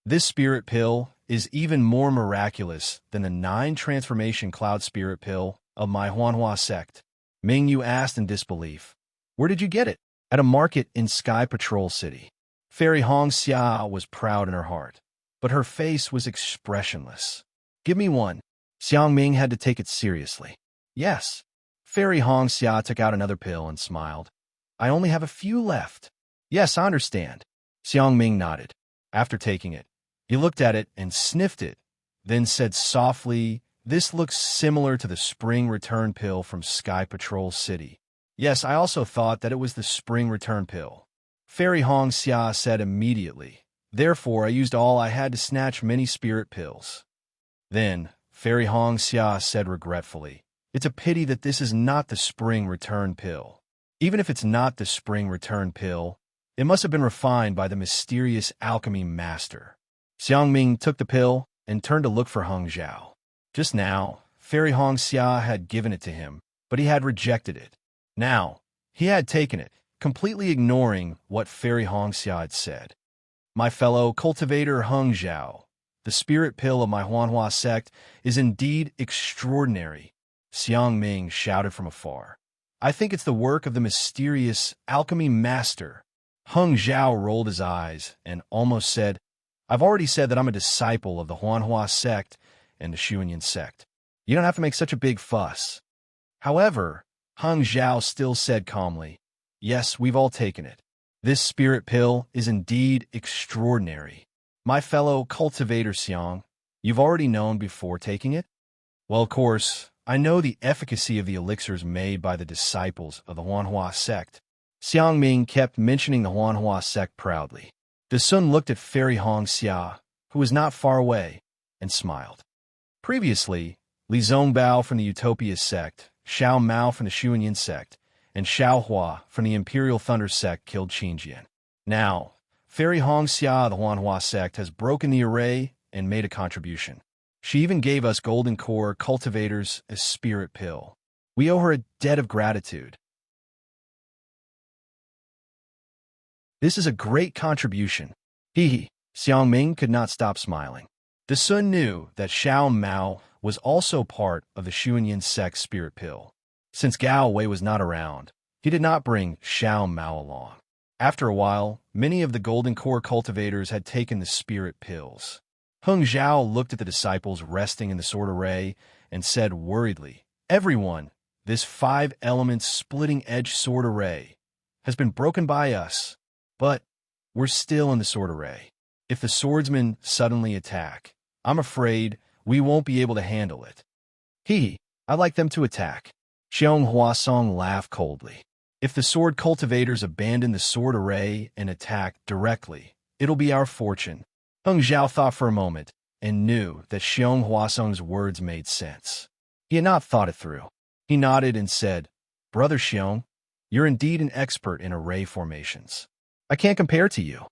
This spirit pill is even more miraculous than the 9 transformation cloud spirit pill of my Huanhua sect. Mingyu asked in disbelief. Where did you get it? At a market in Sky Patrol City. Fairy Hong Xia was proud in her heart, but her face was expressionless. Give me one. Xiang Ming had to take it seriously. Yes. Fairy Hong Xia took out another pill and smiled. I only have a few left. Yes, I understand. Xiang Ming nodded. After taking it, he looked at it and sniffed it, then said softly, this looks similar to the spring return pill from Sky Patrol City. Yes, I also thought that it was the spring return pill. Fairy Hong Xia said immediately. Therefore, I used all I had to snatch many spirit pills. Then, Fairy Hong Xia said regretfully, it's a pity that this is not the spring return pill. Even if it's not the spring return pill, it must have been refined by the mysterious alchemy master. Xiang Ming took the pill and turned to look for Hung Zhao. Just now, Fairy Hong Xia had given it to him, but he had rejected it. Now, he had taken it, completely ignoring what Fairy Hong Xia had said. My fellow cultivator Hung Zhao, the spirit pill of my Huanhua sect is indeed extraordinary, Xiang Ming shouted from afar. I think it's the work of the mysterious alchemy master. Hung Zhao rolled his eyes and almost said, I've already said that I'm a disciple of the Huanhua sect and the Xuanyan sect. You don't have to make such a big fuss. However, Hung Zhao still said calmly, yes, we've all taken it. This spirit pill is indeed extraordinary. My fellow cultivator Xiang, you've already known before taking it? Well, of course, I know the efficacy of the elixirs made by the disciples of the Huanhua sect. Xiang Ming kept mentioning the Huanhua sect proudly. De Sun looked at Fairy Hong Xia, who was not far away, and smiled. Previously, Li Zongbao from the Utopia sect, Xiao Mao from the Xuanyan sect, and Xiao Hua from the Imperial Thunder sect killed Qingjian. Now, Fairy Hong Xia of the Huanhua sect has broken the array and made a contribution. She even gave us Golden Core cultivators a spirit pill. We owe her a debt of gratitude. This is a great contribution. Hee. Xiang Ming could not stop smiling. De Sun knew that Xiao Mao was also part of the Xuanyan sect spirit pill. Since Gao Wei was not around, he did not bring Xiao Mao along. After a while, many of the Golden Core cultivators had taken the spirit pills. Heng Zhao looked at the disciples resting in the sword array and said worriedly, "Everyone, this 5 elements splitting-edge sword array has been broken by us, but we're still in the sword array. If the swordsmen suddenly attack, I'm afraid we won't be able to handle it." I'd like them to attack." Xiong Huasong laughed coldly. "If the sword cultivators abandon the sword array and attack directly, it'll be our fortune." Heng Zhao thought for a moment and knew that Xiong Huasong's words made sense. He had not thought it through. He nodded and said, "Brother Xiong, you're indeed an expert in array formations. I can't compare to you.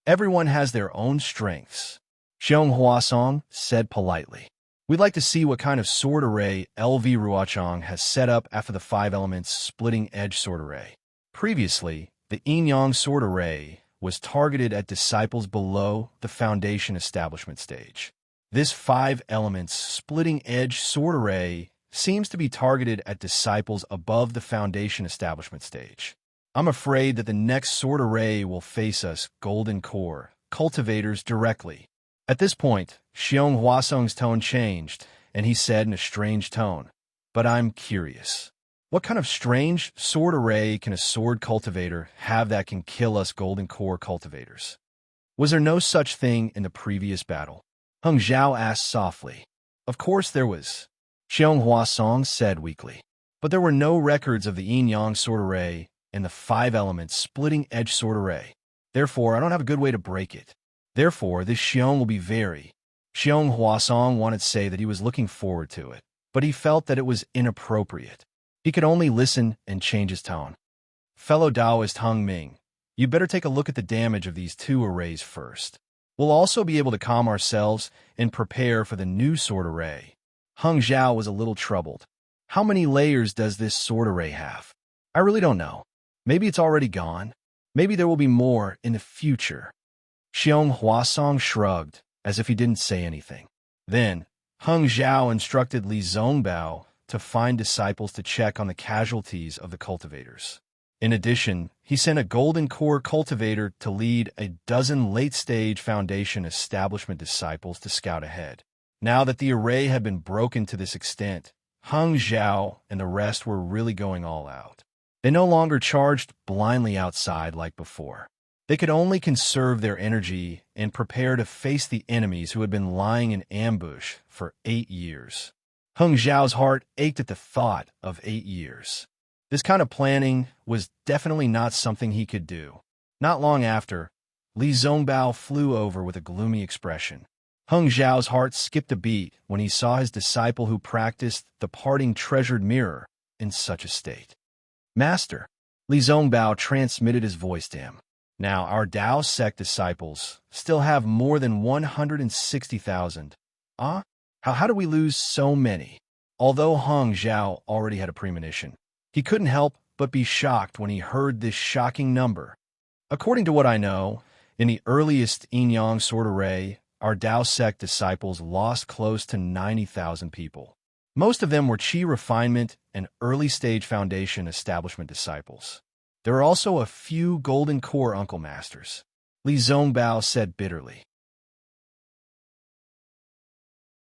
Everyone has their own strengths." Xiong Huasong said politely, "We'd like to see what kind of sword array LV Ruochang has set up after the 5 elements splitting-edge sword array." Previously, the Yin-Yang sword array was targeted at disciples below the foundation establishment stage. This 5 elements splitting-edge sword array seems to be targeted at disciples above the foundation establishment stage. I'm afraid that the next sword array will face us Golden Core cultivators directly. At this point, Xiong Huasong's tone changed, and he said in a strange tone, "But I'm curious. What kind of strange sword array can a sword cultivator have that can kill us Golden Core cultivators? Was there no such thing in the previous battle?" Heng Zhao asked softly. "Of course there was," Xiong Huasong said weakly. "But there were no records of the Yin-Yang sword array and the 5 elements splitting-edge sword array. Therefore, I don't have a good way to break it. Therefore, this Xiong will be very..." Xiong Huasong wanted to say that he was looking forward to it, but he felt that it was inappropriate. He could only listen and change his tone. "Fellow Taoist Heng Ming, you better take a look at the damage of these 2 arrays first. We'll also be able to calm ourselves and prepare for the new sword array." Heng Zhao was a little troubled. "How many layers does this sword array have? I really don't know. Maybe it's already gone. Maybe there will be more in the future." Xiong Huasong shrugged, as if he didn't say anything. Then, Heng Zhao instructed Li Zongbao to find disciples to check on the casualties of the cultivators. In addition, he sent a Golden Core cultivator to lead a dozen late-stage Foundation establishment disciples to scout ahead. Now that the array had been broken to this extent, Heng Zhao and the rest were really going all out. They no longer charged blindly outside like before. They could only conserve their energy and prepare to face the enemies who had been lying in ambush for 8 years. Heng Zhao's heart ached at the thought of 8 years. This kind of planning was definitely not something he could do. Not long after, Li Zongbao flew over with a gloomy expression. Heng Zhao's heart skipped a beat when he saw his disciple who practiced the parting treasured mirror in such a state. "Master," Li Zongbao transmitted his voice to him. "Now, our Dao sect disciples still have more than 160,000. How do we lose so many?" Although Heng Zhao already had a premonition, he couldn't help but be shocked when he heard this shocking number. "According to what I know, in the earliest Yin-Yang sword array, our Dao sect disciples lost close to 90,000 people. Most of them were Qi refinement and early-stage Foundation establishment disciples. There are also a few Golden Core Uncle Masters," Li Zongbao said bitterly.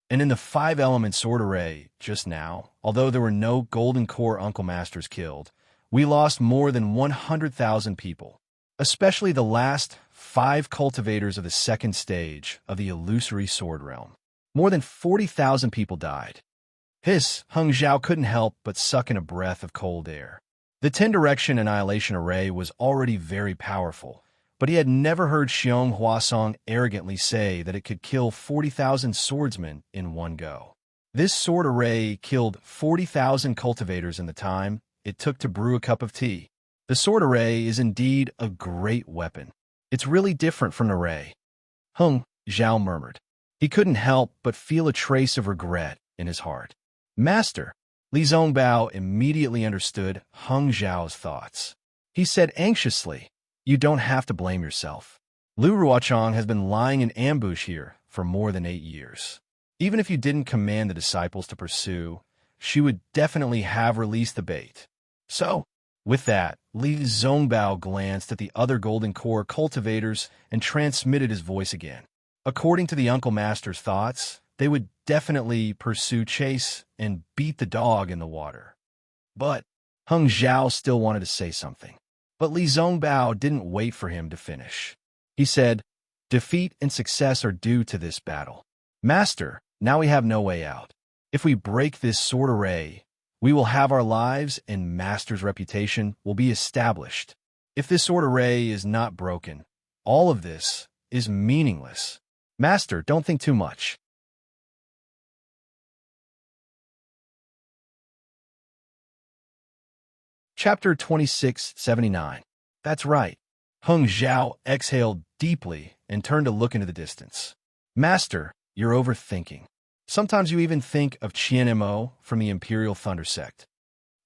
"And in the 5-element sword array, just now, although there were no Golden Core Uncle Masters killed, we lost more than 100,000 people, especially the last 5 cultivators of the 2nd stage of the illusory sword realm. More than 40,000 people died." Heng Zhao couldn't help but suck in a breath of cold air. The 10-direction annihilation array was already very powerful, but he had never heard Xiong Huasong arrogantly say that it could kill 40,000 swordsmen in one go. This sword array killed 40,000 cultivators in the time it took to brew a cup of tea. The sword array is indeed a great weapon. It's really different from an array. Heng Zhao murmured. He couldn't help but feel a trace of regret in his heart. "Master," Li Zongbao immediately understood Heng Zhao's thoughts. He said anxiously, "You don't have to blame yourself. Lu Ruochang has been lying in ambush here for more than 8 years. Even if you didn't command the disciples to pursue, she would definitely have released the bait. So, with that, Li Zongbao glanced at the other Golden Core cultivators and transmitted his voice again. According to the Uncle Master's thoughts, they would definitely pursue chase and beat the dog in the water. But Heng Zhao still wanted to say something. But Li Zongbao didn't wait for him to finish. He said, "Defeat and success are due to this battle. Master, now we have no way out. If we break this sword array, we will have our lives and Master's reputation will be established. If this sword array is not broken, all of this is meaningless. Master, don't think too much." Chapter 2679. That's right. Heng Zhao exhaled deeply and turned to look into the distance. Master, you're overthinking. Sometimes you even think of Qian Mo from the Imperial Thunder Sect.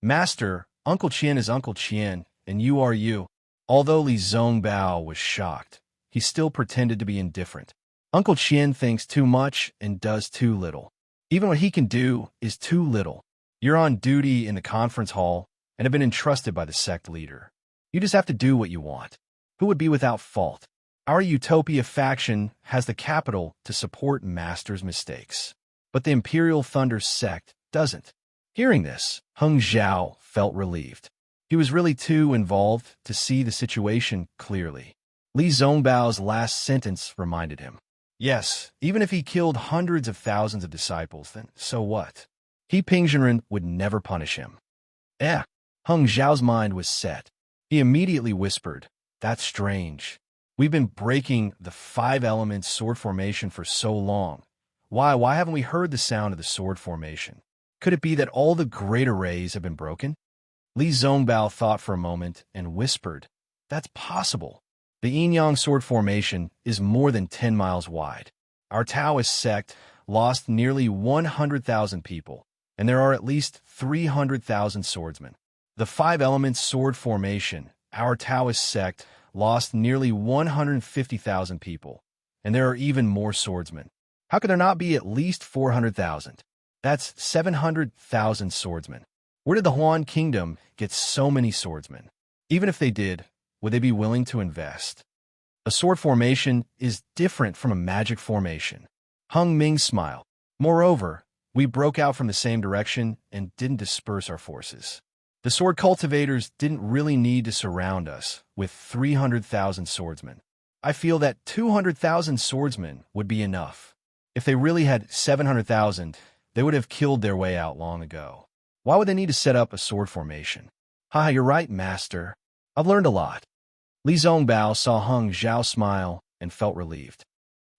Master, Uncle Qian is Uncle Qian, and you are you. Although Li Zongbao was shocked, he still pretended to be indifferent. Uncle Qian thinks too much and does too little. Even what he can do is too little. You're on duty in the conference hall and have been entrusted by the sect leader. You just have to do what you want. Who would be without fault? Our Utopia faction has the capital to support Master's mistakes. But the Imperial Thunder sect doesn't. Hearing this, Heng Zhao felt relieved. He was really too involved to see the situation clearly. Li Zongbao's last sentence reminded him. Yes, even if he killed hundreds of thousands of disciples, then so what? He Pingzhenren would never punish him. Heng Zhao's mind was set. He immediately whispered, "That's strange. We've been breaking the 5-element sword formation for so long. Why haven't we heard the sound of the sword formation? Could it be that all the great arrays have been broken?" Li Zongbao thought for a moment and whispered, "That's possible. The Yin-Yang sword formation is more than 10 miles wide. Our Taoist sect lost nearly 100,000 people, and there are at least 300,000 swordsmen. The 5-element sword formation, our Taoist sect, lost nearly 150,000 people, and there are even more swordsmen. How could there not be at least 400,000? That's 700,000 swordsmen. Where did the Huan Kingdom get so many swordsmen? Even if they did, would they be willing to invest? A sword formation is different from a magic formation." Heng Ming smiled. "Moreover, we broke out from the same direction and didn't disperse our forces. The sword cultivators didn't really need to surround us with 300,000 swordsmen. I feel that 200,000 swordsmen would be enough. If they really had 700,000, they would have killed their way out long ago. Why would they need to set up a sword formation?" You're right, Master. I've learned a lot." Li Zongbao saw Heng Zhao smile and felt relieved.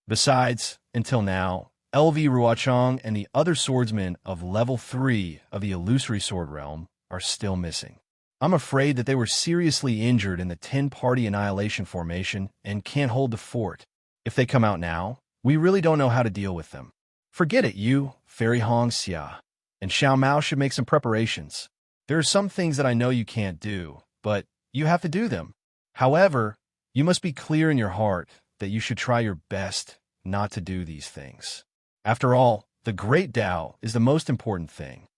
Besides, until now, LV Ruochang and the other swordsmen of level 3 of the illusory sword realm are still missing. I'm afraid that they were seriously injured in the 10-party annihilation formation and can't hold the fort. If they come out now, we really don't know how to deal with them. Forget it, you, Fairy Hong Xia. And Xiao Mao should make some preparations. There are some things that I know you can't do, but you have to do them. However, you must be clear in your heart that you should try your best not to do these things. After all, the Great Tao is the most important thing."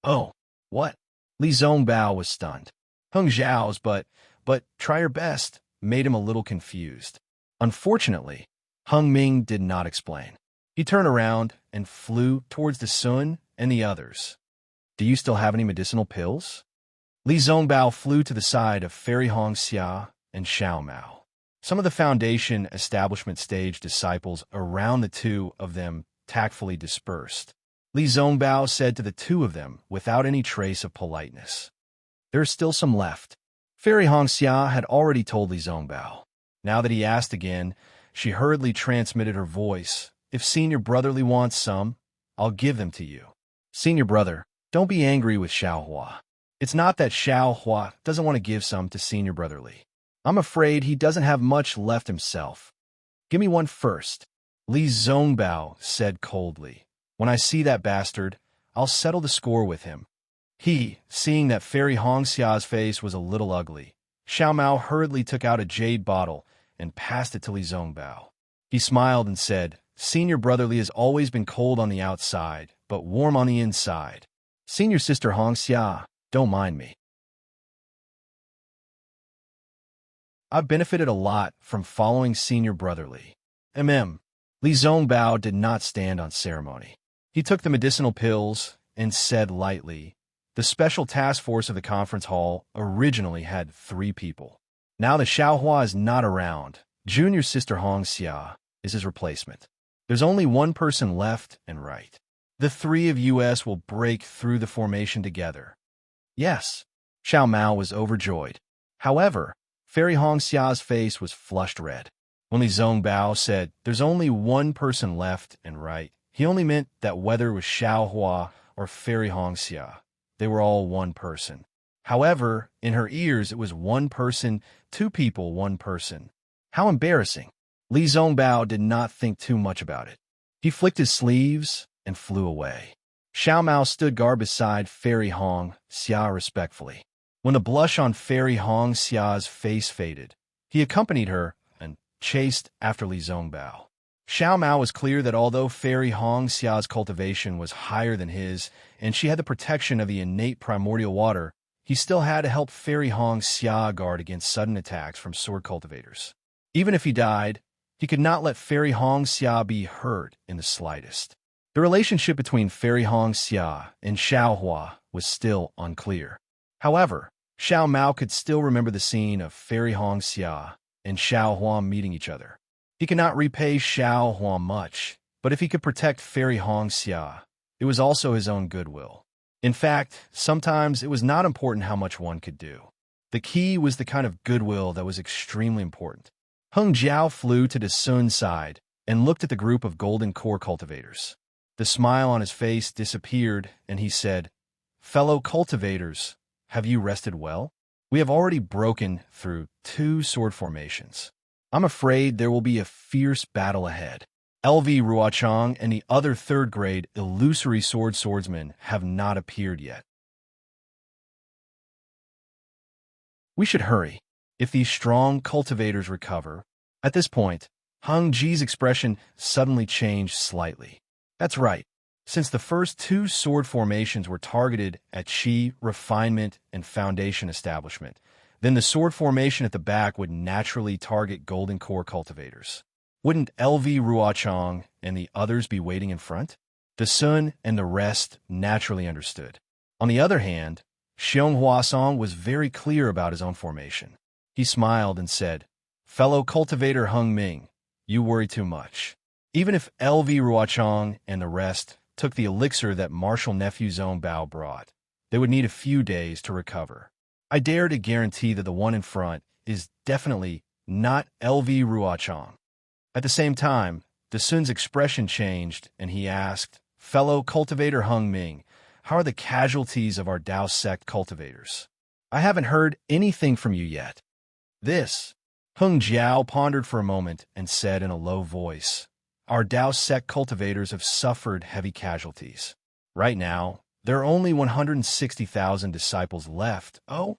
"Oh, what?" Li Zongbao was stunned. Heng Zhao's but try your best made him a little confused. Unfortunately, Heng Ming did not explain. He turned around and flew towards the Sun and the others. "Do you still have any medicinal pills?" Li Zongbao flew to the side of Fairy Hong Xia and Xiao Mao. Some of the Foundation establishment stage disciples around the two of them tactfully dispersed. Li Zongbao said to the two of them without any trace of politeness, "There's still some left." Fairy Hong Xia had already told Li Zongbao. Now that he asked again, she hurriedly transmitted her voice. "If Senior Brotherly wants some, I'll give them to you. Senior Brother, don't be angry with Xiaohua. It's not that Xiaohua doesn't want to give some to Senior Brotherly. I'm afraid he doesn't have much left himself. Give me one first." Li Zongbao said coldly. "When I see that bastard, I'll settle the score with him." He, seeing that Fairy Hong Xia's face was a little ugly, Xiao Mao hurriedly took out a jade bottle and passed it to Li Zongbao. He smiled and said, "Senior Brotherly has always been cold on the outside, but warm on the inside. Senior sister Hong Xia, don't mind me. I've benefited a lot from following senior brother Li. Li Zongbao did not stand on ceremony. He took the medicinal pills and said lightly, the special task force of the conference hall originally had 3 people. Now that Xiaohua is not around, junior sister Hong Xia is his replacement. There's only one person left and right. The 3 of us will break through the formation together. Yes, Xiao Mao was overjoyed. However, Fairy Hong Xia's face was flushed red. When Li Zongbao said, there's only one person left and right, he only meant that whether it was Xiaohua or Fairy Hong Xia, they were all one person. However, in her ears it was one person, 2 people, one person. How embarrassing. Li Zongbao did not think too much about it. He flicked his sleeves and flew away. Xiao Mao stood guard beside Fairy Hong Xia respectfully. When the blush on Fairy Hong Xia's face faded, he accompanied her and chased after Li Zongbao. Xiao Mao was clear that although Fairy Hong Xia's cultivation was higher than his, and she had the protection of the innate primordial water, he still had to help Fairy Hong Xia guard against sudden attacks from sword cultivators. Even if he died, he could not let Fairy Hong Xia be hurt in the slightest. The relationship between Fairy Hong Xia and Xiaohua was still unclear. However, Xiao Mao could still remember the scene of Fairy Hong Xia and Xiaohua meeting each other. He could not repay Xiaohua much, but if he could protect Fairy Hong Xia, it was also his own goodwill. In fact, sometimes it was not important how much one could do. The key was the kind of goodwill that was extremely important. Heng Jiao flew to Sun's side and looked at the group of golden core cultivators. The smile on his face disappeared, and he said, fellow cultivators, have you rested well? We have already broken through 2 sword formations. I'm afraid there will be a fierce battle ahead. LV Ruochang and the other 3rd-grade illusory swordsmen have not appeared yet. We should hurry. If these strong cultivators recover. At this point, Heng Ji's expression suddenly changed slightly. That's right. Since the first 2 sword formations were targeted at Qi, refinement, and foundation establishment, then the sword formation at the back would naturally target golden core cultivators. Wouldn't LV Ruochang and the others be waiting in front? The Sun and the rest naturally understood. On the other hand, Xiong Huasong was very clear about his own formation. He smiled and said, fellow cultivator Heng Ming, you worry too much. Even if LV Ruochang and the rest took the elixir that Marshal Nephew Zongbao brought, they would need a few days to recover. I dare to guarantee that the one in front is definitely not LV Ruochang. At the same time, the Sun's expression changed, and he asked, fellow cultivator Heng Ming, how are the casualties of our Dao sect cultivators? I haven't heard anything from you yet. This, Heng Jiao pondered for a moment and said in a low voice, our Dao sect cultivators have suffered heavy casualties. Right now, there are only 160,000 disciples left. Oh?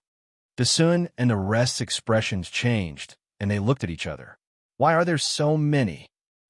The Sun and the rest's expressions changed, and they looked at each other. Why are there so many?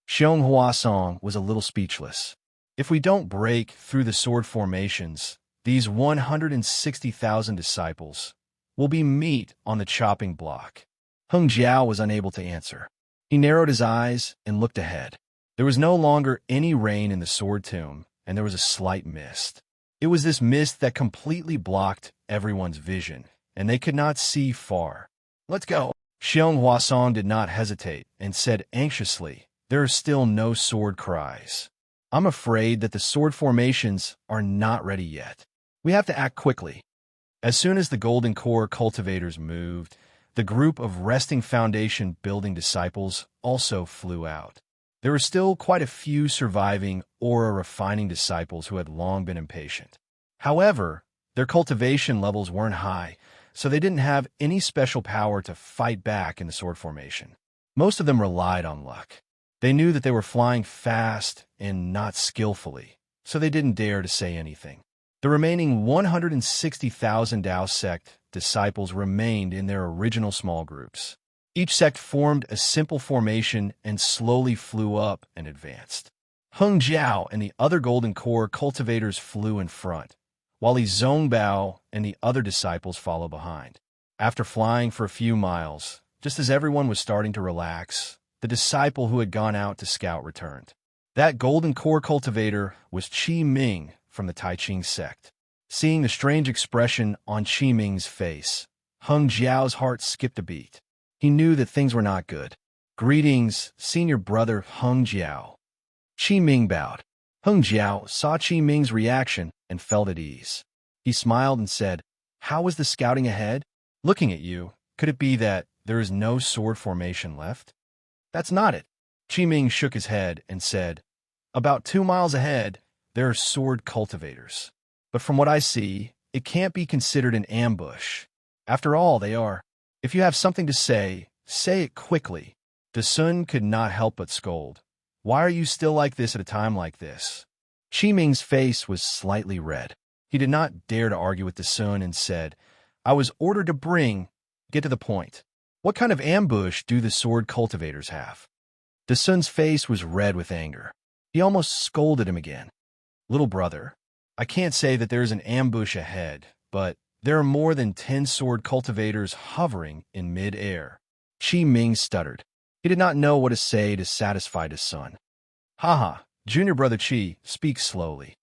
Xiong Huasong was a little speechless. If we don't break through the sword formations, these 160,000 disciples will be meat on the chopping block. Heng Jiao was unable to answer. He narrowed his eyes and looked ahead. There was no longer any rain in the sword tomb, and there was a slight mist. It was this mist that completely blocked everyone's vision, and they could not see far. Let's go. Xiong Huasong did not hesitate and said anxiously, there are still no sword cries. I'm afraid that the sword formations are not ready yet. We have to act quickly. As soon as the golden core cultivators moved, the group of resting foundation building disciples also flew out. There were still quite a few surviving aura refining disciples who had long been impatient. However, their cultivation levels weren't high, so they didn't have any special power to fight back in the sword formation. Most of them relied on luck. They knew that they were flying fast and not skillfully, so they didn't dare to say anything. The remaining 160,000 Dao sect disciples remained in their original small groups. Each sect formed a simple formation and slowly flew up and advanced. Heng Jiao and the other golden core cultivators flew in front, while Li Zongbao and the other disciples follow behind. After flying for a few miles, just as everyone was starting to relax, the disciple who had gone out to scout returned. That golden core cultivator was Qi Ming from the Tai Ching sect. Seeing the strange expression on Qi Ming's face, Heng Jiao's heart skipped a beat. He knew that things were not good. "Greetings, senior brother Heng Jiao." Qi Ming bowed. Heng Jiao saw Qi Ming's reaction and felt at ease. He smiled and said, "How was the scouting ahead? Looking at you, could it be that there is no sword formation left?" "That's not it." Qi Ming shook his head and said, "About 2 miles ahead, there are sword cultivators. But from what I see, it can't be considered an ambush. After all, they are. If you have something to say it quickly." The Sun could not help but scold. "Why are you still like this at a time like this?" Qi Ming's face was slightly red. He did not dare to argue with the Sun and said, "I was ordered to get to the point. What kind of ambush do the sword cultivators have?" The Sun's face was red with anger. He almost scolded him again. "Little brother, I can't say that there is an ambush ahead, but there are more than 10 sword cultivators hovering in mid-air." Qi Ming stuttered. He did not know what to say to satisfy his son. "Haha, junior brother Qi, speak slowly.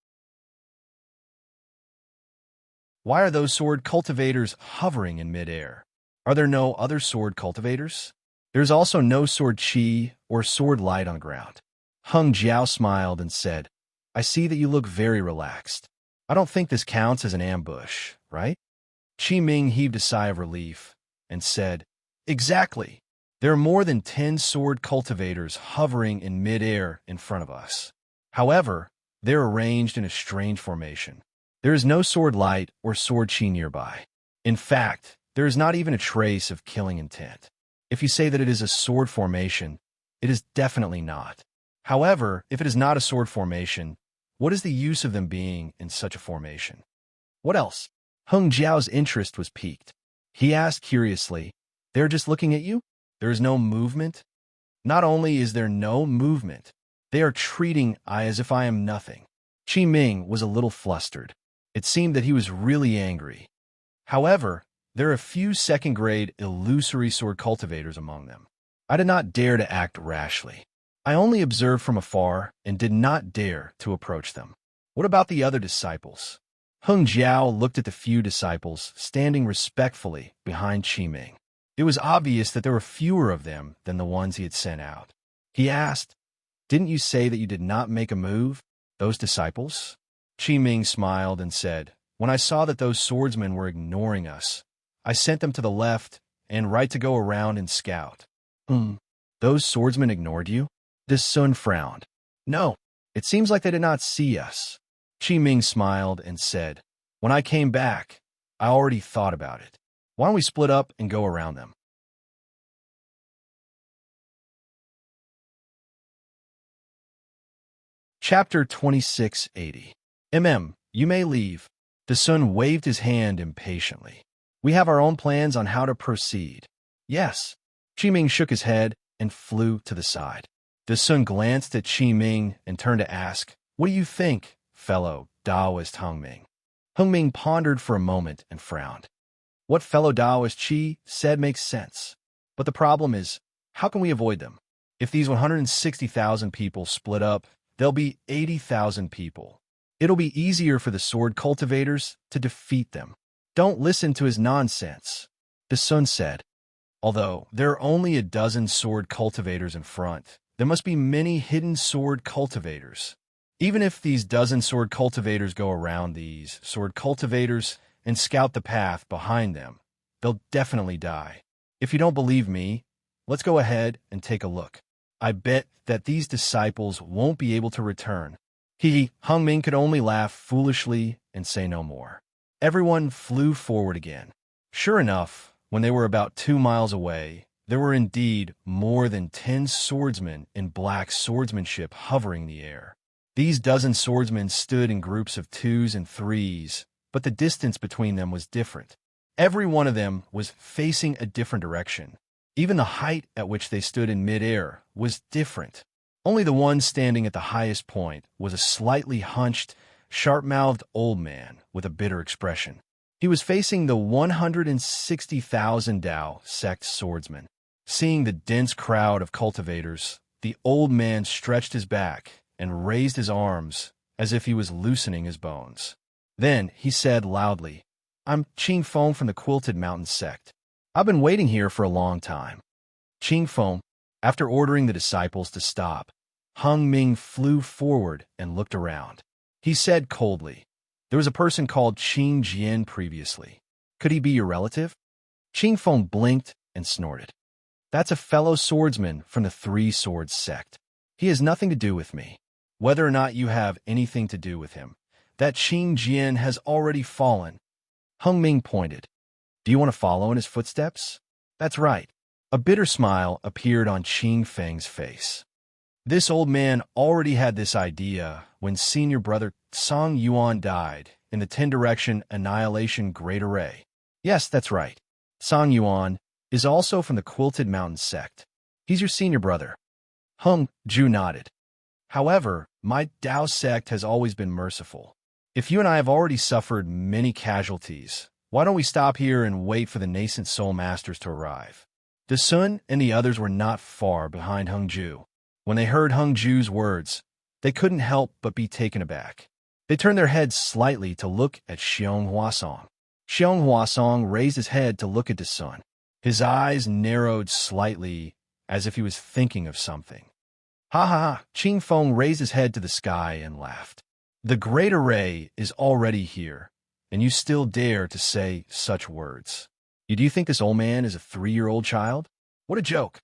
Why are those sword cultivators hovering in mid-air? Are there no other sword cultivators? There is also no sword Qi or sword light on the ground." Heng Jiao smiled and said, "I see that you look very relaxed. I don't think this counts as an ambush, right?" Qi Ming heaved a sigh of relief and said, "Exactly. There are more than 10 sword cultivators hovering in mid-air in front of us. However, they're arranged in a strange formation. There is no sword light or sword Qi nearby. In fact, there is not even a trace of killing intent. If you say that it is a sword formation, it is definitely not. However, if it is not a sword formation, what is the use of them being in such a formation? What else?" Heng Jiao's interest was piqued. He asked curiously, "They're just looking at you? There is no movement?" "Not only is there no movement, they are treating I as if I am nothing." Qi Ming was a little flustered. It seemed that he was really angry. "However, there are a few second-grade illusory sword cultivators among them. I did not dare to act rashly. I only observed from afar and did not dare to approach them." "What about the other disciples?" Heng Jiao looked at the few disciples standing respectfully behind Qi Ming. It was obvious that there were fewer of them than the ones he had sent out. He asked, "Didn't you say that you did not make a move, those disciples?" Qi Ming smiled and said, "When I saw that those swordsmen were ignoring us, I sent them to the left and right to go around and scout." Those swordsmen ignored you?" The Sun frowned. "No, it seems like they did not see us." Qi Ming smiled and said, "When I came back, I already thought about it. Why don't we split up and go around them?" Chapter 2680. You may leave." The Sun waved his hand impatiently. "We have our own plans on how to proceed." "Yes." Qi Ming shook his head and flew to the side. The Sun glanced at Qi Ming and turned to ask, "What do you think, fellow Taoist Heng Ming?" Heng Ming pondered for a moment and frowned. "What fellow Taoist Qi said makes sense. But the problem is, how can we avoid them? If these 160,000 people split up, there'll be 80,000 people. It'll be easier for the sword cultivators to defeat them." "Don't listen to his nonsense," the Sun said. "Although there are only a dozen sword cultivators in front, there must be many hidden sword cultivators. Even if these dozen sword cultivators go around these sword cultivators and scout the path behind them, they'll definitely die. If you don't believe me, let's go ahead and take a look. I bet that these disciples won't be able to return." Heng Ming could only laugh foolishly and say no more. Everyone flew forward again. Sure enough, when they were about 2 miles away, there were indeed more than 10 swordsmen in black swordsmanship hovering in the air. These dozen swordsmen stood in groups of 2s and 3s, but the distance between them was different. Every one of them was facing a different direction. Even the height at which they stood in mid-air was different. Only the one standing at the highest point was a slightly hunched, sharp-mouthed old man with a bitter expression. He was facing the 160,000 Dao sect swordsman. Seeing the dense crowd of cultivators, the old man stretched his back and raised his arms as if he was loosening his bones. Then he said loudly, "I'm Qing Feng from the Quilted Mountain sect. I've been waiting here for a long time." Qing Feng, after ordering the disciples to stop, Hung Ming flew forward and looked around. He said coldly, "There was a person called Qing Jian previously. Could he be your relative?" Qing Feng blinked and snorted. "That's a fellow swordsman from the Three Swords sect. He has nothing to do with me. Whether or not you have anything to do with him, that Qing Jian has already fallen." Hung Ming pointed. "Do you want to follow in his footsteps?" "That's right." A bitter smile appeared on Qing Feng's face. This old man already had this idea when senior brother Song Yuan died in the 10-direction Annihilation Great Array. Yes, that's right. Song Yuan is also from the Quilted Mountain sect. He's your senior brother. Hung Ju nodded. "However, my Dao sect has always been merciful. If you and I have already suffered many casualties, why don't we stop here and wait for the nascent soul masters to arrive?" The Sun and the others were not far behind Hung Ju. When they heard Hung Ju's words, they couldn't help but be taken aback. They turned their heads slightly to look at Xiong Huasong. Xiong Huasong raised his head to look at the Sun. His eyes narrowed slightly as if he was thinking of something. "Ha ha ha!" Qing Feng raised his head to the sky and laughed. "The Great Array is already here, and you still dare to say such words. Do you think this old man is a 3-year-old child? What a joke!"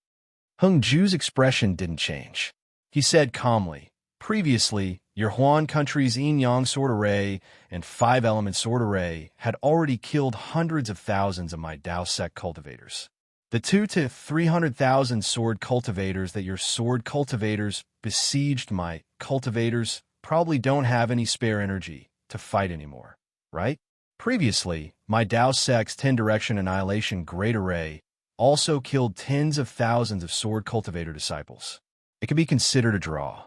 Hung Ju's expression didn't change. He said calmly, "Previously, your Huan country's Yin-Yang Sword Array and 5-Element Sword Array had already killed hundreds of thousands of my Dao sect cultivators. The 200,000 to 300,000 sword cultivators that your sword cultivators besieged my cultivators probably don't have any spare energy to fight anymore, right? Previously, my Dao sect's 10-direction Annihilation Great Array also killed tens of thousands of sword cultivator disciples. It can be considered a draw.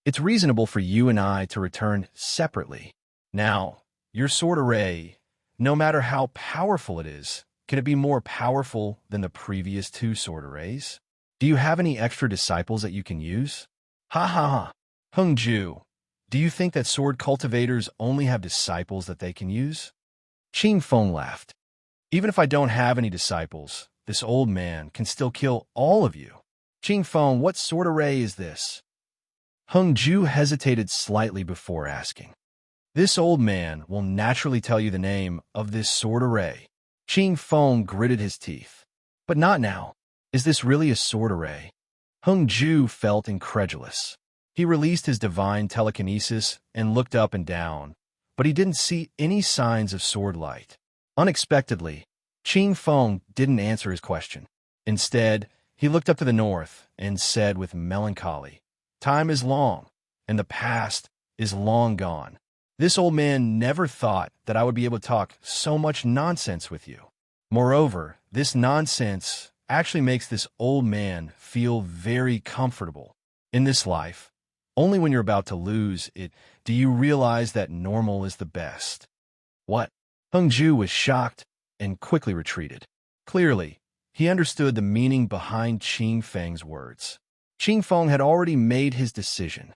It's reasonable for you and I to return separately. Now, your sword array, no matter how powerful it is, can it be more powerful than the previous 2 sword arrays? Do you have any extra disciples that you can use?" "Ha ha ha! Hung Ju, do you think that sword cultivators only have disciples that they can use?" Qing Feng laughed. "Even if I don't have any disciples, this old man can still kill all of you." "Qing Feng, what sword array is this?" Hung Ju hesitated slightly before asking. "This old man will naturally tell you the name of this sword array." Qing Feng gritted his teeth. "But not now. Is this really a sword array?" Hung Ju felt incredulous. He released his divine telekinesis and looked up and down, but he didn't see any signs of sword light. Unexpectedly, Qing Feng didn't answer his question. Instead, he looked up to the north and said with melancholy, "Time is long, and the past is long gone. This old man never thought that I would be able to talk so much nonsense with you. Moreover, this nonsense actually makes this old man feel very comfortable. In this life, only when you're about to lose it do you realize that normal is the best." "What?" Hung Ju was shocked and quickly retreated. Clearly, he understood the meaning behind Qing Feng's words. Qing Feng had already made his decision.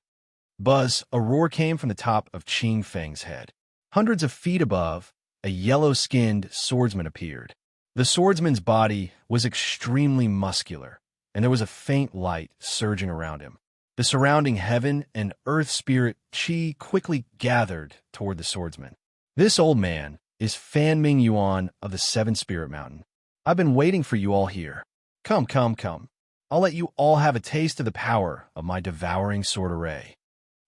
Buzz, a roar came from the top of Qing Feng's head. Hundreds of feet above, a yellow-skinned swordsman appeared. The swordsman's body was extremely muscular, and there was a faint light surging around him. The surrounding heaven and earth spirit qi quickly gathered toward the swordsman. "This old man is Fan Ming Yuan of the 7 Spirit Mountain. I've been waiting for you all here. Come, come, come. I'll let you all have a taste of the power of my devouring sword array."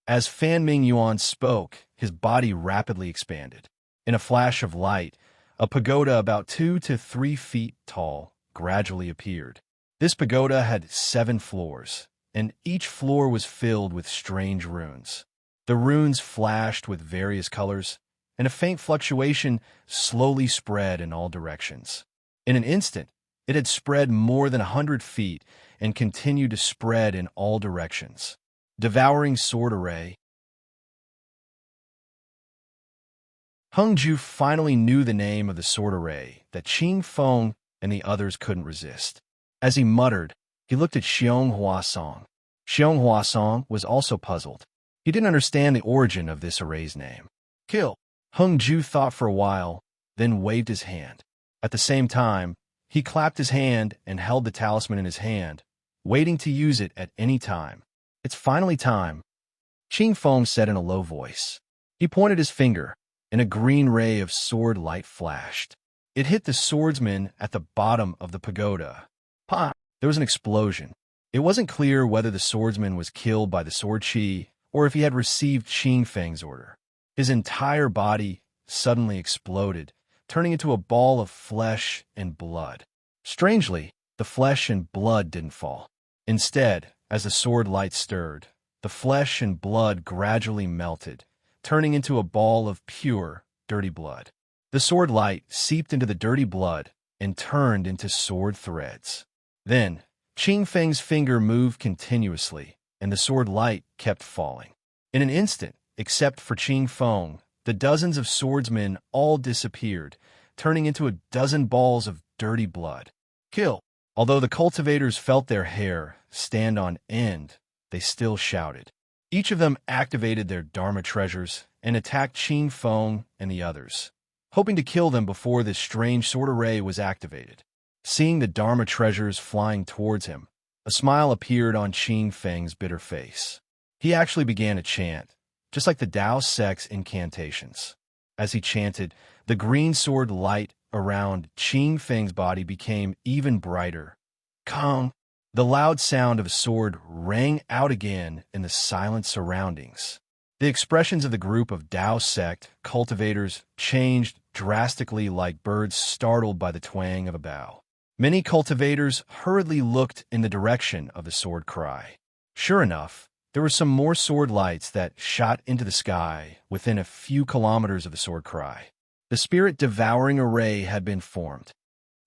As Fan Ming Yuan spoke, his body rapidly expanded. In a flash of light, a pagoda about 2 to 3 feet tall gradually appeared. This pagoda had 7 floors, and each floor was filled with strange runes. The runes flashed with various colors, and a faint fluctuation slowly spread in all directions. In an instant, it had spread more than 100 feet and continued to spread in all directions. Devouring Sword Array. Hung Ju finally knew the name of the sword array that Qing Feng and the others couldn't resist. As he muttered, he looked at Xiong Huasong. Xiong Huasong was also puzzled. He didn't understand the origin of this array's name. Kill. Hung Ju thought for a while, then waved his hand. At the same time, he clapped his hand and held the talisman in his hand, waiting to use it at any time. It's finally time, Qing Feng said in a low voice. He pointed his finger, and a green ray of sword light flashed. It hit the swordsman at the bottom of the pagoda. Pa! There was an explosion. It wasn't clear whether the swordsman was killed by the sword chi or if he had received Qing Feng's order. His entire body suddenly exploded, turning into a ball of flesh and blood. Strangely, the flesh and blood didn't fall. Instead, as the sword light stirred, the flesh and blood gradually melted, turning into a ball of pure, dirty blood. The sword light seeped into the dirty blood and turned into sword threads. Then, Qing Feng's finger moved continuously, and the sword light kept falling. In an instant, except for Qing Feng, the dozens of swordsmen all disappeared, turning into a dozen balls of dirty blood. Kill! Although the cultivators felt their hair stand on end, they still shouted. Each of them activated their Dharma treasures and attacked Qing Feng and the others, hoping to kill them before this strange sword array was activated. Seeing the Dharma treasures flying towards him, a smile appeared on Qing Feng's bitter face. He actually began to chant, just like the Tao sect's incantations. As he chanted, the green sword light around Qing Feng's body became even brighter. Kong! The loud sound of a sword rang out again in the silent surroundings. The expressions of the group of Tao sect cultivators changed drastically like birds startled by the twang of a bow. Many cultivators hurriedly looked in the direction of the sword cry. Sure enough, there were some more sword lights that shot into the sky within a few kilometers of the sword cry. The spirit-devouring array had been formed.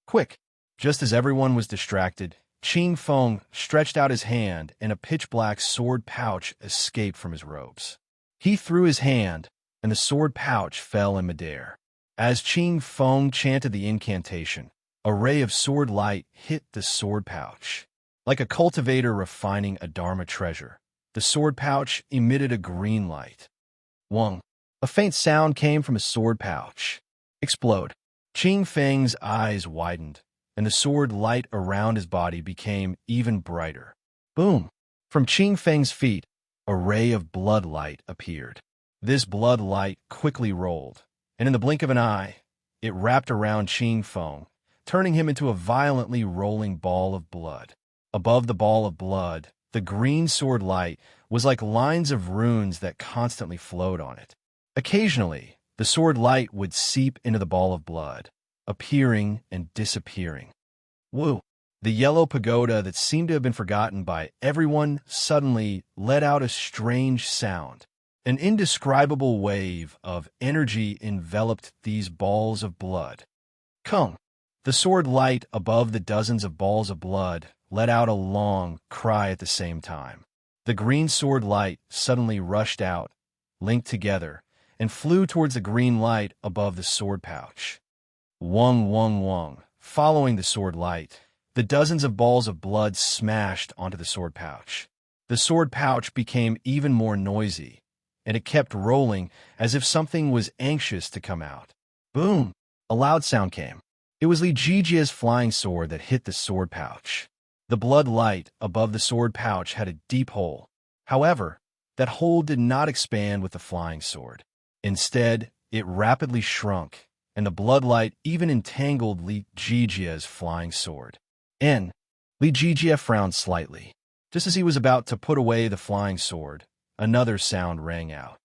Quick! Just as everyone was distracted, Qing Feng stretched out his hand and a pitch-black sword pouch escaped from his robes. He threw his hand, and the sword pouch fell in midair. As Qing Feng chanted the incantation, a ray of sword light hit the sword pouch. Like a cultivator refining a Dharma treasure, the sword pouch emitted a green light. Wong! A faint sound came from his sword pouch. Explode! Qing Feng's eyes widened, and the sword light around his body became even brighter. Boom! From Qing Feng's feet, a ray of blood light appeared. This blood light quickly rolled, and in the blink of an eye, it wrapped around Qing Feng, turning him into a violently rolling ball of blood. Above the ball of blood, the green sword light was like lines of runes that constantly flowed on it. Occasionally, the sword light would seep into the ball of blood, appearing and disappearing. Woo! The yellow pagoda that seemed to have been forgotten by everyone suddenly let out a strange sound. An indescribable wave of energy enveloped these balls of blood. Kung! The sword light above the dozens of balls of blood let out a long cry at the same time. The green sword light suddenly rushed out, linked together, and flew towards the green light above the sword pouch. Wong, wong, wong. Following the sword light, the dozens of balls of blood smashed onto the sword pouch. The sword pouch became even more noisy, and it kept rolling as if something was anxious to come out. Boom! A loud sound came. It was Li Jijia's flying sword that hit the sword pouch. The blood light above the sword pouch had a deep hole. However, that hole did not expand with the flying sword. Instead, it rapidly shrunk, and the blood light even entangled Li Jijia's flying sword. Li Jijia frowned slightly. Just as he was about to put away the flying sword, another sound rang out.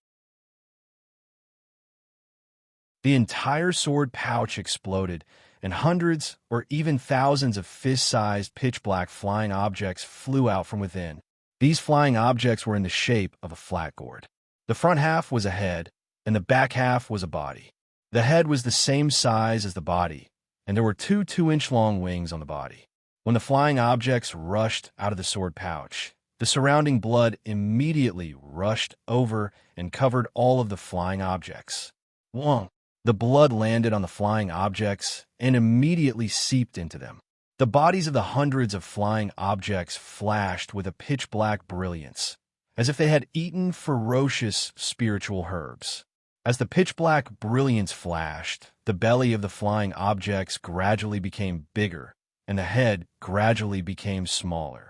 The entire sword pouch exploded, and hundreds or even thousands of fist-sized pitch-black flying objects flew out from within. These flying objects were in the shape of a flat gourd. The front half was a head, and the back half was a body. The head was the same size as the body, and there were two 2-inch-long wings on the body. When the flying objects rushed out of the sword pouch, The surrounding blood immediately rushed over and covered all of the flying objects. Wong. The blood landed on the flying objects and immediately seeped into them. The bodies of the hundreds of flying objects flashed with a pitch-black brilliance, as if they had eaten ferocious spiritual herbs. As the pitch-black brilliance flashed, the belly of the flying objects gradually became bigger, and the head gradually became smaller.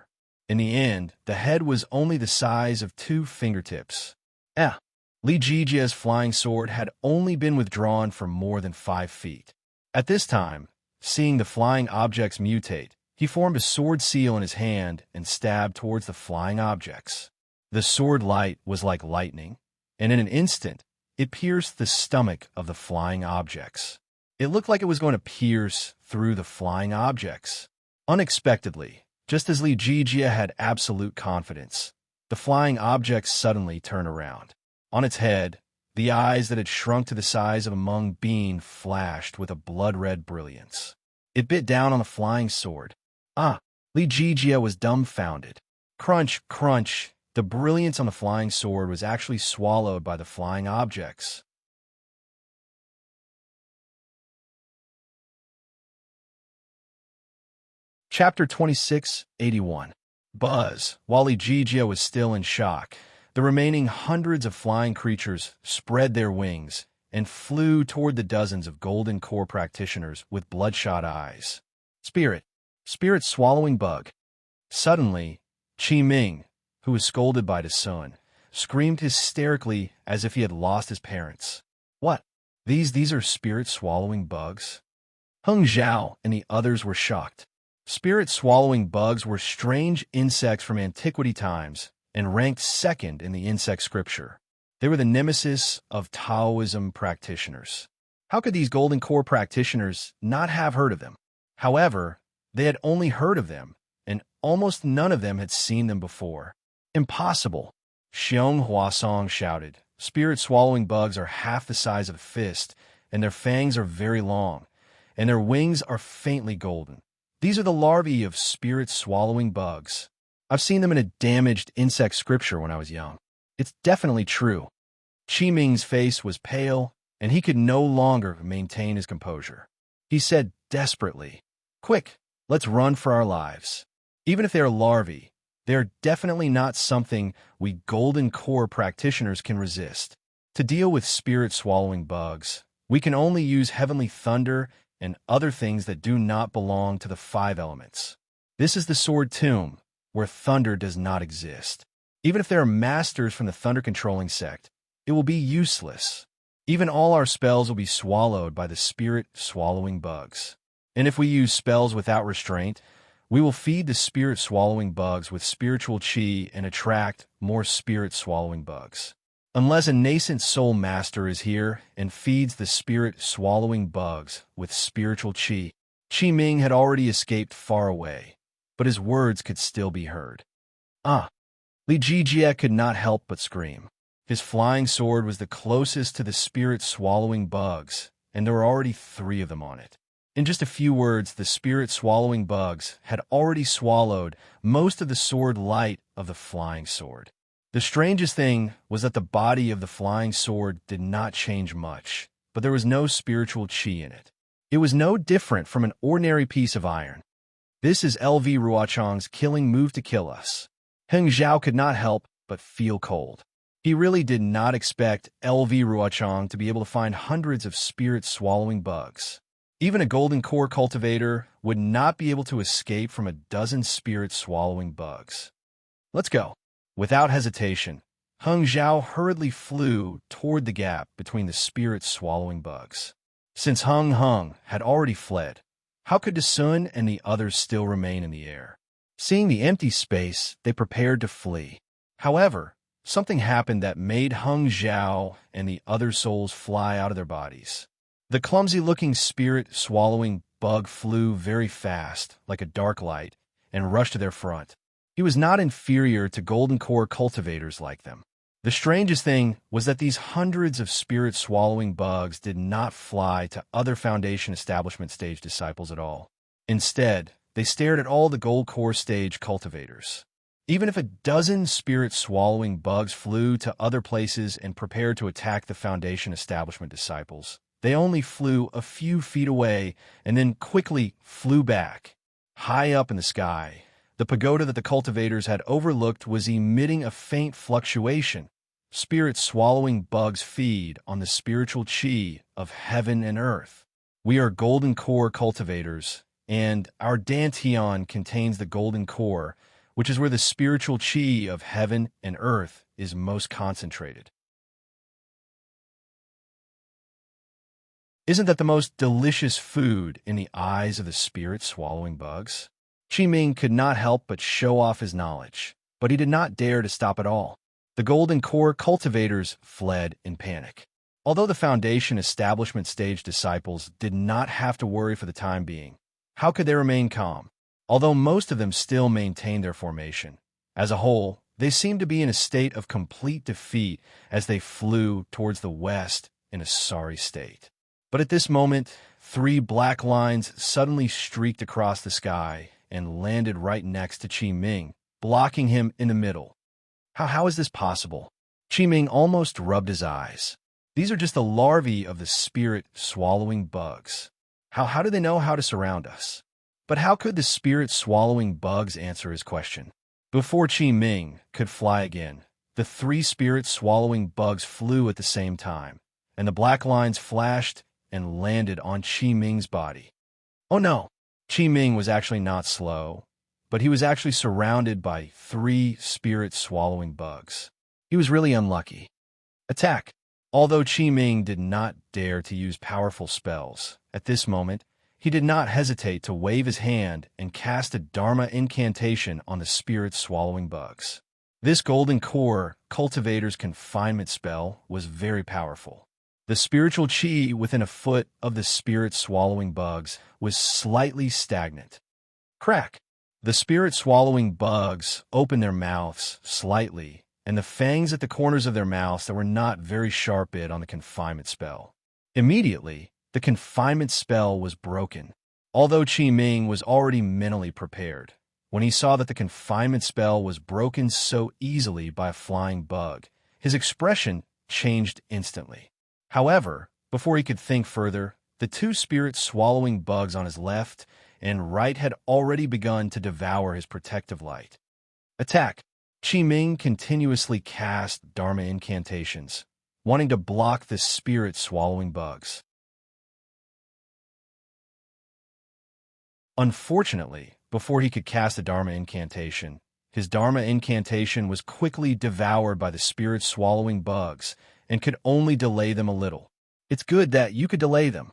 In the end, the head was only the size of 2 fingertips. Li Jijia's flying sword had only been withdrawn for more than 5 feet. At this time, seeing the flying objects mutate, he formed a sword seal in his hand and stabbed towards the flying objects. The sword light was like lightning, and in an instant, it pierced the stomach of the flying objects. It looked like it was going to pierce through the flying objects. Unexpectedly, just as Li Jijia had absolute confidence, the flying objects suddenly turned around. On its head, the eyes that had shrunk to the size of a mung bean flashed with a blood-red brilliance. It bit down on the flying sword. Li Jijia was dumbfounded. Crunch, crunch, the brilliance on the flying sword was actually swallowed by the flying objects. Chapter 2681. Buzz. While Li Jijia was still in shock, the remaining hundreds of flying creatures spread their wings and flew toward the dozens of golden core practitioners with bloodshot eyes. Spirit swallowing bug. Suddenly, Qi Ming, who was scolded by the sun, screamed hysterically as if he had lost his parents. What? These are spirit swallowing bugs? Heng Zhao and the others were shocked. Spirit swallowing bugs were strange insects from antiquity times and ranked second in the insect scripture. They were the nemesis of Taoism practitioners. How could these golden core practitioners not have heard of them? However, they had only heard of them, and almost none of them had seen them before. Impossible! Xiong Huasong shouted. Spirit swallowing bugs are half the size of a fist, and their fangs are very long, and their wings are faintly golden. These are the larvae of spirit swallowing bugs. I've seen them in a damaged insect scripture when I was young. It's definitely true. Qi Ming's face was pale, and he could no longer maintain his composure. He said desperately, "Quick, let's run for our lives. Even if they are larvae, they are definitely not something we golden core practitioners can resist. To deal with spirit-swallowing bugs, we can only use heavenly thunder and other things that do not belong to the 5 elements. This is the sword tomb, where thunder does not exist. Even if there are masters from the thunder-controlling sect, it will be useless. Even all our spells will be swallowed by the spirit-swallowing bugs. And if we use spells without restraint, we will feed the spirit-swallowing bugs with spiritual qi and attract more spirit-swallowing bugs. Unless a nascent soul master is here and feeds the spirit-swallowing bugs with spiritual qi." Qi Ming had already escaped far away, but his words could still be heard. Li Jijia could not help but scream. His flying sword was the closest to the spirit-swallowing bugs, and there were already 3 of them on it. In just a few words, the spirit-swallowing bugs had already swallowed most of the sword light of the flying sword. The strangest thing was that the body of the flying sword did not change much, but there was no spiritual qi in it. It was no different from an ordinary piece of iron. This is LV Ruochang's killing move to kill us. Heng Zhao could not help but feel cold. He really did not expect LV Ruochang to be able to find hundreds of spirit-swallowing bugs. Even a golden core cultivator would not be able to escape from a dozen spirit-swallowing bugs. Let's go. Without hesitation, Heng Zhao hurriedly flew toward the gap between the spirit-swallowing bugs. Since Heng had already fled, how could the Sun and the others still remain in the air? Seeing the empty space, they prepared to flee. However, something happened that made Heng Zhao and the other souls fly out of their bodies. The clumsy-looking spirit-swallowing bug flew very fast, like a dark light, and rushed to their front. He was not inferior to golden core cultivators like them. The strangest thing was that these hundreds of spirit-swallowing bugs did not fly to other Foundation Establishment stage disciples at all. Instead, they stared at all the gold core stage cultivators. Even if a dozen spirit-swallowing bugs flew to other places and prepared to attack the Foundation establishment disciples, they only flew a few feet away and then quickly flew back. High up in the sky, the pagoda that the cultivators had overlooked was emitting a faint fluctuation. Spirit-swallowing bugs feed on the spiritual chi of heaven and earth. We are golden core cultivators, and our dantian contains the golden core, which is where the spiritual chi of heaven and earth is most concentrated. Isn't that the most delicious food in the eyes of the spirit-swallowing bugs? Qiming could not help but show off his knowledge, but he did not dare to stop at all. The golden core cultivators fled in panic. Although the Foundation establishment stage disciples did not have to worry for the time being, how could they remain calm? Although most of them still maintained their formation, as a whole, they seemed to be in a state of complete defeat as they flew towards the west in a sorry state. But at this moment, 3 black lines suddenly streaked across the sky and landed right next to Qiming, blocking him in the middle. How is this possible? Qiming almost rubbed his eyes. These are just the larvae of the spirit-swallowing bugs. How do they know how to surround us? But how could the spirit-swallowing bugs answer his question? Before Qiming could fly again, the 3 spirit-swallowing bugs flew at the same time, and the black lines flashed and landed on Qiming's body. Oh no! Qiming was actually not slow, but he was actually surrounded by 3 spirit-swallowing bugs. He was really unlucky. Attack! Although Qiming did not dare to use powerful spells, at this moment, he did not hesitate to wave his hand and cast a Dharma incantation on the spirit-swallowing bugs. This golden core cultivator's confinement spell was very powerful. The spiritual chi within a foot of the spirit-swallowing bugs was slightly stagnant. Crack! The spirit-swallowing bugs opened their mouths slightly, and the fangs at the corners of their mouths that were not very sharp bit on the confinement spell. Immediately, the confinement spell was broken. Although Qiming was already mentally prepared, when he saw that the confinement spell was broken so easily by a flying bug, his expression changed instantly. However, before he could think further, the 2 spirit-swallowing bugs on his left and right had already begun to devour his protective light. Attack! Qiming continuously cast Dharma incantations, wanting to block the spirit-swallowing bugs. Unfortunately, before he could cast a Dharma incantation, his Dharma incantation was quickly devoured by the spirit-swallowing bugs and could only delay them a little. It's good that you could delay them.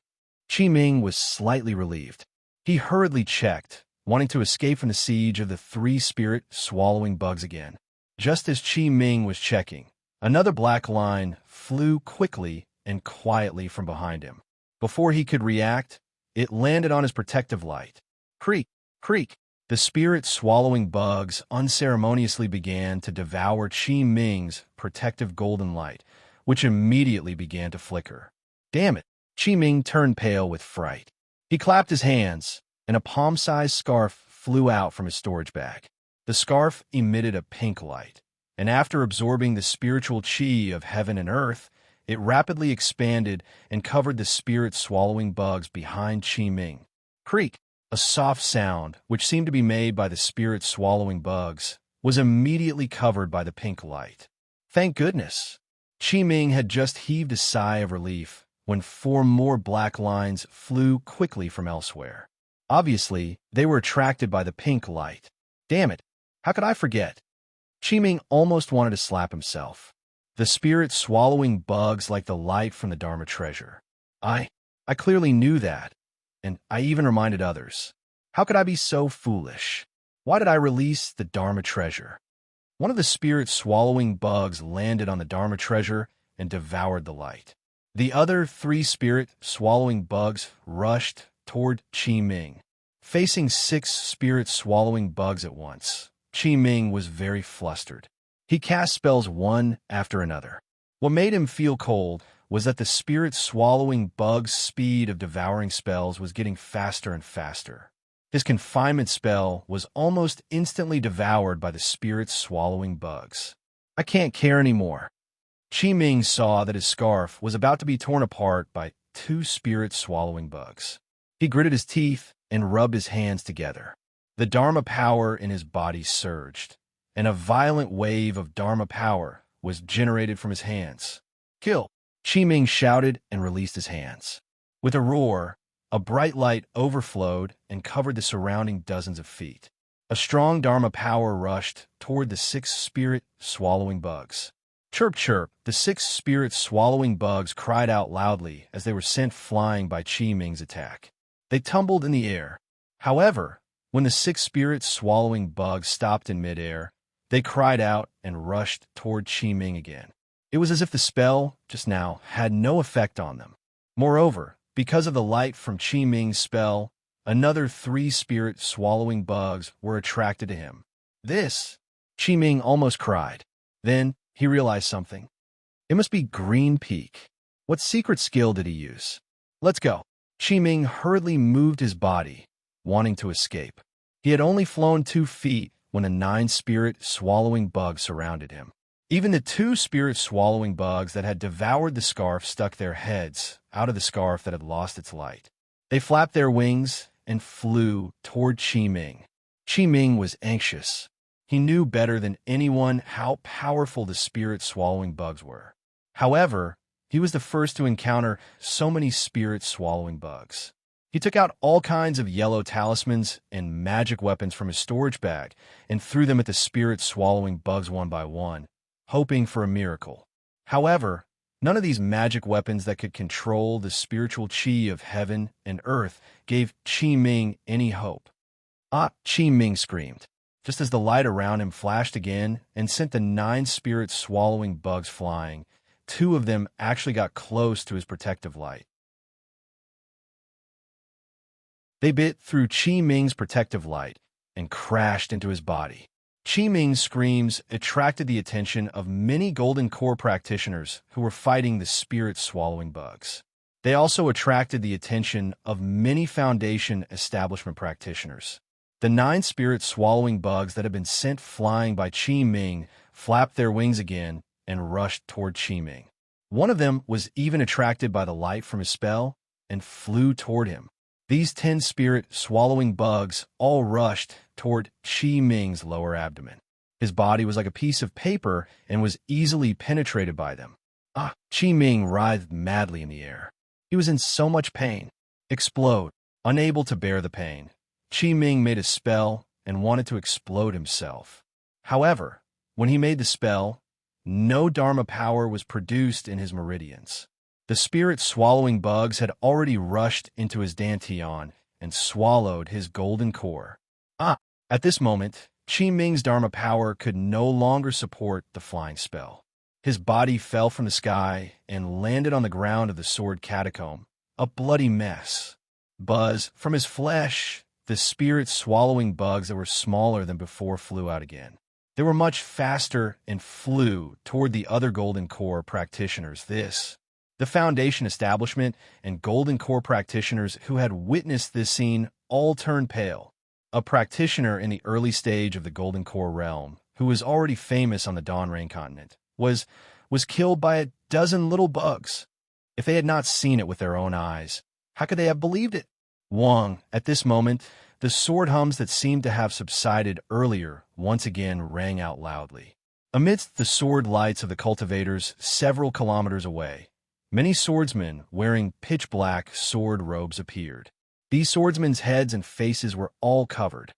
Qiming was slightly relieved. He hurriedly checked, wanting to escape from the siege of the 3 spirit-swallowing bugs again. Just as Qiming was checking, another black line flew quickly and quietly from behind him. Before he could react, it landed on his protective light. Creak! Creak! The spirit-swallowing bugs unceremoniously began to devour Qiming's protective golden light, which immediately began to flicker. Damn it! Qiming turned pale with fright. He clapped his hands, and a palm-sized scarf flew out from his storage bag. The scarf emitted a pink light, and after absorbing the spiritual chi of heaven and earth, it rapidly expanded and covered the spirit-swallowing bugs behind Qiming. Creak! A soft sound, which seemed to be made by the spirit-swallowing bugs, was immediately covered by the pink light. Thank goodness! Qiming had just heaved a sigh of relief when 4 more black lines flew quickly from elsewhere. Obviously, they were attracted by the pink light. Damn it! How could I forget? Qiming almost wanted to slap himself. The spirit-swallowing bugs like the light from the Dharma treasure. I clearly knew that, and I even reminded others. How could I be so foolish? Why did I release the Dharma treasure? One of the spirit-swallowing bugs landed on the Dharma treasure and devoured the light. The other 3 spirit-swallowing bugs rushed toward Qiming. Facing 6 spirit-swallowing bugs at once, Qiming was very flustered. He cast spells one after another. What made him feel cold was that the spirit-swallowing bug's speed of devouring spells was getting faster and faster. His confinement spell was almost instantly devoured by the spirit-swallowing bugs. I can't care anymore. Qi Ming saw that his scarf was about to be torn apart by 2 spirit-swallowing bugs. He gritted his teeth and rubbed his hands together. The Dharma power in his body surged, and a violent wave of Dharma power was generated from his hands. Kill! Qi Ming shouted and released his hands. With a roar, a bright light overflowed and covered the surrounding dozens of feet. A strong Dharma power rushed toward the 6 spirit-swallowing bugs. Chirp, chirp, the 6 spirit-swallowing bugs cried out loudly as they were sent flying by Qi Ming's attack. They tumbled in the air. However, when the 6 spirit-swallowing bugs stopped in midair, they cried out and rushed toward Qi Ming again. It was as if the spell, just now, had no effect on them. Moreover, because of the light from Qi Ming's spell, another 3 spirit-swallowing bugs were attracted to him. This, Qi Ming almost cried. Then, he realized something. It must be Green Peak. What secret skill did he use? Let's go. Qi Ming hurriedly moved his body, wanting to escape. He had only flown 2 feet when a 9 spirit-swallowing bug surrounded him. Even the 2 spirit-swallowing bugs that had devoured the scarf stuck their heads out of the scarf that had lost its light. They flapped their wings and flew toward Qi Ming. Qi Ming was anxious. He knew better than anyone how powerful the spirit-swallowing bugs were. However, he was the first to encounter so many spirit-swallowing bugs. He took out all kinds of yellow talismans and magic weapons from his storage bag and threw them at the spirit-swallowing bugs one by one, hoping for a miracle. However, none of these magic weapons that could control the spiritual qi of heaven and earth gave Qi Ming any hope. Ah! Qi Ming screamed, just as the light around him flashed again and sent the 9 spirit-swallowing bugs flying. 2 of them actually got close to his protective light. They bit through Qi Ming's protective light and crashed into his body. Qi Ming's screams attracted the attention of many Golden Core practitioners who were fighting the spirit-swallowing bugs. They also attracted the attention of many Foundation establishment practitioners. The 9 spirit-swallowing bugs that had been sent flying by Qi Ming flapped their wings again and rushed toward Qi Ming. One of them was even attracted by the light from his spell and flew toward him. These 10 spirit-swallowing bugs all rushed toward Qi Ming's lower abdomen. His body was like a piece of paper and was easily penetrated by them. Ah! Qi Ming writhed madly in the air. He was in so much pain. Explode. Unable to bear the pain, Qi Ming made a spell and wanted to explode himself. However, when he made the spell, no Dharma power was produced in his meridians. The spirit-swallowing bugs had already rushed into his dantian and swallowed his golden core. Ah! At this moment, Qi Ming's Dharma power could no longer support the flying spell. His body fell from the sky and landed on the ground of the sword catacomb, a bloody mess. Buzz from his flesh, the spirit-swallowing bugs that were smaller than before flew out again. They were much faster and flew toward the other Golden Core practitioners. The Foundation establishment and Golden Core practitioners who had witnessed this scene all turned pale. A practitioner in the early stage of the Golden Core realm, who was already famous on the Dawn Rain continent, was killed by a dozen little bugs. If they had not seen it with their own eyes, how could they have believed it? Wang, at this moment, the sword hums that seemed to have subsided earlier once again rang out loudly. Amidst the sword lights of the cultivators several kilometers away, many swordsmen wearing pitch-black sword robes appeared. These swordsmen's heads and faces were all covered.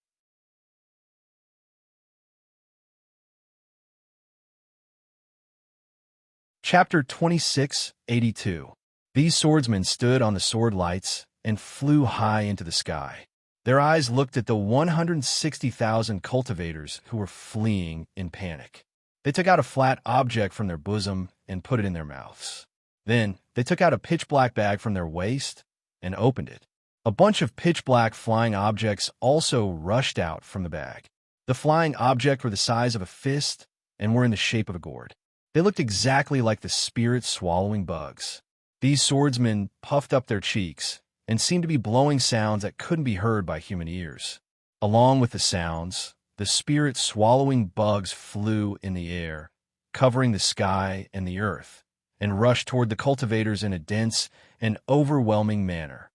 Chapter 2682. These swordsmen stood on the sword lights and flew high into the sky. Their eyes looked at the 160,000 cultivators who were fleeing in panic. They took out a flat object from their bosom and put it in their mouths. Then, they took out a pitch-black bag from their waist and opened it. A bunch of pitch-black flying objects also rushed out from the bag. The flying objects were the size of a fist and were in the shape of a gourd. They looked exactly like the spirit-swallowing bugs. These swordsmen puffed up their cheeks and seemed to be blowing sounds that couldn't be heard by human ears. Along with the sounds, the spirit-swallowing bugs flew in the air, covering the sky and the earth, and rushed toward the cultivators in a dense and overwhelming manner.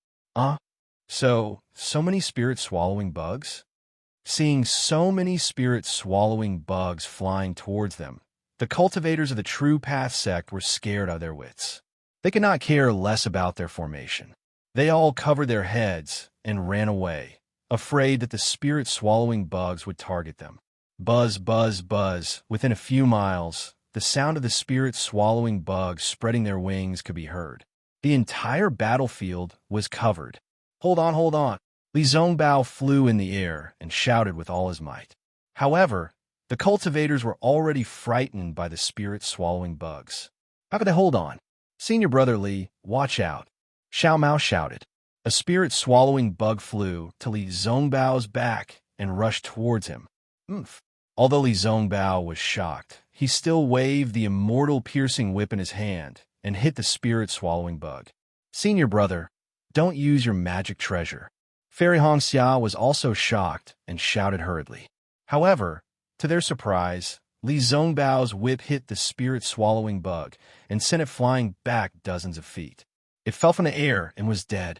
So many spirit-swallowing bugs? Seeing so many spirit-swallowing bugs flying towards them, the cultivators of the True Path sect were scared out of their wits. They could not care less about their formation. They all covered their heads and ran away, afraid that the spirit-swallowing bugs would target them. Buzz, buzz, buzz. Within a few miles, the sound of the spirit-swallowing bugs spreading their wings could be heard. The entire battlefield was covered. Hold on, hold on. Li Zongbao flew in the air and shouted with all his might. However, the cultivators were already frightened by the spirit-swallowing bugs. How could they hold on? Senior brother Li, watch out. Xiao Mao shouted. A spirit-swallowing bug flew to Li Zongbao's back and rushed towards him. Although Li Zongbao was shocked, he still waved the immortal piercing whip in his hand and hit the spirit-swallowing bug. Senior brother, don't use your magic treasure. Fairy Hongxia was also shocked and shouted hurriedly. However, to their surprise, Li Zongbao's whip hit the spirit-swallowing bug and sent it flying back dozens of feet. It fell from the air and was dead.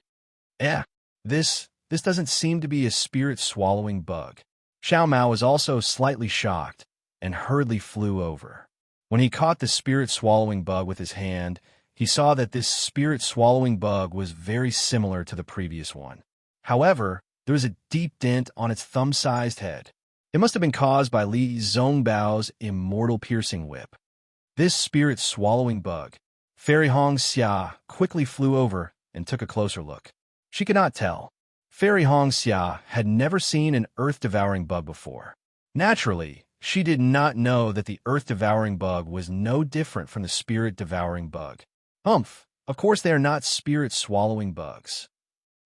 This doesn't seem to be a spirit-swallowing bug. Xiao Mao was also slightly shocked and hurriedly flew over. When he caught the spirit-swallowing bug with his hand, he saw that this spirit-swallowing bug was very similar to the previous one. However, there was a deep dent on its thumb-sized head. It must have been caused by Li Zongbao's immortal piercing whip. This spirit-swallowing bug, Fairy Hongxia quickly flew over and took a closer look. She could not tell. Fairy Hongxia had never seen an earth-devouring bug before. Naturally, she did not know that the earth-devouring bug was no different from the spirit-devouring bug. Of course they are not spirit-swallowing bugs.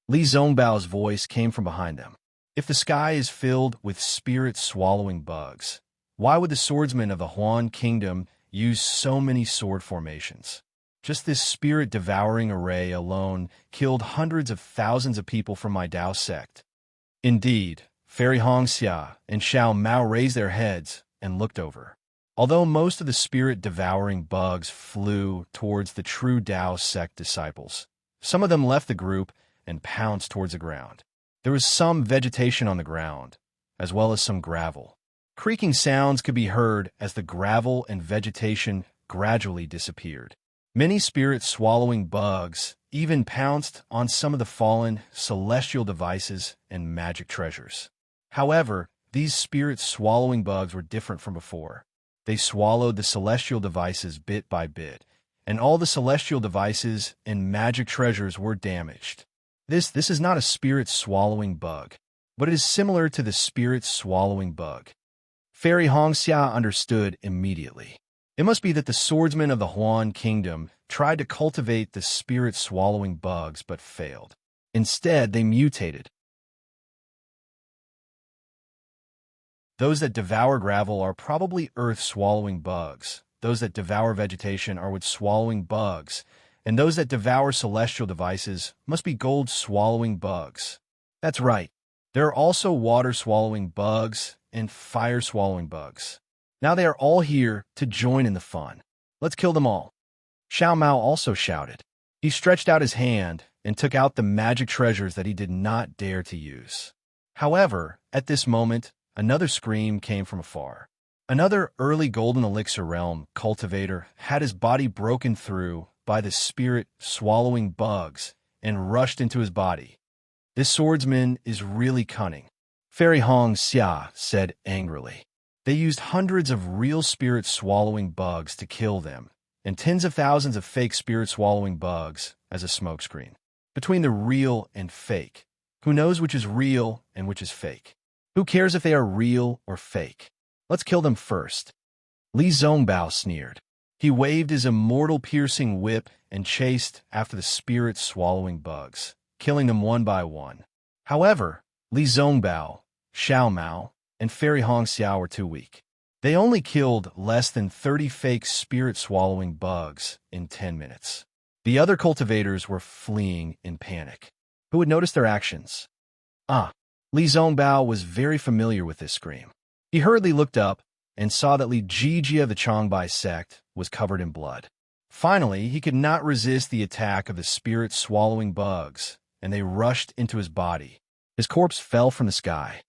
Li Zongbao's voice came from behind them. If the sky is filled with spirit-swallowing bugs, why would the swordsmen of the Huan Kingdom use so many sword formations? Just this spirit-devouring array alone killed hundreds of thousands of people from my Dao sect. Indeed, Fairy Hongxia and Xiao Mao raised their heads and looked over. Although most of the spirit-devouring bugs flew towards the true Dao sect disciples, some of them left the group and pounced towards the ground. There was some vegetation on the ground, as well as some gravel. Creaking sounds could be heard as the gravel and vegetation gradually disappeared. Many spirit-swallowing bugs even pounced on some of the fallen celestial devices and magic treasures. However, these spirit-swallowing bugs were different from before. They swallowed the celestial devices bit by bit, and all the celestial devices and magic treasures were damaged. This is not a spirit-swallowing bug, but it is similar to the spirit-swallowing bug. Fairy Hongxia understood immediately. It must be that the swordsmen of the Huan Kingdom tried to cultivate the spirit-swallowing bugs but failed. Instead, they mutated. Those that devour gravel are probably earth-swallowing bugs. Those that devour vegetation are wood-swallowing bugs. And those that devour celestial devices must be gold-swallowing bugs. That's right. There are also water-swallowing bugs and fire-swallowing bugs. Now they are all here to join in the fun. Let's kill them all. Xiao Mao also shouted. He stretched out his hand and took out the magic treasures that he did not dare to use. However, at this moment, another scream came from afar. Another early Golden Elixir Realm cultivator had his body broken through by the spirit-swallowing bugs and rushed into his body. This swordsman is really cunning, Fairy Hongxia said angrily. They used hundreds of real spirit-swallowing bugs to kill them, and tens of thousands of fake spirit-swallowing bugs as a smokescreen. Between the real and fake, who knows which is real and which is fake? Who cares if they are real or fake? Let's kill them first. Li Zongbao sneered. He waved his immortal piercing whip and chased after the spirit-swallowing bugs, killing them one by one. However, Li Zongbao, Xiao Mao, and Fairy Hongxia were too weak. They only killed less than 30 fake spirit-swallowing bugs in 10 minutes. The other cultivators were fleeing in panic. who would notice their actions. Ah, Li Zongbao was very familiar with this scream. He hurriedly looked up and saw that Li Jijia of the Changbai sect was covered in blood. Finally, he could not resist the attack of the spirit-swallowing bugs, and they rushed into his body. His corpse fell from the sky.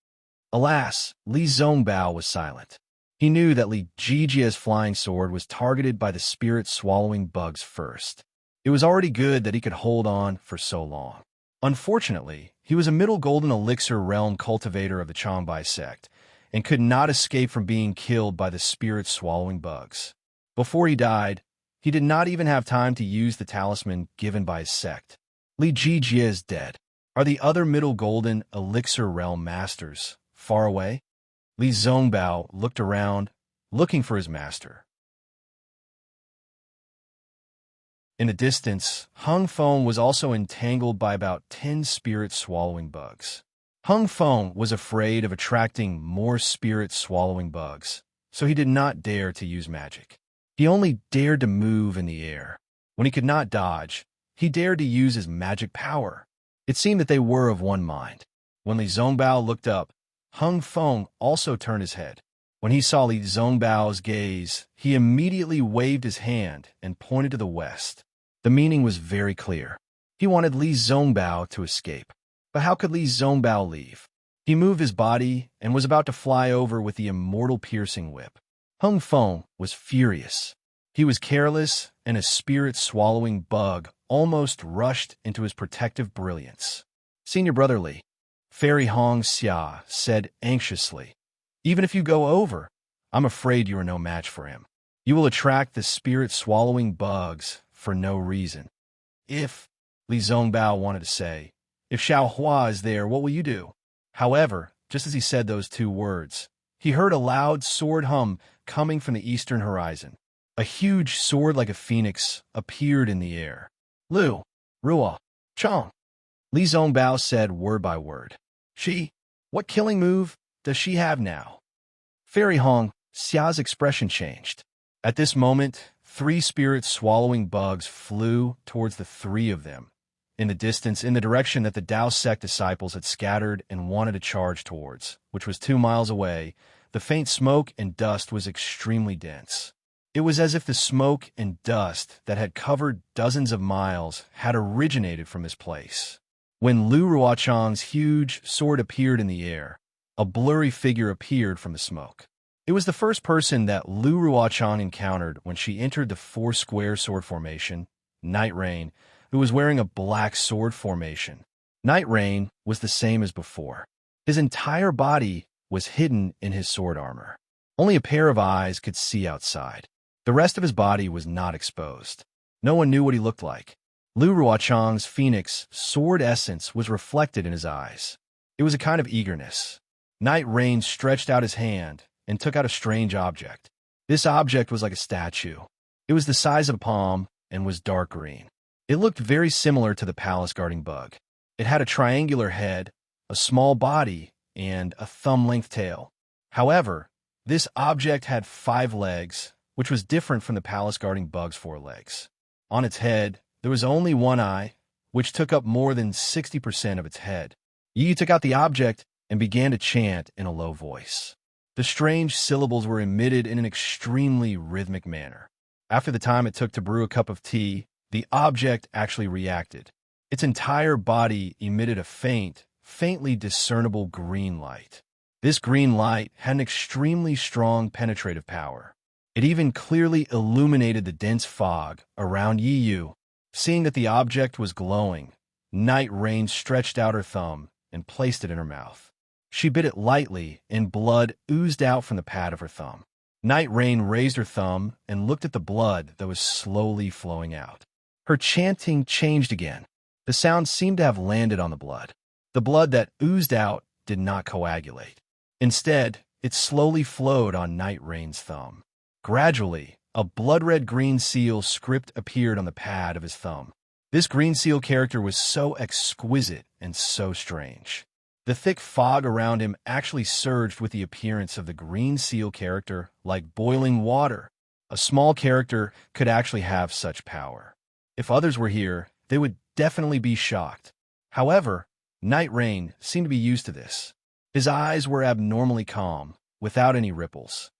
Alas, Li Zongbao was silent. He knew that Li Jijia's flying sword was targeted by the spirit-swallowing bugs first. It was already good that he could hold on for so long. Unfortunately, he was a middle golden elixir realm cultivator of the Changbai sect, and could not escape from being killed by the spirit-swallowing bugs. Before he died, he did not even have time to use the talisman given by his sect. Li Jijia is dead. Are the other middle golden elixir realm masters far away? Li Zongbao looked around, looking for his master. In the distance, Hung Feng was also entangled by about 10 spirit-swallowing bugs. Hung Feng was afraid of attracting more spirit-swallowing bugs, so he did not dare to use magic. He only dared to move in the air. When he could not dodge, he dared to use his magic power. It seemed that they were of one mind. When Li Zongbao looked up, Hung Feng also turned his head. When he saw Li Zongbao's gaze, he immediately waved his hand and pointed to the west. The meaning was very clear. He wanted Li Zongbao to escape. But how could Li Zongbao leave? He moved his body and was about to fly over with the immortal piercing whip. Hung Feng was furious. He was careless, and a spirit-swallowing bug almost rushed into his protective brilliance. Senior Brother Li, Fairy Hong Xia said anxiously, "Even if you go over, I'm afraid you are no match for him. You will attract the spirit-swallowing bugs for no reason." If, Li Zongbao wanted to say, "If Xiaohua is there, what will you do?" However, just as he said those two words, he heard a loud sword hum coming from the eastern horizon. A huge sword like a phoenix appeared in the air. "Lu, Ruo, Chong," Li Zongbao said word by word. "She? What killing move does she have now?" Fairy Hong Xia's expression changed. At this moment, 3 spirit-swallowing bugs flew towards the 3 of them, in the distance, in the direction that the Dao sect disciples had scattered and wanted to charge towards, which was 2 miles away. The faint smoke and dust was extremely dense. It was as if the smoke and dust that had covered dozens of miles had originated from this place. When Lu Ruochang's huge sword appeared in the air, a blurry figure appeared from the smoke. It was the first person that Lu Ruochang encountered when she entered the 4-square sword formation, Night Rain, who was wearing a black sword formation. Night Rain was the same as before. His entire body was hidden in his sword armor. Only a pair of eyes could see outside. The rest of his body was not exposed. No one knew what he looked like. Lu Ruochang's phoenix sword essence was reflected in his eyes. It was a kind of eagerness. Night Rain stretched out his hand and took out a strange object. This object was like a statue. It was the size of a palm and was dark green. It looked very similar to the palace-guarding bug. It had a triangular head, a small body, and a thumb-length tail. However, this object had 5 legs, which was different from the palace-guarding bug's 4 legs. On its head, there was only 1 eye, which took up more than 60% of its head. Yi took out the object and began to chant in a low voice. The strange syllables were emitted in an extremely rhythmic manner. After the time it took to brew a cup of tea, the object actually reacted. Its entire body emitted a faintly discernible green light. This green light had an extremely strong penetrative power. It even clearly illuminated the dense fog around Yi Yu. Seeing that the object was glowing, Night Rain stretched out her thumb and placed it in her mouth. She bit it lightly, and blood oozed out from the pad of her thumb. Night Rain raised her thumb and looked at the blood that was slowly flowing out. Her chanting changed again. The sound seemed to have landed on the blood. The blood that oozed out did not coagulate. Instead, it slowly flowed on Night Rain's thumb. Gradually, a blood-red green seal script appeared on the pad of his thumb. This green seal character was so exquisite and so strange. The thick fog around him actually surged with the appearance of the green seal character like boiling water. A small character could actually have such power. If others were here, they would definitely be shocked. However, Night Rain seemed to be used to this. His eyes were abnormally calm, without any ripples.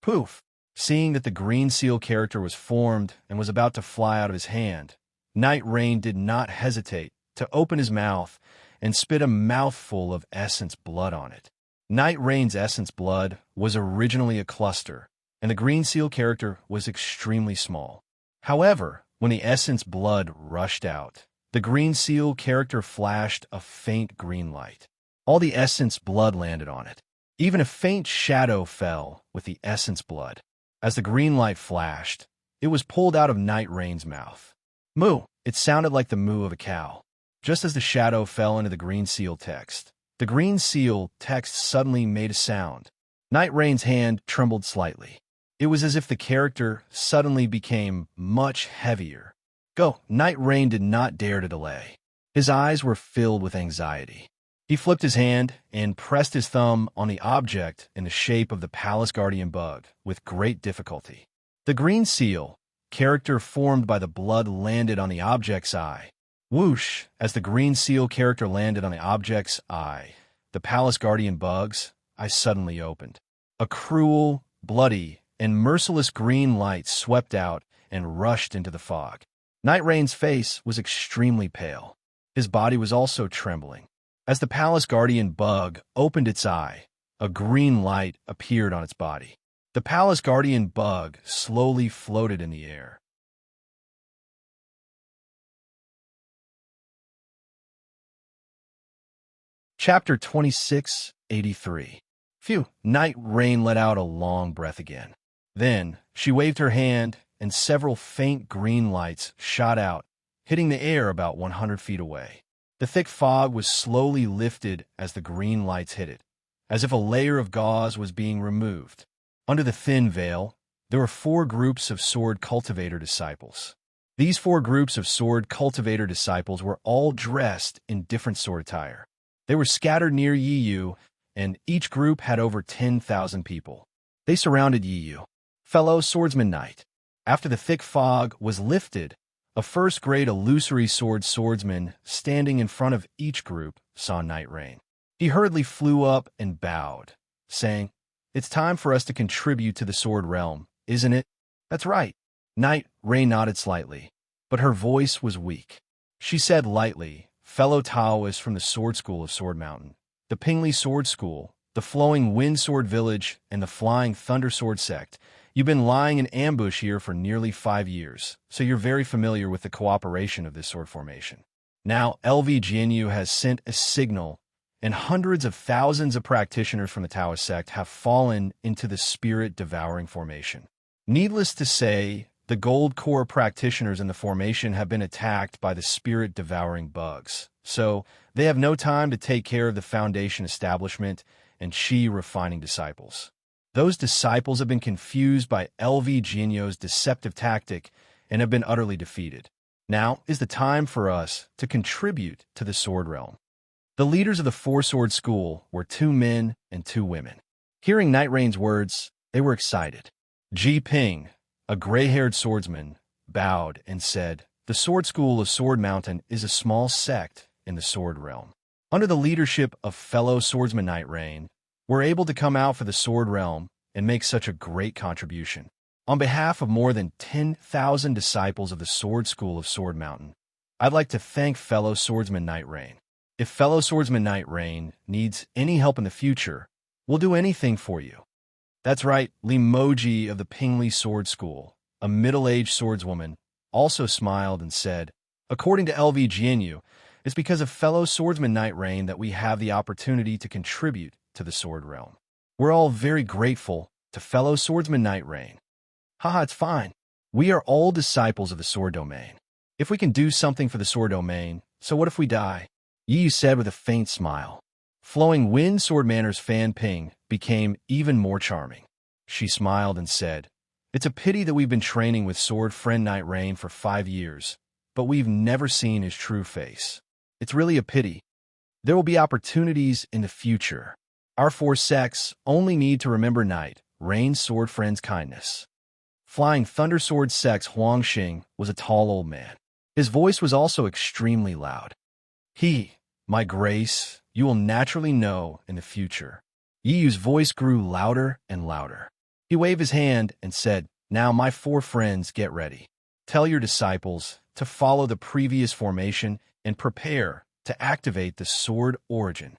Poof! Seeing that the Green Seal character was formed and was about to fly out of his hand, Night Rain did not hesitate to open his mouth and spit a mouthful of essence blood on it. Night Rain's essence blood was originally a cluster, and the Green Seal character was extremely small. However, when the essence blood rushed out, the Green Seal character flashed a faint green light. All the essence blood landed on it. Even a faint shadow fell with the essence blood. As the green light flashed, it was pulled out of Night Rain's mouth. Moo! It sounded like the moo of a cow. Just as the shadow fell into the Green Seal text, the Green Seal text suddenly made a sound. Night Rain's hand trembled slightly. It was as if the character suddenly became much heavier. Go! Night Rain did not dare to delay. His eyes were filled with anxiety. He flipped his hand and pressed his thumb on the object in the shape of the Palace Guardian bug with great difficulty. The Green Seal character formed by the blood landed on the object's eye. Whoosh! As the Green Seal character landed on the object's eye, the Palace Guardian bug's eyes suddenly opened. A cruel, bloody, and merciless green light swept out and rushed into the fog. Night Rain's face was extremely pale. His body was also trembling. As the Palace Guardian bug opened its eye, a green light appeared on its body. The Palace Guardian bug slowly floated in the air. Chapter 2683. Phew! Night Rain let out a long breath again. Then, she waved her hand, and several faint green lights shot out, hitting the air about 100 feet away. The thick fog was slowly lifted as the green lights hit it, as if a layer of gauze was being removed. Under the thin veil, there were 4 groups of sword cultivator disciples. These 4 groups of sword cultivator disciples were all dressed in different sword attire. They were scattered near Yiyu, and each group had over 10,000 people. They surrounded Yiyu. Fellow swordsman knight. After the thick fog was lifted, a first-grade illusory swordsman standing in front of each group saw Night Rain. He hurriedly flew up and bowed, saying, "It's time for us to contribute to the sword realm, isn't it?" "That's right." Night Rain nodded slightly, but her voice was weak. She said lightly, "Fellow Taoists from the Sword School of Sword Mountain, the Pingli Sword School, the Flowing Wind Sword Village, and the Flying Thunder Sword Sect, you've been lying in ambush here for nearly 5 years, so you're very familiar with the cooperation of this sword formation. Now, LV Jianyu has sent a signal, and hundreds of thousands of practitioners from the Taoist sect have fallen into the spirit-devouring formation. Needless to say, the gold core practitioners in the formation have been attacked by the spirit-devouring bugs, so they have no time to take care of the Foundation establishment and Qi refining disciples. Those disciples have been confused by LV Jianyu's deceptive tactic and have been utterly defeated. Now is the time for us to contribute to the sword realm." The leaders of the 4-sword school were 2 men and 2 women. Hearing Night Rain's words, they were excited. Ji Ping, a gray-haired swordsman, bowed and said, "The Sword School of Sword Mountain is a small sect in the sword realm. Under the leadership of fellow swordsman Night Rain, we're able to come out for the sword realm and make such a great contribution. On behalf of more than 10,000 disciples of the Sword School of Sword Mountain, I'd like to thank fellow swordsman Night Rain. If fellow swordsman Night Rain needs any help in the future, we'll do anything for you." That's right, Limoji of the Pingli Sword School, a middle-aged swordswoman, also smiled and said, "According to LV Jianyu, it's because of fellow swordsman Night Rain that we have the opportunity to contribute to the sword realm. We're all very grateful to fellow swordsman Night Rain." "Haha, it's fine. We are all disciples of the sword domain. If we can do something for the sword domain, so what if we die?" Yi said with a faint smile. Flowing Wind Sword Manor's Fan Ping became even more charming. She smiled and said, "It's a pity that we've been training with sword friend Night Rain for 5 years, but we've never seen his true face. It's really a pity. There will be opportunities in the future. Our 4 sects only need to remember Night Rain's sword friend's kindness." Flying Thunder Sword Sect's Huang Xing was a tall old man. His voice was also extremely loud. My grace, you will naturally know in the future. Yi Yu's voice grew louder and louder. He waved his hand and said, "Now, my 4 friends, get ready. Tell your disciples to follow the previous formation and prepare to activate the sword origin."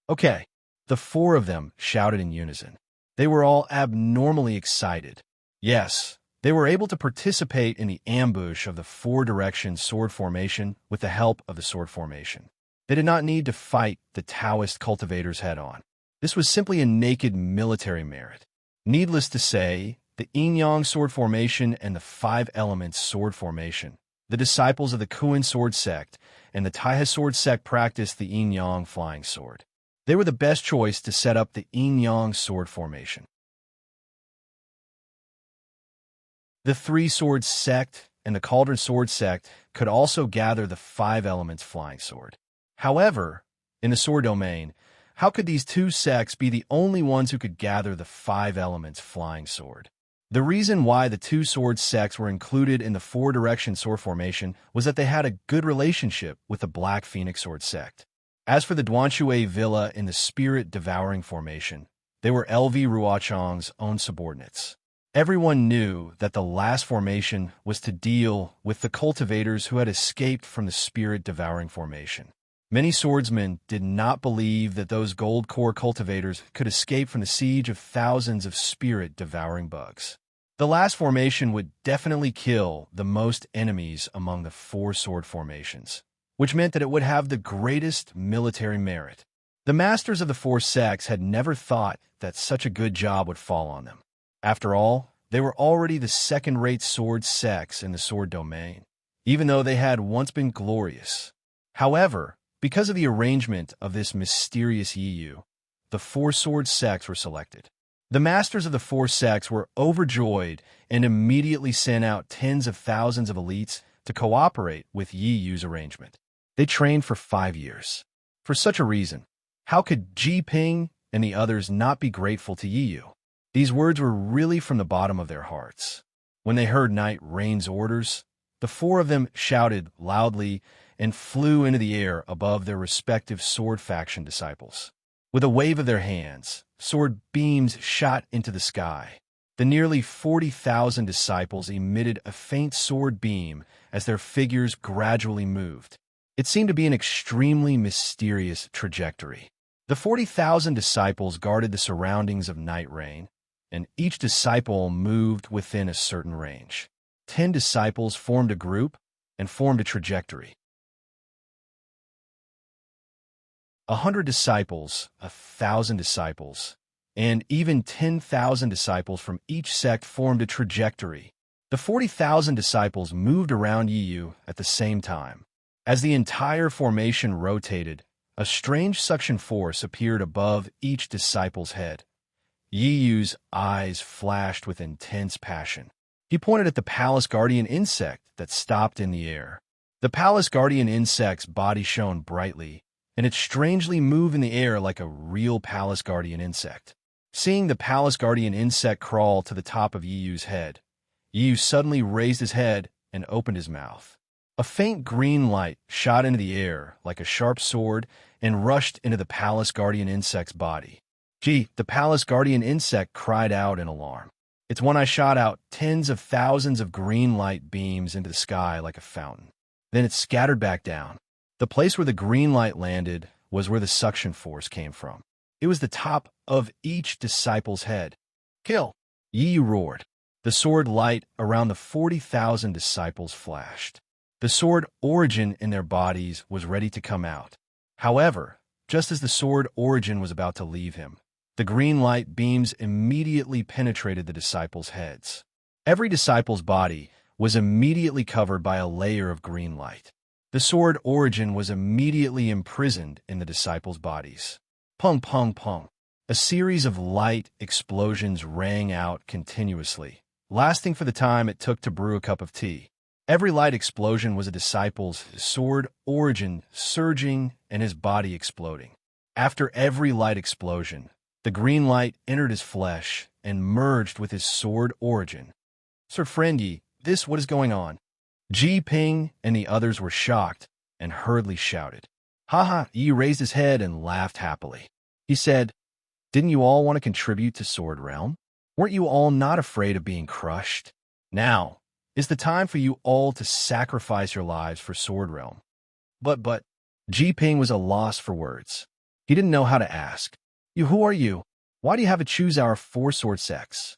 Okay, the 4 of them shouted in unison. They were all abnormally excited. Yes, they were able to participate in the ambush of the 4-direction sword formation with the help of the sword formation. They did not need to fight the Taoist cultivators head-on. This was simply a naked military merit. Needless to say, the yin-yang sword formation and the 5 elements sword formation, the disciples of the Kuan sword sect and the Taihe sword sect practiced the yin-yang flying sword. They were the best choice to set up the yin-yang sword formation. The 3 sword sect and the Cauldron sword sect could also gather the 5 elements flying sword. However, in the sword domain, how could these 2 sects be the only ones who could gather the 5 elements flying sword? The reason why the 2 sword sects were included in the 4-direction sword formation was that they had a good relationship with the Black Phoenix sword sect. As for the Duanshui Villa in the Spirit Devouring formation, they were LV Ruochang's own subordinates. Everyone knew that the last formation was to deal with the cultivators who had escaped from the Spirit Devouring formation. Many swordsmen did not believe that those gold core cultivators could escape from the siege of thousands of spirit-devouring bugs. The last formation would definitely kill the most enemies among the 4 sword formations, which meant that it would have the greatest military merit. The masters of the 4 sects had never thought that such a good job would fall on them. After all, they were already the second-rate sword sects in the sword domain, even though they had once been glorious. However, because of the arrangement of this mysterious Yi Yu, the 4 sword sects were selected. The masters of the 4 sects were overjoyed and immediately sent out tens of thousands of elites to cooperate with Yi Yu's arrangement. They trained for 5 years. For such a reason, how could Ji Ping and the others not be grateful to Yi Yu? These words were really from the bottom of their hearts. When they heard Knight Rain's orders, the 4 of them shouted loudly and flew into the air above their respective sword faction disciples. With a wave of their hands, sword beams shot into the sky. The nearly 40,000 disciples emitted a faint sword beam as their figures gradually moved. It seemed to be an extremely mysterious trajectory. The 40,000 disciples guarded the surroundings of Night Rain, and each disciple moved within a certain range. 10 disciples formed a group and formed a trajectory. 100 disciples, 1,000 disciples, and even 10,000 disciples from each sect formed a trajectory. The 40,000 disciples moved around Yi Yu at the same time. As the entire formation rotated, a strange suction force appeared above each disciple's head. Yi Yu's eyes flashed with intense passion. He pointed at the Palace Guardian insect that stopped in the air. The Palace Guardian insect's body shone brightly, and it strangely moved in the air like a real Palace Guardian insect. Seeing the Palace Guardian insect crawl to the top of Yi Yu's head, Yi Yu suddenly raised his head and opened his mouth. A faint green light shot into the air like a sharp sword and rushed into the Palace Guardian insect's body. "Gee!" the Palace Guardian insect cried out in alarm. It's when I shot out tens of thousands of green light beams into the sky like a fountain. Then it scattered back down. The place where the green light landed was where the suction force came from. It was the top of each disciple's head. "Kill!" Yi Yu roared. The sword light around the 40,000 disciples flashed. The sword origin in their bodies was ready to come out. However, just as the sword origin was about to leave him, the green light beams immediately penetrated the disciples' heads. Every disciple's body was immediately covered by a layer of green light. The sword origin was immediately imprisoned in the disciples' bodies. Pung, pung, pung. A series of light explosions rang out continuously, lasting for the time it took to brew a cup of tea. Every light explosion was a disciple's sword origin surging and his body exploding. After every light explosion, the green light entered his flesh and merged with his sword origin. "Sir Friend Yi, what is going on?" Ji Ping and the others were shocked and hurriedly shouted. Haha, Yi raised his head and laughed happily. He said, didn't you all want to contribute to Sword Realm? Weren't you all not afraid of being crushed? Now is the time for you all to sacrifice your lives for Sword Realm. But, Ji Ping was a loss for words. He didn't know how to ask. Who are you? Why do you have to choose our four sword sects?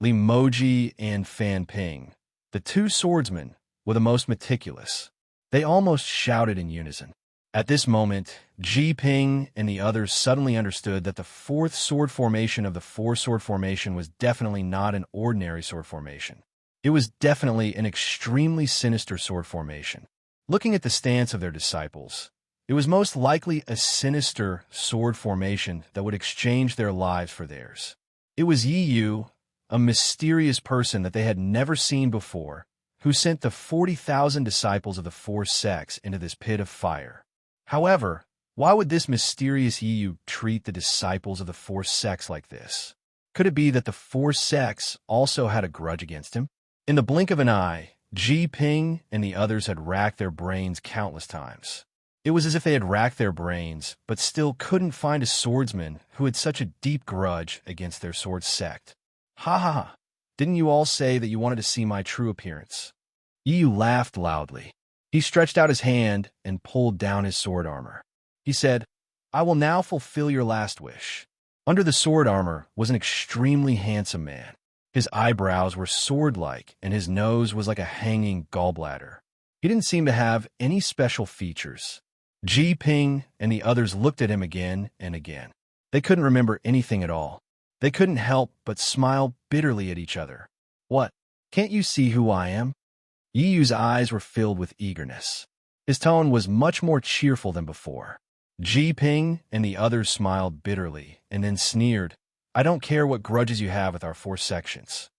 Li Moji and Fan Ping, the two swordsmen, were the most meticulous. They almost shouted in unison. At this moment, Ji Ping and the others suddenly understood that the fourth sword formation of the four-sword formation was definitely not an ordinary sword formation. It was definitely an extremely sinister sword formation. Looking at the stance of their disciples, it was most likely a sinister sword formation that would exchange their lives for theirs. It was Yi Yu, a mysterious person that they had never seen before, who sent the 40,000 disciples of the four sects into this pit of fire. However, why would this mysterious Yi Yu treat the disciples of the four sects like this? Could it be that the four sects also had a grudge against him? In the blink of an eye, Ji Ping and the others had racked their brains countless times. It was as if they had racked their brains, but still couldn't find a swordsman who had such a deep grudge against their sword sect. Ha ha ha! Didn't you all say that you wanted to see my true appearance? Yi Yu laughed loudly. He stretched out his hand and pulled down his sword armor. He said, I will now fulfill your last wish. Under the sword armor was an extremely handsome man. His eyebrows were sword-like, and his nose was like a hanging gallbladder. He didn't seem to have any special features. Ji Ping and the others looked at him again and again. They couldn't remember anything at all. They couldn't help but smile bitterly at each other. What? Can't you see who I am? Yi Yu's eyes were filled with eagerness. His tone was much more cheerful than before. Ji Ping and the others smiled bitterly and then sneered, I don't care what grudges you have with our four sections.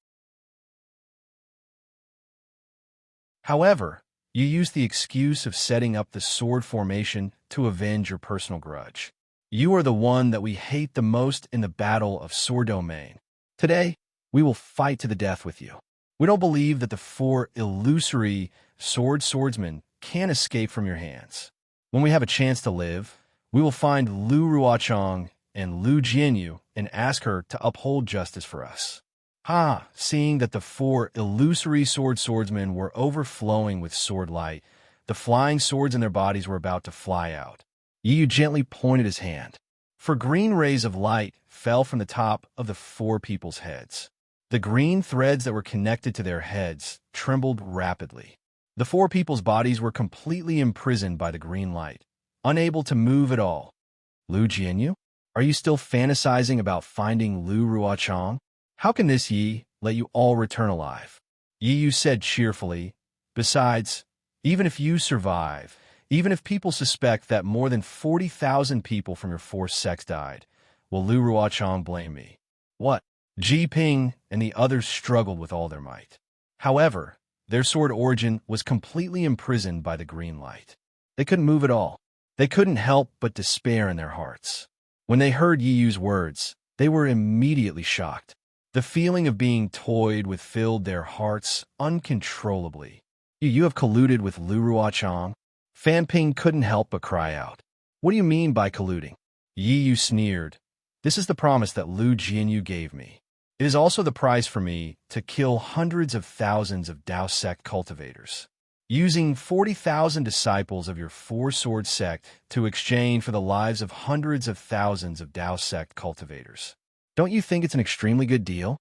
However, you used the excuse of setting up the sword formation to avenge your personal grudge. You are the one that we hate the most in the battle of Sword Domain. Today, we will fight to the death with you. We don't believe that the four illusory swordsmen can escape from your hands. When we have a chance to live, we will find Lu Ruochang and Lu Jianyu and ask her to uphold justice for us. Seeing that the four illusory swordsmen were overflowing with sword light, the flying swords in their bodies were about to fly out. Yi Yu gently pointed his hand. For green rays of light fell from the top of the four people's heads. The green threads that were connected to their heads trembled rapidly. The four people's bodies were completely imprisoned by the green light, unable to move at all. Lu Jianyu? Are you still fantasizing about finding Lu Ruochang? How can this Yi let you all return alive? Yi Yu said cheerfully, besides, even if you survive, even if people suspect that more than 40,000 people from your four sects died, will Lu Ruochang blame me? What? Ji Ping and the others struggled with all their might. However, their sword origin was completely imprisoned by the green light. They couldn't move at all. They couldn't help but despair in their hearts. When they heard Yi Yu's words, they were immediately shocked. The feeling of being toyed with filled their hearts uncontrollably. You have colluded with Lu Ruochang? Fan Ping couldn't help but cry out. What do you mean by colluding? Yi Yu sneered. This is the promise that Lu Jianyu gave me. It is also the price for me to kill hundreds of thousands of Dao sect cultivators, using 40,000 disciples of your four-sword sect to exchange for the lives of hundreds of thousands of Dao sect cultivators. Don't you think it's an extremely good deal?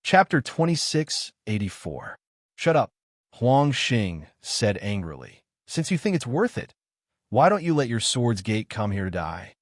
Chapter 2684. Shut up, Huang Xing said angrily. Since you think it's worth it, why don't you let your sword's gate come here to die?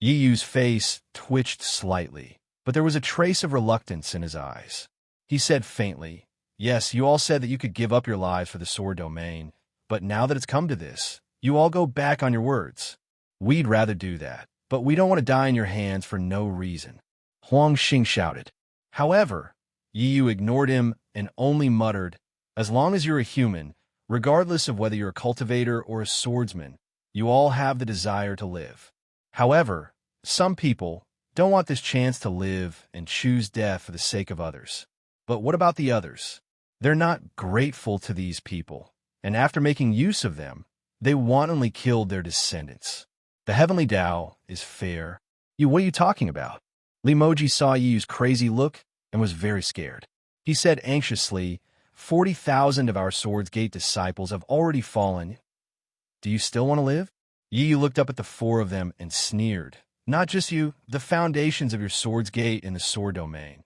Yi Yu's face twitched slightly, but there was a trace of reluctance in his eyes. He said faintly, yes, you all said that you could give up your lives for the sword domain, but now that it's come to this, you all go back on your words. We'd rather do that, but we don't want to die in your hands for no reason. Huang Xing shouted. However, Yi Yu ignored him and only muttered, as long as you're a human, regardless of whether you're a cultivator or a swordsman, you all have the desire to live. However, some people, don't want this chance to live and choose death for the sake of others. But what about the others? They're not grateful to these people, and after making use of them, they wantonly killed their descendants. The heavenly Tao is fair. What are you talking about? Limoji saw Yi's crazy look and was very scared. He said anxiously, 40,000 of our Swords Gate disciples have already fallen. Do you still want to live? Yi looked up at the four of them and sneered. Not just you, the foundations of your Swords Gate in the Sword Domain.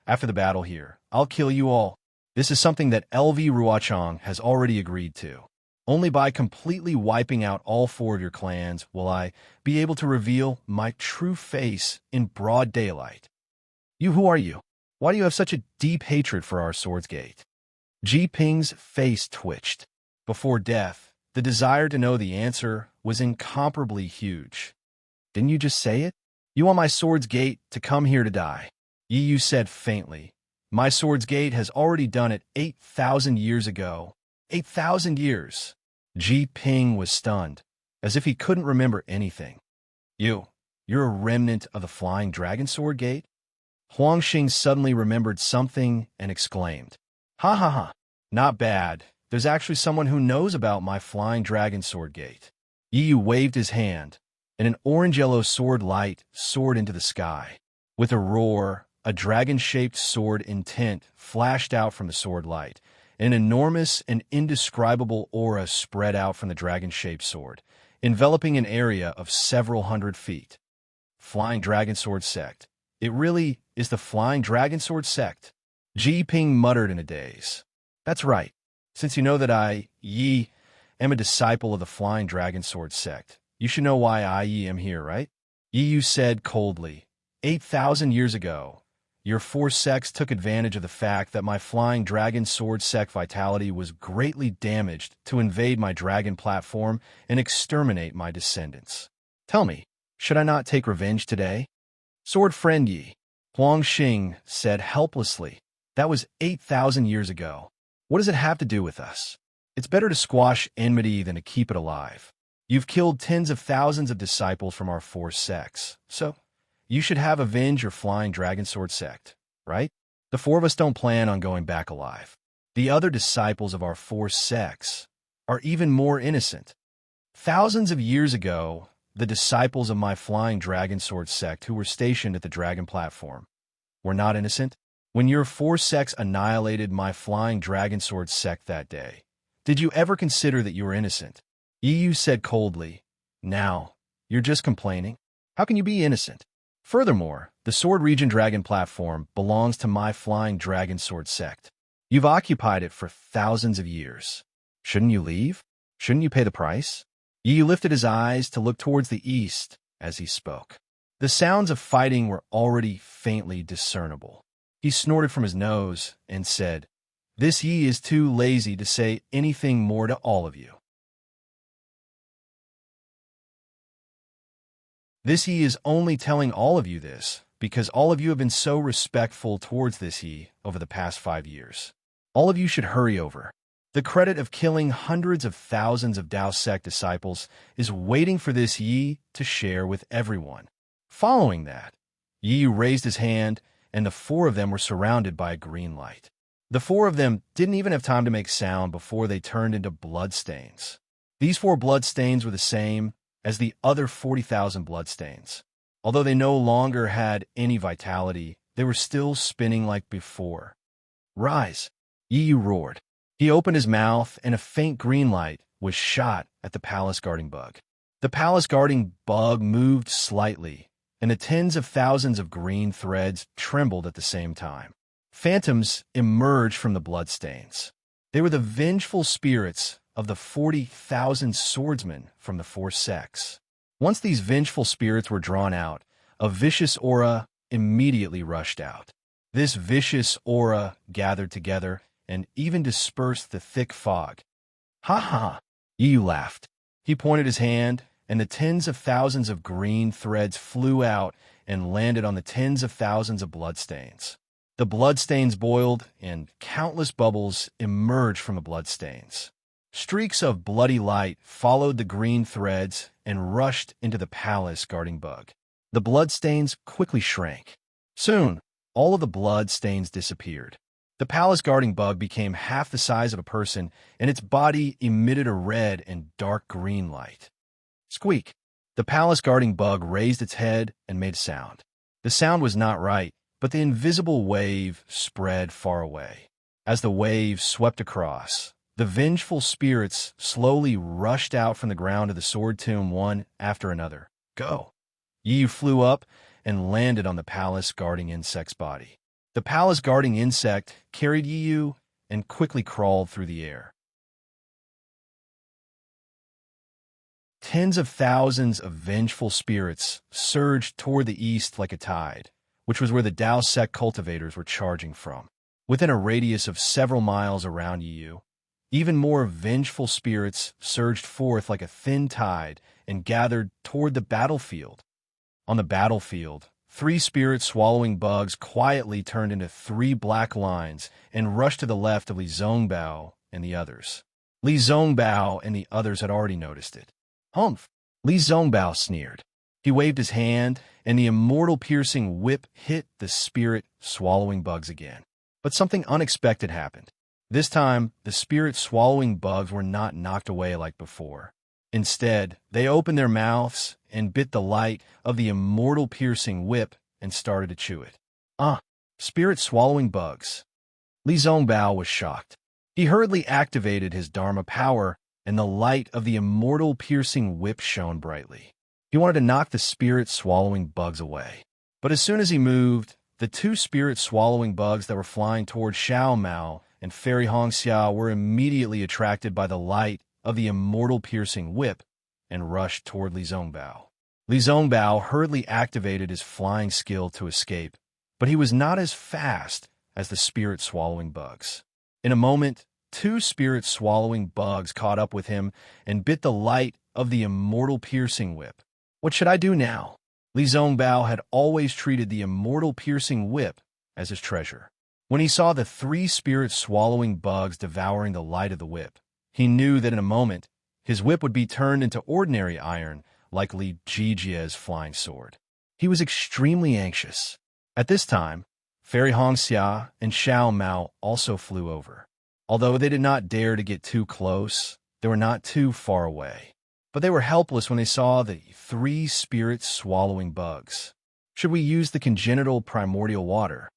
After the battle here, I'll kill you all. This is something that LV Ruochang has already agreed to. Only by completely wiping out all four of your clans will I be able to reveal my true face in broad daylight. Who are you? Why do you have such a deep hatred for our Swords Gate? Ji Ping's face twitched. Before death, the desire to know the answer was incomparably huge. Didn't you just say it? You want my Swords Gate to come here to die? Yu said faintly. My Swords Gate has already done it 8,000 years ago. 8,000 years. Ji Ping was stunned, as if he couldn't remember anything. You're a remnant of the Flying Dragon Sword Gate? Huang Xing suddenly remembered something and exclaimed, Ha ha ha, not bad. There's actually someone who knows about my Flying Dragon Sword Gate. Yu waved his hand, and an orange-yellow sword light soared into the sky. With a roar, a dragon-shaped sword intent flashed out from the sword light. An enormous and indescribable aura spread out from the dragon-shaped sword, enveloping an area of several hundred feet. Flying Dragon Sword Sect. It really is the Flying Dragon Sword Sect. Ji Ping muttered in a daze. That's right. Since you know that I, Yi, am a disciple of the Flying Dragon Sword Sect, you should know why I, Yi, am here, right? Yi said coldly. 8,000 years ago, your four sects took advantage of the fact that my Flying Dragon Sword Sect vitality was greatly damaged to invade my dragon platform and exterminate my descendants. Tell me, should I not take revenge today? Sword friend Yi, Huang Xing said helplessly. That was 8,000 years ago. What does it have to do with us? It's better to squash enmity than to keep it alive. You've killed tens of thousands of disciples from our four sects, so you should have avenged your Flying Dragon Sword Sect, right? The four of us don't plan on going back alive. The other disciples of our four sects are even more innocent. Thousands of years ago, the disciples of my Flying Dragon Sword Sect who were stationed at the dragon platform were not innocent. When your four sects annihilated my Flying Dragon Sword Sect that day, did you ever consider that you were innocent? Yu said coldly, Now, you're just complaining. How can you be innocent? Furthermore, the Sword Region Dragon platform belongs to my Flying Dragon Sword Sect. You've occupied it for thousands of years. Shouldn't you leave? Shouldn't you pay the price? Yu lifted his eyes to look towards the east as he spoke. The sounds of fighting were already faintly discernible. He snorted from his nose and said, This Yi is too lazy to say anything more to all of you. This Yi is only telling all of you this because all of you have been so respectful towards this Yi over the past 5 years. All of you should hurry over. The credit of killing hundreds of thousands of Dao Sect disciples is waiting for this Yi to share with everyone. Following that, Yi raised his hand, and the four of them were surrounded by a green light. The four of them didn't even have time to make sound before they turned into bloodstains. These 4 bloodstains were the same as the other 40,000 bloodstains. Although they no longer had any vitality, they were still spinning like before. Rise, Yi roared. He opened his mouth, and a faint green light was shot at the palace guarding bug. The palace guarding bug moved slightly, and the tens of thousands of green threads trembled at the same time. Phantoms emerged from the bloodstains. They were the vengeful spirits of the 40,000 swordsmen from the 4 sects. Once these vengeful spirits were drawn out, a vicious aura immediately rushed out. This vicious aura gathered together and even dispersed the thick fog. Ha ha! Yi laughed. He pointed his hand, and the tens of thousands of green threads flew out and landed on the tens of thousands of bloodstains. The bloodstains boiled, and countless bubbles emerged from the bloodstains. Streaks of bloody light followed the green threads and rushed into the palace guarding bug. The blood stains quickly shrank. Soon, all of the blood stains disappeared. The palace guarding bug became half the size of a person, and its body emitted a red and dark green light. Squeak! The palace guarding bug raised its head and made a sound. The sound was not right, but the invisible wave spread far away. As the wave swept across, the vengeful spirits slowly rushed out from the ground of the sword tomb one after another. Go! Yu flew up and landed on the palace guarding insect's body. The palace guarding insect carried Yu and quickly crawled through the air. Tens of thousands of vengeful spirits surged toward the east like a tide, which was where the Dao sect cultivators were charging from. Within a radius of several miles around Yu, even more vengeful spirits surged forth like a thin tide and gathered toward the battlefield. On the battlefield, 3 spirit-swallowing bugs quietly turned into 3 black lines and rushed to the left of Li Zongbao and the others. Li Zongbao and the others had already noticed it. Humph! Li Zongbao sneered. He waved his hand, and the immortal piercing whip hit the spirit-swallowing bugs again. But something unexpected happened. This time, the spirit-swallowing bugs were not knocked away like before. Instead, they opened their mouths and bit the light of the immortal piercing whip and started to chew it. Spirit-swallowing bugs. Li Zongbao was shocked. He hurriedly activated his Dharma power, and the light of the immortal piercing whip shone brightly. He wanted to knock the spirit-swallowing bugs away. But as soon as he moved, the 2 spirit-swallowing bugs that were flying toward Xiao Mao and Fairy Hongxia were immediately attracted by the light of the immortal piercing whip and rushed toward Li Zongbao. Li Zongbao hurriedly activated his flying skill to escape, but he was not as fast as the spirit-swallowing bugs. In a moment, 2 spirit-swallowing bugs caught up with him and bit the light of the immortal piercing whip. What should I do now? Li Zongbao had always treated the immortal piercing whip as his treasure. When he saw the 3 spirit-swallowing bugs devouring the light of the whip, he knew that in a moment, his whip would be turned into ordinary iron, like Li Jijia's flying sword. He was extremely anxious. At this time, Fairy Hongxia and Xiao Mao also flew over. Although they did not dare to get too close, they were not too far away. But they were helpless when they saw the 3 spirit-swallowing bugs. Should we use the congenital primordial water?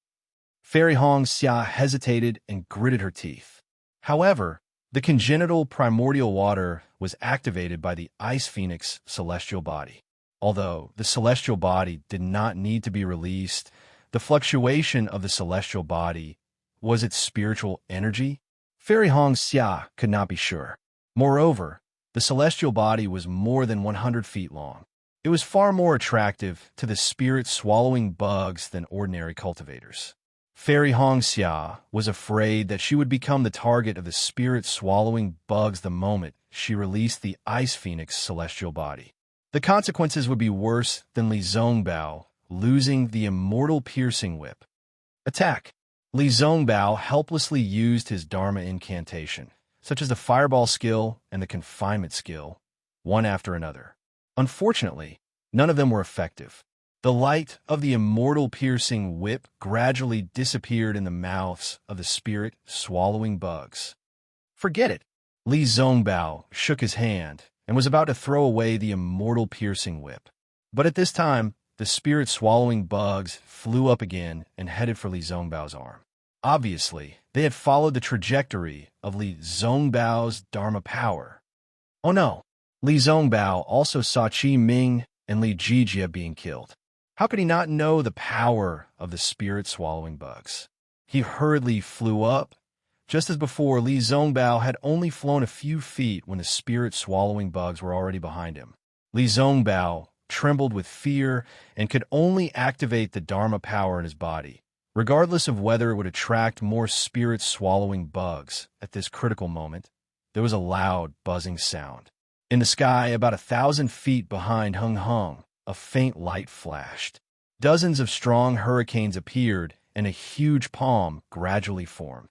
Fairy Hongxia hesitated and gritted her teeth. However, the congenital primordial water was activated by the Ice Phoenix celestial body. Although the celestial body did not need to be released, the fluctuation of the celestial body was its spiritual energy. Fairy Hongxia could not be sure. Moreover, the celestial body was more than 100 feet long. It was far more attractive to the spirit-swallowing bugs than ordinary cultivators. Fairy Hongxia was afraid that she would become the target of the spirit-swallowing bugs the moment she released the Ice Phoenix celestial body. The consequences would be worse than Li Zongbao losing the immortal piercing whip. Attack! Li Zongbao helplessly used his Dharma incantation, such as the Fireball skill and the Confinement skill, one after another. Unfortunately, none of them were effective. The light of the immortal piercing whip gradually disappeared in the mouths of the spirit-swallowing bugs. Forget it! Li Zongbao shook his hand and was about to throw away the immortal piercing whip. But at this time, the spirit-swallowing bugs flew up again and headed for Li Zongbao's arm. Obviously, they had followed the trajectory of Li Zongbao's Dharma power. Oh no! Li Zongbao also saw Qi Ming and Li Jijia being killed. How could he not know the power of the spirit-swallowing bugs? He hurriedly flew up. Just as before, Li Zongbao had only flown a few feet when the spirit-swallowing bugs were already behind him. Li Zongbao trembled with fear and could only activate the Dharma power in his body, regardless of whether it would attract more spirit-swallowing bugs. At this critical moment, there was a loud, buzzing sound. In the sky, about 1,000 feet behind Hung Hung, a faint light flashed. Dozens of strong hurricanes appeared, and a huge palm gradually formed.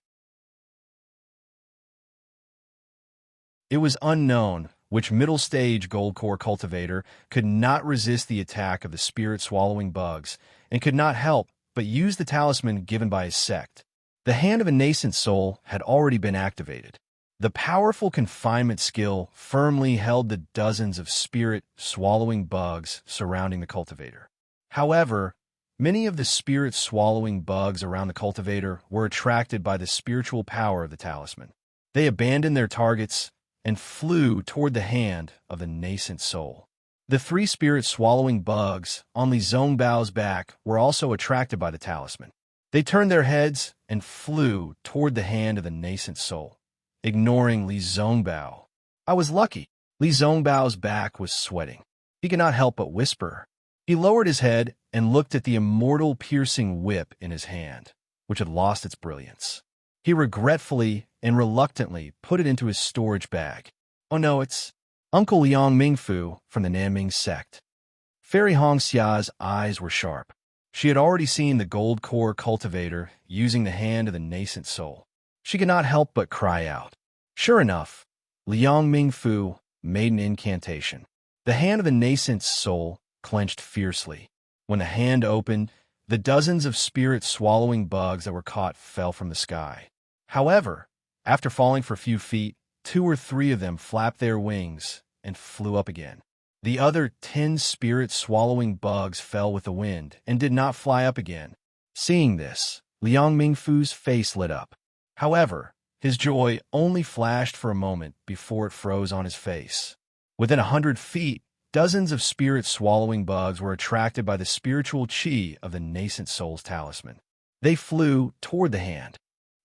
It was unknown which middle-stage gold core cultivator could not resist the attack of the spirit-swallowing bugs and could not help but use the talisman given by his sect. The hand of a nascent soul had already been activated. The powerful confinement skill firmly held the dozens of spirit-swallowing bugs surrounding the cultivator. However, many of the spirit-swallowing bugs around the cultivator were attracted by the spiritual power of the talisman. They abandoned their targets and flew toward the hand of the nascent soul. The 3 spirit-swallowing bugs on Li Zhongbao's back were also attracted by the talisman. They turned their heads and flew toward the hand of the nascent soul, ignoring Li Zhongbao. I was lucky. Li Zhongbao's back was sweating. He could not help but whisper. He lowered his head and looked at the immortal piercing whip in his hand, which had lost its brilliance. He regretfully and reluctantly put it into his storage bag. Oh no, it's Uncle Liang Mingfu from the Nanming sect. Fairy Hongxia's eyes were sharp. She had already seen the gold core cultivator using the hand of the nascent soul. She could not help but cry out. Sure enough, Liang Mingfu made an incantation. The hand of the nascent soul clenched fiercely. When the hand opened, the dozens of spirit-swallowing bugs that were caught fell from the sky. However, after falling for a few feet, 2 or 3 of them flapped their wings and flew up again. The other 10 spirit-swallowing bugs fell with the wind and did not fly up again. Seeing this, Liang Mingfu's face lit up. However, his joy only flashed for a moment before it froze on his face. Within 100 feet, dozens of spirit-swallowing bugs were attracted by the spiritual chi of the nascent soul's talisman. They flew toward the hand.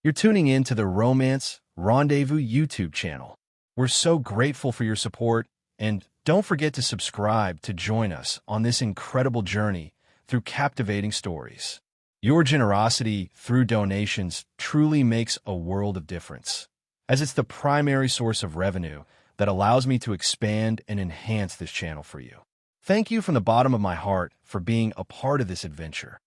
You're tuning in to the Romance Rendezvous YouTube channel. We're so grateful for your support, and don't forget to subscribe to join us on this incredible journey through captivating stories. Your generosity through donations truly makes a world of difference, as it's the primary source of revenue that allows me to expand and enhance this channel for you. Thank you from the bottom of my heart for being a part of this adventure.